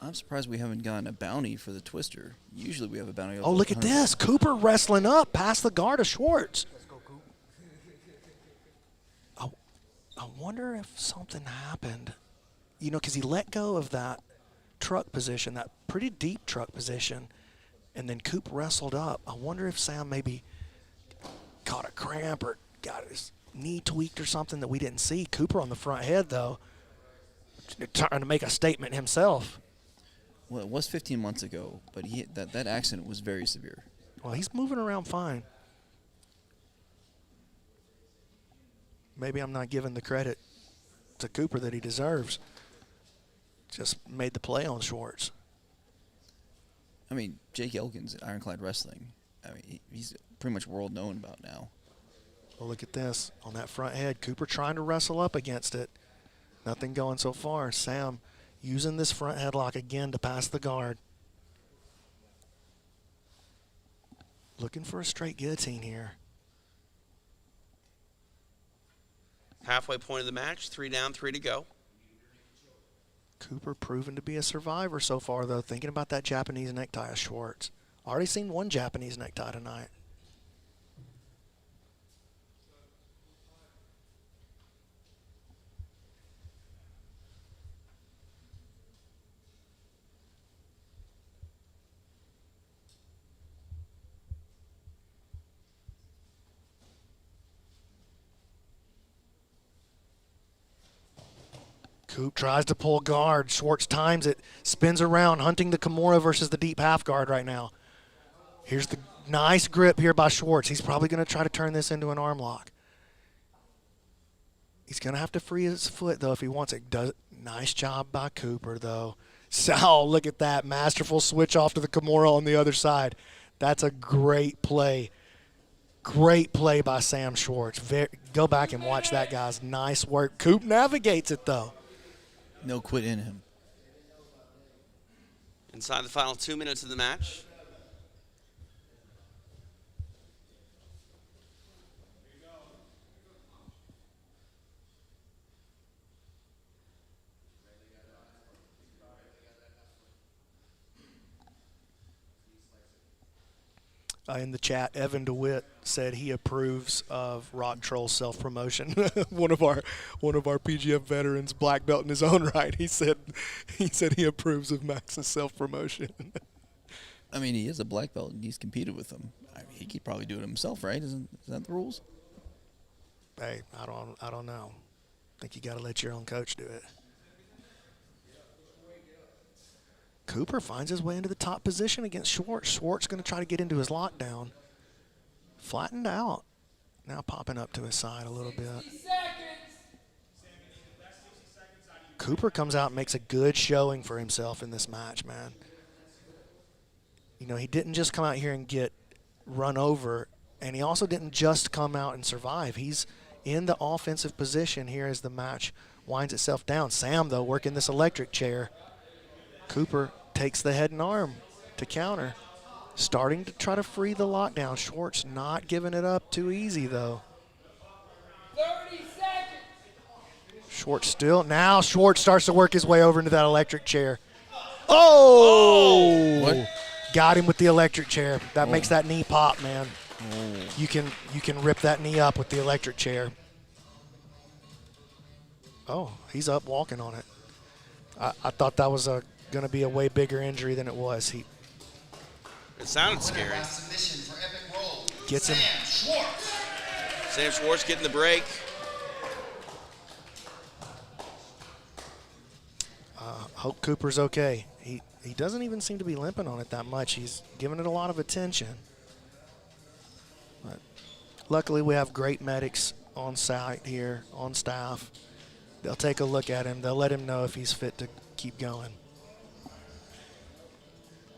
I'm surprised we haven't gotten a bounty for the twister. Usually we have a bounty. Oh, look at this. Cooper wrestling up past the guard of Schwartz. I wonder if something happened. You know, because he let go of that truck position, that pretty deep truck position, and then Coop wrestled up. I wonder if Sam maybe caught a cramp or got his knee tweaked or something that we didn't see. Cooper on the front head, though, trying to make a statement himself. Well, it was 15 months ago, but that accident was very severe. Well, he's moving around fine. Maybe I'm not giving the credit to Cooper that he deserves. Just made the play on Schwartz. I mean, Jake Elkins at Ironclad Wrestling, I mean, he's pretty much world known about now. Well, look at this. On that front head, Cooper trying to wrestle up against it. Nothing going so far. Sam using this front headlock again to pass the guard. Looking for a straight guillotine here. Halfway point of the match, 3 down, 3 to go. Cooper proven to be a survivor so far, though. Thinking about that Japanese necktie of Schwartz. Already seen one Japanese necktie tonight. Coop tries to pull guard. Schwartz times it, spins around, hunting the Kimura versus the deep half guard right now. Here's the nice grip here by Schwartz. He's probably going to try to turn this into an arm lock. He's going to have to free his foot, though, if he wants it. Nice job by Cooper, though. Sal, look at that. Masterful switch off to the Kimura on the other side. That's a great play. Great play by Sam Schwartz. Go back and watch that, guys. Nice work. Coop navigates it, though. No quit in him. Inside the final 2 minutes of the match. In the chat, Evan DeWitt said he approves of Rock Troll's self-promotion. one of our PGF veterans, black belt in his own right. He said he approves of Max's self-promotion. I mean, he is a black belt and he's competed with them. He could probably do it himself, right? Is that the rules? Hey, I don't know. I think you got to let your own coach do it. Cooper finds his way into the top position against Schwartz. Schwartz going to try to get into his lockdown. Flattened out. Now popping up to his side a little bit. Cooper comes out and makes a good showing for himself in this match, man. You know, he didn't just come out here and get run over, and he also didn't just come out and survive. He's in the offensive position here as the match winds itself down. Sam, though, working this electric chair. Cooper takes the head and arm to counter. Starting to try to free the lockdown. Schwartz not giving it up too easy, though. 30 seconds. Schwartz still. Now Schwartz starts to work his way over into that electric chair. Oh! What? Got him with the electric chair. That makes that knee pop, man. You can rip that knee up with the electric chair. Oh, he's up walking on it. I thought that was going to be a way bigger injury than it was. It sounded scary. Gets him. Sam Schwartz getting the break. Hope Cooper's okay. He doesn't even seem to be limping on it that much. He's giving it a lot of attention. But luckily, we have great medics on site here, on staff. They'll take a look at him. They'll let him know if he's fit to keep going.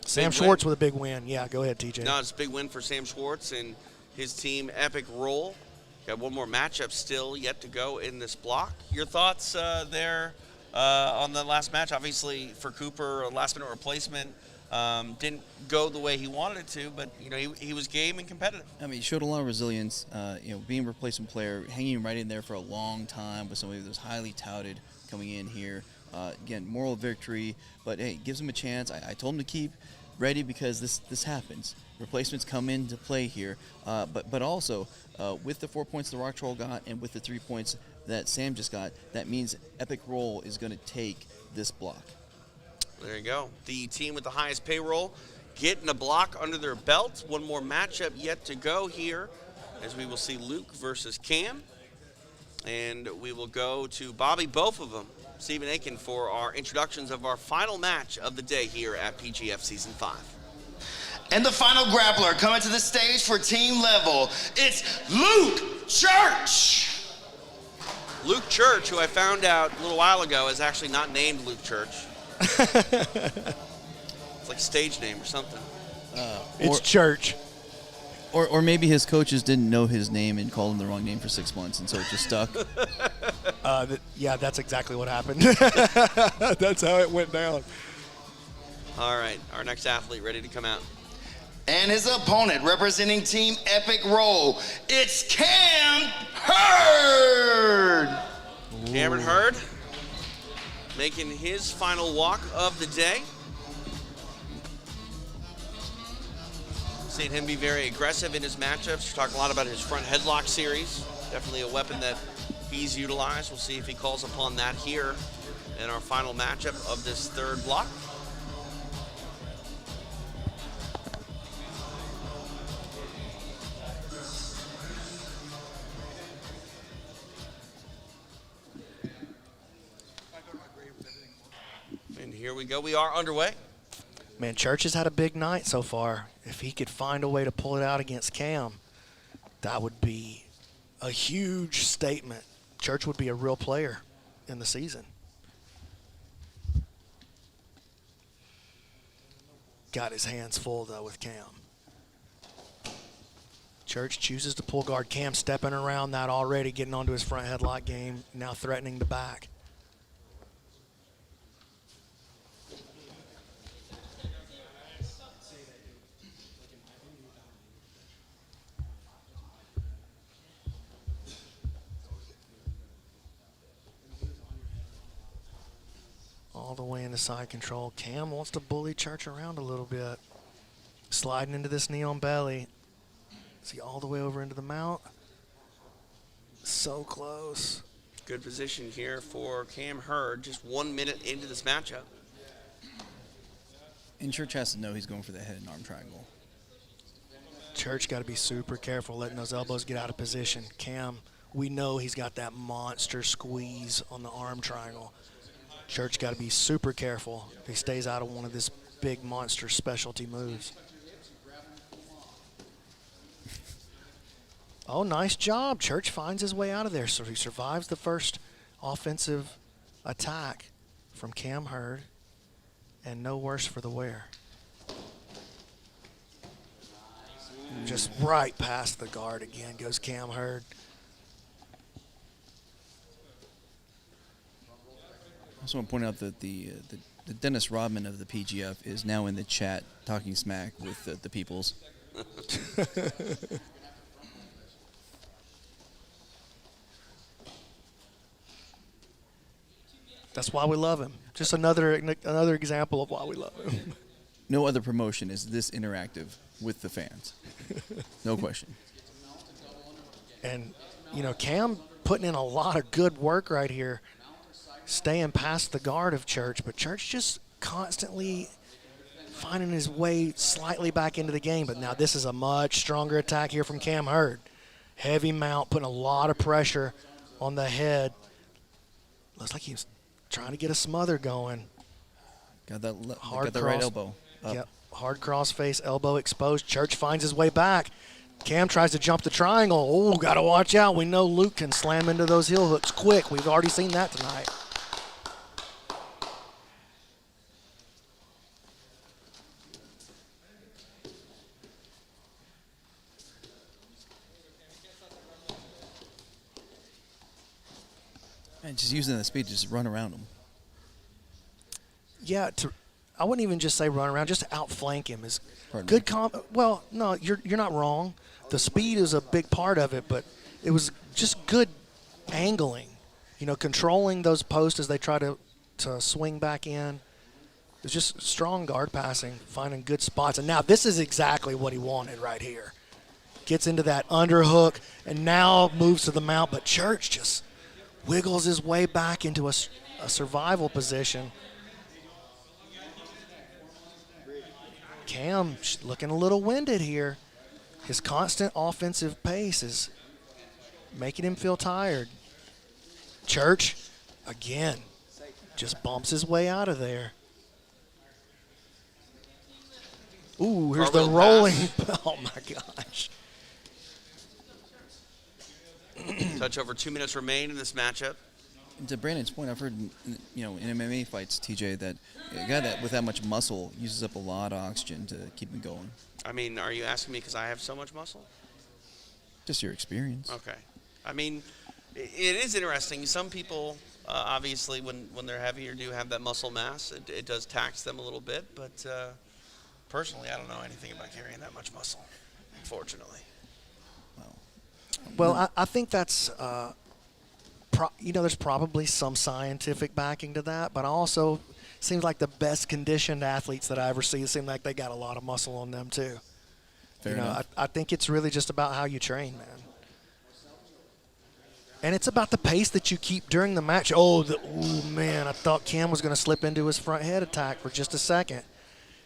Sam Schwartz with a big win. Yeah, go ahead, TJ. No, it's a big win for Sam Schwartz and his team, Epic Roll. Got one more matchup still yet to go in this block. Your thoughts there on the last match? Obviously, for Cooper, a last-minute replacement. Didn't go the way he wanted it to, but you know he was game and competitive. I mean, he showed a lot of resilience. You know, being a replacement player, hanging right in there for a long time with somebody that was highly touted coming in here. Again, moral victory, but hey, gives him a chance. I told him to keep ready because this happens. Replacements come into play here, but also with the 4 points the Rock Troll got and with the 3 points that Sam just got, that means Epic Roll is going to take this block. There you go. The team with the highest payroll getting a block under their belt. One more matchup yet to go here as we will see Luke versus Cam. And we will go to Bobby, both of them, Stephen Aiken, for our introductions of our final match of the day here at PGF Season 5. And the final grappler coming to the stage for team level, it's Luke Church. Luke Church, who I found out a little while ago is actually not named Luke Church. It's like a stage name or something. It's Church. Or maybe his coaches didn't know his name and called him the wrong name for 6 months, and so it just stuck. Yeah, that's exactly what happened. That's how it went down. All right, our next athlete ready to come out. And his opponent representing Team Epic Roll, it's Cam Hurd. Cameron Hurd making his final walk of the day. Seen him be very aggressive in his matchups. We're talking a lot about his front headlock series. Definitely a weapon that he's utilized. We'll see if he calls upon that here in our final matchup of this third block. here we go. We are underway. Man, Church has had a big night so far. If he could find a way to pull it out against Cam, that would be a huge statement. Church would be a real player in the season. Got his hands full, though, with Cam. Church chooses to pull guard. Cam stepping around that already, getting onto his front headlock game, now threatening the back. All the way into side control. Cam wants to bully Church around a little bit. Sliding into this knee on belly. See, all the way over into the mount. So close. Good position here for Cam Hurd, just 1 minute into this matchup. And Church has to know he's going for the head and arm triangle. Church got to be super careful letting those elbows get out of position. Cam, we know he's got that monster squeeze on the arm triangle. Church got to be super careful if he stays out of one of this big monster specialty moves. Oh, nice job. Church finds his way out of there. So he survives the first offensive attack from Cam Hurd, and no worse for the wear. Just right past the guard again goes Cam Hurd. I also want to point out that the Dennis Rodman of the PGF is now in the chat talking smack with the peoples. That's why we love him. Just another example of why we love him. No other promotion is this interactive with the fans. No question. And, you know, Cam putting in a lot of good work right here, staying past the guard of Church, but Church just constantly finding his way slightly back into the game. But now this is a much stronger attack here from Cam Hurd. Heavy mount, putting a lot of pressure on the head. Looks like he was trying to get a smother going. Got that hard right cross, elbow up. Yep, hard cross face, elbow exposed. Church finds his way back. Cam tries to jump the triangle. Oh, got to watch out. We know Luke can slam into those heel hooks quick. We've already seen that tonight. And just using the speed to just run around him. Yeah, I wouldn't even just say run around, just outflank him is good. Well, no, you're not wrong. The speed is a big part of it, but it was just good angling. You know, controlling those posts as they try to swing back in. It's just strong guard passing, finding good spots. And now this is exactly what he wanted right here. Gets into that underhook and now moves to the mount, but Church just wiggles his way back into a survival position. Cam looking a little winded here. His constant offensive pace is making him feel tired. Church, again, just bumps his way out of there. Ooh, here's the rolling. Oh, my gosh. Touch over 2 minutes remain in this matchup. To Brandon's point, I've heard, you know, in MMA fights, TJ, that a guy that with that much muscle uses up a lot of oxygen to keep him going. I mean, are you asking me because I have so much muscle? Just your experience. Okay. I mean, it is interesting. Some people, obviously, when they're heavier, do have that muscle mass. It does tax them a little bit, but personally, I don't know anything about carrying that much muscle, unfortunately. Well, I think that's, you know, there's probably some scientific backing to that, but also seems like the best conditioned athletes that I ever see seem like they got a lot of muscle on them too. Fair enough. I think it's really just about how you train, man. And it's about the pace that you keep during the match. Oh, man, I thought Cam was going to slip into his front head attack for just a second.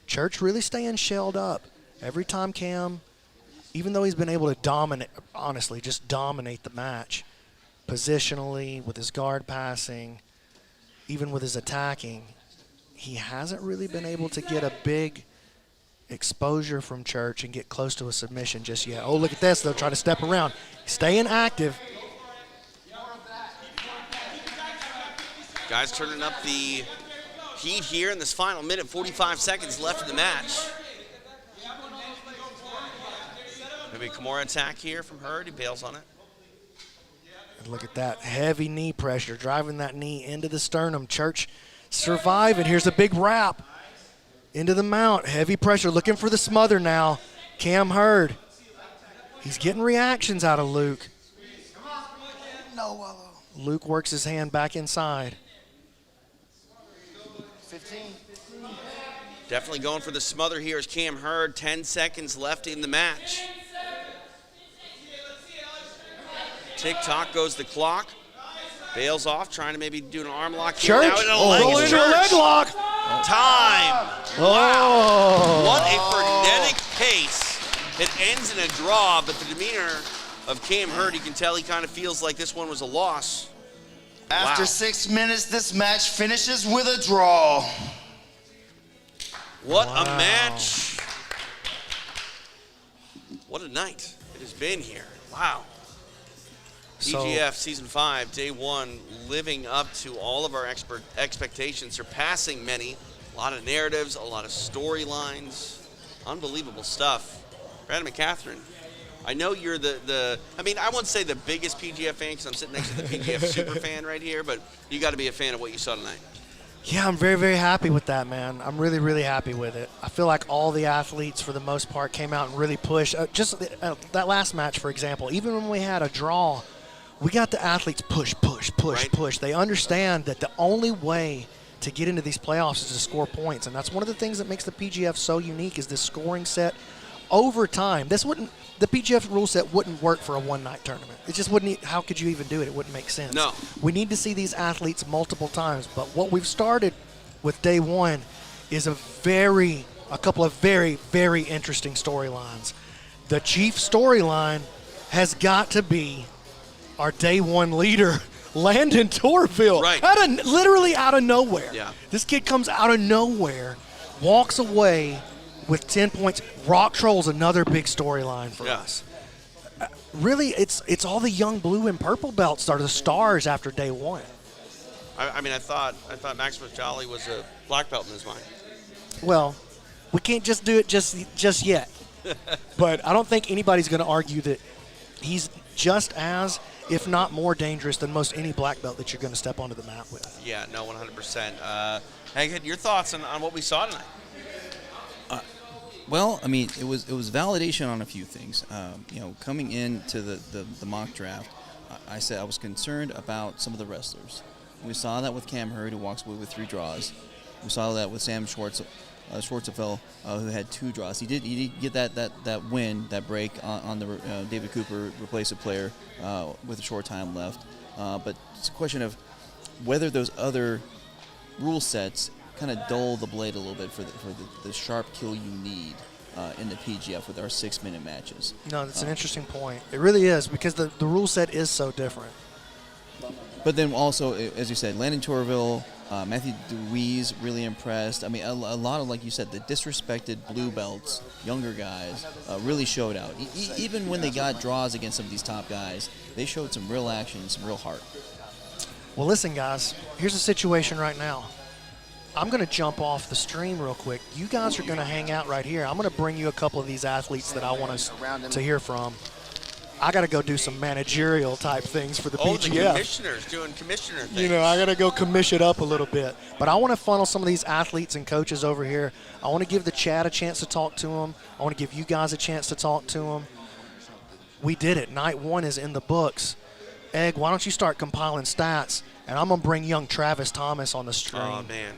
Church really staying shelled up. Every time Cam, even though he's been able to dominate, honestly, just dominate the match, positionally, with his guard passing, even with his attacking, he hasn't really been able to get a big exposure from Church and get close to a submission just yet. Oh, look at this. They'll try to step around. Staying active. Guys turning up the heat here in this final minute, 45 seconds left in the match. Maybe a Kimura attack here from Hurd. He bails on it. And look at that heavy knee pressure, driving that knee into the sternum. Church surviving. Here's a big wrap into the mount. Heavy pressure, looking for the smother now. Cam Hurd. He's getting reactions out of Luke. Luke works his hand back inside. 15. Definitely going for the smother here is Cam Hurd. 10 seconds left in the match. Tick-tock goes the clock. Bails off, trying to maybe do an arm lock here. Church. Now into the Roll into a leg lock. Time. Oh. Wow. What a frenetic pace. It ends in a draw, but the demeanor of Cam Hurd, you can tell he kind of feels like this one was a loss. After 6 minutes, this match finishes with a draw. What a match. What a night it has been here. Wow. PGF Season 5, Day 1, living up to all of our expectations, surpassing many. A lot of narratives, a lot of storylines. Unbelievable stuff. Brandon McCatherine, I know you're I won't say the biggest PGF fan because I'm sitting next to the PGF super fan right here, but you got to be a fan of what you saw tonight. Yeah, I'm very, very happy with that, man. I'm really, really happy with it. I feel like all the athletes, for the most part, came out and really pushed. That last match, for example, even when we had a draw, we got the athletes push. They understand that the only way to get into these playoffs is to score points, and that's one of the things that makes the PGF so unique is this scoring set over time. The PGF rule set wouldn't work for a one-night tournament. It just wouldn't. How could you even do it? It wouldn't make sense. No. We need to see these athletes multiple times. But what we've started with Day 1 is a couple of very, very interesting storylines. The chief storyline has got to be our Day 1 leader, Landon Tourville. Right. Literally out of nowhere. Yeah. This kid comes out of nowhere, walks away with 10 points. Rock Troll's another big storyline for us. Really, it's all the young blue and purple belts that are the stars after Day 1. I thought Maximus Jolly was a black belt in his mind. Well, we can't just do it just yet. But I don't think anybody's going to argue that he's just as, if not more dangerous than most any black belt that you're going to step onto the mat with. Yeah, no, 100%. Egghead, your thoughts on what we saw tonight? Well, I mean, it was validation on a few things. Coming into the mock draft, I said I was concerned about some of the wrestlers. We saw that with Cam Hurd, who walks away with 3 draws. We saw that with Sam Schwarzenfeld, who had 2 draws. He did get that win, that break on the David Cooper replacement player with a short time left. But it's a question of whether those other rule sets kind of dull the blade a little bit for the sharp kill you need in the PGF with our 6-minute matches. No, that's an interesting point. It really is, because the rule set is so different. But then also, as you said, Landon Tourville, Matthew DeWeese really impressed. I mean, a lot of, like you said, the disrespected blue belts, younger guys, really showed out. Even when they got draws against some of these top guys, they showed some real action, some real heart. Well, listen, guys, here's the situation right now. I'm going to jump off the stream real quick. You guys are going to hang out right here. I'm going to bring you a couple of these athletes that I want us to hear from. I got to go do some managerial type things for the PGF. The commissioners doing commissioner things. I got to go commish it up a little bit. But I want to funnel some of these athletes and coaches over here. I want to give the chat a chance to talk to them. I want to give you guys a chance to talk to them. We did it. Night 1 is in the books. Egg, why don't you start compiling stats, and I'm going to bring young Travis Thomas on the stream. Oh, man.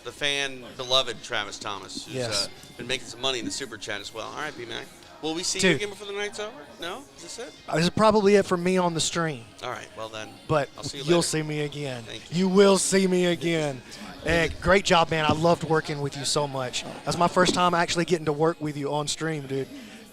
The fan-beloved Travis Thomas, who's been making some money in the Super Chat as well. All right, B-Mac. Will we see you again before the night's over? No? Is this it? This is probably it for me on the stream. All right, well then. But I'll see you you'll later. see me again. Thank You will see me again. Egg, great job, man. I loved working with you so much. That's my first time actually getting to work with you on stream, dude.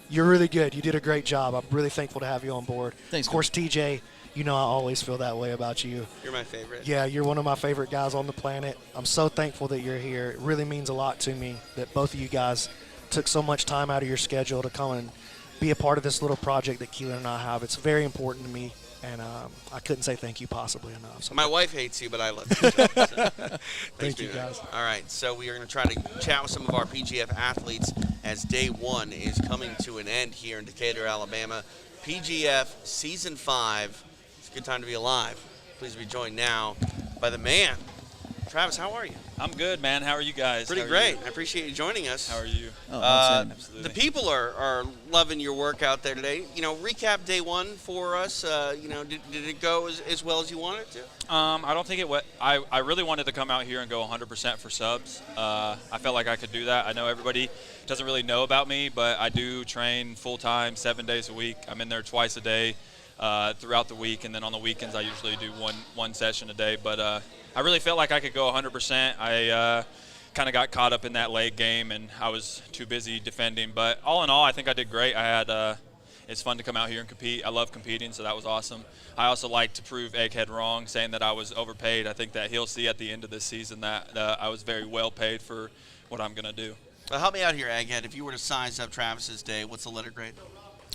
You're really good. You did a great job. I'm really thankful to have you on board. Thanks. Of course, TJ, You know I always feel that way about you. You're my favorite. Yeah, you're one of my favorite guys on the planet. I'm so thankful that you're here. It really means a lot to me that both of you guys took so much time out of your schedule to come and be a part of this little project that Keelan and I have. It's very important to me, and I couldn't say thank you possibly enough. So My wife hates you, but I love you. So, thank you, guys. All right, so we are going to try to chat with some of our PGF athletes as day 1 is coming to an end here in Decatur, Alabama. PGF Season 5. It's a good time to be alive. Please be joined now by the man. Travis, how are you? I'm good, man. How are you guys? Pretty great. I appreciate you joining us. How are you? The people are loving your work out there today. You know, recap day 1 for us. You know, did it go as well as you wanted it to? I don't think it went. I really wanted to come out here and go 100% for subs. I felt like I could do that. I know everybody doesn't really know about me, but I do train full-time 7 days a week. I'm in there twice a day throughout the week, and then on the weekends I usually do one session a day. But I really felt like I could go 100%. I kind of got caught up in that leg game, and I was too busy defending. But all in all, I think I did great. I had it's fun to come out here and compete. I love competing, so that was awesome. I also like to prove Egghead wrong, saying that I was overpaid. I think that he'll see at the end of this season that I was very well paid for what I'm going to do. Well, help me out here, Egghead. If you were to size up Travis's day, what's the letter grade?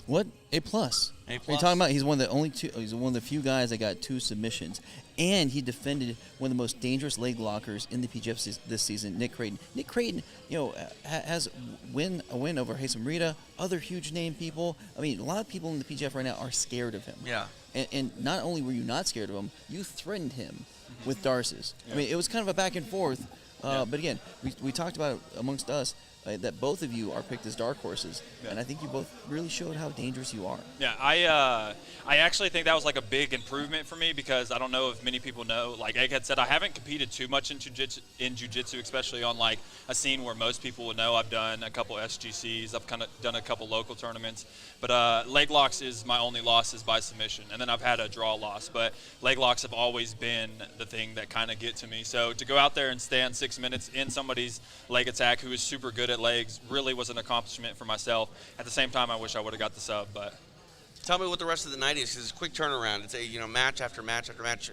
What? A+. A+. What are you talking about? He's one of the few guys that got 2 submissions, and he defended one of the most dangerous leg lockers in the PGF this season, Nick Kraton. Nick Kraton, you know, has a win over Hasim Rita, other huge name people. I mean, a lot of people in the PGF right now are scared of him. Yeah. And not only were you not scared of him, you threatened him with Darces. Yeah. I mean, it was kind of a back and forth. But again, we talked about it amongst us. That both of you are picked as dark horses, and I think you both really showed how dangerous you are. Yeah, I actually think that was like a big improvement for me because I don't know if many people know. Like Egghead said, I haven't competed too much in jiu-jitsu, especially on like a scene where most people would know. I've done a couple SGCs, I've kind of done a couple local tournaments, but leg locks is my only losses by submission, and then I've had a draw loss. But leg locks have always been the thing that kind of get to me. So to go out there and stand 6 minutes in somebody's leg attack who is super good at legs really was an accomplishment for myself. At the same time, I wish I would have got the sub. But tell me what the rest of the night is, because it's a quick turnaround. It's a match after match after match.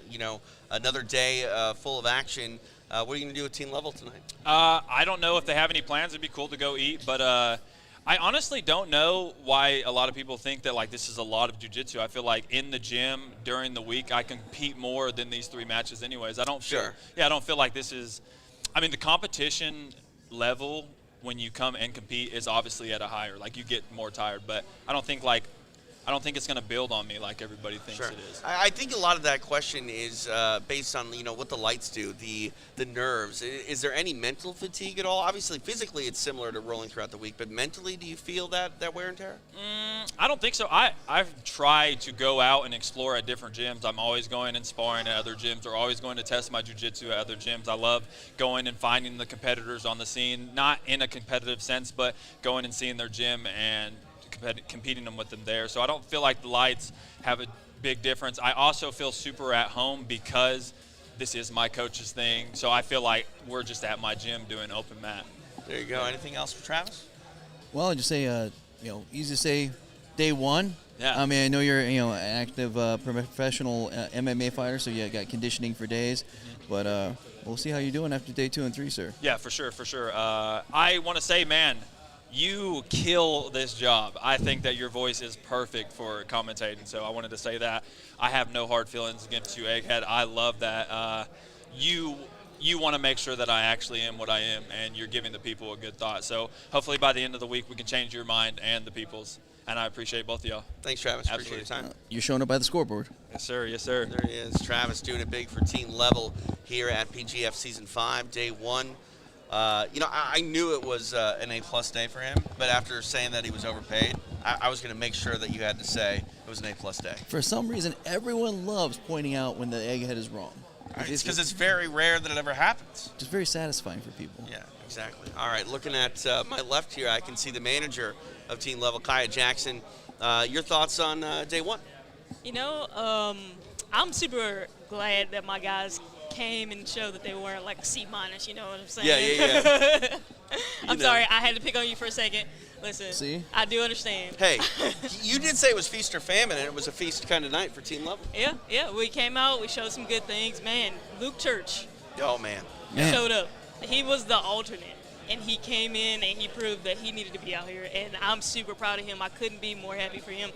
Another day full of action. What are you going to do with Team Level tonight? I don't know if they have any plans. It'd be cool to go eat, but I honestly don't know why a lot of people think that like this is a lot of jiu-jitsu. I feel like in the gym during the week I compete more than these 3 matches anyways. I don't feel like this is. I mean, the competition level when you come and compete is obviously at a higher, like you get more tired, but I don't think it's going to build on me like everybody thinks it is. I think a lot of that question is based on what the lights do, the nerves. Is there any mental fatigue at all? Obviously, physically it's similar to rolling throughout the week, but mentally, do you feel that wear and tear? I don't think so. I've tried to go out and explore at different gyms. I'm always going and sparring at other gyms, or always going to test my jiu-jitsu at other gyms. I love going and finding the competitors on the scene, not in a competitive sense, but going and seeing their gym and competing them with them there. So I don't feel like the lights have a big difference. I also feel super at home because this is my coach's thing. So I feel like we're just at my gym doing open mat. There you go. Anything else for Travis? Well, I just say, easy to say, day 1. Yeah. I mean, I know you're, an active professional MMA fighter, so you got conditioning for days. But we'll see how you're doing after day 2 and 3, sir. Yeah, for sure. I want to say, man, you kill this job. I think that your voice is perfect for commentating, so I wanted to say that. I have no hard feelings against you, Egghead. I love that. You want to make sure that I actually am what I am, and you're giving the people a good thought. So hopefully by the end of the week we can change your mind and the people's, and I appreciate both of y'all. Thanks, Travis. Absolutely. Appreciate your time. You're showing up by the scoreboard. Yes, sir. Yes, sir. There he is, Travis, doing it big for Team Level here at PGF Season 5, Day 1. I knew it was an A+ day for him, but after saying that he was overpaid, I was going to make sure that you had to say it was an A+ day. For some reason, everyone loves pointing out when the Egghead is wrong. It's because it's very rare that it ever happens. Just very satisfying for people. Yeah, exactly. All right, looking at my left here, I can see the manager of Team Level, Kaya Jackson. Your thoughts on Day 1? I'm super glad that my guys came and showed that they weren't like a C-, you know what I'm saying? Yeah. I'm sorry, I had to pick on you for a second. Listen, See? I do understand. Hey, you did say it was feast or famine, and it was a feast kind of night for team level. Yeah, we came out, we showed some good things. Man, Luke Church Oh, man. showed up. He was the alternate, and he came in and he proved that he needed to be out here, and I'm super proud of him. I couldn't be more happy for him.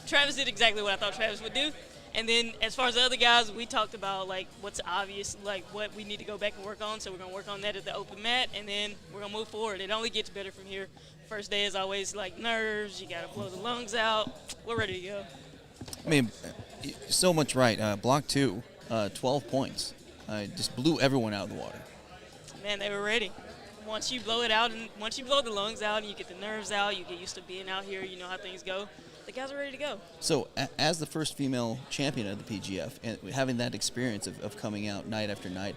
Travis did exactly what I thought Travis would do. And then as far as the other guys, we talked about like what's obvious, like what we need to go back and work on. So we're going to work on that at the open mat, and then we're going to move forward. It only gets better from here. First day is always like nerves. You got to blow the lungs out. We're ready to go. I mean, so much right. Block 2, 12 points. Just blew everyone out of the water. Man, they were ready. Once you blow it out, and once you blow the lungs out and you get the nerves out, you get used to being out here, you know how things go. The guys are ready to go. So, as the first female champion of the PGF, and having that experience of coming out night after night,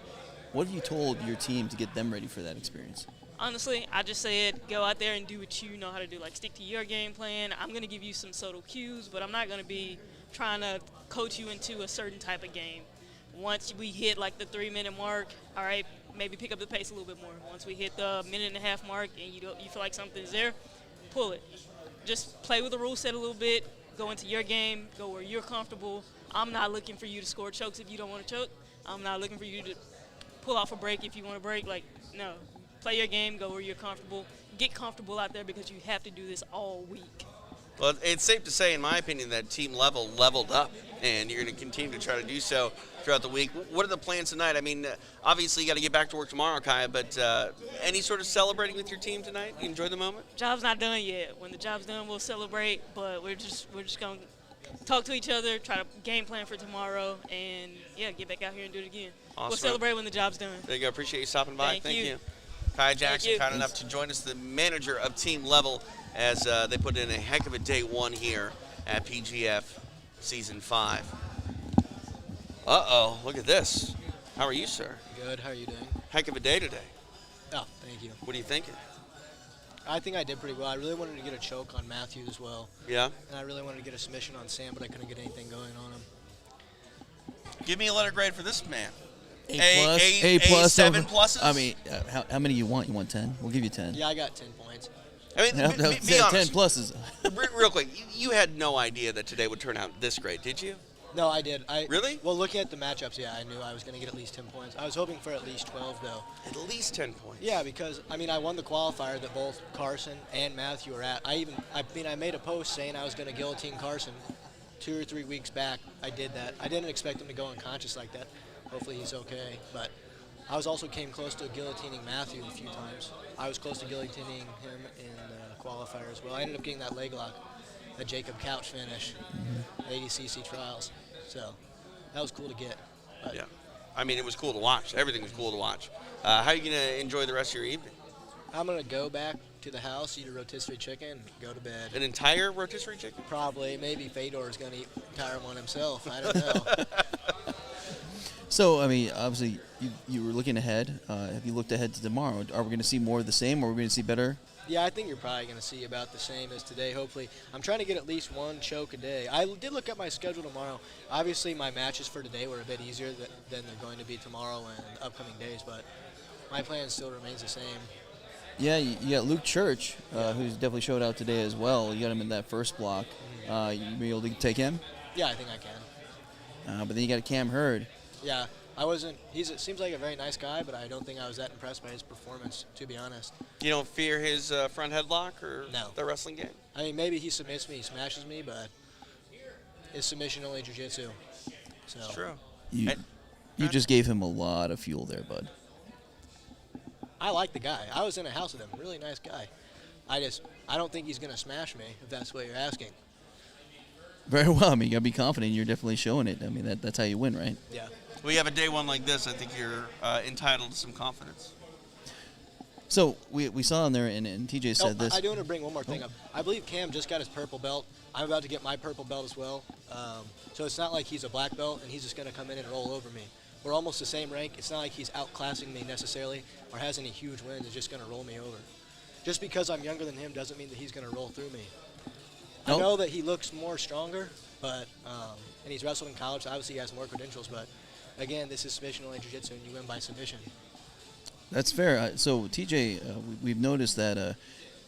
what have you told your team to get them ready for that experience? Honestly, I just said go out there and do what you know how to do. Like, stick to your game plan. I'm going to give you some subtle cues, but I'm not going to be trying to coach you into a certain type of game. Once we hit, like, the 3-minute mark, all right, maybe pick up the pace a little bit more. Once we hit the 1.5-minute mark and you feel like something's there, pull it. Just play with the rule set a little bit, go into your game, go where you're comfortable. I'm not looking for you to score chokes if you don't want to choke. I'm not looking for you to pull off a break if you want to break. Like, no. Play your game, go where you're comfortable. Get comfortable out there because you have to do this all week. Well, it's safe to say, in my opinion, that team level leveled up, and you're going to continue to try to do so throughout the week. What are the plans tonight? I mean, obviously you got to get back to work tomorrow, Kaya, but any sort of celebrating with your team tonight? You enjoy the moment? Job's not done yet. When the job's done, we'll celebrate, but we're just going to talk to each other, try to game plan for tomorrow, and, yeah, get back out here and do it again. Awesome. We'll celebrate when the job's done. There you go. Appreciate you stopping by. Thank you. Kaya Jackson, you. kind enough to join us, the manager of Team Level, as they put in a heck of a day one here at PGF Season 5. Uh-oh, look at this. How are you, sir? Good, how are you doing? Heck of a day today. Oh, thank you. What are you thinking? I think I did pretty well. I really wanted to get a choke on Matthew as well. Yeah? And I really wanted to get a submission on Sam, but I couldn't get anything going on him. Give me a letter grade for this man. A plus. 7 pluses? I mean, how many you want? You want 10? We'll give you 10. Yeah, I got 10 points. I mean, be 10 honest. pluses. Real quick, you had no idea that today would turn out this great, did you? No, I did. Really? Well, looking at the matchups, yeah, I knew I was going to get at least 10 points. I was hoping for at least 12, though. At least 10 points? Yeah, because, I mean, I won the qualifier that both Carson and Matthew were at. I made a post saying I was going to guillotine Carson 2 or 3 weeks back. I did that. I didn't expect him to go unconscious like that. Hopefully he's okay, but I came close to guillotining Matthew a few times. I was close to guillotining him in the qualifier as well. I ended up getting that leg lock, that Jacob Couch finish, ADCC trials. So that was cool to get. But yeah. I mean, it was cool to watch. Everything was cool to watch. How are you going to enjoy the rest of your evening? I'm going to go back to the house, eat a rotisserie chicken, and go to bed. An entire rotisserie chicken? Probably. Maybe Fedor is going to eat an entire one himself. I don't know. So, I mean, obviously, you were looking ahead. Have you looked ahead to tomorrow? Are we going to see more of the same, or are we going to see better? Yeah, I think you're probably going to see about the same as today, hopefully. I'm trying to get at least one choke a day. I did look at my schedule tomorrow. Obviously, my matches for today were a bit easier than they're going to be tomorrow and upcoming days, but my plan still remains the same. Yeah, you got Luke Church, who's definitely showed out today as well. You got him in that first block. You be able to take him? Yeah, I think I can. But then you got Cam Hurd. Yeah, I wasn't. It seems like a very nice guy, but I don't think I was that impressed by his performance, to be honest. You don't fear his front headlock or the wrestling game? I mean, maybe he submits me, he smashes me, but his submission only jiu-jitsu. So. It's true. You just gave him a lot of fuel there, bud. I like the guy. I was in a house with him. Really nice guy. I don't think he's going to smash me, if that's what you're asking. Very well. I mean, you got to be confident. You're definitely showing it. I mean, that's how you win, right? Yeah. Well, you have a day one like this, I think you're entitled to some confidence. So we saw in there, and TJ said this. I do want to bring one more thing up. I believe Cam just got his purple belt. I'm about to get my purple belt as well. So it's not like he's a black belt, and he's just going to come in and roll over me. We're almost the same rank. It's not like he's outclassing me necessarily or has any huge wins. He's just going to roll me over. Just because I'm younger than him doesn't mean that he's going to roll through me. I know that he looks more stronger, But and he's wrestled in college, so obviously he has more credentials. But again, this is submission-only jiu-jitsu, and you win by submission. That's fair. So, TJ, we've noticed that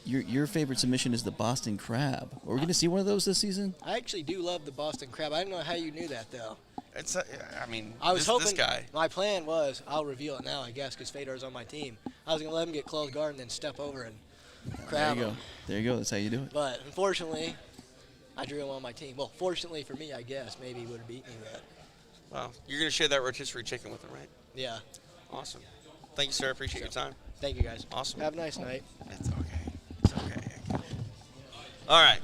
your favorite submission is the Boston Crab. Are we going to see one of those this season? I actually do love the Boston Crab. I don't know how you knew that, though. It's, I was hoping. this guy. My plan was, I'll reveal it now, I guess, because Fedor's on my team. I was going to let him get closed guard and then step over and crab There you him. go. There you go. That's how you do it. But unfortunately, I drew him on my team. Well, fortunately for me, I guess. Maybe he would have beat me, but Wow. You're going to share that rotisserie chicken with him, right? yeah. Awesome. Thank you, sir. I appreciate your time. Thank you, guys. Awesome. Have a nice night. It's okay. It's okay. All right.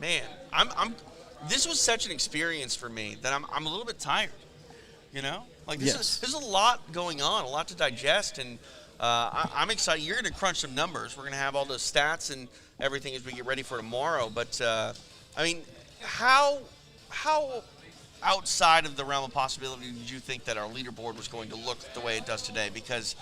Man, this was such an experience for me that I'm a little bit tired. You know, like there's a lot going on, a lot to digest, and I'm excited. You're going to crunch some numbers. We're going to have all those stats and everything as we get ready for tomorrow. But I mean, how outside of the realm of possibility did you think that our leaderboard was going to look the way it does today? Because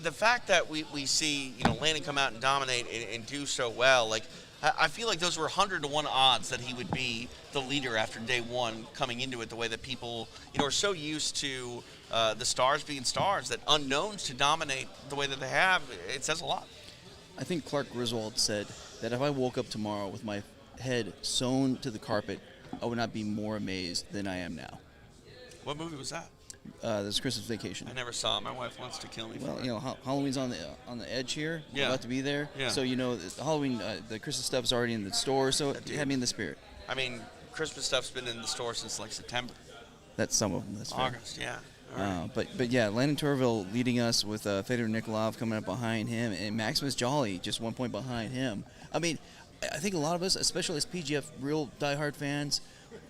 the fact that we see, Landon come out and dominate and do so well, like I feel like those were 100-to-1 odds that he would be the leader after day one coming into it, the way that people, are so used to the stars being stars, that unknowns to dominate the way that they have, it says a lot. I think Clark Griswold said that if I woke up tomorrow with my head sewn to the carpet, I would not be more amazed than I am now. What movie was that? This Christmas Vacation. I never saw it. My wife wants to kill me for Well, it. Halloween's on the edge here. Yeah. We're about to be there. Yeah. So, the Halloween, the Christmas stuff is already in the store, so it had me in the spirit. I mean, Christmas stuff's been in the store since like September. That's some of them. That's fair. August, yeah. All right. But yeah, Landon Tourville leading us with Fedor Nikolov coming up behind him, and Maximus Jolly just 1 point behind him. I mean, I think a lot of us, especially as PGF real diehard fans,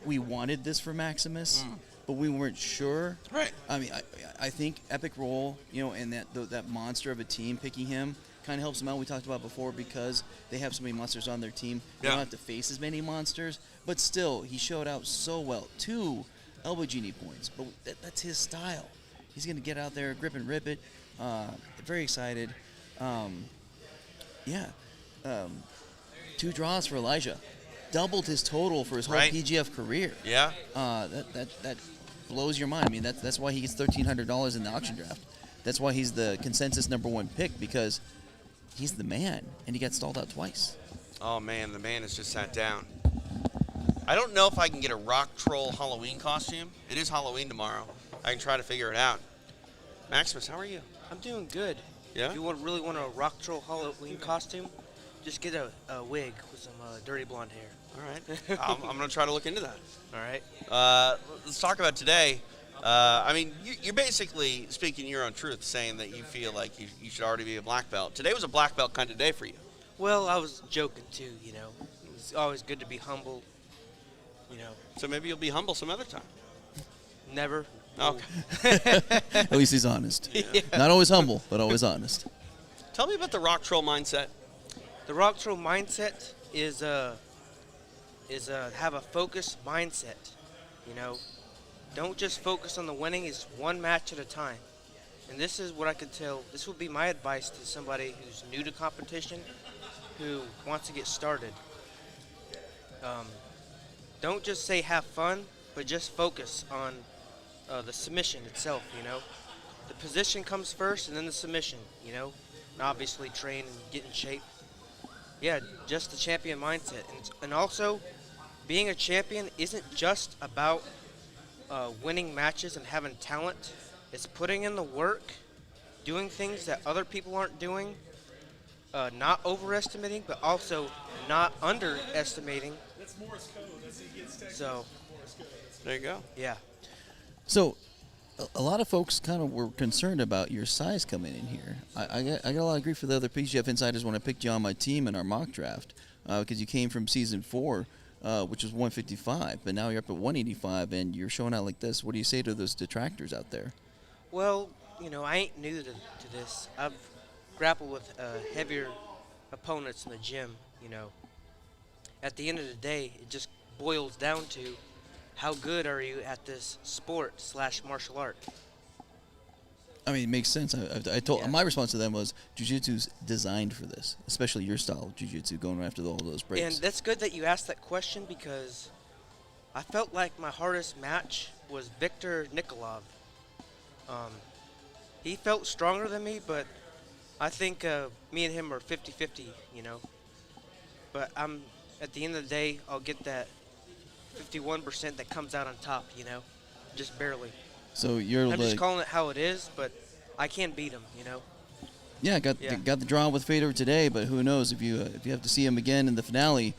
we wanted this for Maximus, but we weren't sure. Right. I mean, I think Epic Roll, and that monster of a team picking him kind of helps them out. We talked about before because they have so many monsters on their team. They don't have to face as many monsters, but still, he showed out so well. 2 elbow genie points, but that's his style. He's going to get out there, grip and rip it. Very excited. 2 draws for Elijah. Doubled his total for his whole PGF career. Yeah. That blows your mind. I mean, that's why he gets $1,300 in the auction draft. That's why he's the consensus #1 pick, because he's the man, and he got stalled out twice. Oh, man, the man has just sat down. I don't know if I can get a rock troll Halloween costume. It is Halloween tomorrow. I can try to figure it out. Maximus, how are you? I'm doing good. Yeah? If you really want a rock troll Halloween costume, just get a wig with some dirty blonde hair. All right. I'm going to try to look into that. All right. Let's talk about today. I mean, you're basically speaking your own truth, saying that you feel like you should already be a black belt. Today was a black belt kind of day for you. Well, I was joking, too, It's always good to be humble, So maybe you'll be humble some other time. Never. Okay. At least he's honest. Yeah. Not always humble, but always honest. Tell me about the rock troll mindset. The rock troll mindset is have a focused mindset. Don't just focus on the winning. It's one match at a time. And this is what I could tell. This would be my advice to somebody who's new to competition, who wants to get started. Don't just say have fun, but just focus on the submission itself. The position comes first, and then the submission. And obviously train and get in shape. Yeah, just the champion mindset. And also, being a champion isn't just about winning matches and having talent. It's putting in the work, doing things that other people aren't doing, not overestimating, but also not underestimating. That's Morse code. So, there you go. Yeah. So, a lot of folks kind of were concerned about your size coming in here. I got a lot of grief for the other PGF insiders when I picked you on my team in our mock draft, because you came from season 4, which was 155, but now you're up at 185, and you're showing out like this. What do you say to those detractors out there? Well, I ain't new to this. I've grappled with heavier opponents in the gym, At the end of the day, it just boils down to how good are you at this sport / martial art. I mean, it makes sense. I told my response to them was jiu-jitsu's designed for this, especially your style of jiu-jitsu, going after all those breaks. And that's good that you asked that question because I felt like my hardest match was Victor Nikolov. He felt stronger than me, but I think me and him are 50-50, you know. But at the end of the day, I'll get that 51% that comes out on top, you know, just barely. So you're I'm just calling it how it is, but I can't beat him, you know. Yeah, got the draw with Fedor today, but who knows if you have to see him again in the finale,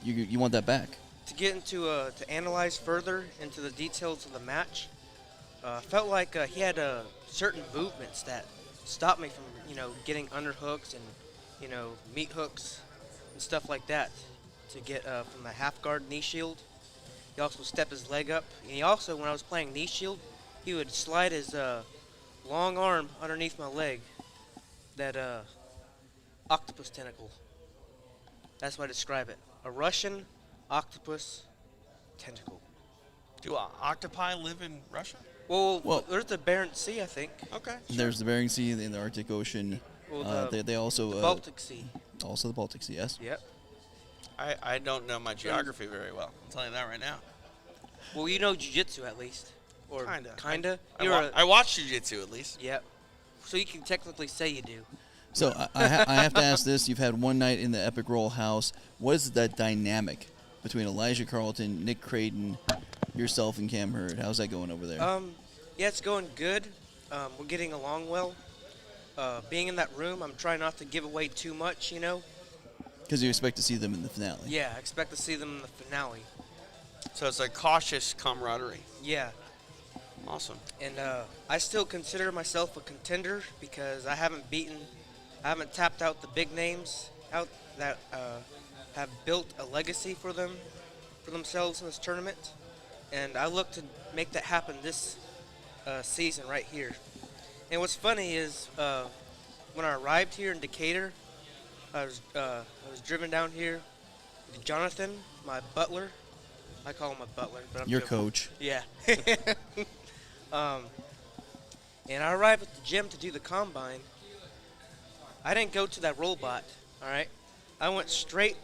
you want that back. To get into to analyze further into the details of the match, felt like he had certain movements that stopped me from getting underhooks and meat hooks and stuff like that to get from the half guard knee shield. He also stepped his leg up, and he also, when I was playing knee shield, he would slide his long arm underneath my leg, that octopus tentacle. That's what I describe it. A Russian octopus tentacle. Do octopi live in Russia? Well, there's the Barents Sea, I think. Okay. There's the Bering Sea and the Arctic Ocean. Well, they also the Baltic Sea. Also the Baltic Sea, yes. Yep. I don't know my geography very well. I'm telling you that right now. Well, you know jiu-jitsu at least. Or kinda. I watch jiu-jitsu at least. Yep. So you can technically say you do. So I have to ask this. You've had one night in the Epic Roll House. What is that dynamic between Elijah Carlton, Nick Kraton, yourself, and Cam Hurd? How's that going over there? Yeah, it's going good. We're getting along well. Being in that room, I'm trying not to give away too much, you know. Because you expect to see them in the finale. Yeah, I expect to see them in the finale. So it's a cautious camaraderie. Yeah. Awesome. And I still consider myself a contender because I haven't tapped out the big names out that have built a legacy for themselves in this tournament. And I look to make that happen this season right here. And what's funny is when I arrived here in Decatur, I was driven down here with Jonathan, my butler. I call him a butler, but I'm your joking. coach. Yeah. And I arrived at the gym to do the combine. I didn't go to that robot, all right? I went straight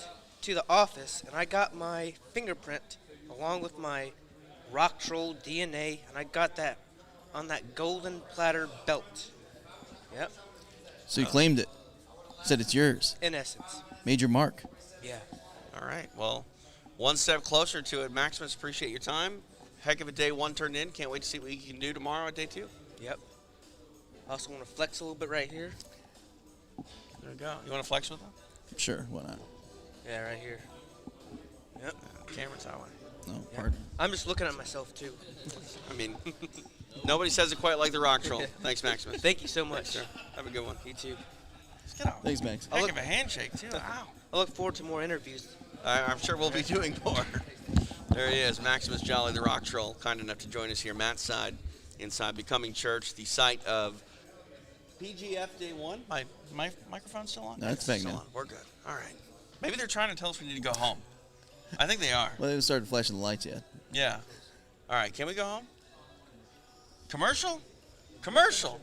to the office, and I got my fingerprint along with my rock troll DNA, and I got that on that golden platter belt. Yep. So you claimed it. Said it's yours. In essence. Made your mark. Yeah. All right. Well, one step closer to it. Maximus, appreciate your time. Heck of a day one turned in. Can't wait to see what you can do tomorrow at day two. Yep. I also want to flex a little bit right here. There we go. You want to flex with them? Sure, why not? Yeah, right here. Yep. Camera's that way. No, Yep. pardon. I'm just looking at myself, too. I mean, nobody says it quite like the rock troll. Thanks, Maximus. Thank you so much. Thanks, sir. Have a good one. You too. Thanks, Max. Heck of a handshake, too. Wow. I look forward to more interviews. I'm sure we'll be doing more. There he is, Maximus Jolly, the rock troll, kind enough to join us here. Matt's side, inside Becoming Church, the site of PGF Day 1. My microphone's still on? No, it's back still now. on. We're good. All right. Maybe they're trying to tell us we need to go home. I think they are. Well, they haven't started flashing the lights yet. Yeah. All right, can we go home? Commercial? Commercial.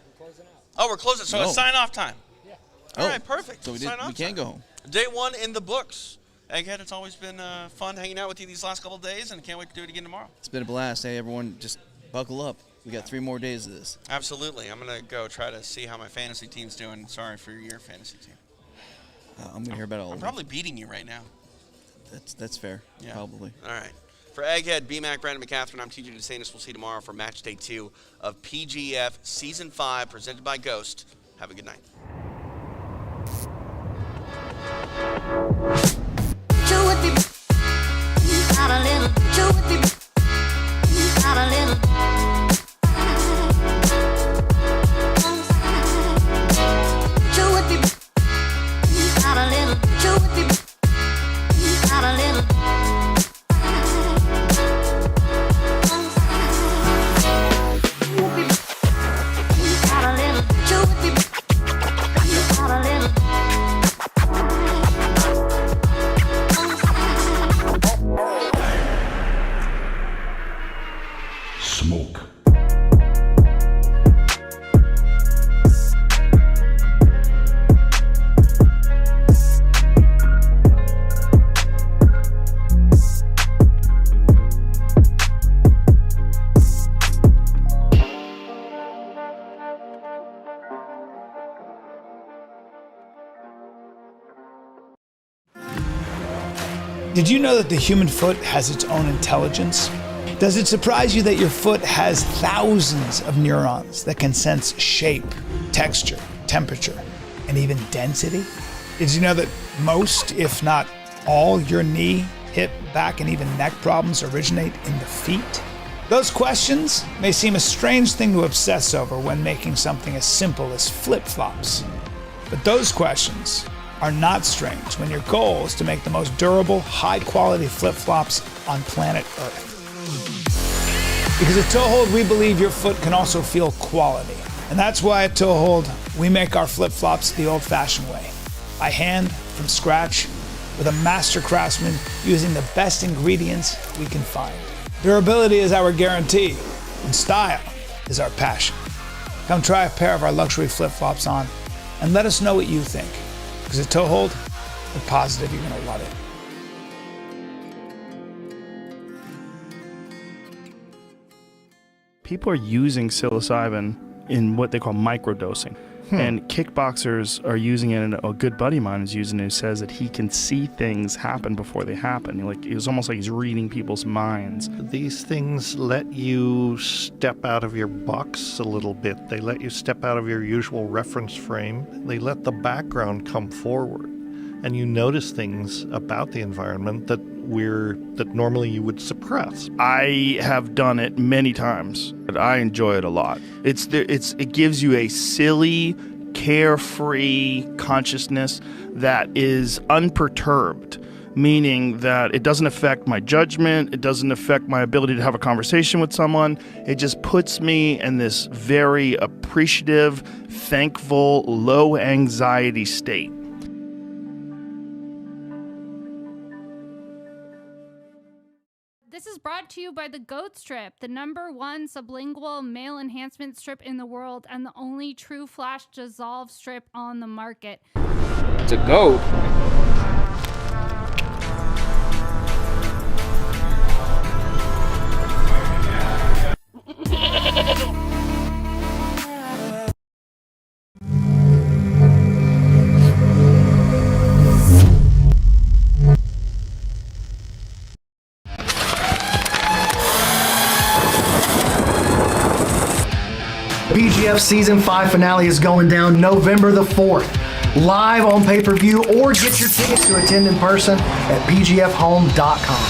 Oh, we're closing. So No. it's sign-off time. Yeah. All Oh, right, perfect. So we Sign-off can time. go home. Day 1 in the books. Egghead, it's always been fun hanging out with you these last couple of days, and can't wait to do it again tomorrow. It's been a blast. Hey, everyone, just buckle up. We got 3 more days of this. Absolutely. I'm going to go try to see how my fantasy team's doing. Sorry for your fantasy team. I'm going to hear about it all. I'm probably beating you right now. That's fair. Yeah. Probably. All right. For Egghead, BMAC, Brandon McCatherine, I'm TJ DeSantis. We'll see you tomorrow for match day 2 of PGF Season 5, presented by Ghost. Have a good night. Did you know that the human foot has its own intelligence? Does it surprise you that your foot has thousands of neurons that can sense shape, texture, temperature, and even density? Did you know that most, if not all, your knee, hip, back, and even neck problems originate in the feet? Those questions may seem a strange thing to obsess over when making something as simple as flip-flops. But those questions are not strange when your goal is to make the most durable, high-quality flip-flops on planet Earth. Because at Toehold, we believe your foot can also feel quality. And that's why at Toehold, we make our flip-flops the old-fashioned way. By hand, from scratch, with a master craftsman using the best ingredients we can find. Durability is our guarantee, and style is our passion. Come try a pair of our luxury flip-flops on, and let us know what you think. Because at Toehold, we're positive you're gonna love it. People are using psilocybin in what they call microdosing. And kickboxers are using it, and a good buddy of mine is using it, who says that he can see things happen before they happen. Like, it was almost like he's reading people's minds. These things let you step out of your box a little bit. They let you step out of your usual reference frame. They let the background come forward. And you notice things about the environment that normally you would suppress. I have done it many times, but I enjoy it a lot. It gives you a silly, carefree consciousness that is unperturbed, meaning that it doesn't affect my judgment, it doesn't affect my ability to have a conversation with someone. It just puts me in this very appreciative, thankful, low anxiety state. This is brought to you by the Goat Strip, the #1 sublingual male enhancement strip in the world and the only true flash dissolve strip on the market. It's a goat. PGF Season 5 finale is going down November the 4th, live on pay-per-view, or get your tickets to attend in person at pgfhome.com.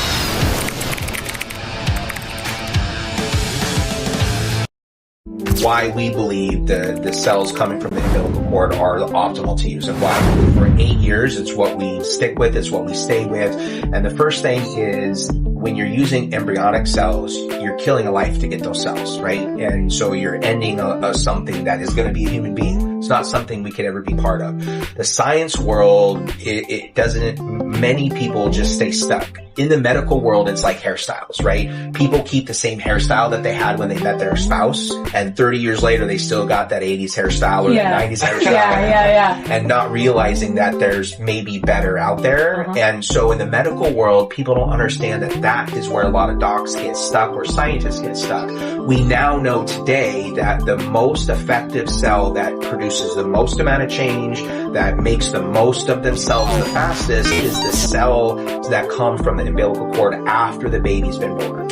Why we believe the cells coming from the umbilical cord are the optimal to use, and why for 8 years it's what we stick with, it's what we stay with. And the first thing is, when you're using embryonic cells, you're killing a life to get those cells, right? And so you're ending something that is going to be a human being. It's not something we could ever be part of. The science world, it doesn't, many people just stay stuck. In the medical world, it's like hairstyles, right? People keep the same hairstyle that they had when they met their spouse, and 30 years later, they still got that 80s hairstyle or the 90s hairstyle. And not realizing that there's maybe better out there. And so in the medical world, people don't understand that is where a lot of docs get stuck, or scientists get stuck. We now know today that the most effective cell that produces the most amount of change, that makes the most of themselves the fastest, is the cells that come from the umbilical cord after the baby's been born.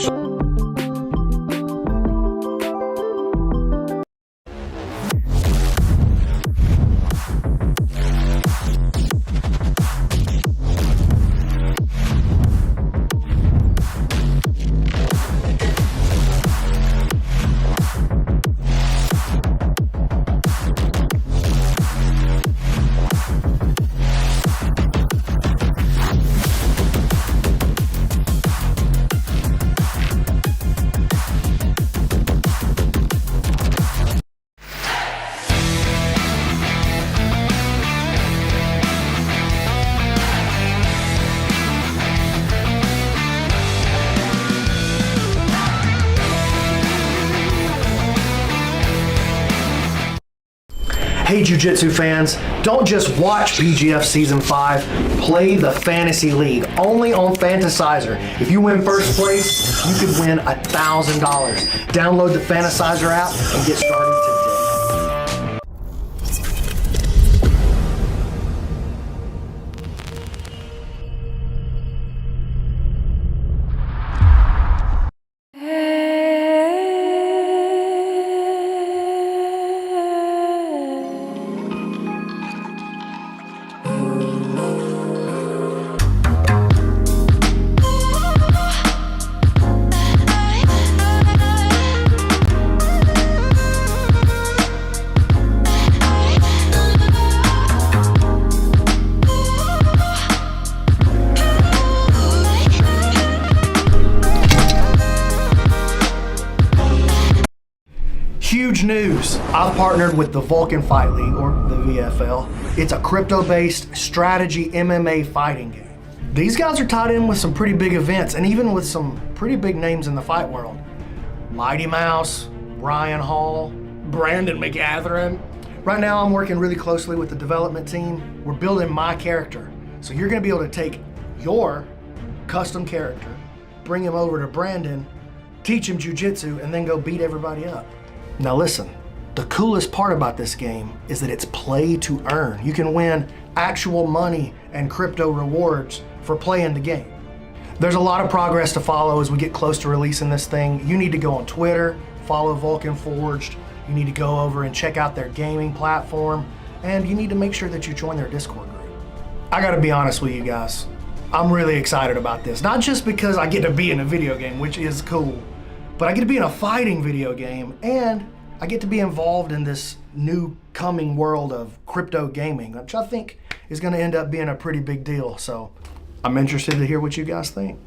Hey Jiu-Jitsu fans, don't just watch PGF Season 5, play the Fantasy League, only on Fantasizer. If you win first place, you could win $1,000. Download the Fantasizer app and get started today. Huge news. I've partnered with the Vulcan Fight League, or the VFL. It's a crypto-based strategy MMA fighting game. These guys are tied in with some pretty big events and even with some pretty big names in the fight world. Mighty Mouse, Ryan Hall, Brandon McGathering. Right now I'm working really closely with the development team. We're building my character. So you're gonna be able to take your custom character, bring him over to Brandon, teach him jiu-jitsu, and then go beat everybody up. Now listen, the coolest part about this game is that it's play to earn. You can win actual money and crypto rewards for playing the game. There's a lot of progress to follow as we get close to releasing this thing. You need to go on Twitter, follow Vulcan Forged. You need to go over and check out their gaming platform, and you need to make sure that you join their Discord group. I gotta be honest with you guys. I'm really excited about this. Not just because I get to be in a video game, which is cool, but I get to be in a fighting video game, and I get to be involved in this new coming world of crypto gaming, which I think is gonna end up being a pretty big deal. So I'm interested to hear what you guys think.